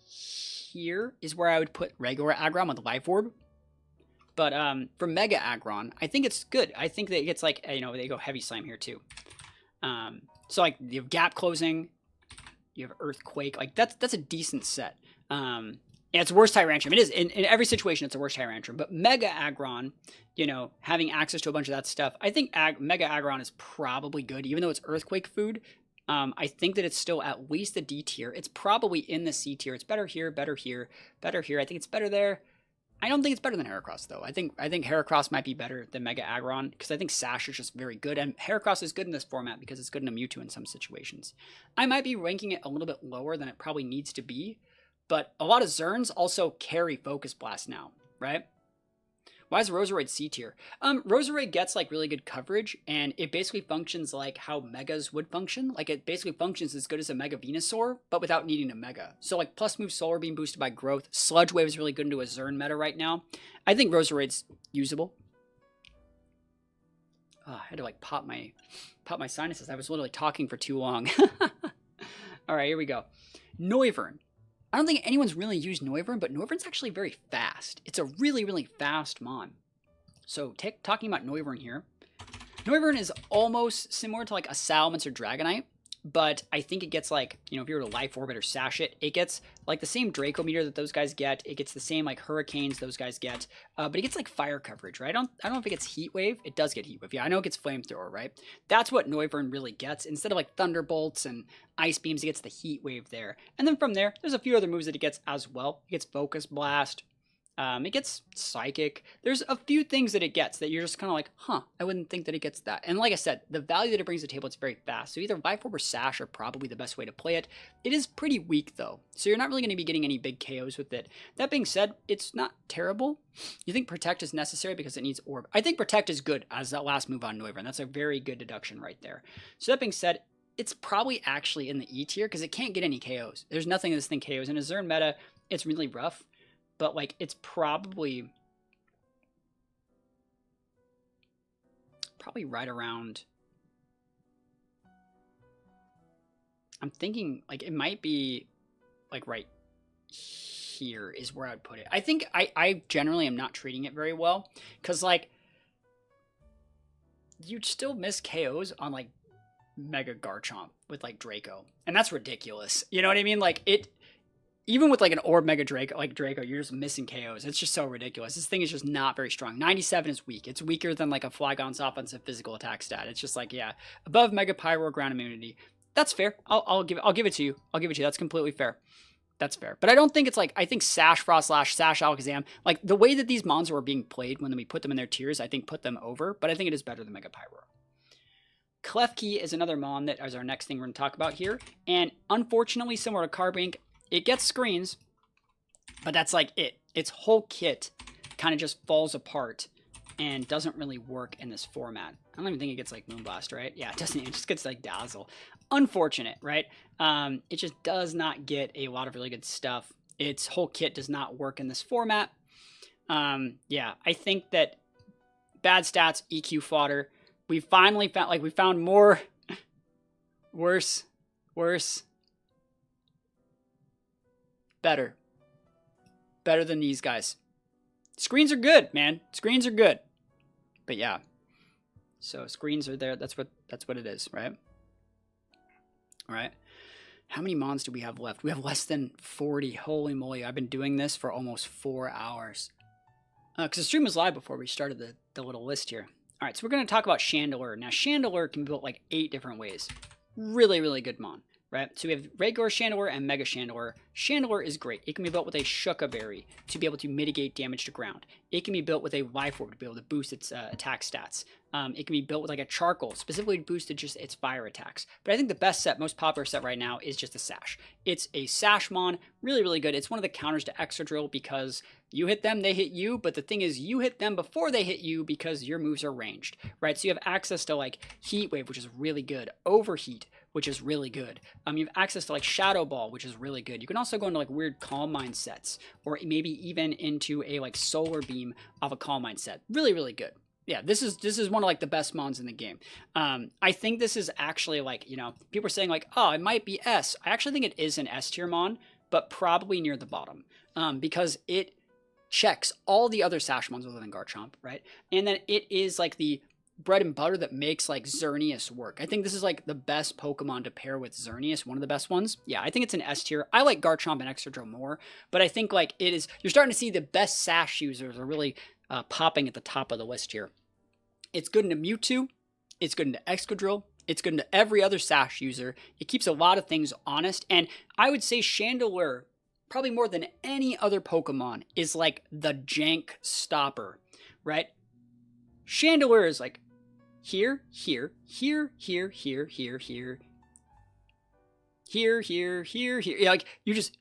here is where I would put regular Aggron with Life Orb. But for Mega Aggron, I think it's good. I think that it gets like, you know, they go Heavy Slam here too. So like you have Gap Closing, you have Earthquake, like that's a decent set. Yeah, it's a worse Tyrantrum. It is. In every situation, it's a worse Tyrantrum. But Mega Aggron, you know, having access to a bunch of that stuff, I think Mega Aggron is probably good. Even though it's Earthquake food, I think that it's still at least the D tier. It's probably in the C tier. It's better here, better here, better here. I think it's better there. I don't think it's better than Heracross, though. I think Heracross might be better than Mega Aggron, because I think Sash is just very good. And Heracross is good in this format because it's good in a Mewtwo in some situations. I might be ranking it a little bit lower than it probably needs to be. But a lot of Zerns also carry Focus Blast now, right? Why is Roserade C tier? Roserade gets like really good coverage, and it basically functions like how Megas would function. Like it basically functions as good as a Mega Venusaur, but without needing a Mega. So like plus move Solar Beam boosted by growth. Sludge Wave is really good into a Zern meta right now. I think Roserade's usable. Oh, I had to like pop my sinuses. I was literally talking for too long. All right, here we go. Noivern. I don't think anyone's really used Noivern, but Noivern's actually very fast. It's a really, really fast mon. So talking about Noivern here, Noivern is almost similar to like a Salamence or Dragonite, but I think it gets like, you know, if you were to Life Orbit or Sash it gets like the same Draco meter that those guys get. It gets the same like Hurricanes those guys get, but it gets like fire coverage, right? I don't know if it gets Heat Wave. It does get Heat Wave. Yeah, I know it gets Flamethrower, right? That's what Noivern really gets. Instead of like Thunderbolts and Ice Beams, it gets the Heat Wave there. And then from there, there's a few other moves that it gets as well. It gets Focus Blast. It gets Psychic. There's a few things that it gets that you're just kind of like, huh, I wouldn't think that it gets that. And like I said, the value that it brings to the table, it's very fast. So either Life Orb or Sash are probably the best way to play it. It is pretty weak though, so you're not really going to be getting any big KOs with it. That being said, it's not terrible. You think Protect is necessary because it needs Orb. I think Protect is good as that last move on Noivern. That's a very good deduction right there. So that being said, it's probably actually in the E tier because it can't get any KOs. There's nothing this thing KOs. In a Zern meta, it's really rough. But, like, it's probably right around, I'm thinking, like, it might be, like, right here is where I'd put it. I think I generally am not treating it very well, because, like, you'd still miss KOs on, like, Mega Garchomp with, like, Draco. And that's ridiculous. You know what I mean? Like, even with like an Orb Mega Draco, you're just missing KOs. It's just so ridiculous. This thing is just not very strong. 97 is weak. It's weaker than like a Flygon's offensive physical attack stat. It's just like, yeah, above Mega Pyro ground immunity. That's fair. I'll give it to you. I'll give it to you. That's completely fair. That's fair. But I don't think it's like, I think Sash Frostlash, Sash Alakazam, like the way that these mons were being played when we put them in their tiers, I think put them over, but I think it is better than Mega Pyro. Klefki is another mon that is our next thing we're going to talk about here. And unfortunately, similar to Carbink, it gets screens, but that's like it. Its whole kit kind of just falls apart and doesn't really work in this format. I don't even think it gets like Moonblast, right? Yeah, it doesn't. It just gets like Dazzle. Unfortunate, right? It just does not get a lot of really good stuff. Its whole kit does not work in this format. Yeah, I think that bad stats, EQ fodder. We finally found, like, we found more worse. Better than these guys. Screens are good, man. Screens are good. But yeah. So screens are there. That's what it is, right? All right. How many mons do we have left? We have less than 40. Holy moly. I've been doing this for almost 4 hours. Because the stream was live before we started the little list here. All right, so we're going to talk about Chandelure. Now, Chandelure can be built like 8 different ways. Really, really good mon. Right? So we have regular Chandelure and Mega Chandelure. Chandelure is great. It can be built with a Shuka Berry to be able to mitigate damage to ground. It can be built with a Life Orb to be able to boost its attack stats. It can be built with like a Charcoal, specifically to boost just its fire attacks. But I think the best set, most popular set right now is just a Sash. It's a Sash mon, really, really good. It's one of the counters to Excadrill because you hit them, they hit you, but the thing is you hit them before they hit you because your moves are ranged, right? So you have access to like Heat Wave, which is really good, Overheat, which is really good. You have access to like Shadow Ball, which is really good. You can also go into like weird Calm Mind sets, or maybe even into a like Solar Beam of a Calm Mind set. Really, really good. Yeah, this is one of like the best mons in the game. I think this is actually like, you know, people are saying like, oh, it might be S. I actually think it is an S tier mon, but probably near the bottom, because it checks all the other Sash mons other than Garchomp, right? And then it is like the bread and butter that makes like Xerneas work. I think this is like the best Pokemon to pair with Xerneas, one of the best ones. Yeah, I think it's an S tier. I like Garchomp and Excadrill more, but I think like it is, you're starting to see the best Sash users are really popping at the top of the list here. It's good into Mewtwo, it's good into Excadrill, it's good into every other Sash user. It keeps a lot of things honest, and I would say Chandelure, probably more than any other Pokemon, is like the jank stopper, right? Chandelure is like here, here, here, here, here, here, here, here. You're like,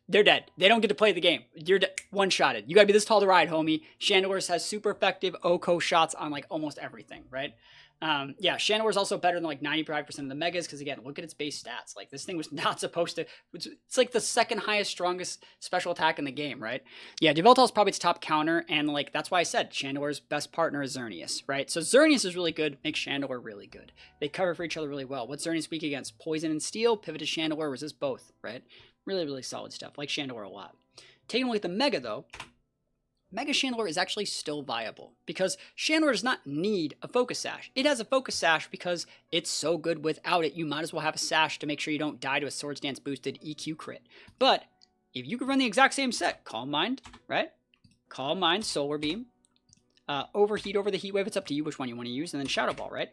they're dead. They don't get to play the game. You're one-shotted. You gotta be this tall to ride, homie. Chandelure has super effective OHKO shots on like almost everything, right? Yeah, Chandelure is also better than like 95% of the Megas because, again, look at its base stats. Like, this thing was not supposed to... It's like the second highest, strongest special attack in the game, right? Yeah, Yveltal is probably its top counter, and like that's why I said Chandelure's best partner is Xerneas, right? So Xerneas is really good, makes Chandelure really good. They cover for each other really well. What's Xerneas weak against? Poison and Steel, pivot to Chandelure, resist both, right? Really, really solid stuff. Like Chandelure a lot. Taking a look at the Mega, though, Mega Chandelure is actually still viable because Chandelure does not need a focus sash. It has a focus sash because it's so good without it. You might as well have a sash to make sure you don't die to a Swords Dance boosted EQ crit. But if you could run the exact same set, Calm Mind, right? Calm Mind, Solar Beam, Overheat over the Heat Wave. It's up to you which one you want to use, and then Shadow Ball, right?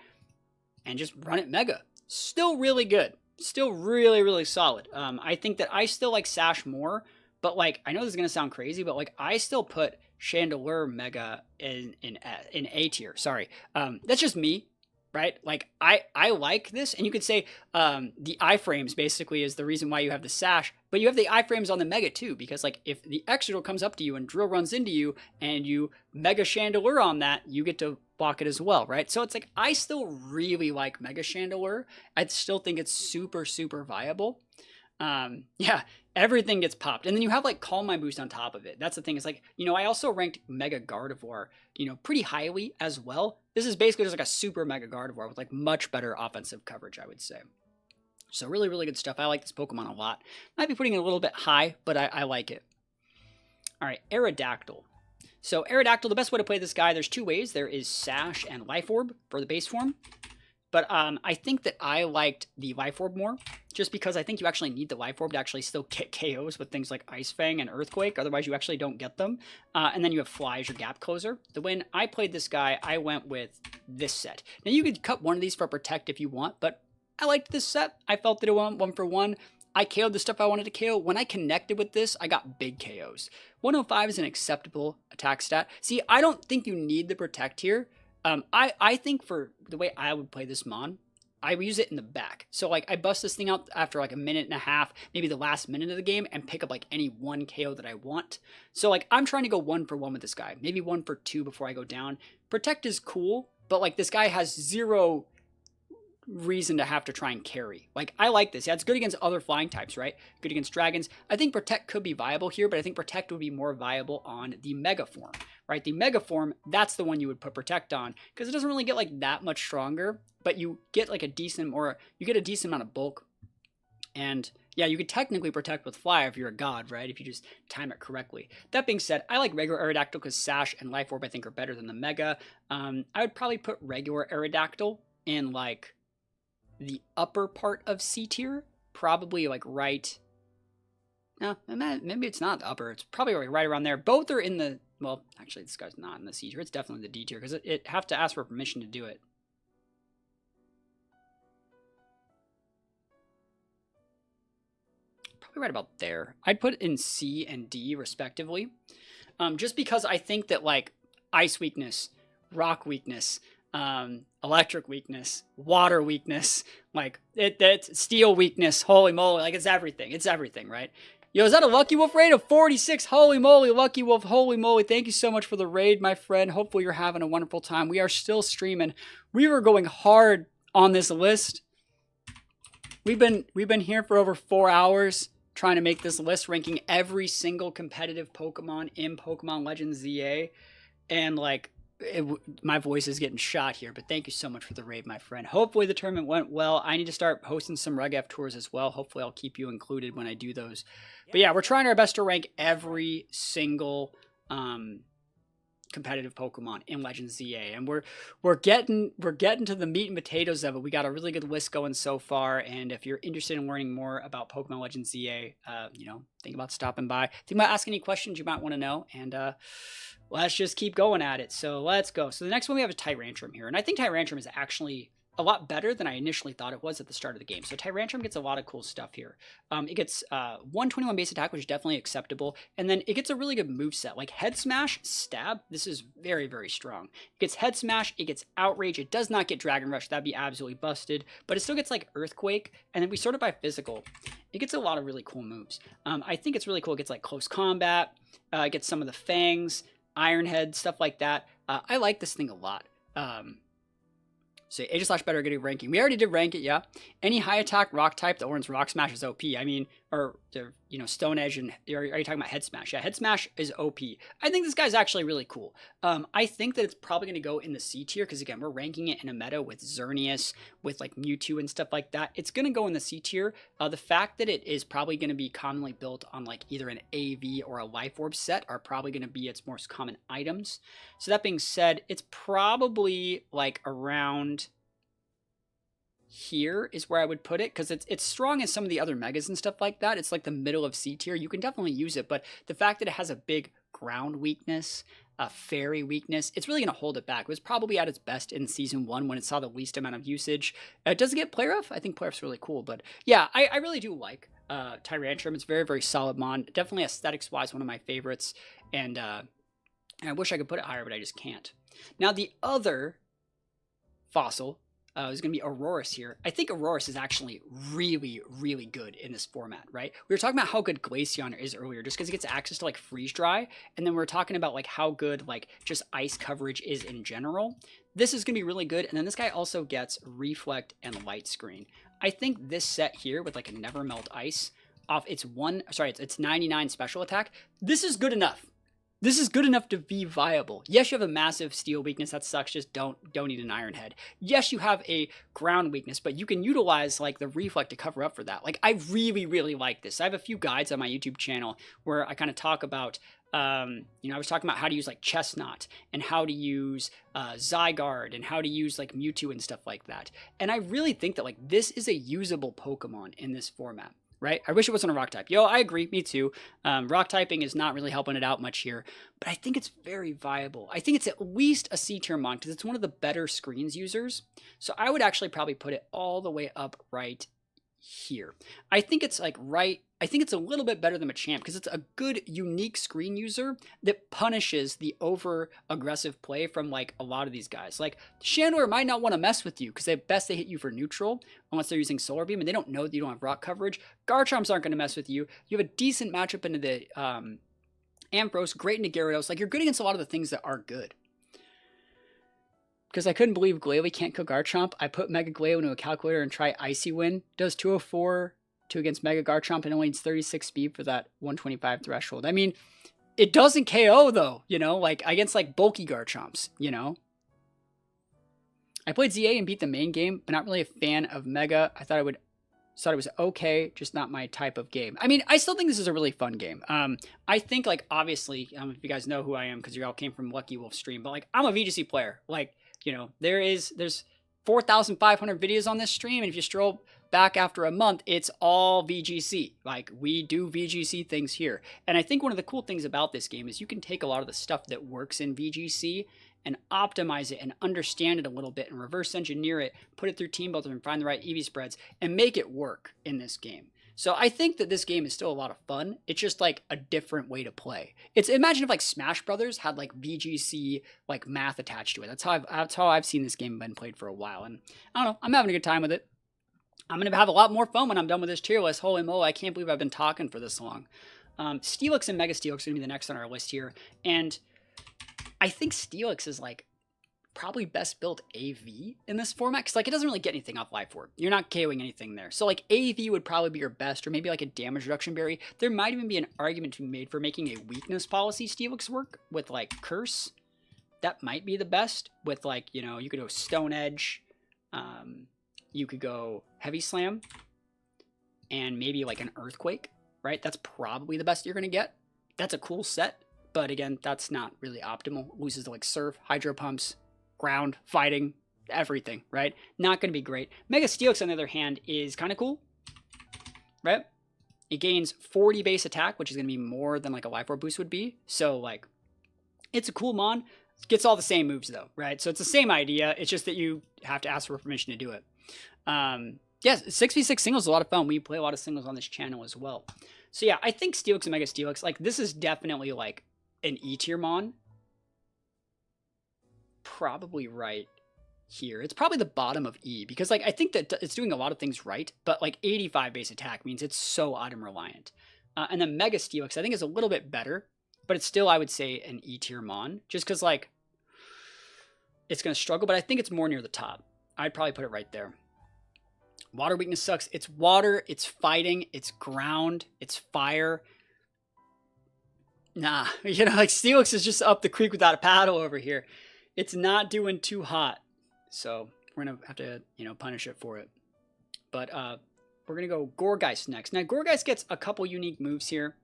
And just run it Mega. Still really good. Still really, really solid. I think that I still like Sash more, but like, I know this is going to sound crazy, but like, I still put Chandelure Mega in A tier. Sorry. That's just me, right? Like, I like this, and you could say the iframes basically is the reason why you have the Sash, but you have the iframes on the Mega too, because like, if the Extra comes up to you and Drill runs into you, and you Mega Chandelure on that, you get to block it as well, right? So it's like, I still really like Mega Chandelure. I still think it's super, super viable. Yeah, everything gets popped. And then you have like Calm Mind boost on top of it. That's the thing. It's like, you know, I also ranked Mega Gardevoir, you know, pretty highly as well. This is basically just like a super Mega Gardevoir with like much better offensive coverage, I would say. So really, really good stuff. I like this Pokemon a lot. Might be putting it a little bit high, but I like it. All right, Aerodactyl. So Aerodactyl, the best way to play this guy, there's two ways. There is Sash and Life Orb for the base form. But I think that I liked the Life Orb more, just because I think you actually need the Life Orb to actually still get KOs with things like Ice Fang and Earthquake. Otherwise, you actually don't get them. And then you have Fly as your gap closer. When I played this guy, I went with this set. Now, you could cut one of these for Protect if you want, but I liked this set. I felt that it went 1-for-1. I KO'd the stuff I wanted to KO. When I connected with this, I got big KOs. 105 is an acceptable attack stat. See, I don't think you need the Protect here. I think for the way I would play this Mon, I would use it in the back. So like, I bust this thing out after like a minute and a half, maybe the last minute of the game, and pick up like any one KO that I want. So like, I'm trying to go 1-for-1 with this guy, maybe 1-for-2 before I go down. Protect is cool, but like, this guy has zero reason to have to try and carry. Like, I like this. Yeah, it's good against other flying types, right? Good against dragons. I think Protect could be viable here, but I think Protect would be more viable on the Mega form, right? The Mega form, that's the one you would put Protect on, because it doesn't really get like that much stronger, but you get like a decent, or you get a decent amount of bulk. And yeah, you could technically Protect with Fly if you're a god, right? If you just time it correctly. That being said, I like regular Aerodactyl because Sash and Life Orb I think are better than the Mega. I would probably put regular Aerodactyl in like the upper part of C tier, probably like right. No, maybe it's not the upper. It's probably like right around there. Both are in the, well, actually this guy's not in the C tier. It's definitely the D tier because it have to ask for permission to do it. Probably right about there. I'd put it in C and D respectively, just because I think that like Ice weakness, Rock weakness, electric weakness, water weakness, like it's steel weakness, holy moly, like it's everything, right? Yo, is that a Lucky Wolf raid of 46? Holy moly, Lucky Wolf, holy moly. Thank you so much for the raid, my friend. Hopefully you're having a wonderful time. We are still streaming. We were going hard on this list. We've been here for over 4 hours trying to make this list, ranking every single competitive Pokemon in Pokemon Legends ZA, and like, my voice is getting shot here, but thank you so much for the raid, my friend. Hopefully the tournament went well. I need to start hosting some RegF tours as well. Hopefully I'll keep you included when I do those. But yeah, we're trying our best to rank every single competitive Pokemon in Legends ZA, and we're getting to the meat and potatoes of it. We got a really good list going so far, and if you're interested in learning more about Pokemon Legends ZA, you know, think about stopping by. Think about asking any questions you might want to know, and let's just keep going at it. So let's go. So the next one we have is Tyrantrum here, and I think Tyrantrum is actually a lot better than I initially thought it was at the start of the game. So Tyrantrum gets a lot of cool stuff here. It gets 121 base attack, which is definitely acceptable. And then it gets a really good moveset, like Head Smash, Stab. This is very, very strong. It gets Head Smash, it gets Outrage. It does not get Dragon Rush. That'd be absolutely busted. But it still gets like Earthquake. And then we sort it by Physical. It gets a lot of really cool moves. I think it's really cool. It gets like Close Combat. It gets some of the Fangs, Iron Head, stuff like that. I like this thing a lot. So Aegis Slash better getting ranking. We already did rank it, yeah. Any high attack rock type that Orange Rock Smash is OP. I mean, or you know, Stone Edge, and are you talking about Head Smash? Yeah, Head Smash is OP. I think this guy's actually really cool. I think that it's probably going to go in the C tier because again, we're ranking it in a meta with Xerneas, with like Mewtwo and stuff like that. It's going to go in the C tier. The fact that it is probably going to be commonly built on like either an AV or a Life Orb set are probably going to be its most common items. So that being said, it's probably like around here is where I would put it, because it's strong as some of the other megas and stuff like that. It's like the middle of C tier. You can definitely use it, but the fact that it has a big ground weakness, a fairy weakness, it's really going to hold it back. It was probably at its best in Season 1 when it saw the least amount of usage. Does it get Play Rough? I think Play Rough's really cool, but yeah, I really do like Tyrantrum. It's very, very solid mon. Definitely aesthetics-wise, one of my favorites, and I wish I could put it higher, but I just can't. Now, the other fossil is going to be Aurorus here. I think Aurorus is actually really, really good in this format, right? We were talking about how good Glaceon is earlier, just because it gets access to like Freeze Dry, and then we are talking about like how good like just ice coverage is in general. This is going to be really good, and then this guy also gets Reflect and Light Screen. I think this set here with like a Never Melt Ice off its 99 special attack, this is good enough. This is good enough to be viable. Yes, you have a massive steel weakness. That sucks. Just don't need an Iron Head. Yes, you have a ground weakness, but you can utilize like the Reflect to cover up for that. Like, I really, really like this. I have a few guides on my YouTube channel where I kind of talk about, you know, I was talking about how to use like Chestnut and how to use Zygarde and how to use like Mewtwo and stuff like that. And I really think that like this is a usable Pokemon in this format. Right? I wish it wasn't a rock type. Yo, I agree. Me too. Rock typing is not really helping it out much here, but I think it's very viable. I think it's at least a C tier mon because it's one of the better screens users. So I would actually probably put it all the way up right here. I think it's like I think it's a little bit better than Machamp because it's a good, unique screen user that punishes the over aggressive play from like a lot of these guys. Like Chandler might not want to mess with you because at best they hit you for neutral unless they're using Solar Beam and they don't know that you don't have rock coverage. Garchomps aren't going to mess with you. You have a decent matchup into the Ampharos, great into Gyarados. Like you're good against a lot of the things that are good. Because I couldn't believe Glalie can't kill Garchomp, I put Mega Glalie into a calculator and try Icy Wind. Does 204 against Mega Garchomp and only needs 36 speed for that 125 threshold. I mean, it doesn't KO though, you know, like against like bulky Garchomps, you know. I played ZA and beat the main game, but not really a fan of Mega. I thought it was okay, just not my type of game. I mean, I still think this is a really fun game. I think like obviously, if you guys know who I am because you all came from Lucky Wolf stream, but like I'm a VGC player. Like, you know, there's 4,500 videos on this stream, and if you stroll back after a month, it's all VGC. Like, we do VGC things here. And I think one of the cool things about this game is you can take a lot of the stuff that works in VGC and optimize it and understand it a little bit and reverse engineer it, put it through Team Builder and find the right EV spreads and make it work in this game. So I think that this game is still a lot of fun. It's just like a different way to play. Imagine if like Smash Brothers had like VGC like math attached to it. That's how I've seen this game been played for a while. And I don't know, I'm having a good time with it. I'm going to have a lot more fun when I'm done with this tier list. Holy moly, I can't believe I've been talking for this long. Steelix and Mega Steelix are going to be the next on our list here. And I think Steelix is like probably best built AV in this format because like it doesn't really get anything off Life Orb. You're not KOing anything there. So like AV would probably be your best, or maybe like a damage reduction berry. There might even be an argument to be made for making a weakness policy Steelix work with like Curse. That might be the best with like, you know, you could go Stone Edge. You could go Heavy Slam and maybe like an Earthquake, right? That's probably the best you're going to get. That's a cool set, but again, that's not really optimal. Loses to like Surf, Hydro Pumps, Ground, Fighting, everything, right? Not going to be great. Mega Steelix, on the other hand, is kind of cool, right? It gains 40 base attack, which is going to be more than like a Life Orb boost would be. So like, it's a cool mon. Gets all the same moves though, right? So it's the same idea. It's just that you have to ask for permission to do it. Yes, 6v6 singles is a lot of fun. We play a lot of singles on this channel as well. So yeah, I think Steelix and Mega Steelix, like this is definitely like an E tier mon. Probably right here. It's probably the bottom of E because like I think that it's doing a lot of things right, but like 85 base attack means it's so item reliant. And then Mega Steelix I think is a little bit better, but it's still, I would say, an E tier mon just because like it's going to struggle, but I think it's more near the top. I'd probably put it right there. Water weakness sucks. It's water, it's fighting, it's ground, it's fire. Nah, you know, like Steelix is just up the creek without a paddle over here. It's not doing too hot. So we're going to have to, you know, punish it for it. But we're going to go Gourgeist next. Now, Gourgeist gets a couple unique moves here.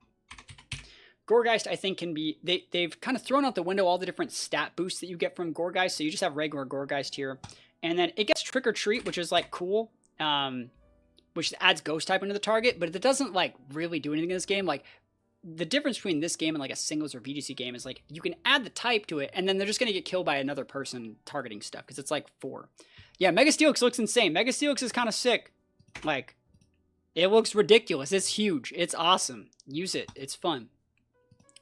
Gourgeist, I think, can be... They've kind of thrown out the window all the different stat boosts that you get from Gourgeist. So you just have regular Gourgeist here. And then it gets Trick or Treat, which is, like, cool. Which adds Ghost type into the target. But it doesn't, like, really do anything in this game. Like, the difference between this game and, like, a singles or VGC game is, like, you can add the type to it. And then they're just going to get killed by another person targeting stuff. Because it's, like, 4. Yeah, Mega Steelix looks insane. Mega Steelix is kind of sick. Like, it looks ridiculous. It's huge. It's awesome. Use it. It's fun.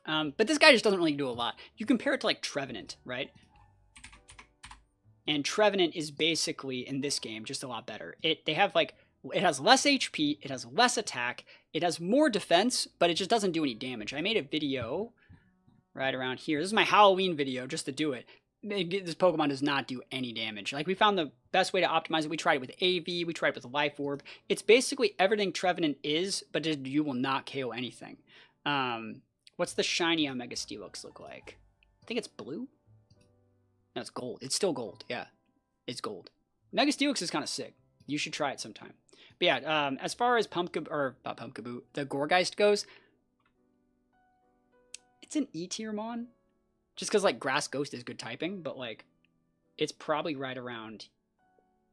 But this guy just doesn't really do a lot. You compare it to, like, Trevenant, right? And Trevenant is basically, in this game, just a lot better. They have, like, it has less HP, it has less attack, it has more defense, but it just doesn't do any damage. I made a video right around here. This is my Halloween video, just to do it. This Pokemon does not do any damage. Like, we found the best way to optimize it. We tried it with AV, we tried it with Life Orb. It's basically everything Trevenant is, but you will not KO anything. What's the shiny on Mega Steelix look like? I think it's blue? No, it's gold. It's still gold. Yeah, it's gold. Mega Steelix is kind of sick. You should try it sometime. But yeah, as far as not Pumpkaboo, the Gourgeist goes, it's an E tier mon. Just because, like, Grass Ghost is good typing, but, like, it's probably right around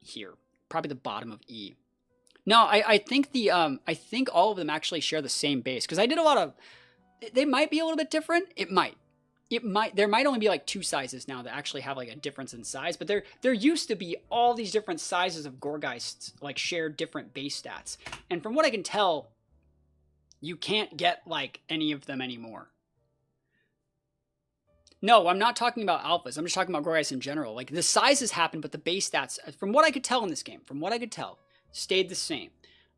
here. Probably the bottom of E. No, I think I think all of them actually share the same base. Because I did a lot of... They might be a little bit different. It might. There might only be, like, 2 sizes now that actually have, like, a difference in size. But there used to be all these different sizes of Gourgeists, like, share different base stats. And from what I can tell, you can't get, like, any of them anymore. No, I'm not talking about alphas. I'm just talking about Gourgeist in general. Like, the sizes happened, but the base stats, from what I could tell in this game, stayed the same.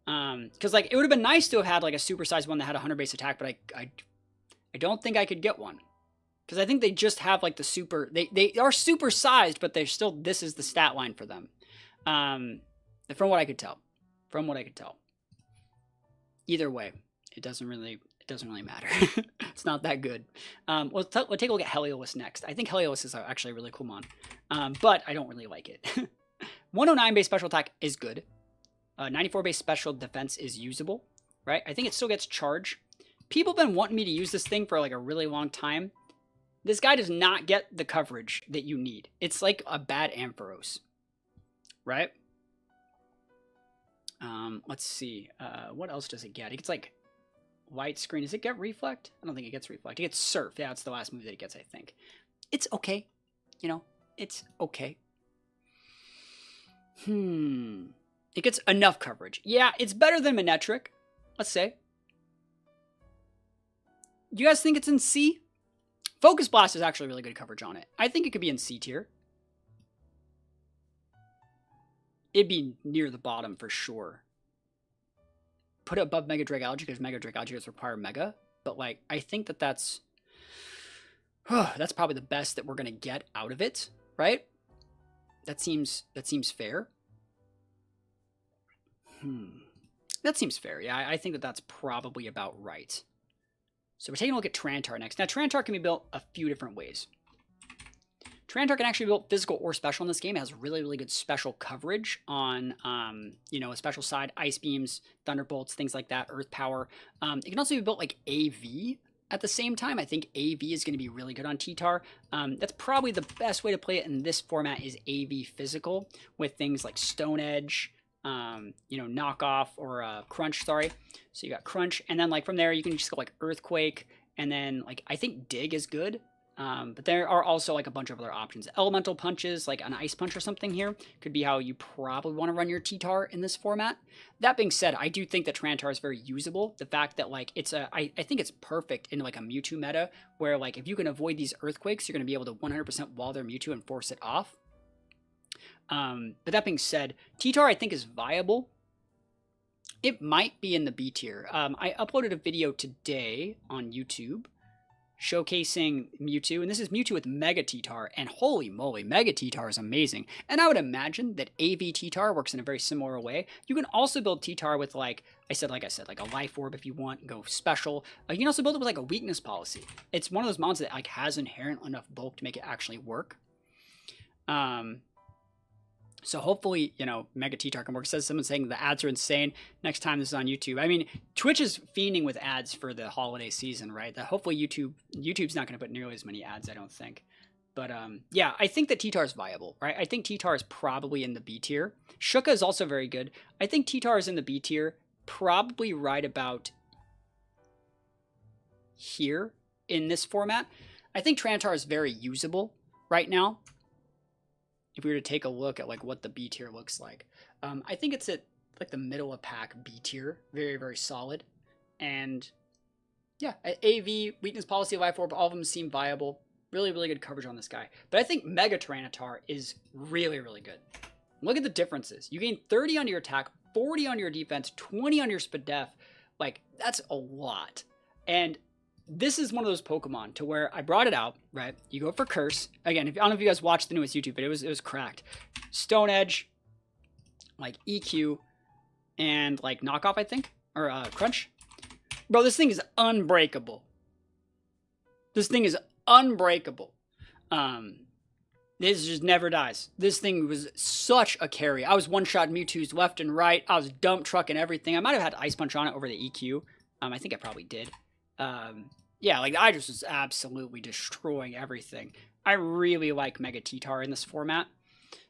Because, like, it would have been nice to have had, like, a supersized one that had 100 base attack, but I don't think I could get one. Because I think they just have, like, the super... They are super sized, but they're still... This is the stat line for them. From what I could tell. Either way, it doesn't really matter. It's not that good. We'll take a look at Heliolisk next. I think Heliolisk is actually a really cool mon. But I don't really like it. 109 base special attack is good. 94 base special defense is usable, right? I think it still gets charge. People have been wanting me to use this thing for, like, a really long time. This guy does not get the coverage that you need. It's like a bad Ampharos, right? Let's see. What else does it get? It gets, like, light screen. Does it get reflect? I don't think it gets reflect. It gets surf. Yeah, it's the last move that it gets, I think. It's okay. You know, it's okay. It gets enough coverage. Yeah, it's better than Manectric, let's say. You guys think it's in C? Focus Blast is actually really good coverage on it. I think it could be in C tier. It'd be near the bottom for sure. Put it above Mega Dragalge because Mega Dragalge does require Mega. But, like, I think that's probably the best that we're going to get out of it, right? That seems fair. That seems fair. Yeah, I think that's probably about right. So we're taking a look at Trantar next. Now, Trantar can be built a few different ways. Trantar can actually be built physical or special in this game. It has really, really good special coverage on, you know, a special side, Ice Beams, Thunderbolts, things like that, Earth Power. It can also be built like AV at the same time. I think AV is going to be really good on T-Tar. That's probably the best way to play it in this format is AV physical with things like Stone Edge, you know, Knockoff or Crunch, sorry. So you got Crunch, and then like from there you can just go like Earthquake, and then like I think Dig is good. But there are also like a bunch of other options. Elemental Punches, like an Ice Punch or something here, could be how you probably want to run your T-Tar in this format. That being said, I do think that Trantar is very usable. The fact that like it's I think it's perfect in like a Mewtwo meta, where like if you can avoid these Earthquakes, you're going to be able to 100% wall their Mewtwo and force it off. But that being said, T-Tar I think is viable. It might be in the B tier. I uploaded a video today on YouTube showcasing Mewtwo, and this is Mewtwo with Mega T-Tar, and holy moly, Mega T-Tar is amazing. And I would imagine that AV T-Tar works in a very similar way. You can also build T-Tar with, like I said, like a Life Orb if you want, go special. You can also build it with like a weakness policy. It's one of those mons that like has inherent enough bulk to make it actually work. So hopefully, you know, Mega T-Tar can work. Says someone saying the ads are insane. Next time this is on YouTube. I mean, Twitch is fiending with ads for the holiday season, right? That hopefully YouTube's not going to put nearly as many ads, I don't think. But yeah, I think that T-Tar is viable, right? I think T-Tar is probably in the B tier. Shuka is also very good. I think T-Tar is in the B tier, probably right about here in this format. I think Tyranitar is very usable right now. If we were to take a look at like what the B tier looks like, I think it's at like the middle of pack B tier, very, very solid. And yeah, AV, weakness policy, Life Orb, all of them seem viable. Really, really good coverage on this guy. But I think Mega Tyranitar is really, really good. Look at the differences. You gain 30 on your attack, 40 on your defense, 20 on your SPDEF. Like, that's a lot. And this is one of those Pokemon to where I brought it out, right? You go for Curse. Again, I don't know if you guys watched the newest YouTube, but it was cracked. Stone Edge, like EQ, and like Knockoff, I think, or Crunch. Bro, this thing is unbreakable. This thing is unbreakable. This just never dies. This thing was such a carry. I was one-shot Mewtwo's left and right. I was dump trucking everything. I might have had Ice Punch on it over the EQ. I think I probably did. Yeah, like I just was absolutely destroying everything. I really like Mega T-Tar in this format.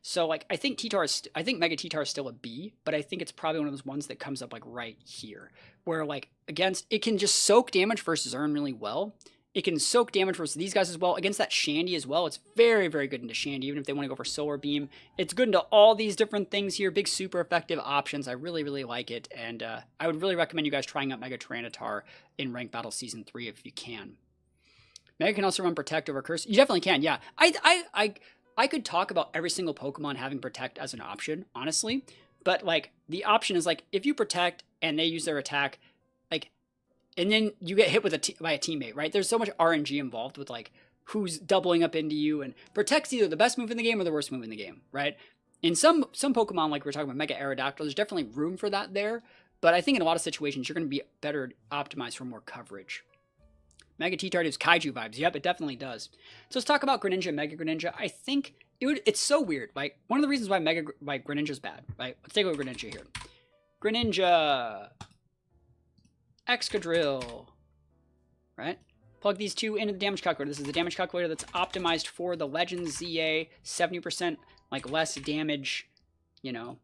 So like I think Mega T-Tar is still a B, but I think it's probably one of those ones that comes up like right here, where like against it can just soak damage versus earn really well. It can soak damage versus these guys as well. Against that Shandy as well, it's very, very good into Shandy, even if they want to go for Solar Beam. It's good into all these different things here. Big, super effective options. I really, really like it. And I would really recommend you guys trying out Mega Tyranitar in Ranked Battle Season 3 if you can. Mega can also run Protect over Curse. You definitely can, yeah. I could talk about every single Pokemon having Protect as an option, honestly. But, like, the option is, like, if you Protect and they use their attack, like, and then you get hit with by a teammate, right? There's so much RNG involved with like who's doubling up into you, and Protect's either the best move in the game or the worst move in the game, right? In some Pokemon, like we're talking about Mega Aerodactyl, there's definitely room for that there, but I think in a lot of situations you're going to be better optimized for more coverage. Mega T-Tar gives Kaiju vibes. Yep, it definitely does. So let's talk about Greninja and Mega Greninja. I think it's so weird. Like one of the reasons why Greninja's bad, right? Let's take a look at Greninja here. Greninja. Excadrill, right? Plug these two into the damage calculator. This is the damage calculator that's optimized for the Legends ZA, 70% like less damage, you know,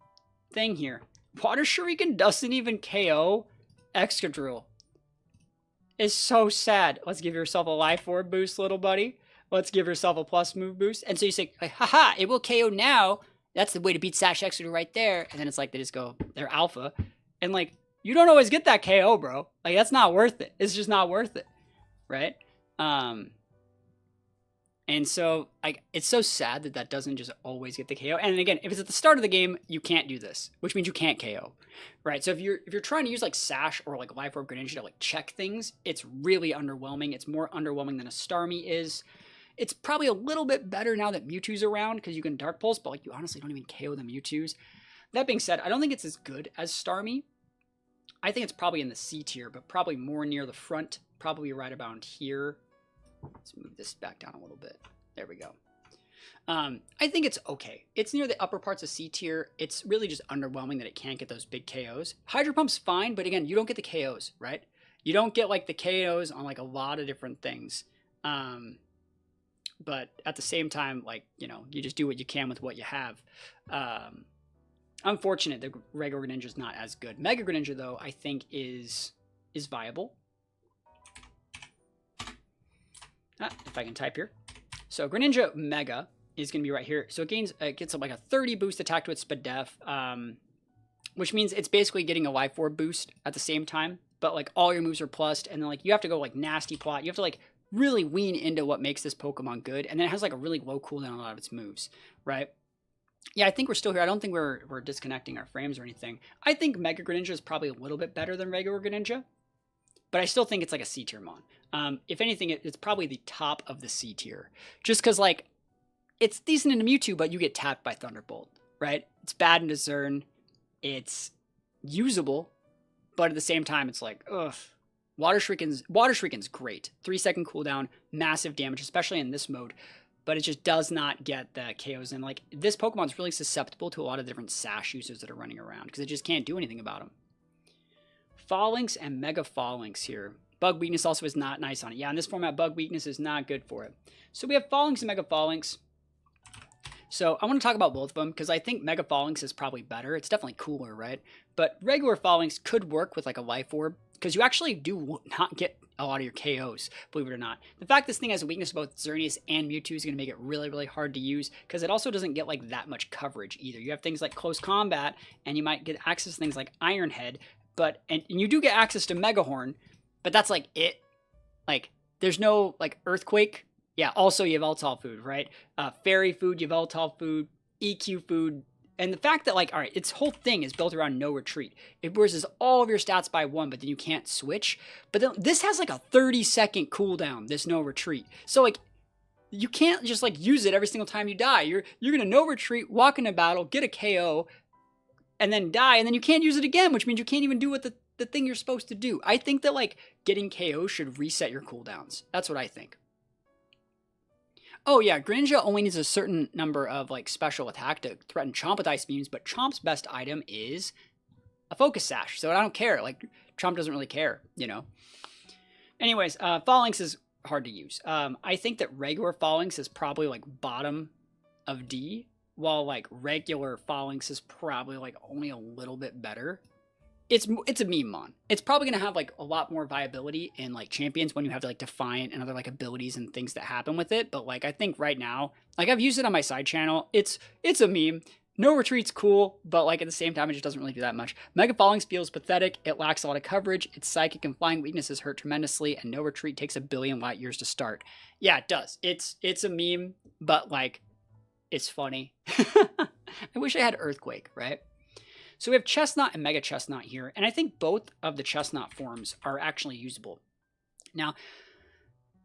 thing here. Water Shuriken doesn't even KO Excadrill. It's so sad. Let's give yourself a Life Orb boost, little buddy. Let's give yourself a plus move boost. And so you say, like, haha, it will KO now. That's the way to beat Sash Excadrill right there. And then it's like they just go, they're alpha. And like, you don't always get that KO, bro. Like, that's not worth it. It's just not worth it, right? And so, like, it's so sad that that doesn't just always get the KO. And again, if it's at the start of the game, you can't do this, which means you can't KO, right? So if you're trying to use like Sash or like Life Orb Greninja to like check things, it's really underwhelming. It's more underwhelming than a Starmie is. It's probably a little bit better now that Mewtwo's around because you can Dark Pulse, but like you honestly don't even KO the Mewtwo's. That being said, I don't think it's as good as Starmie. I think it's probably in the C tier, but probably more near the front, probably right about here. Let's move this back down a little bit. There we go. I think it's okay. It's near the upper parts of C tier. It's really just underwhelming that it can't get those big KOs. Hydro Pump's fine, but again, you don't get the KOs, right? You don't get like the KOs on like a lot of different things. But at the same time, like, you know, you just do what you can with what you have. Unfortunate that regular Greninja is not as good. Mega Greninja, though, I think is viable. If I can type here. So Greninja Mega is going to be right here. So it gets like a 30 boost attack to its SPDEF, which means it's basically getting a Life Orb boost at the same time. But like all your moves are plussed, and then like you have to go like nasty plot. You have to like really lean into what makes this Pokemon good, and then it has like a really low cooldown on a lot of its moves, right? Yeah, I think we're still here. I don't think we're disconnecting our frames or anything. I think Mega Greninja is probably a little bit better than regular Greninja. but I still think it's like a C tier mon. If anything, it's probably the top of the C tier. Just because, like, it's decent in Mewtwo, but you get tapped by Thunderbolt, right? It's bad in Zern. It's usable, but at the same time, it's like, ugh. Water Shuriken's great. 3-second cooldown, massive damage, especially in this mode, but it just does not get the KOs. And like, this Pokemon's really susceptible to a lot of different Sash users that are running around because it just can't do anything about them. Phalanx and Mega Phalanx here. Bug weakness also is not nice on it. Yeah, in this format, bug weakness is not good for it. So we have Phalanx and Mega Phalanx. So I want to talk about both of them because I think Mega Phalanx is probably better. It's definitely cooler, right? But regular Phalanx could work with like a Life Orb because you actually do not get a lot of your KOs, believe it or not. The fact this thing has a weakness to both Xerneas and Mewtwo is going to make it really, really hard to use because it also doesn't get like that much coverage either. You have things like Close Combat and you might get access to things like Iron Head, and you do get access to Megahorn, but that's like it. Like, there's no like Earthquake. Yeah, also Yveltal food, right? Fairy food, Yveltal food, EQ food. And the fact that, like, all right, its whole thing is built around no retreat. It raises all of your stats by 1, but then you can't switch. But then this has like a 30-second cooldown, this no retreat. So like, you can't just like use it every single time you die. You're gonna no retreat, walk into battle, get a KO, and then die, and then you can't use it again, which means you can't even do what the thing you're supposed to do. I think that like getting KO should reset your cooldowns. That's what I think. Oh yeah, Greninja only needs a certain number of like special attack to threaten Chomp with Ice Beams, but Chomp's best item is a Focus Sash, so I don't care. Like, Chomp doesn't really care, you know? Anyways, Phalanx is hard to use. I think that regular Phalanx is probably like bottom of D, while like regular Phalanx is probably like only a little bit better. It's a meme mon. It's probably going to have like a lot more viability in like champions when you have to like define and other like abilities and things that happen with it. But like, I think right now, like I've used it on my side channel. It's a meme. No retreat's cool, but like at the same time, it just doesn't really do that much. Mega Phalanx feels pathetic. It lacks a lot of coverage. Its psychic and flying weaknesses hurt tremendously, and no retreat takes 1 billion light years to start. Yeah, it does. It's a meme, but like, it's funny. I wish I had Earthquake, right? So we have Chestnut and Mega Chestnut here, and I think both of the Chestnut forms are actually usable. Now,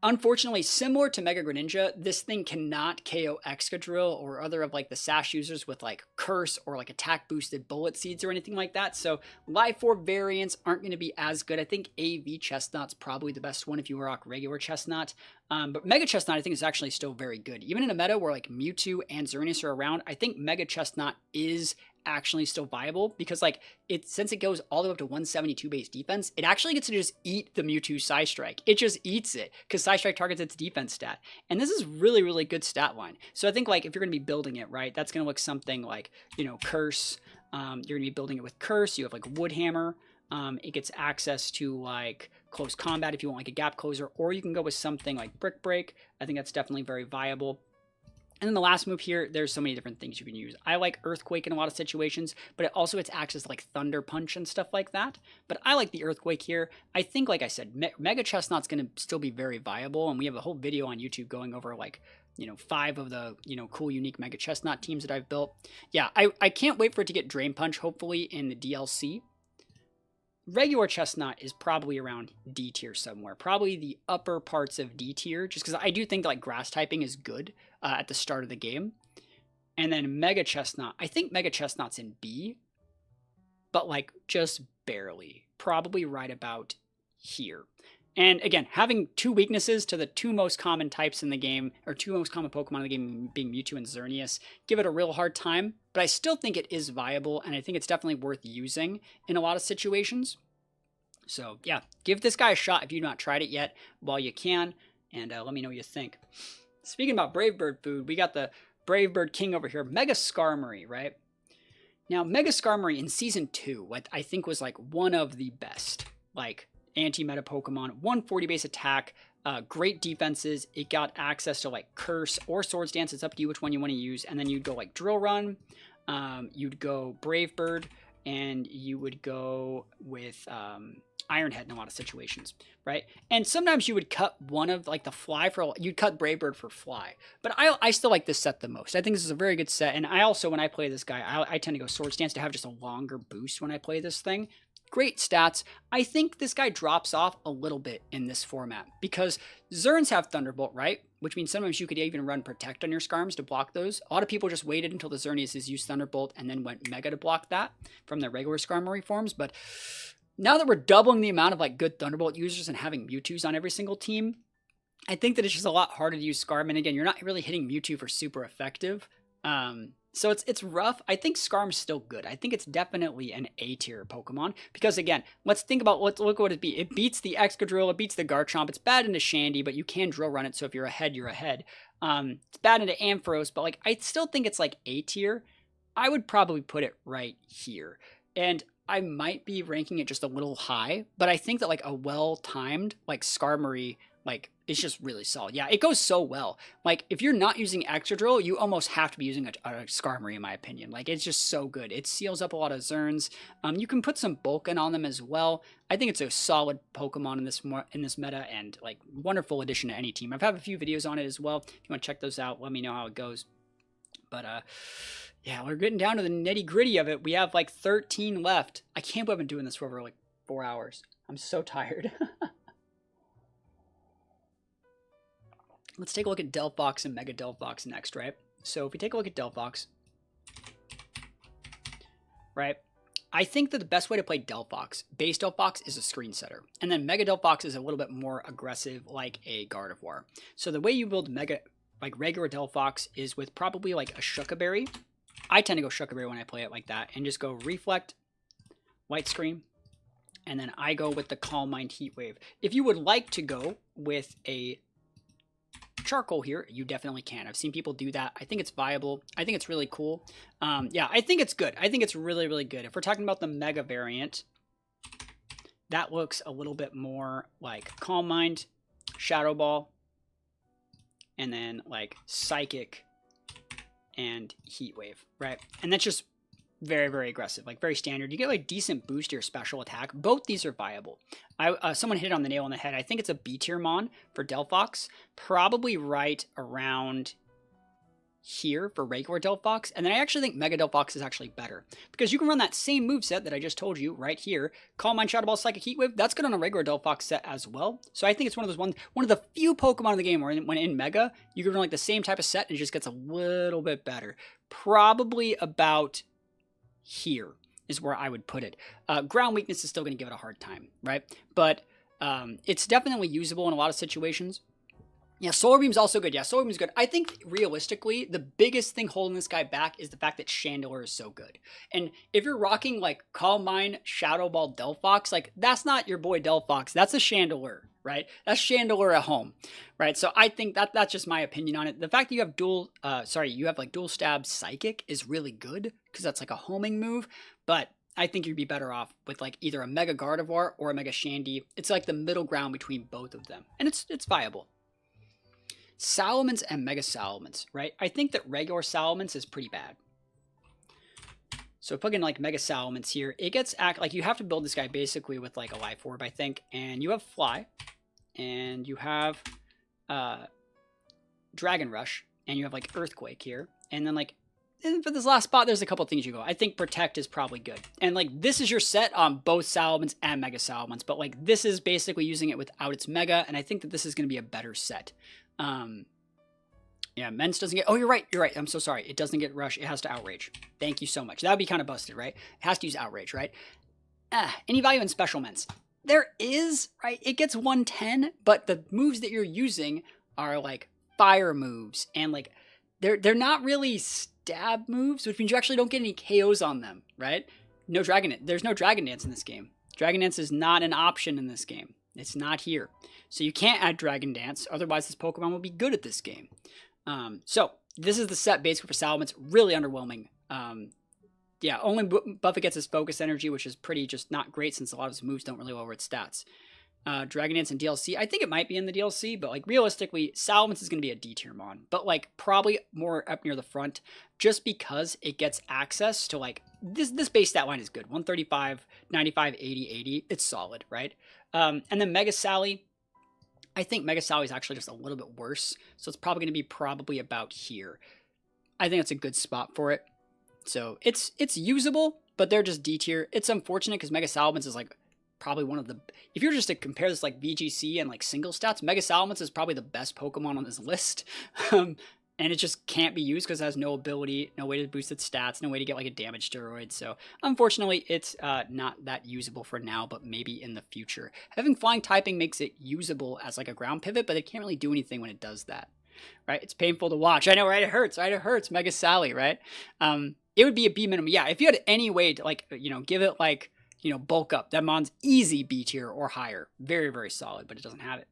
unfortunately, similar to Mega Greninja, this thing cannot KO Excadrill or other of like the Sash users with like Curse or like attack boosted Bullet Seeds or anything like that. So Life Orb variants aren't going to be as good. I think AV Chestnut's probably the best one if you rock regular Chestnut. But Mega Chestnut I think is actually still very good. Even in a meta where like Mewtwo and Xerneas are around, I think Mega Chestnut is actually still viable because like since it goes all the way up to 172 base defense, it actually gets to just eat the Mewtwo Psystrike. It just eats it because Psystrike targets its defense stat. And this is really, really good stat line. So I think like if you're going to be building it, right, that's going to look something like, you know, Curse. You're going to be building it with Curse. You have like Woodhammer. It gets access to like Close Combat if you want like a gap closer, or you can go with something like Brick Break. I think that's definitely very viable. And then the last move here, there's so many different things you can use. I like Earthquake in a lot of situations, but it also gets access to like Thunder Punch and stuff like that. But I like the Earthquake here. I think, like I said, Mega Chestnut's going to still be very viable, and we have a whole video on YouTube going over like, you know, 5 of the, you know, cool, unique Mega Chestnut teams that I've built. Yeah, I can't wait for it to get Drain Punch, hopefully, in the DLC. Regular Chestnut is probably around D tier somewhere, probably the upper parts of D tier, just because I do think that like grass typing is good at the start of the game. And then Mega Chestnut, I think Mega Chestnut's in B, but like just barely, probably right about here. And again, having 2 weaknesses to the 2 most common types in the game, or 2 most common Pokemon in the game being Mewtwo and Xerneas, give it a real hard time, but I still think it is viable, and I think it's definitely worth using in a lot of situations. So yeah, give this guy a shot if you've not tried it yet while you can, and let me know what you think. Speaking about Brave Bird food, we got the Brave Bird King over here, Mega Skarmory, right? Now, Mega Skarmory in Season 2, what I think was like one of the best, like, anti-meta Pokemon, 140 base attack, great defenses. It got access to like Curse or Swords Dance. It's up to you which one you want to use. And then you'd go like Drill Run, you'd go Brave Bird, and you would go with Iron Head in a lot of situations, right? And sometimes you would cut one of like the Fly for, you'd cut Brave Bird for Fly. But I still like this set the most. I think this is a very good set. And I also, when I play this guy, I tend to go Swords Dance to have just a longer boost when I play this thing. great stats. I think this guy drops off a little bit in this format because Zerns have Thunderbolt, right? Which means sometimes you could even run Protect on your Skarms to block those. A lot of people just waited until the Xerneas used Thunderbolt and then went Mega to block that from their regular Skarmory forms. But now that we're doubling the amount of like good Thunderbolt users and having Mewtwo's on every single team, I think that it's just a lot harder to use Skarm. And again, you're not really hitting Mewtwo for super effective. So it's rough. I think Skarm's still good. I think it's definitely an A tier Pokemon because again, let's think about look what it beats. It beats the Excadrill, it beats the Garchomp. It's bad into Shandy, but you can drill run it. So if you're ahead, you're ahead. It's bad into Ampharos, but like I still think it's like A tier. I would probably put it right here, and I might be ranking it just a little high, but I think that like a well-timed like Skarmory like it's just really solid. Yeah, it goes so well. Like if you're not using Excadrill, you almost have to be using a Skarmory in my opinion. Like it's just so good. It seals up a lot of Zerns. You can put some Bulkin on them as well. I think it's a solid Pokemon in this meta and like wonderful addition to any team. I've had a few videos on it as well. If you want to check those out, let me know how it goes. But yeah, we're getting down to the nitty gritty of it. We have like 13 left. I can't believe I've been doing this for over like 4 hours. I'm so tired. Let's take a look at Delphox and Mega Delphox next, right? So if we take a look at Delphox, right? I think that the best way to play Delphox, base Delphox, is a screen setter. And then Mega Delphox is a little bit more aggressive like a Gardevoir. So the way you build regular Delphox is with probably like a Shuca Berry. I tend to go Shuca Berry when I play it like that and just go Reflect, White Scream, and then I go with the Calm Mind Heat Wave. If you would like to go with a Charcoal here, you definitely can. I've seen people do that. I think it's viable. I think it's really cool. Yeah, I think it's good. I think it's really, really good. If we're talking about the Mega variant, that looks a little bit more like Calm Mind, Shadow Ball, and then like Psychic and Heat Wave, right? And that's just very, very aggressive, like very standard. You get like decent boost to your special attack. Both these are viable. Someone hit it on the nail on the head. I think it's a B tier mon for Delphox, probably right around here for regular Delphox. And then I actually think Mega Delphox is actually better because you can run that same moveset that I just told you right here. Calm Mind, Shadow Ball, Psychic, Heat Wave. That's good on a regular Delphox set as well. So I think it's one of the few Pokemon in the game where when in Mega, you can run like the same type of set and it just gets a little bit better. Probably about here is where I would put it. Ground Weakness is still going to give it a hard time, right? But it's definitely usable in a lot of situations. Yeah, Solar Beam's also good. Yeah, Solar Beam's good. I think, realistically, the biggest thing holding this guy back is the fact that Chandelure is so good. And if you're rocking, like, Calm Mind, Shadow Ball, Delphox, like, that's not your boy Delphox. That's a Chandelure, right? That's Chandelure at home, right? So I think that's just my opinion on it. The fact that you have dual stab Psychic is really good because that's like a homing move, but I think you'd be better off with like either a Mega Gardevoir or a Mega Shandy. It's like the middle ground between both of them, and it's viable. Salamence and Mega Salamence, right? I think that regular Salamence is pretty bad. So plug in like Mega Salamence here. It gets like you have to build this guy basically with like a Life Orb, I think. And you have Fly, and you have Dragon Rush, and you have like Earthquake here. And then like for this last spot, there's a couple things you go. I think Protect is probably good. And like this is your set on both Salamence and Mega Salamence, but like this is basically using it without its Mega, and I think that this is going to be a better set. Yeah, Mence doesn't get... Oh, you're right. I'm so sorry. It doesn't get Rush. It has to Outrage. Thank you so much. That would be kind of busted, right? It has to use Outrage, right? Any value in Special Mence? There is, right? It gets 110, but the moves that you're using are like fire moves, and like they're not really stab moves, which means you actually don't get any KOs on them, right? There's no Dragon Dance in this game. Dragon Dance is not an option in this game. It's not here. So you can't add Dragon Dance, otherwise this Pokemon will be good at this game. So this is the set basically for Salamence. Really underwhelming. Yeah, only Buffet gets his Focus Energy, which is pretty just not great since a lot of his moves don't really lower its stats. Dragon Dance and DLC, I think it might be in the DLC, but like realistically, Salamence is going to be a D tier mon, but like probably more up near the front just because it gets access to like this base stat line is good. 135, 95, 80, 80. It's solid, right? And then Mega Sally, I think Mega Sally is actually just a little bit worse, so it's probably going to be about here. I think it's a good spot for it. So it's usable. but they're just D tier. It's unfortunate because Mega Salamence is like probably one of the, if you're just to compare this like VGC and like single stats, Mega Salamence is probably the best Pokemon on this list. And it just can't be used because it has no ability, no way to boost its stats, no way to get like a damage steroid. So unfortunately, it's not that usable for now, but maybe in the future. Having flying typing makes it usable as like a ground pivot, but it can't really do anything when it does that, right? It's painful to watch. I know, right? It hurts, right? It hurts. Mega Sally, right? It would be a B minimum. Yeah, if you had any way to like, give it like, bulk up, that mon's easy B tier or higher. Very, very solid, but it doesn't have it.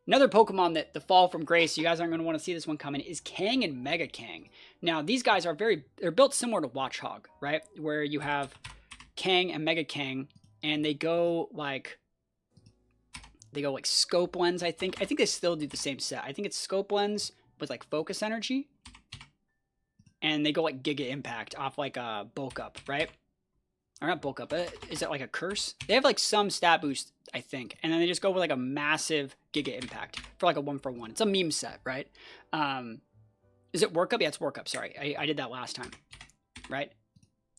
Another Pokemon that the fall from grace, you guys aren't going to want to see this one coming, is Kang and Mega Kang. Now, these guys are they're built similar to Watchog, right? Where you have Kang and Mega Kang, and they go like Scope Lens, I think. I think they still do the same set. I think it's Scope Lens with like Focus Energy. And they go like Giga Impact off like a Bulk Up, right? Or not Bulk Up, but is it like a Curse? They have like some stat boost, I think. And then they just go with like a massive Giga Impact for like a 1-for-1. It's a meme set, right? Is it Work Up? Yeah, it's Work Up. Sorry, I did that last time, right?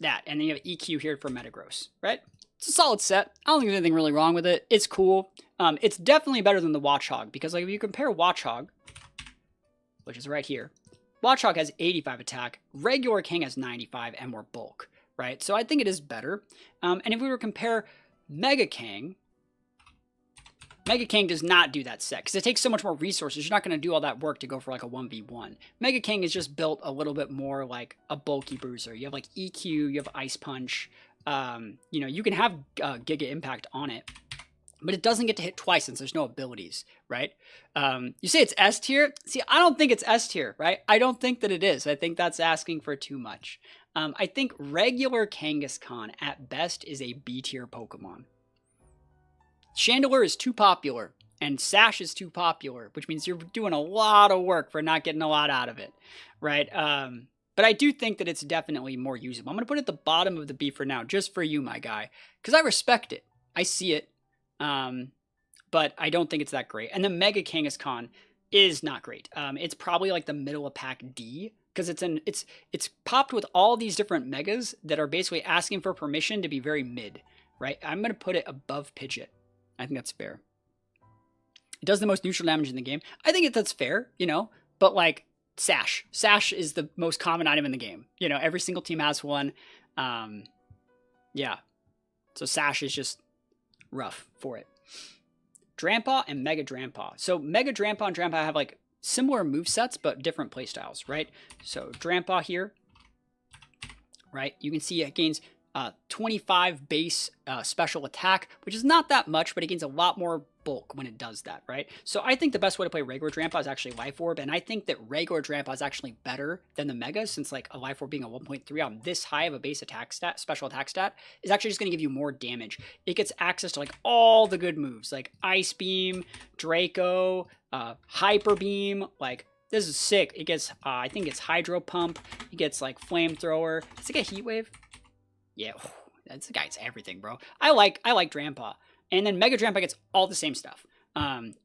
That. And then you have EQ here for Metagross, right? It's a solid set. I don't think there's anything really wrong with it. It's cool. It's definitely better than the Watchog because like if you compare Watchog, which is right here, Watchog has 85 attack, regular King has 95 and more bulk, right? So I think it is better. And if we were to compare Mega King does not do that set because it takes so much more resources. You're not going to do all that work to go for like a 1v1. Mega King is just built a little bit more like a bulky bruiser. You have like EQ, you have Ice Punch. You can have Giga Impact on it, but it doesn't get to hit twice since there's no abilities, right? You say it's S tier. See, I don't think it's S tier, right? I don't think that it is. I think that's asking for too much. I think regular Kangaskhan at best is a B tier Pokemon. Chandelure is too popular, and Sash is too popular, which means you're doing a lot of work for not getting a lot out of it, right? But I do think that it's definitely more usable. I'm going to put it at the bottom of the B for now, just for you, my guy, because I respect it. I see it. But I don't think it's that great. And the Mega Kangaskhan is not great. It's probably like the middle of pack D because it's popped with all these different megas that are basically asking for permission to be very mid, right? I'm going to put it above Pidgeot. I think that's fair. It does the most neutral damage in the game. I think that's fair, but like Sash is the most common item in the game. Every single team has one. Yeah. So Sash is just rough for it. Drampa and Mega Drampa. So Mega Drampa and Drampa have like similar movesets, but different playstyles, right? So Drampa here, right? You can see it gains 25 base special attack, which is not that much, but it gains a lot more bulk when it does that, right? So I think the best way to play regular Drampa is actually Life Orb, and I think that regular Drampa is actually better than the Mega, since like a Life Orb being a 1.3 on this high of a base attack stat, special attack stat, is actually just going to give you more damage. It gets access to like all the good moves, like Ice Beam, Draco, Hyper Beam, like this is sick. It gets, I think it's Hydro Pump, it gets like Flamethrower. Does it get Heat Wave? Yeah, that's the guy's everything, bro. I like Drampa. And then Mega Drampa gets all the same stuff.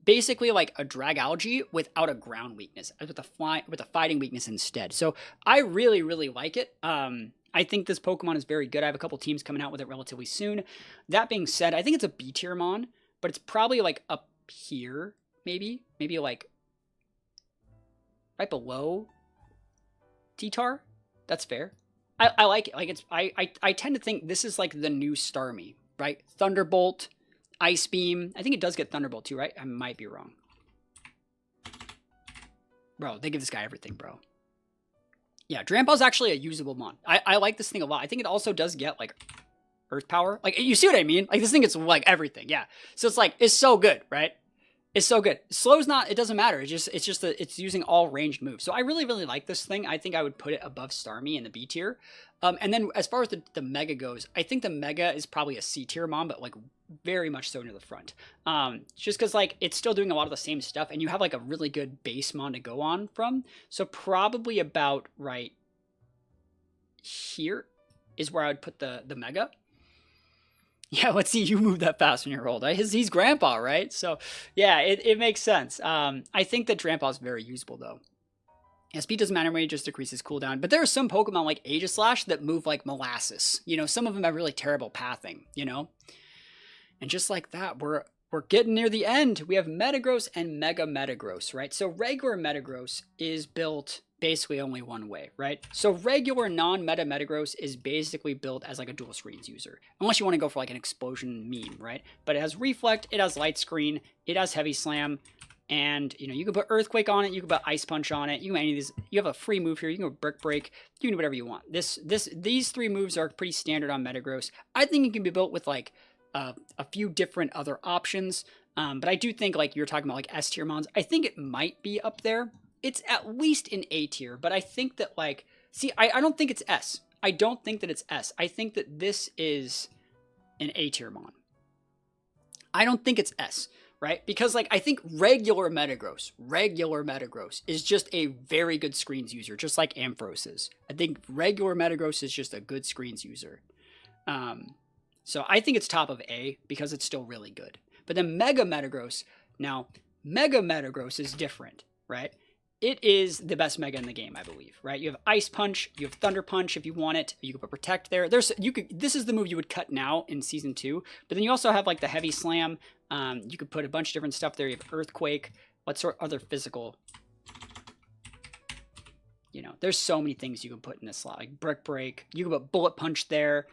Basically like a Dragalge without a ground weakness, with a fighting weakness instead. So I really, really like it. I think this Pokemon is very good. I have a couple teams coming out with it relatively soon. That being said, I think it's a B tier mon, but it's probably like up here, maybe like right below T-Tar. That's fair. I like it. Like it's I tend to think this is like the new Starmie, right? Thunderbolt, Ice Beam. I think it does get Thunderbolt too, right? I might be wrong. Bro, they give this guy everything, bro. Yeah, Drampa's actually a usable mon. I like this thing a lot. I think it also does get like Earth Power. Like, you see what I mean? Like, this thing gets like everything. Yeah. So it's like, it's so good, right? It's so good. Slow's not, it doesn't matter. It's using all ranged moves. So I really, really like this thing. I think I would put it above Starmie in the B tier. And then as far as the Mega goes, I think the Mega is probably a C tier mon, but like very much so near the front. Just because like it's still doing a lot of the same stuff and you have like a really good base mon to go on from. So probably about right here is where I would put the Mega. Yeah, let's see you move that fast when you're old. He's grandpa, right? So yeah, it makes sense. I think that Drampa is very usable though. Yeah, speed doesn't matter when it just decreases cooldown. But there are some Pokemon like Aegislash that move like molasses. You know, some of them have really terrible pathing, you know? And just like that, we're getting near the end. We have Metagross and Mega Metagross, right? So regular Metagross is built basically only one way, right? So regular non-meta Metagross is basically built as like a dual screens user. Unless you want to go for like an explosion meme, right? But it has Reflect, it has Light Screen, it has Heavy Slam, and, you know, you can put Earthquake on it, you can put Ice Punch on it, you can any of these, you have a free move here, you can go Brick Break, you can do whatever you want. These three moves are pretty standard on Metagross. I think it can be built with, like, a few different other options, but I do think, like, you're talking about, like, S-tier mons, I think it might be up there. It's at least in A-tier, but I think that, like, see, I don't think it's S. I don't think that it's S. I think that this is an A-tier mon. I don't think it's S. Right? Because, like, I think regular Metagross is just a very good screens user, just like Ampharos is. I think regular Metagross is just a good screens user. So I think it's top of A because it's still really good. But then Mega Metagross, now, Mega Metagross is different, right? It is the best Mega in the game, I believe, right? You have Ice Punch, you have Thunder Punch if you want it. You can put Protect there. This is the move you would cut now in Season 2. But then you also have, like, the Heavy Slam. You could put a bunch of different stuff there. You have Earthquake. What sort of other physical? You know, there's so many things you can put in this slot. Like Brick Break. You can put Bullet Punch there.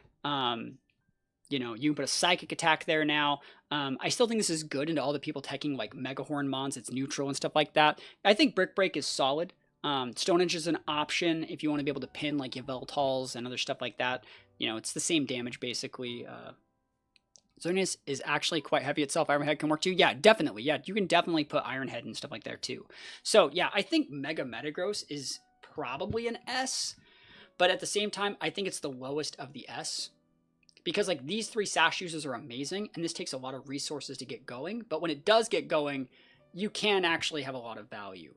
You know, you can put a Psychic Attack there now. I still think this is good into all the people teching like Mega Horn Mons. It's neutral and stuff like that. I think Brick Break is solid. Stone Edge is an option if you want to be able to pin like Yveltals and other stuff like that. You know, it's the same damage basically. Xerneas is actually quite heavy itself. Iron Head can work too. Yeah, definitely. Yeah, you can definitely put Iron Head and stuff like that too. So yeah, I think Mega Metagross is probably an S, but at the same time, I think it's the lowest of the S. Because like these three Sash users are amazing, and this takes a lot of resources to get going. But when it does get going, you can actually have a lot of value.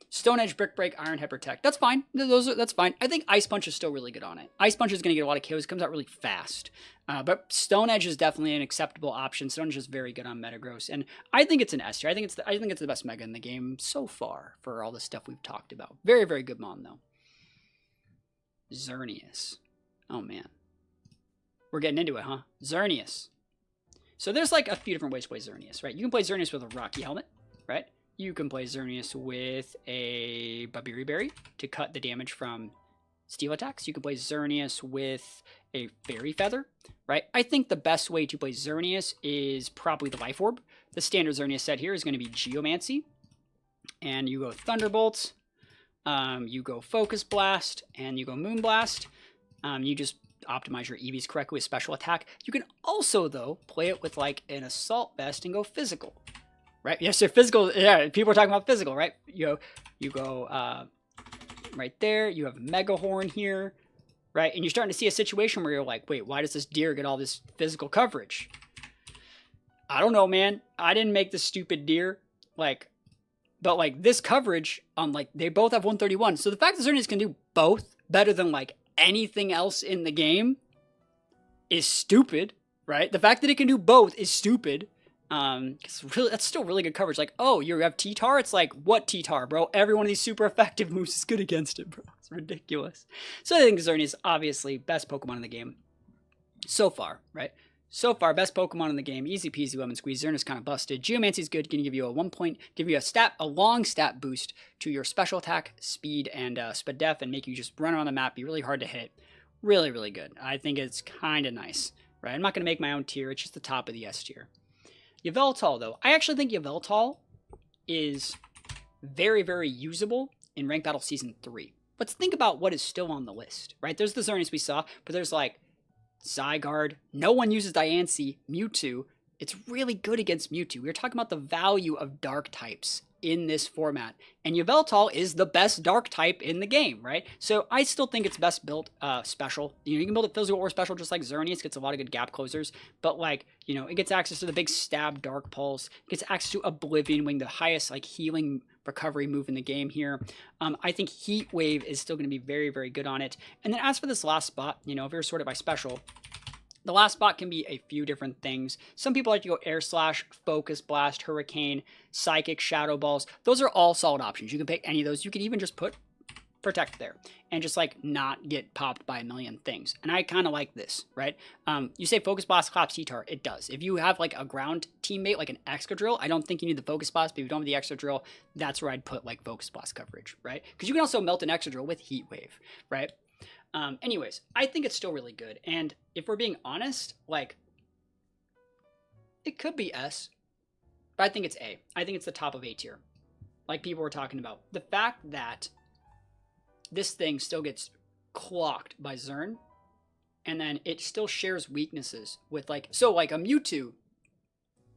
Stone Edge, Brick Break, Iron Head, Protect. That's fine. That's fine. I think Ice Punch is still really good on it. Ice Punch is going to get a lot of kills. It comes out really fast. But Stone Edge is definitely an acceptable option. Stone Edge is very good on Metagross, and I think it's an S tier. I think it's the best Mega in the game so far for all the stuff we've talked about. Very, very good mon though. Xerneas. Oh man. We're getting into it, huh? Xerneas. So there's like a few different ways to play Xerneas, right? You can play Xerneas with a Rocky Helmet, right? You can play Xerneas with a Babiri Berry to cut the damage from steel attacks. You can play Xerneas with a Fairy Feather, right? I think the best way to play Xerneas is probably the Life Orb. The standard Xerneas set here is going to be Geomancy. And you go Thunderbolt, you go Focus Blast, and you go Moon Blast. You just optimize your EVs correctly with special attack. You can also, though, play it with like an Assault Vest and go physical, right? Yes, so physical. Yeah, people are talking about physical, right? You go right there. You have Mega Horn here, right? And you're starting to see a situation where you're like, wait, why does this deer get all this physical coverage? I don't know, man. I didn't make this stupid deer. Like, but like this coverage on like they both have 131. So the fact that Xerneas can do both better than like anything else in the game is stupid, right? The fact that it can do both is stupid. That's still really good coverage. Like, oh, you have T-Tar? It's like, what T-Tar, bro? Every one of these super effective moves is good against it, bro. It's ridiculous. So I think Xerneas is obviously best Pokemon in the game so far, right? So far, best Pokemon in the game. Easy peasy lemon squeeze. Xerneas kind of busted. Geomancy is good. Can give you a long stat boost to your special attack, speed, and speed def, and make you just run around the map, be really hard to hit. Really, really good. I think it's kind of nice, right? I'm not going to make my own tier. It's just the top of the S tier. Yveltal, though. I actually think Yveltal is very, very usable in Ranked Battle Season 3. Let's think about what is still on the list, right? There's the Xerneas we saw, but there's like Zygarde. No one uses Diancie. Mewtwo. It's really good against Mewtwo. We were talking about the value of dark types in this format, and Yveltal is the best dark type in the game, right? So I still think it's best built special. You can build it physical or special, just like Xerneas gets a lot of good gap closers, but like, it gets access to the big stab dark pulse, it gets access to Oblivion Wing, the highest like healing recovery move in the game here. I think Heat Wave is still going to be very, very good on it. And then as for this last spot, if you're sorted by special, The last spot can be a few different things. Some people like to go Air Slash, Focus Blast, Hurricane, Psychic, Shadow Balls. Those are all solid options. You can pick any of those. You can even just put Protect there and just like not get popped by a million things. And I kind of like this, right? You say Focus Blast claps T-Tar. It does. If you have like a ground teammate, like an Excadrill, I don't think you need the Focus Blast, but if you don't have the Excadrill, that's where I'd put like Focus Blast coverage, right? Because you can also melt an Excadrill with Heat Wave, right? Anyways, I think it's still really good. And if we're being honest, like, it could be S, but I think it's A. I think it's the top of A tier. Like people were talking about. The fact that this thing still gets clocked by Zern, and then it still shares weaknesses with like, so like a Mewtwo,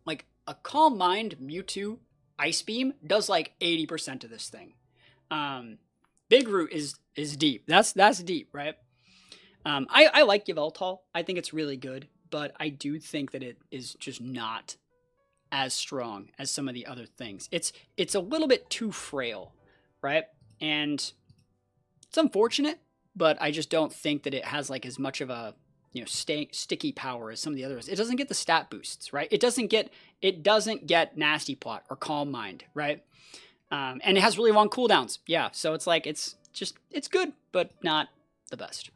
like a Calm Mind Mewtwo Ice Beam does like 80% of this thing. Big Root is deep. That's deep, right? I like Yveltal. I think it's really good, but I do think that it is just not as strong as some of the other things. It's a little bit too frail, right? And it's unfortunate, but I just don't think that it has like as much of a, you know, sticky power as some of the others. It doesn't get the stat boosts, right? It doesn't get Nasty Plot or Calm Mind, right? And it has really long cooldowns. Yeah, so it's like it's good, but not the best.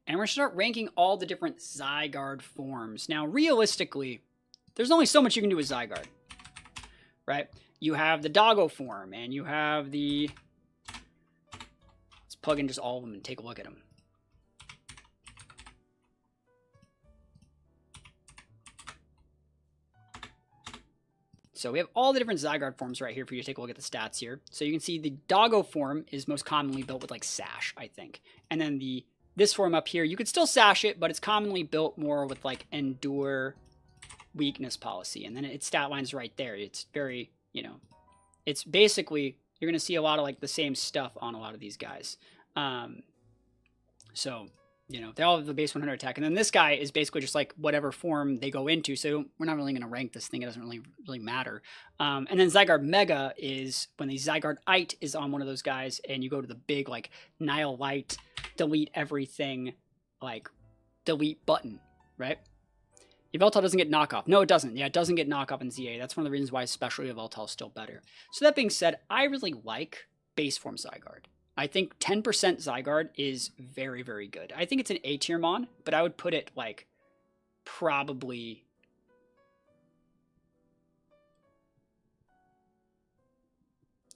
And we're gonna start ranking all the different Zygarde forms. Now, realistically, there's only so much you can do with Zygarde, right? You have the Doggo form, and you have the... Let's plug in just all of them and take a look at them. So we have all the different Zygarde forms right here for you to take a look at the stats here. So you can see the Doggo form is most commonly built with like Sash, I think. And then this form up here, you could still Sash it, but it's commonly built more with like Endure Weakness Policy. And then its stat line's right there. It's very, you know, it's basically, you're going to see a lot of like the same stuff on a lot of these guys. So, you know, they all have the base 100 attack. And then this guy is basically just like whatever form they go into. So we're not really going to rank this thing. It doesn't really matter. And then Zygarde Mega is when the Zygardeite is on one of those guys and you go to the big like Nihilite, delete everything, like delete button, right? Yveltal doesn't get knockoff. No, it doesn't. Yeah, it doesn't get knockoff in ZA. That's one of the reasons why especially Yveltal is still better. So that being said, I really like base form Zygarde. I think 10% Zygarde is very, very good. I think it's an A tier mon, but I would put it like probably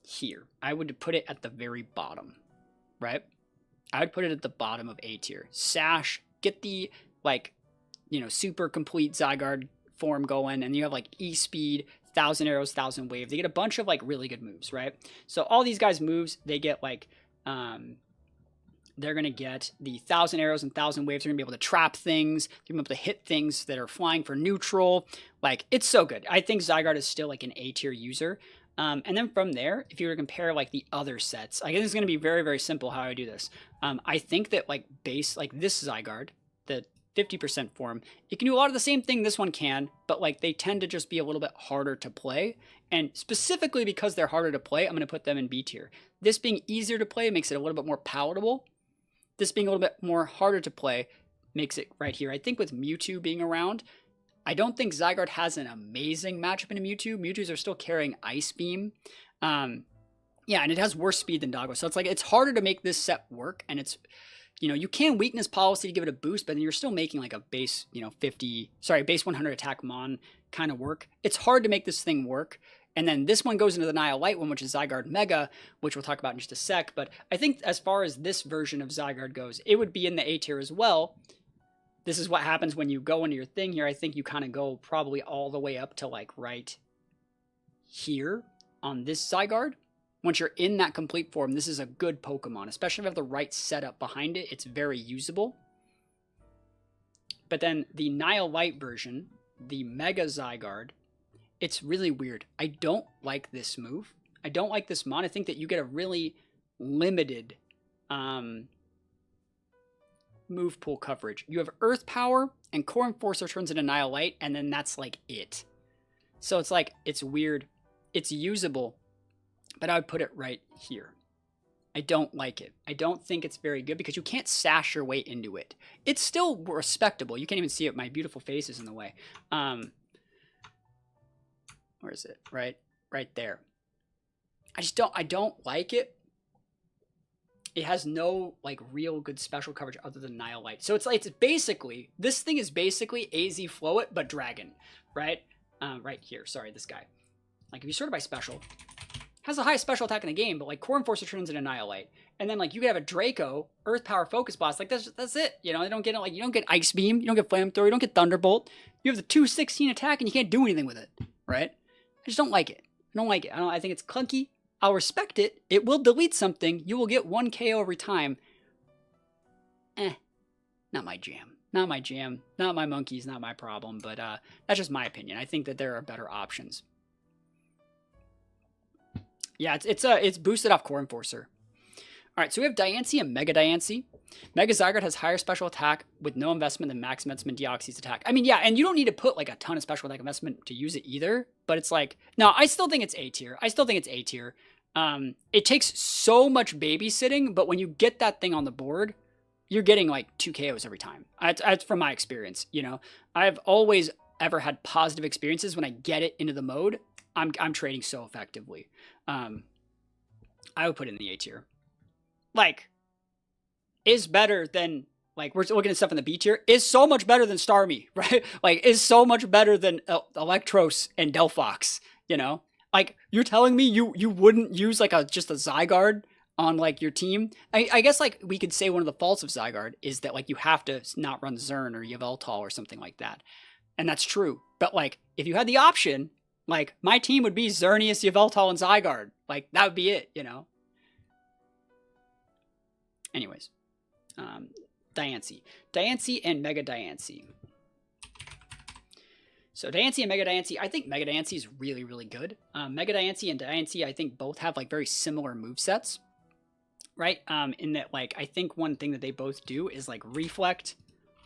here. I would put it at the very bottom, right? I would put it at the bottom of A tier. Sash, get the like, you know, super complete Zygarde form going, and you have like E-Speed, 1,000 Arrows, 1,000 Wave. They get a bunch of like really good moves, right? So all these guys' moves, they get like, they're going to get the 1,000 Arrows and 1,000 Waves. They're going to be able to trap things. They're going to be able to hit things that are flying for neutral. Like, it's so good. I think Zygarde is still like an A tier user. And then from there, if you were to compare like the other sets, I guess it's going to be very, very simple how I do this. I think that like base, like this Zygarde, the 50% form, it can do a lot of the same thing this one can, but like they tend to just be a little bit harder to play. And specifically because they're harder to play, I'm going to put them in B tier. This being easier to play makes it a little bit more palatable. This being a little bit more harder to play makes it right here. I think with Mewtwo being around, I don't think Zygarde has an amazing matchup in a Mewtwo. Mewtwo's are still carrying Ice Beam. Yeah, and it has worse speed than Doggo. So it's like, it's harder to make this set work. And it's, you know, you can weakness policy to give it a boost, but then you're still making like a base, you know, base 100 attack mon kind of work. It's hard to make this thing work. And then this one goes into the Nihilite one, which is Zygarde Mega, which we'll talk about in just a sec. But I think as far as this version of Zygarde goes, it would be in the A tier as well. This is what happens when you go into your thing here. I think you kind of go probably all the way up to like right here on this Zygarde. Once you're in that complete form, this is a good Pokemon, especially if you have the right setup behind it. It's very usable. But then the Nihilite version, the Mega Zygarde, it's really weird. I don't like this move. I don't like this mon. I think that you get a really limited move pool coverage. You have Earth Power and Core Enforcer turns into Nihilite, and then that's like it. So it's like, it's weird. It's usable, but I would put it right here. I don't like it. I don't think it's very good because you can't sash your way into it. It's still respectable. You can't even see it. My beautiful face is in the way. Where is it? Right there. I don't like it. It has no like real good special coverage other than Nihilite. So it's basically, this thing is basically AZ Flow-It, but Dragon, right? Right here. Sorry, this guy. Like if you sort it by special, has the highest special attack in the game, but like Core Enforcer turns into Annihilate. And then like you could have a Draco, Earth Power Focus Blast, like that's it. You know, you don't get it, like you don't get Ice Beam, you don't get Flamethrower, you don't get Thunderbolt. You have the 216 attack and you can't do anything with it, right? I just don't like it. I don't like it. I think it's clunky. I'll respect it. It will delete something. You will get 1 KO every time. Not my jam. Not my jam. Not my monkeys, not my problem, but that's just my opinion. I think that there are better options. Yeah, it's boosted off Core Enforcer. All right, so we have Diancie and Mega Diancie. Mega Zygarde has higher special attack with no investment than Max Metzman Deoxys attack. I mean, yeah, and you don't need to put like a ton of special attack investment to use it either, but it's like, no, I still think it's A tier. It takes so much babysitting, but when you get that thing on the board, you're getting like 2 KOs every time. That's from my experience, you know. I've always ever had positive experiences when I get it into the mode. I'm trading so effectively. I would put it in the A tier. Like, is better than, like, we're looking at stuff in the B tier, is so much better than Starmie, right? Like, is so much better than Electros and Delphox, you know? Like, you're telling me you wouldn't use, like, just a Zygarde on, like, your team? I guess, like, we could say one of the faults of Zygarde is that, like, you have to not run Zern or Yveltal or something like that. And that's true. But, like, if you had the option, like, my team would be Xerneas, Yveltal, and Zygarde. Like, that would be it, you know? Anyways. Diancie. Diancie and Mega Diancie. So Diancie and Mega Diancie, I think Mega Diancie is really, really good. Mega Diancie and Diancie, I think both have like very similar movesets, right? In that, like, I think one thing that they both do is like Reflect,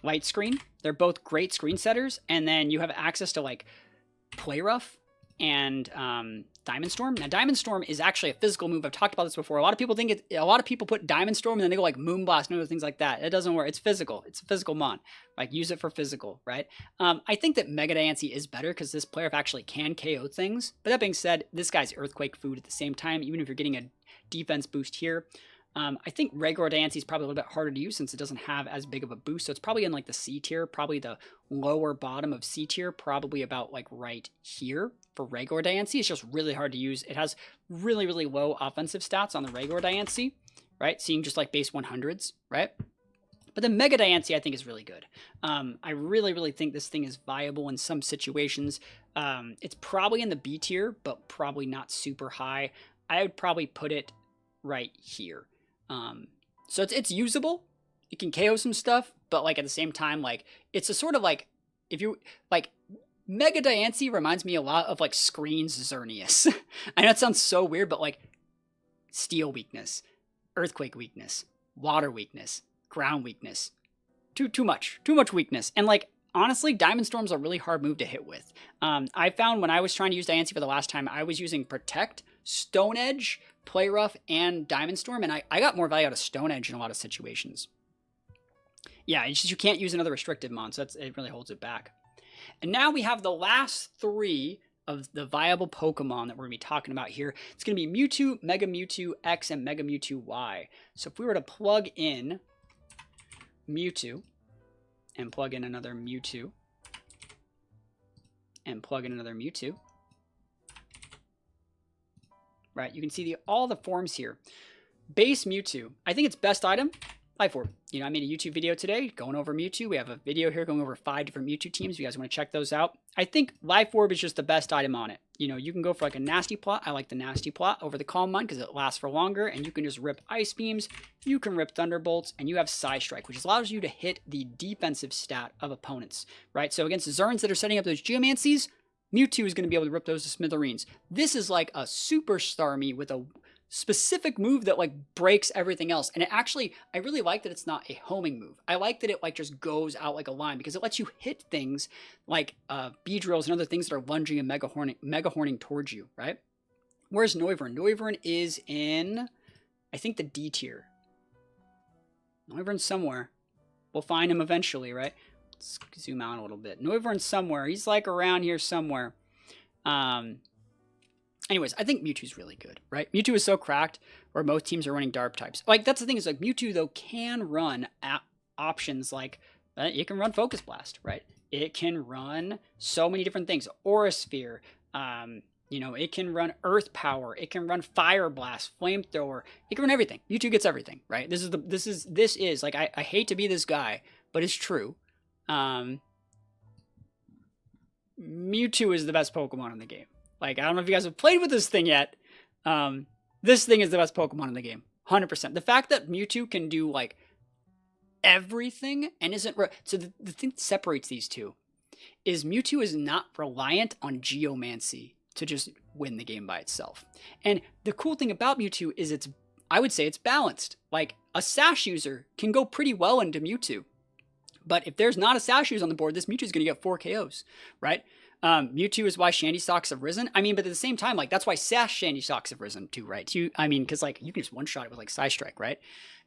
Light Screen. They're both great screen setters, and then you have access to like Play Rough and Diamond Storm. Now, Diamond Storm is actually a physical move. I've talked about this before. A lot of people put Diamond Storm and then they go like Moonblast and other things like that. It doesn't work. It's physical. It's a physical mon. Like, use it for physical, right? I think that Mega Diancie is better because this player actually can KO things. But that being said, this guy's Earthquake food at the same time, even if you're getting a defense boost here. I think regular Diancie is probably a little bit harder to use since it doesn't have as big of a boost. So it's probably in like the C tier, probably the lower bottom of C tier, probably about like right here for regular Diancie. It's just really hard to use. It has really, really low offensive stats on the regular Diancie, right? Seeing just like base 100s, right? But the Mega Diancie, I think, is really good. I really, really think this thing is viable in some situations. It's probably in the B tier, but probably not super high. I would probably put it right here. So it's usable. You can KO some stuff, but like at the same time, like it's a sort of like, if you like, Mega Diancie reminds me a lot of like Screen's Xerneas. I know it sounds so weird, but like Steel weakness, Earthquake weakness, Water weakness, Ground weakness, too much weakness. And like, honestly, Diamond Storm's a really hard move to hit with. I found when I was trying to use Diancie for the last time, I was using Protect, Stone Edge, Play Rough, and Diamond Storm, and I got more value out of Stone Edge in a lot of situations. Yeah, it's just you can't use another restricted mon, so it really holds it back. And now we have the last three of the viable Pokemon that we're going to be talking about here. It's going to be Mewtwo, Mega Mewtwo X, and Mega Mewtwo Y. So if we were to plug in Mewtwo, and plug in another Mewtwo, and plug in another Mewtwo, right, you can see all the forms here. Base Mewtwo, I think it's best item, Life Orb. You know, I made a YouTube video today going over Mewtwo. We have a video here going over 5 different Mewtwo teams. If you guys want to check those out. I think Life Orb is just the best item on it. You know, you can go for like a Nasty Plot. I like the Nasty Plot over the Calm Mind because it lasts for longer, and you can just rip Ice Beams, you can rip Thunderbolts, and you have Psy Strike, which allows you to hit the defensive stat of opponents, right? So against the Zerns that are setting up those Geomancies, Mewtwo is going to be able to rip those to smithereens. This is like a superstar me with a specific move that like breaks everything else. And it actually, I really like that it's not a homing move. I like that it like just goes out like a line because it lets you hit things like Beedrills and other things that are lunging and mega horning towards you, right? Where's Noivern? Noivern is in I think the D tier. Noivern's somewhere. We'll find him eventually, right? Let's zoom out a little bit. Noivern's somewhere. He's like around here somewhere. Anyways, I think Mewtwo's really good, right? Mewtwo is so cracked where most teams are running Dark types. Like, that's the thing is, like, Mewtwo, though, can run options like, it can run Focus Blast, right? It can run so many different things. Aura Sphere, you know, it can run Earth Power. It can run Fire Blast, Flamethrower. It can run everything. Mewtwo gets everything, right? This is like, I hate to be this guy, but it's true. Mewtwo is the best Pokemon in the game. Like, I don't know if you guys have played with this thing yet. This thing is the best Pokemon in the game. 100%. The fact that Mewtwo can do, like, everything and isn't... So the thing that separates these two is Mewtwo is not reliant on Geomancy to just win the game by itself. And the cool thing about Mewtwo is I would say it's balanced. Like, a Sash user can go pretty well into Mewtwo. But if there's not a Sash user on the board, this Mewtwo is going to get 4 KOs, right? Mewtwo is why Shandy Stocks have risen. I mean, but at the same time, like, that's why Sash Shandy Stocks have risen too, right? I mean, because, like, you can just one-shot it with, like, Side Strike, right?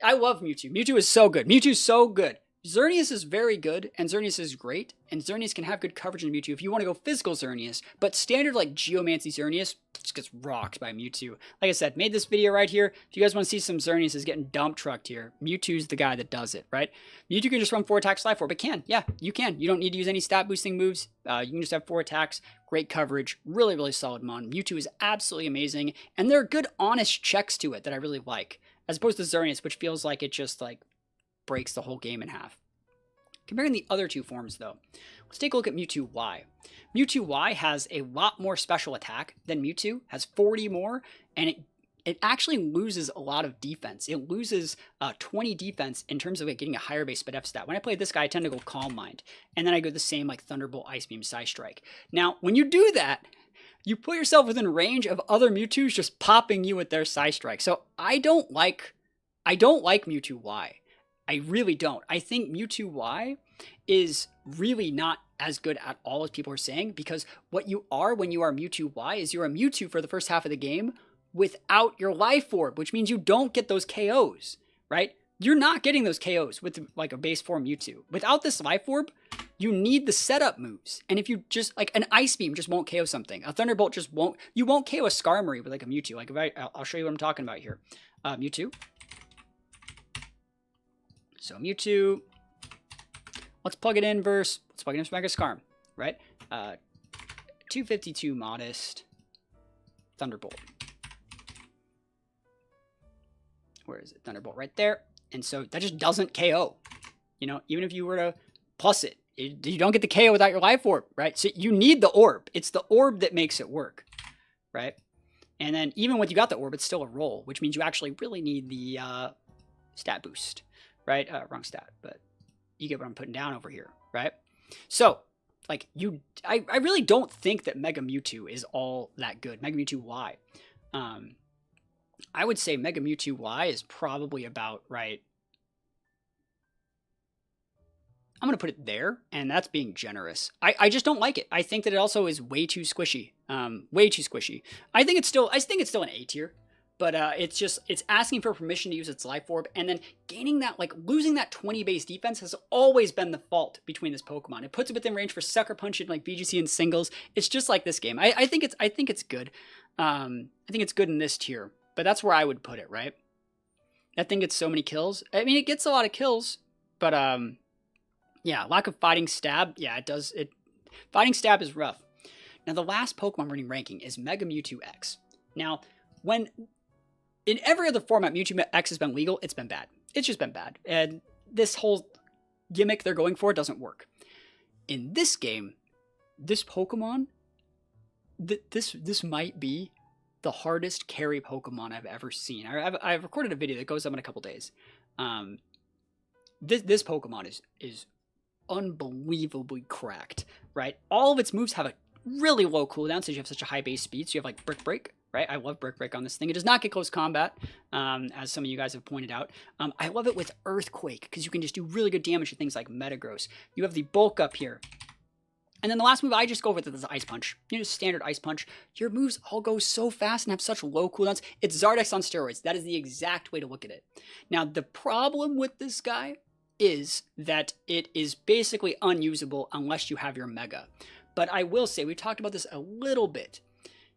I love Mewtwo. Mewtwo is so good. Mewtwo's so good. Xerneas is very good, and Xerneas is great, and Xerneas can have good coverage in Mewtwo if you want to go physical Xerneas, but standard, like, Geomancy Xerneas just gets rocked by Mewtwo. Like I said, made this video right here. If you guys want to see some Xerneas is getting dump trucked here, Mewtwo's the guy that does it, right? Mewtwo can just run 4 attacks, Life Orb. It can, yeah, you can. You don't need to use any stat boosting moves. You can just have 4 attacks, great coverage, really, really solid mon. Mewtwo is absolutely amazing, and there are good, honest checks to it that I really like, as opposed to Xerneas, which feels like it just, like, breaks the whole game in half. Comparing the other two forms, though, let's take a look at Mewtwo Y. Mewtwo Y has a lot more special attack than Mewtwo, has 40 more, and it actually loses a lot of defense. It loses 20 defense in terms of it getting a higher base F stat. When I play this guy, I tend to go Calm Mind, and then I go the same like Thunderbolt, Ice Beam, Psy Strike. Now, when you do that, you put yourself within range of other Mewtwo's just popping you with their Psy Strike. So I don't like Mewtwo Y. I really don't. I think Mewtwo Y is really not as good at all as people are saying, because what you are when you are Mewtwo Y is you're a Mewtwo for the first half of the game without your Life Orb, which means you don't get those KOs, right? You're not getting those KOs with like a base form Mewtwo. Without this Life Orb, you need the setup moves. And if you just, like, an Ice Beam just won't KO something. A Thunderbolt just won't, you won't KO a Skarmory with like a Mewtwo. Like, I'll show you what I'm talking about here. Mewtwo. So Mewtwo, let's plug it in versus Mega Skarm, right? 252 Modest, Thunderbolt. Where is it? Thunderbolt right there. And so that just doesn't KO. You know, even if you were to plus it, you don't get the KO without your Life Orb, right? So you need the Orb. It's the Orb that makes it work, right? And then even when you got the Orb, it's still a roll, which means you actually really need the stat boost. Right? Wrong stat, but you get what I'm putting down over here, right? So, like, I really don't think that Mega Mewtwo is all that good. Mega Mewtwo Y. I would say Mega Mewtwo Y is probably about, right, I'm going to put it there, and that's being generous. I just don't like it. I think that it also is way too squishy. Way too squishy. I think it's still an A tier. But it's asking for permission to use its Life Orb, and then gaining that, like, losing that 20 base defense has always been the fault between this Pokemon. It puts it within range for Sucker Punch in, like, VGC and singles. It's just like this game. I think it's good. I think it's good in this tier, but that's where I would put it, right? That thing gets so many kills. I mean, it gets a lot of kills, but, yeah, lack of Fighting Stab. Yeah, it does. Fighting Stab is rough. Now, the last Pokemon running ranking is Mega Mewtwo X. Now, in every other format, Mewtwo X has been legal, it's been bad. It's just been bad. And this whole gimmick they're going for doesn't work. In this game, this Pokemon, this might be the hardest carry Pokemon I've ever seen. I've recorded a video that goes up in a couple days. This Pokemon is unbelievably cracked, right? All of its moves have a really low cooldown, so you have such a high base speed. So you have like Brick Break, right? I love Brick Break on this thing. It does not get close combat, as some of you guys have pointed out. I love it with Earthquake, because you can just do really good damage to things like Metagross. You have the Bulk up here. And then the last move I just go with is Ice Punch. You know, standard Ice Punch. Your moves all go so fast and have such low cooldowns. It's Zardex on steroids. That is the exact way to look at it. Now, the problem with this guy is that it is basically unusable unless you have your Mega. But I will say, we talked about this a little bit,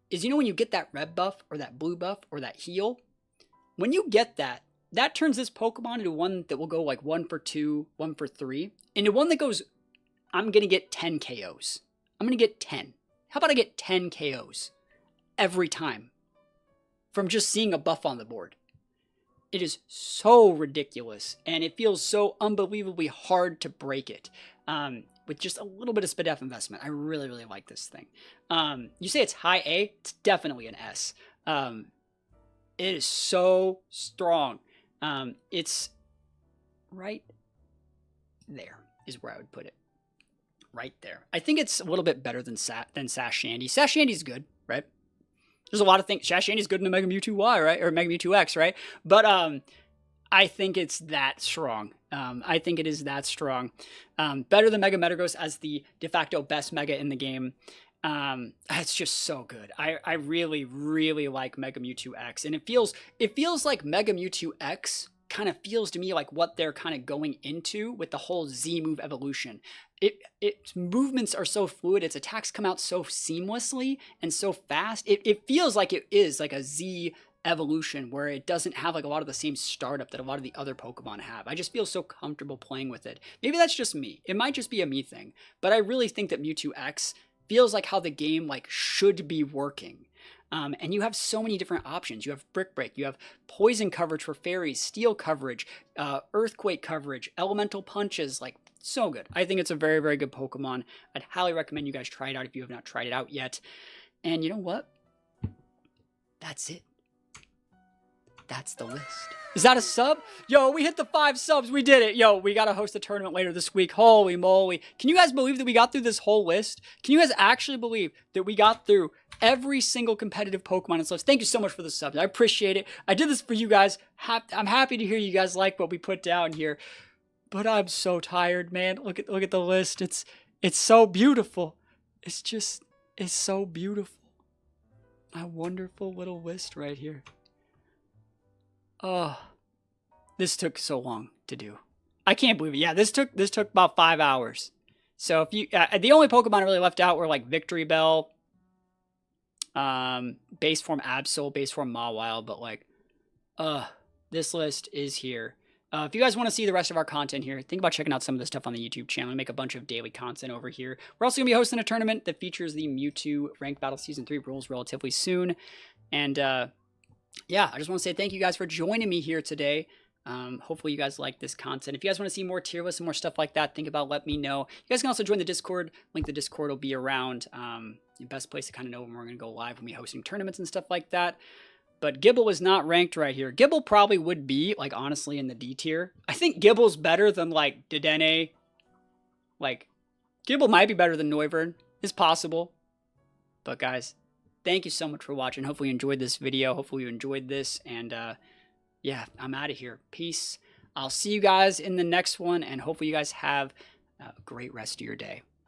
is you know when you get that red buff or that blue buff or that heal, when you get that, that turns this Pokemon into one that will go like 1 for 2, 1 for 3, into one that goes, I'm going to get 10 KOs. I'm going to get 10. How about I get 10 KOs every time from just seeing a buff on the board? It is so ridiculous, and it feels so unbelievably hard to break it with just a little bit of SPDF investment. I really, really like this thing. You say it's high A? It's definitely an S. It is so strong. It's right there is where I would put it. Right there. I think it's a little bit better than Sash Shandy. Sash Shandy's good, right? There's a lot of things. Sash Shandy's good in the Mega Mewtwo Y, right? Or Mega Mewtwo X, right? But I think it's that strong. I think it is that strong. Better than Mega Metagross as the de facto best Mega in the game. It's just so good. I really, really like Mega Mewtwo X. And it feels like Mega Mewtwo X kind of feels to me like what they're kind of going into with the whole Z move evolution. Its movements are so fluid, its attacks come out so seamlessly and so fast. It feels like it is like a Z evolution where it doesn't have like a lot of the same startup that a lot of the other Pokemon have. I just feel so comfortable playing with it. Maybe that's just me. It might just be a me thing, but I really think that Mewtwo X feels like how the game like should be working. And you have so many different options. You have Brick Break, you have Poison coverage for fairies, Steel coverage, Earthquake coverage, Elemental punches, like so good. I think it's a very, very good Pokemon. I'd highly recommend you guys try it out if you have not tried it out yet. And you know what? That's it. That's the list. Is that a sub? Yo, we hit the 5 subs. We did it. Yo, we got to host a tournament later this week. Holy moly. Can you guys believe that we got through this whole list? Can you guys actually believe that we got through every single competitive Pokemon in this list? Thank you so much for the subs. I appreciate it. I did this for you guys. I'm happy to hear you guys like what we put down here. But I'm so tired, man. Look at the list. It's so beautiful. It's so beautiful. A wonderful little list right here. Oh, this took so long to do. I can't believe it. Yeah, this took about 5 hours. So if you, the only Pokemon I really left out were like Victory Bell, base form Absol, base form Mawile, but like, this list is here. If you guys want to see the rest of our content here, think about checking out some of the stuff on the YouTube channel. We make a bunch of daily content over here. We're also going to be hosting a tournament that features the Mewtwo Ranked Battle Season 3 rules relatively soon. And, yeah, I just want to say thank you guys for joining me here today. Hopefully you guys like this content. If you guys want to see more tier lists and more stuff like that, think about let me know. You guys can also join the Discord. Link to the Discord will be around. The best place to kind of know when we're going to go live when we're hosting tournaments and stuff like that. But Gible is not ranked right here. Gible probably would be, like, honestly, in the D tier. I think Gible's better than, like, Dedenne. Like, Gible might be better than Noivern. It's possible. But, guys, thank you so much for watching. Hopefully you enjoyed this video. Hopefully you enjoyed this. And, yeah, I'm out of here. Peace. I'll see you guys in the next one. And hopefully you guys have a great rest of your day.